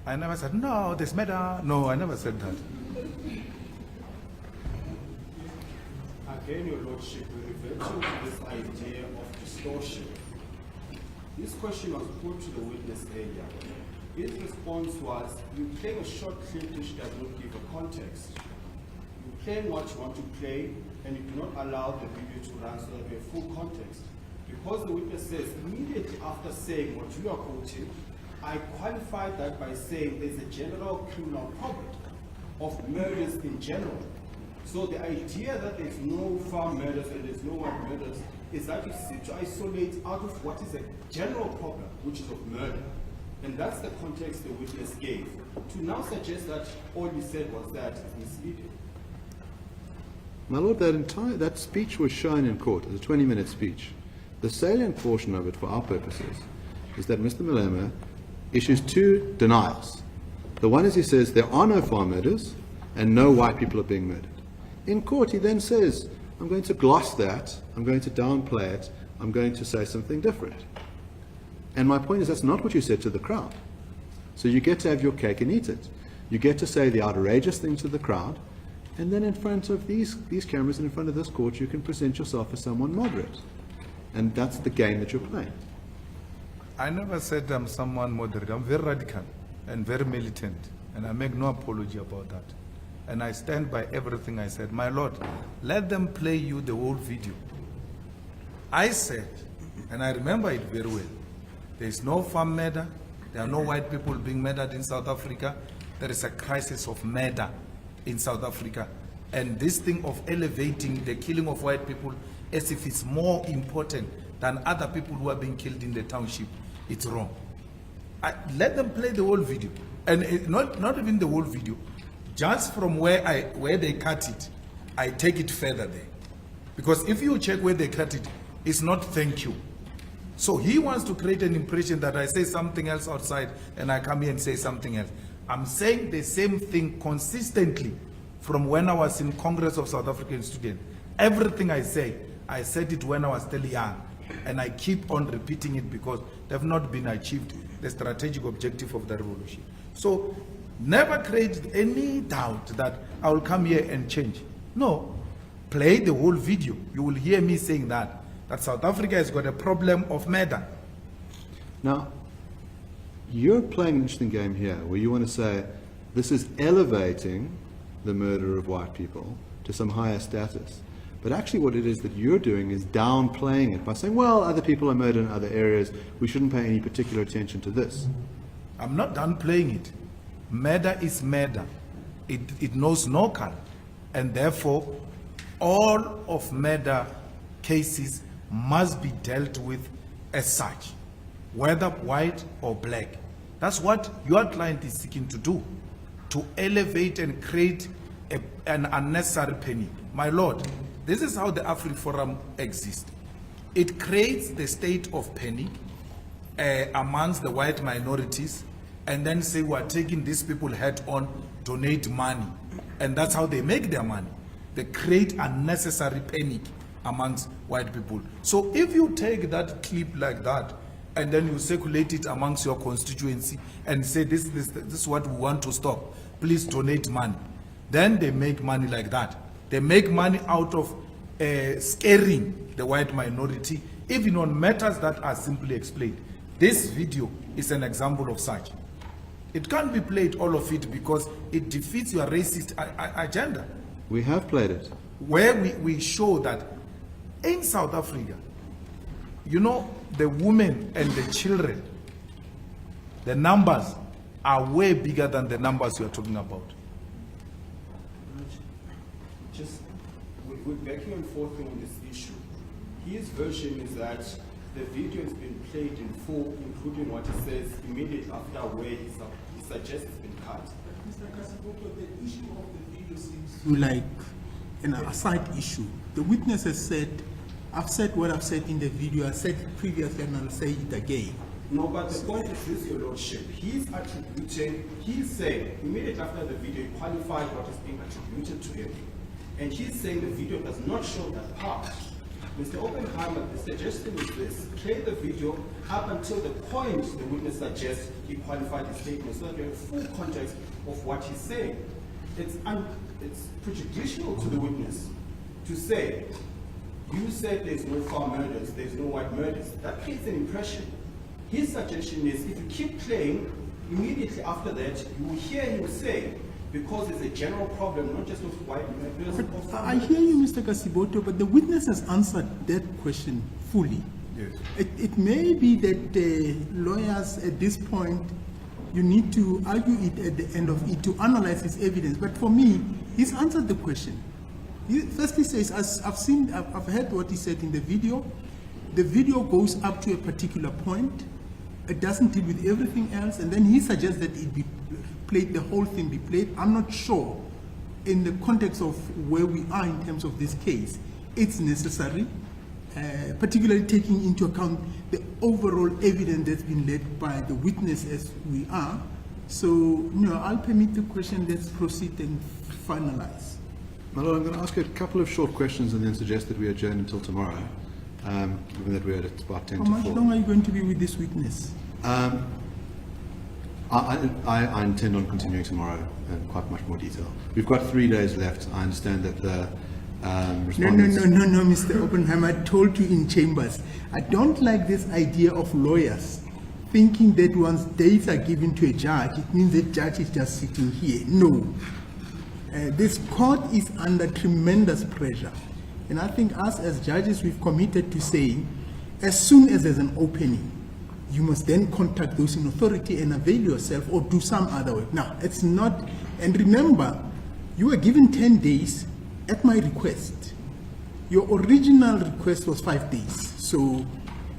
S12: I never said, no, this matter. No, I never said that.
S1: Again, Your Lordship, we refer to this idea of distortion. This question was put to the witness earlier. His response was, you play a short clip which does not give a context. You play what you want to play, and you do not allow the video to run so that we have full context. Because the witness says, immediately after saying what you are quoting, I qualified that by saying there's a general criminal problem of murders in general. So the idea that there's no farm murders and there's no white murders is that you seek to isolate out of what is a general problem, which is of murder. And that's the context the witness gave. To now suggest that all you said was that is misleading.
S11: My Lord, that speech was shown in court as a 20-minute speech. The salient portion of it, for our purposes, is that Mr. Malema issues two denials. The one is he says there are no farm murders and no white people are being murdered. In court, he then says, I'm going to gloss that, I'm going to downplay it, I'm going to say something different. And my point is that's not what you said to the crowd. So you get to have your cake and eat it. You get to say the outrageous thing to the crowd, and then in front of these cameras and in front of this court, you can present yourself as someone moderate. And that's the game that you're playing.
S12: I never said I'm someone moderate. I'm very radical and very militant, and I make no apology about that. And I stand by everything I said. My Lord, let them play you the whole video. I said, and I remember it very well, there is no farm murder, there are no white people being murdered in South Africa, there is a crisis of murder in South Africa. And this thing of elevating the killing of white people as if it's more important than other people who are being killed in the township, it's wrong. Let them play the whole video. And not even the whole video. Just from where they cut it, I take it further there. Because if you check where they cut it, it's not thank you. So he wants to create an impression that I say something else outside and I come here and say something else. I'm saying the same thing consistently from when I was in Congress of South African Students. Everything I say, I said it when I was still young. And I keep on repeating it because they've not been achieved the strategic objective of the revolution. So never create any doubt that I will come here and change. No, play the whole video. You will hear me saying that that South Africa has got a problem of murder.
S11: Now, you're playing an interesting game here where you want to say this is elevating the murder of white people to some higher status. But actually what it is that you're doing is downplaying it by saying, well, other people are murdered in other areas, we shouldn't pay any particular attention to this.
S12: I'm not downplaying it. Murder is murder. It knows no color. And therefore, all of murder cases must be dealt with as such, whether white or black. That's what your client is seeking to do, to elevate and create an unnecessary panic. My lord, this is how the Afriforum exists. It creates the state of panic amongst the white minorities, and then say we are taking these people head on, donate money. And that's how they make their money. They create unnecessary panic amongst white people. So if you take that clip like that, and then you circulate it amongst your constituency and say this is what we want to stop, please donate money. Then they make money like that. They make money out of scaring the white minority, even on matters that are simply explained. This video is an example of such. It can't be played, all of it, because it defeats your racist agenda.
S11: We have played it.
S12: Where we show that in South Africa, you know, the women and the children, the numbers are way bigger than the numbers you are talking about.
S9: Just, we're backing and forth on this issue. His version is that the video has been played in full, including what he says immediately after where he suggests it's been cut.
S2: Mr. Kasiboto, the issue of the video seems to like an aside issue. The witness has said, I've said what I've said in the video, I said it previously and I'll say it again.
S9: No, but the point is this, Your Lordship. He's attributing, he's saying, immediately after the video, he qualified what is being attributed to him. And he's saying the video does not show that part. Mr. Oppenheimer, the suggestion is this: play the video up until the point the witness suggests he qualified his statement, so that you have full context of what he's saying. It's prejudicial to the witness to say, you said there's no foul murders, there's no white murders. That creates an impression. His suggestion is, if you keep playing, immediately after that, you will hear him say, because it's a general problem, not just with white murders.
S2: But I hear you, Mr. Kasiboto, but the witness has answered that question fully.
S12: Yes.
S2: It may be that lawyers at this point, you need to argue it at the end of it to analyze his evidence. But for me, he's answered the question. He firstly says, I've heard what he said in the video. The video goes up to a particular point. It doesn't deal with everything else. And then he suggests that it be played, the whole thing be played. I'm not sure in the context of where we are in terms of this case, it's necessary, particularly taking into account the overall evidence that's been led by the witness as we are. So, I'll permit the question, let's proceed and finalize.
S11: My Lord, I'm going to ask you a couple of short questions and then suggest that we adjourn until tomorrow, given that we're at about 10
S2: How
S11: to 4.
S2: much long are you going to be with this witness?
S11: I intend on continuing tomorrow in quite much more detail. We've got 3 days left. I understand that the respondents...
S2: No, Mr. Oppenheimer, I told you in chambers, I don't like this idea of lawyers thinking that once dates are given to a judge, it means the judge is just sitting here. No. This court is under tremendous pressure. And I think us as judges, we've committed to saying, as soon as there's an opening, you must then contact those in authority and avail yourself or do some other way. Now, it's not, and remember, you were given 10 days at my request. Your original request was 5 days. So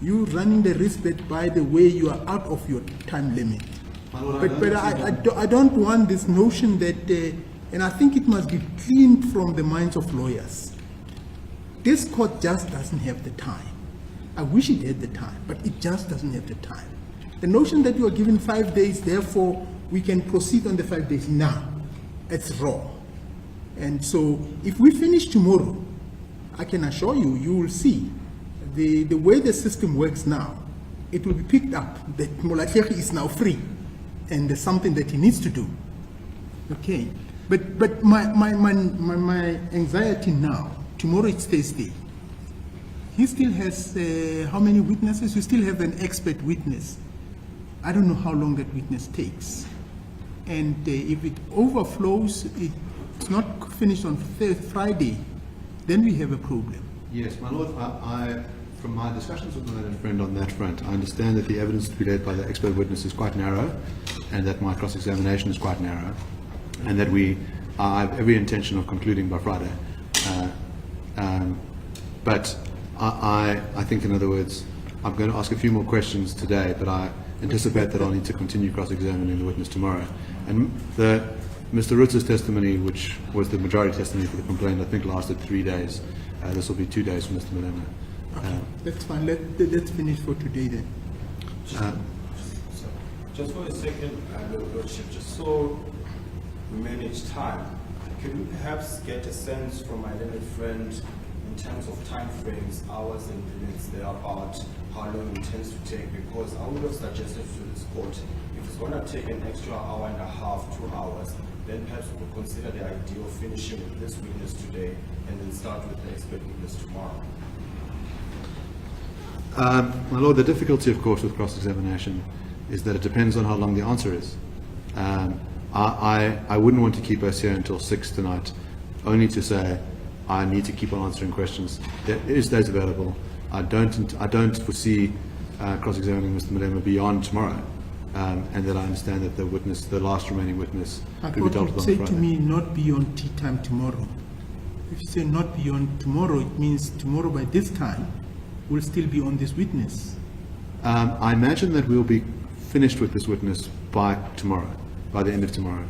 S2: you're running the risk that, by the way, you are out of your time limit. But I don't want this notion that, and I think it must be cleaned from the minds of lawyers. This court just doesn't have the time. I wish it had the time, but it just doesn't have the time. The notion that you are given 5 days, therefore we can proceed on the 5 days now, it's wrong. And so if we finish tomorrow, I can assure you, you will see the way the system works now, it will be picked up that Molatlegi is now free and there's something that he needs to do. Okay, but my anxiety now, tomorrow it's Thursday. He still has how many witnesses? You still have an expert witness. I don't know how long that witness takes. And if it overflows, it's not finished on Friday, then we have a problem.
S11: Yes, my lord, from my discussions with my learned friend on that front, I understand that the evidence to be led by the expert witness is quite narrow, and that my cross-examination is quite narrow, and that I have every intention of concluding by Friday. But I think, in other words, I'm going to ask a few more questions today, but I anticipate that I'll need to continue cross-examining the witness tomorrow. And Mr. Rutz's testimony, which was the majority testimony for the complaint, I think lasted 3 days. This will be 2 days for Mr. Malema.
S2: Okay, that's fine. Let's finish for today then.
S3: Just for a second, Your Lordship, just so we manage time, can we perhaps get a sense from my learned friend in terms of time frames, hours and minutes there about how long it tends to take? Because I would have suggested to this court, if it's going to take an extra hour and a half, 2 hours, then perhaps we could consider the idea of finishing with this witness today and then start with the expert witness tomorrow.
S11: My lord, the difficulty, of course, with cross-examination is that it depends on how long the answer is. I wouldn't want to keep us here until 6 tonight, only to say I need to keep on answering questions. There is days available. I don't foresee cross-examining Mr. Malema beyond tomorrow, and that I understand that the last remaining witness,
S2: I
S11: will be
S2: thought
S11: dealt
S2: you'd
S11: with
S2: say
S11: on
S2: to
S11: Friday.
S2: me not beyond tea time tomorrow. If you say not beyond tomorrow, it means tomorrow by this time we'll still be on this witness.
S11: I imagine that we'll be finished with this witness by tomorrow, by the end of tomorrow,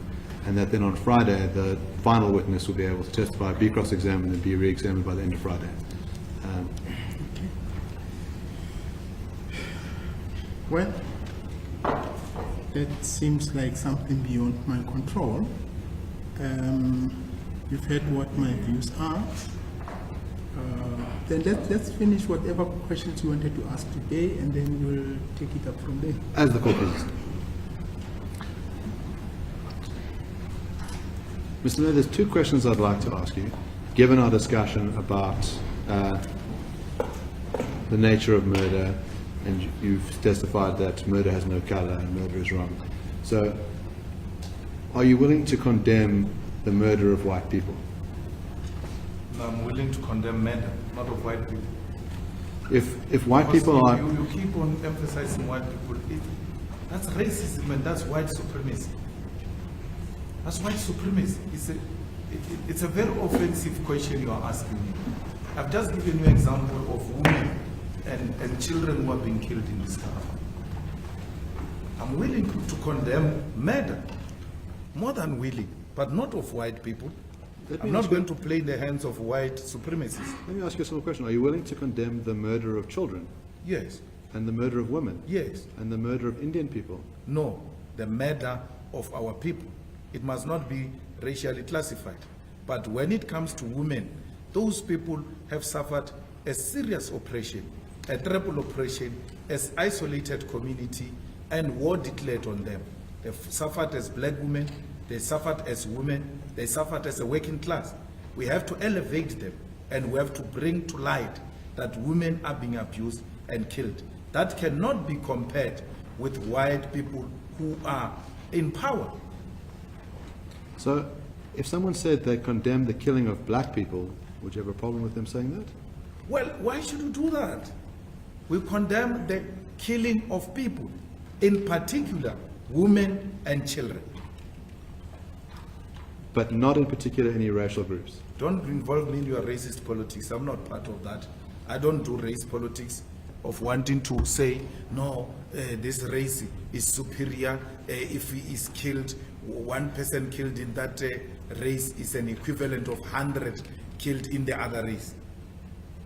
S11: and that then on Friday the final witness will be able to testify, be cross-examined, and be re-examined by the end of Friday.
S2: Well, that seems like something beyond my control. You've heard what my views are. Then let's finish whatever questions you wanted to ask today, and then we'll take it up from there.
S11: As the court pleases. Mr. Mayor, there's 2 questions I'd like to ask you, given our discussion about the nature of murder, and you've testified that murder has no color and murder is wrong. So, are you willing to condemn the murder of white people?
S12: I'm willing to condemn murder, not of white people.
S11: If white
S12: Because
S11: people are...
S12: You keep on emphasizing white people. That's racism and that's white supremacy. That's white supremacy. It's a very offensive question you are asking me. I've just given you an example of women and children who are being killed in this country. I'm willing to condemn murder, more than willing, but not of white people. I'm not going to play in the hands of white supremacists.
S11: Let me ask you a simple question. Are you willing to condemn the murder of children?
S12: Yes.
S11: And the murder of women?
S12: Yes.
S11: And the murder of Indian people?
S12: No, the murder of our people. It must not be racially classified. But when it comes to women, those people have suffered a serious oppression, a triple oppression, as isolated community, and war declared on them. They've suffered as black women, they suffered as women, they suffered as a working class. We have to elevate them, and we have to bring to light that women are being abused and killed. That cannot be compared with white people who are in power.
S11: So, if someone said they condemn the killing of black people, would you have a problem with them saying that?
S12: Well, why should you do that? We condemn the killing of people, in particular women and children.
S11: But not in particular any racial groups?
S12: Don't involve me in your racist politics. I'm not part of that. I don't do race politics of wanting to say, no, this race is superior. If he is killed, one person killed in that race is an equivalent of 100 killed in the other race.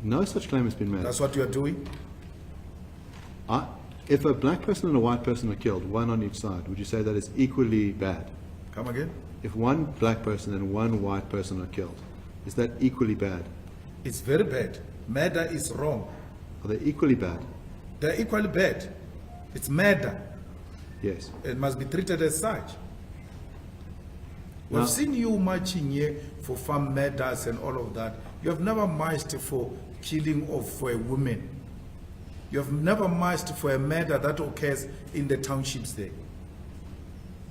S11: No such claim has been made.
S12: That's what you are doing?
S11: If a black person and a white person are killed, one on each side, would you say that is equally bad?
S12: Come again?
S11: If one black person and one white person are killed, is that equally bad?
S12: It's very bad. Murder is wrong.
S11: Are they equally bad?
S12: They're equally bad. It's murder.
S11: Yes.
S12: It must be treated as such. We've seen you marching here for farm murders and all of that. You have never marched for killing of women. You have never marched for a murder that occurs in the townships there.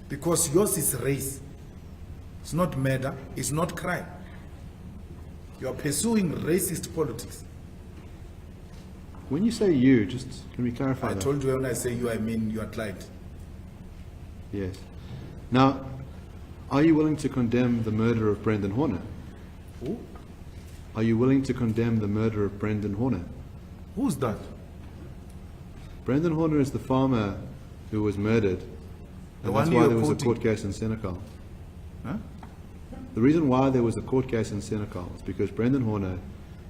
S12: Because yours is race. It's not murder, it's not crime. You are pursuing racist politics.
S11: When you say you, just can we clarify
S12: I
S11: that?
S12: told you when I say you, I mean your client.
S11: Yes. Now, are you willing to condemn the murder of Brendan Horner?
S12: Who?
S11: Are you willing to condemn the murder of Brendan Horner?
S12: Who's that?
S11: Brendan Horner is the farmer who was murdered,
S12: The
S11: and
S12: one
S11: that's why
S12: you're
S11: there was a
S12: quoting.
S11: court case in Senegal.
S12: Huh?
S11: The reason why there was a court case in Senegal is because Brendan Horner,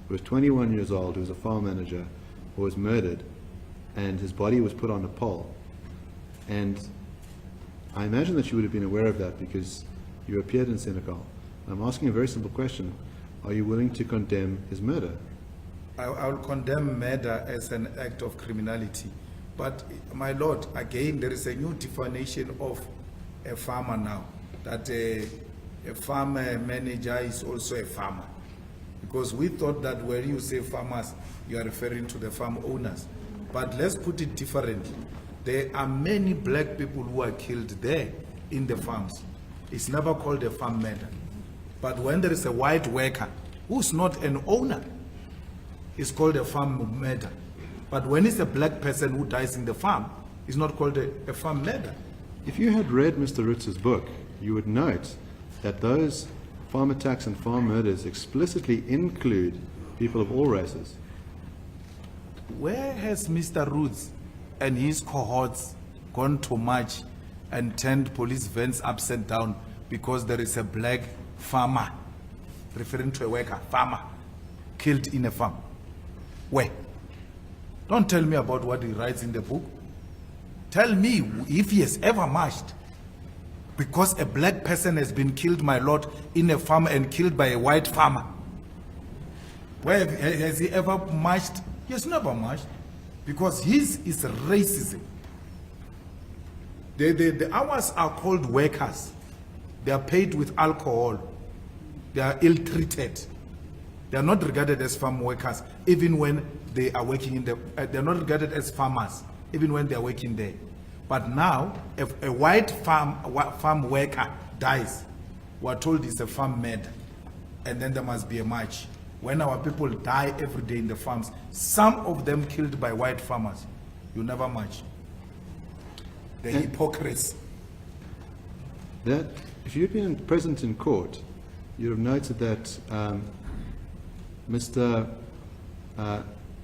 S11: who was 21 years old, who was a farm manager, was murdered, and his body was put on a pole. And I imagine that you would have been aware of that because you appeared in Senegal. I'm asking a very simple question. Are you willing to condemn his murder?
S12: I will condemn murder as an act of criminality. But, my lord, again, there is a new definition of a farmer now, that a farm manager is also a farmer. Because we thought that when you say farmers, you are referring to the farm owners. But let's put it differently. There are many black people who are killed there in the farms. It's never called a farm murder. But when there is a white worker who's not an owner, it's called a farm murder. But when it's a black person who dies in the farm, it's not called a farm murder.
S11: If you had read Mr. Ritz's book, you would note that those farm attacks and farm murders explicitly include people of all races.
S12: Where has Mr. Roots and his cohorts gone to march and turned police vans upside down because there is a black farmer, referring to a worker, farmer, killed in a farm? Where? Don't tell me about what he writes in the book. Tell me if he has ever marched because a black person has been killed, my lord, in a farm and killed by a white farmer. Where has he ever marched? He has never marched because his is racism. The hours are called workers. They are paid with alcohol. They are ill-treated. They are not regarded as farm workers, even when they are working in the. They are not regarded as farmers, even when they are working there. But now, if a white farm worker dies, we are told it's a farm murder, and then there must be a march. When our people die every day in the farms, some of them killed by white farmers, you never march. The hypocrites.
S11: That, if you'd been present in court, you'd have noted that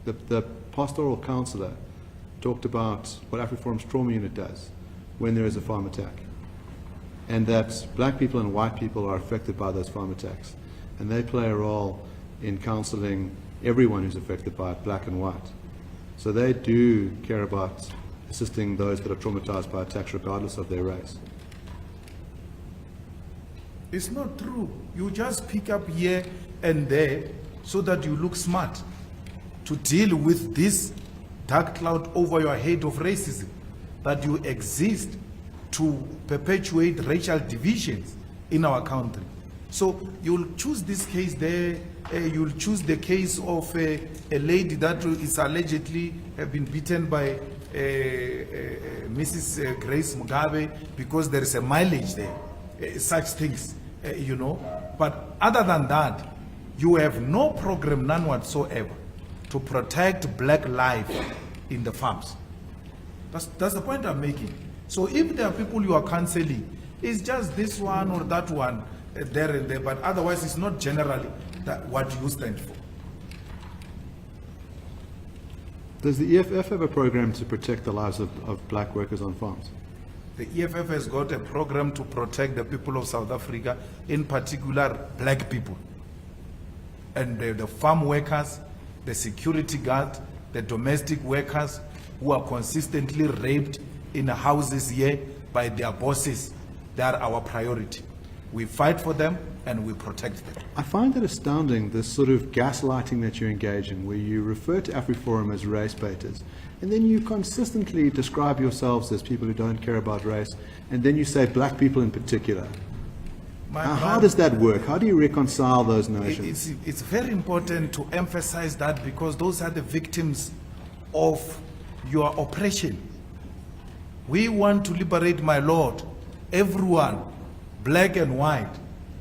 S11: the pastoral counsellor talked about what Afriforum's trauma unit does when there is a farm attack, and that black people and white people are affected by those farm attacks, and they play a role in counselling everyone who's affected by it, black and white. So they do care about assisting those that are traumatized by attacks regardless of their race.
S12: It's not true. You just pick up here and there so that you look smart to deal with this dark cloud over your head of racism, that you exist to perpetuate racial divisions in our country. So you'll choose this case there, you'll choose the case of a lady that is allegedly have been beaten by Mrs. Grace Mugabe because there is a mileage there, such things, you know. But other than that, you have no program, none whatsoever, to protect black life in the farms. That's the point I'm making. So if there are people you are cancelling, it's just this one or that one, there and there, but otherwise it's not generally that what you stand for.
S11: Does the EFF have a program to protect the lives of black workers on farms?
S12: The EFF has got a program to protect the people of South Africa, in particular black people. And the farm workers, the security guard, the domestic workers who are consistently raped in houses here by their bosses, they are our priority. We fight for them and we protect them.
S11: I find it astounding, this sort of gaslighting that you engage in, where you refer to Afriforum as race baiters, and then you consistently describe yourselves as people who don't care about race, and then you say black people in particular. How does that work? How do you reconcile those notions?
S12: It's very important to emphasize that, because those are the victims of your oppression. We want to liberate, my Lord, everyone, black and white,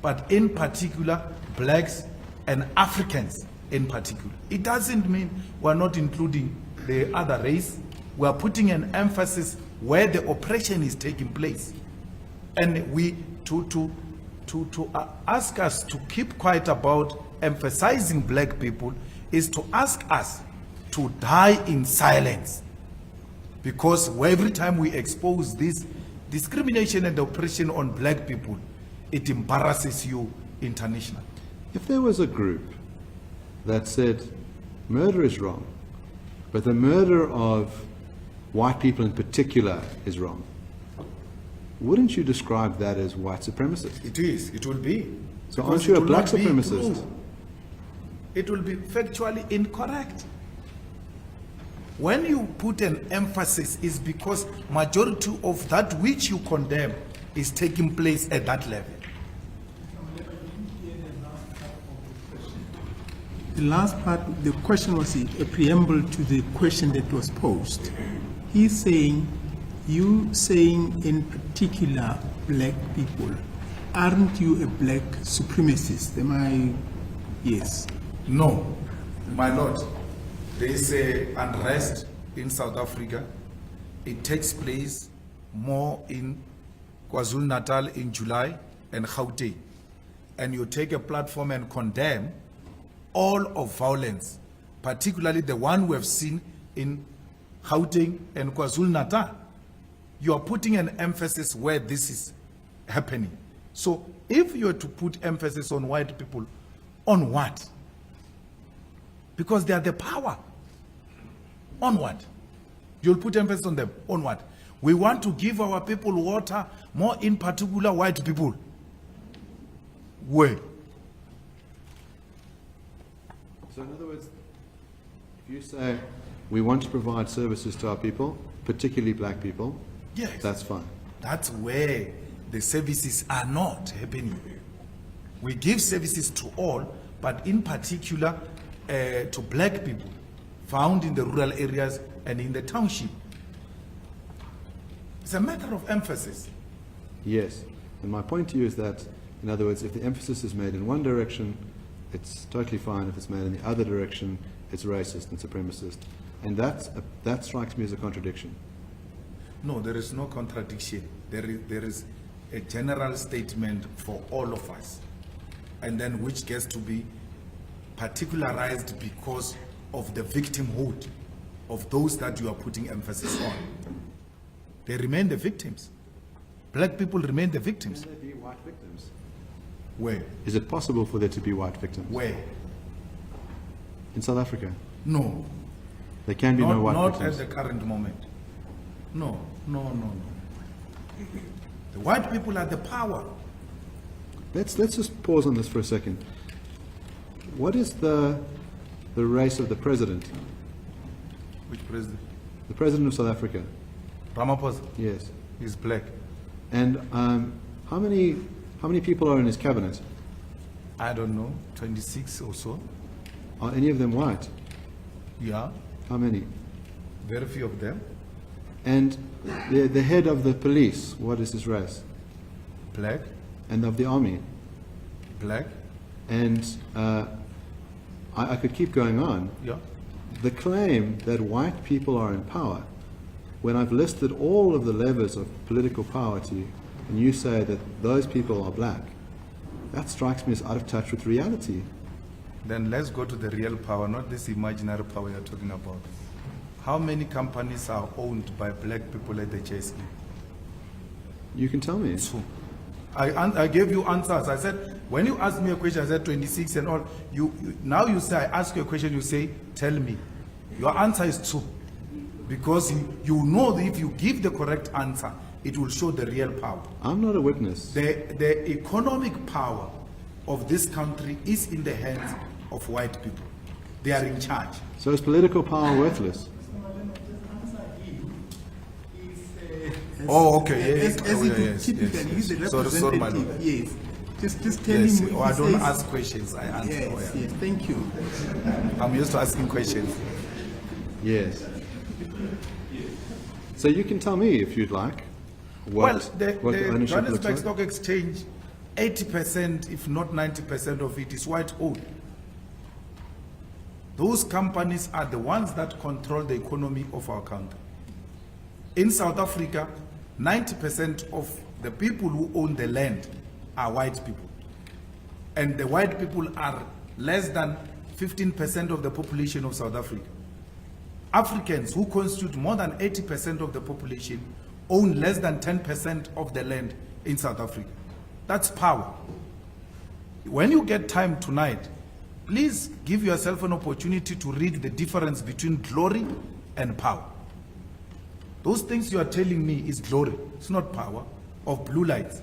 S12: but in particular, blacks and Africans in particular. It doesn't mean we're not including the other race. We're putting an emphasis where the oppression is taking place. And we, to ask us to keep quiet about emphasizing black people is to ask us to die in silence. Because every time we expose this discrimination and oppression on black people, it embarrasses you internationally.
S11: If there was a group that said murder is wrong, but the murder of white people in particular is wrong, wouldn't you describe that as white supremacist?
S12: It is. It will be.
S11: So
S12: Because
S11: aren't you
S12: it
S11: a
S12: will
S11: black
S12: not be
S11: supremacist?
S12: true. It will be factually incorrect. When you put an emphasis, is because majority of that which you condemn is taking place at that level.
S2: The last part, the question was a preamble to the question that was posed. He's saying, you saying in particular black people, aren't you a black supremacist? Am I? Yes.
S12: No, my lord. There is a unrest in South Africa. It takes place more in KwaZulu-Natal in July and Gauteng. And you take a platform and condemn all of violence, particularly the one we have seen in Gauteng and KwaZulu-Natal. You are putting an emphasis where this is happening. So if you are to put emphasis on white people, on what? Because they are the power. On what? You'll put emphasis on them. On what? We want to give our people water, more in particular white people. Where?
S11: So in other words, if you say we want to provide services to our people, particularly black people,
S12: Yes.
S11: that's fine.
S12: That's where the services are not happening. We give services to all, but in particular to black people found in the rural areas and in the township. It's a matter of emphasis.
S11: Yes. And my point to you is that, in other words, if the emphasis is made in one direction, it's totally fine. If it's made in the other direction, it's racist and supremacist. And that strikes me as a contradiction.
S12: No, there is no contradiction. There is a general statement for all of us, and then which gets to be particularized because of the victimhood of those that you are putting emphasis on. They remain the victims. Black people remain the victims.
S11: Can there be white victims?
S12: Where?
S11: Is it possible for there to be white victims?
S12: Where?
S11: In South Africa?
S12: No.
S11: There can be no white
S12: not
S11: victims?
S12: at the current moment. No. The white people are the power.
S11: Let's just pause on this for a second. What is the race of the president?
S12: Which president?
S11: The president of South Africa.
S12: Ramaphosa?
S11: Yes.
S12: He's black.
S11: And how many people are in his cabinet?
S12: I don't know, 26 or so.
S11: Are any of them white?
S12: Yeah,
S11: How many?
S12: very few of them.
S11: And the head of the police, what is his race?
S12: Black,
S11: And of the army?
S12: black,
S11: And I could keep going on.
S12: yeah.
S11: The claim that white people are in power, when I've listed all of the levers of political power to you, and you say that those people are black, that strikes me as out of touch with reality.
S12: Then let's go to the real power, not this imaginary power you're talking about. How many companies are owned by black people at the JSE?
S11: You can tell me.
S12: So, I gave you answers. I said, when you asked me a question, I said 26 and all. Now you say, I ask you a question, you say, tell me. Your answer is true. Because you know that if you give the correct answer, it will show the real power.
S11: I'm not a witness.
S12: The economic power of this country is in the hands of white people. They are in charge.
S11: So is political power worthless?
S12: Oh, okay. Yes.
S2: As
S12: Oh,
S2: it
S12: yes,
S2: typically
S12: yes,
S2: is the
S12: yes. Sorry, my
S2: representative,
S12: lord.
S2: yes. Just tell
S12: Yes,
S2: him.
S12: I don't ask questions, I answer.
S2: Yes, yes, thank you.
S12: I'm used to asking questions.
S11: Yes. So you can tell me if you'd like.
S12: Well,
S11: What
S12: the
S11: ownership looks
S12: Johannesburg
S11: like.
S12: Stock Exchange, 80%, if not 90% of it is white-owned. Those companies are the ones that control the economy of our country. In South Africa, 90% of the people who own the land are white people. And the white people are less than 15% of the population of South Africa. Africans, who constitute more than 80% of the population, own less than 10% of the land in South Africa. That's power. When you get time tonight, please give yourself an opportunity to read the difference between glory and power. Those things you are telling me is glory. It's not power of blue lights.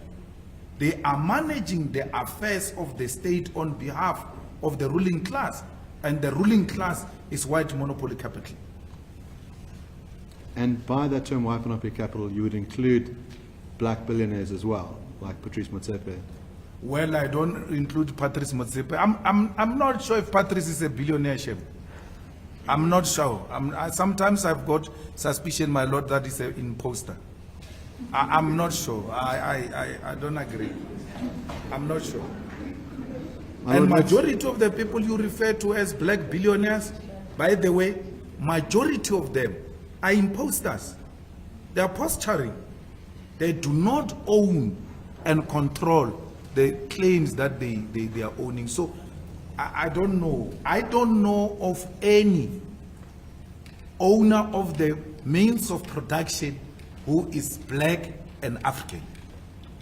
S12: They are managing the affairs of the state on behalf of the ruling class. And the ruling class is white monopoly capital.
S11: And by that term, white monopoly capital, you would include black billionaires as well, like Patrice Motsepe.
S12: Well, I don't include Patrice Motsepe. I'm not sure if Patrice is a billionaire, chef. I'm not sure. Sometimes I've got suspicion, my lord, that is an imposter. I'm not sure. I don't agree. I'm not sure. And majority of the people you refer to as black billionaires, by the way, majority of them are imposters. They are posturing. They do not own and control the claims that they are owning. So I don't know. I don't know of any owner of the means of production who is black and African.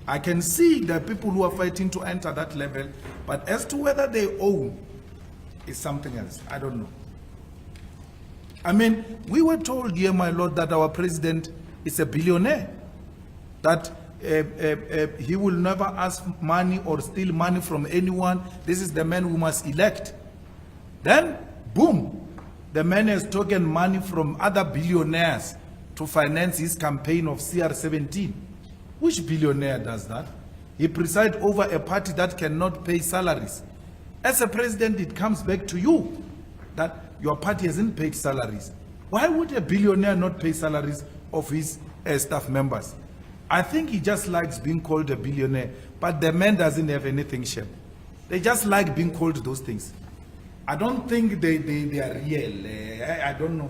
S12: I can see the people who are fighting to enter that level, but as to whether they own is something else. I don't know. I mean, we were told here, my lord, that our president is a billionaire, that he will never ask money or steal money from anyone. This is the man we must elect. Then, boom, the man has taken money from other billionaires to finance his campaign of CR17. Which billionaire does that? He presides over a party that cannot pay salaries. As a president, it comes back to you that your party hasn't paid salaries. Why would a billionaire not pay salaries of his staff members? I think he just likes being called a billionaire, but the man doesn't have anything, Shem. They just like being called those things. I don't think they are real. I don't know.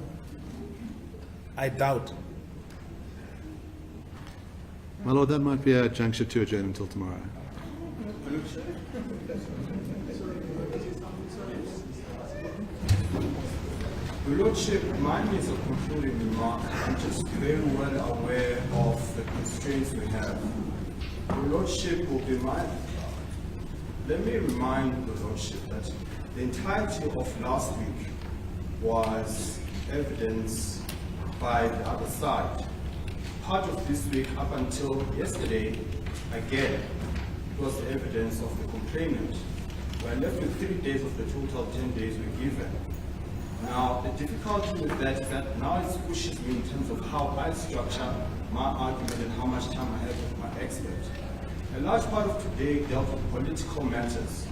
S12: I doubt.
S11: My lord, that might be a juncture to adjourn until tomorrow.
S1: Your Lordship, mine is a concluding remark. I'm just very well aware of the constraints we have. Your Lordship will be let me remind Your Lordship that the entirety of last week was evidence by the other side. Part of this week up until yesterday, again, it was the evidence of the complainant. We're left with 3 days of the total 10 days we're given. Now, the difficulty with that is that now it pushes me in terms of how I structure my argument and how much time I have with my expert. A large part of today dealt with political matters.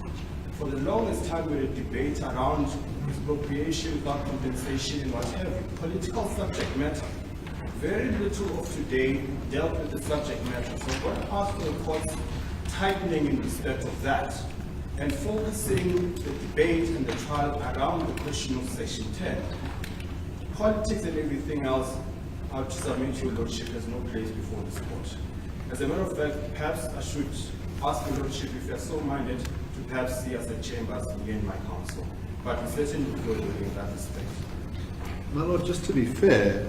S1: For the longest time, we had a debate around expropriation, without compensation, and whatever. Political subject matter. Very little of today dealt with the subject matter. So I'm going to ask for the court's tightening in respect of that and focusing the debate and the trial around the question of Section 10. Politics and everything else, I have to submit to Your Lordship, has no place before this court. As a matter of fact, perhaps I should ask Your Lordship, if you are so minded, to perhaps see us at chambers again, my counsel. But we certainly will do in that respect.
S11: My lord, just to be fair,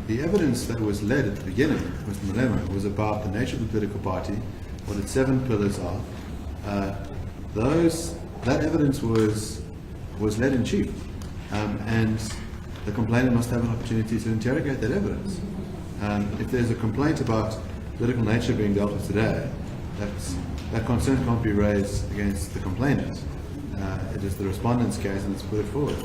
S11: the evidence that was led at the beginning, Mr. Malema, was about the nature of the political party, what its 7 pillars are. That evidence was led in chief, and the complainant must have an opportunity to interrogate that evidence. If there's a complaint about political nature being dealt with today, that concern can't be raised against the complainant. It is the respondent's case, and it's put it forward.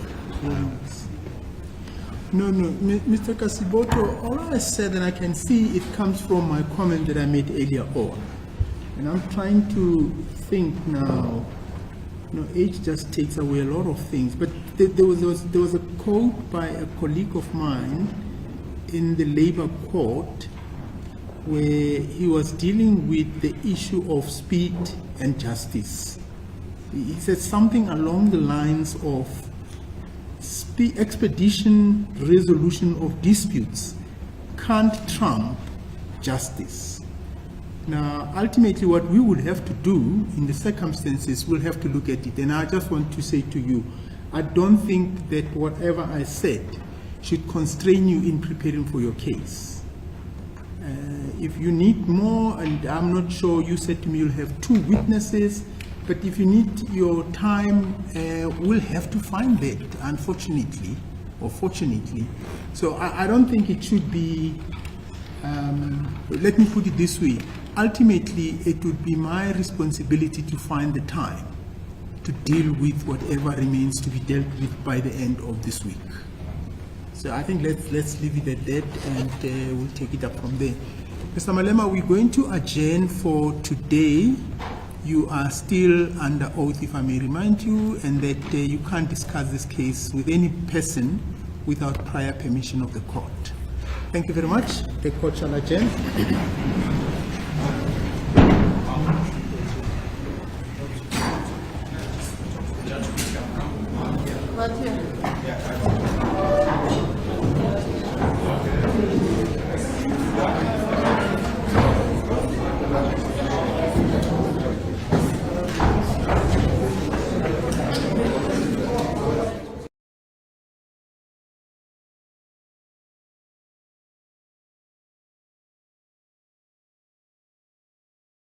S2: No, Mr. Kasiboto, all I said, and I can see it comes from my comment that I made earlier on. And I'm trying to think now. Age just takes away a lot of things. But there was a quote by a colleague of mine in the labor court where he was dealing with the issue of speed and justice. He said something along the lines of expedition resolution of disputes can't trump justice. Now, ultimately, what we would have to do in the circumstances, we'll have to look at it. And I just want to say to you, I don't think that whatever I said should constrain you in preparing for your case. If you need more, and I'm not sure, you said to me you'll have 2 witnesses, but if you need your time, we'll have to find that, unfortunately, or fortunately. So I don't think it should be, let me put it this way, ultimately it would be my responsibility to find the time to deal with whatever remains to be dealt with by the end of this week. So I think let's leave it at that, and we'll take it up from there. Mr. Malema, we're going to adjourn for today. You are still under oath, if I may remind you, and that you can't discuss this case with any person without prior permission of the court. Thank you very much. The court shall adjourn.
S4: But, yeah.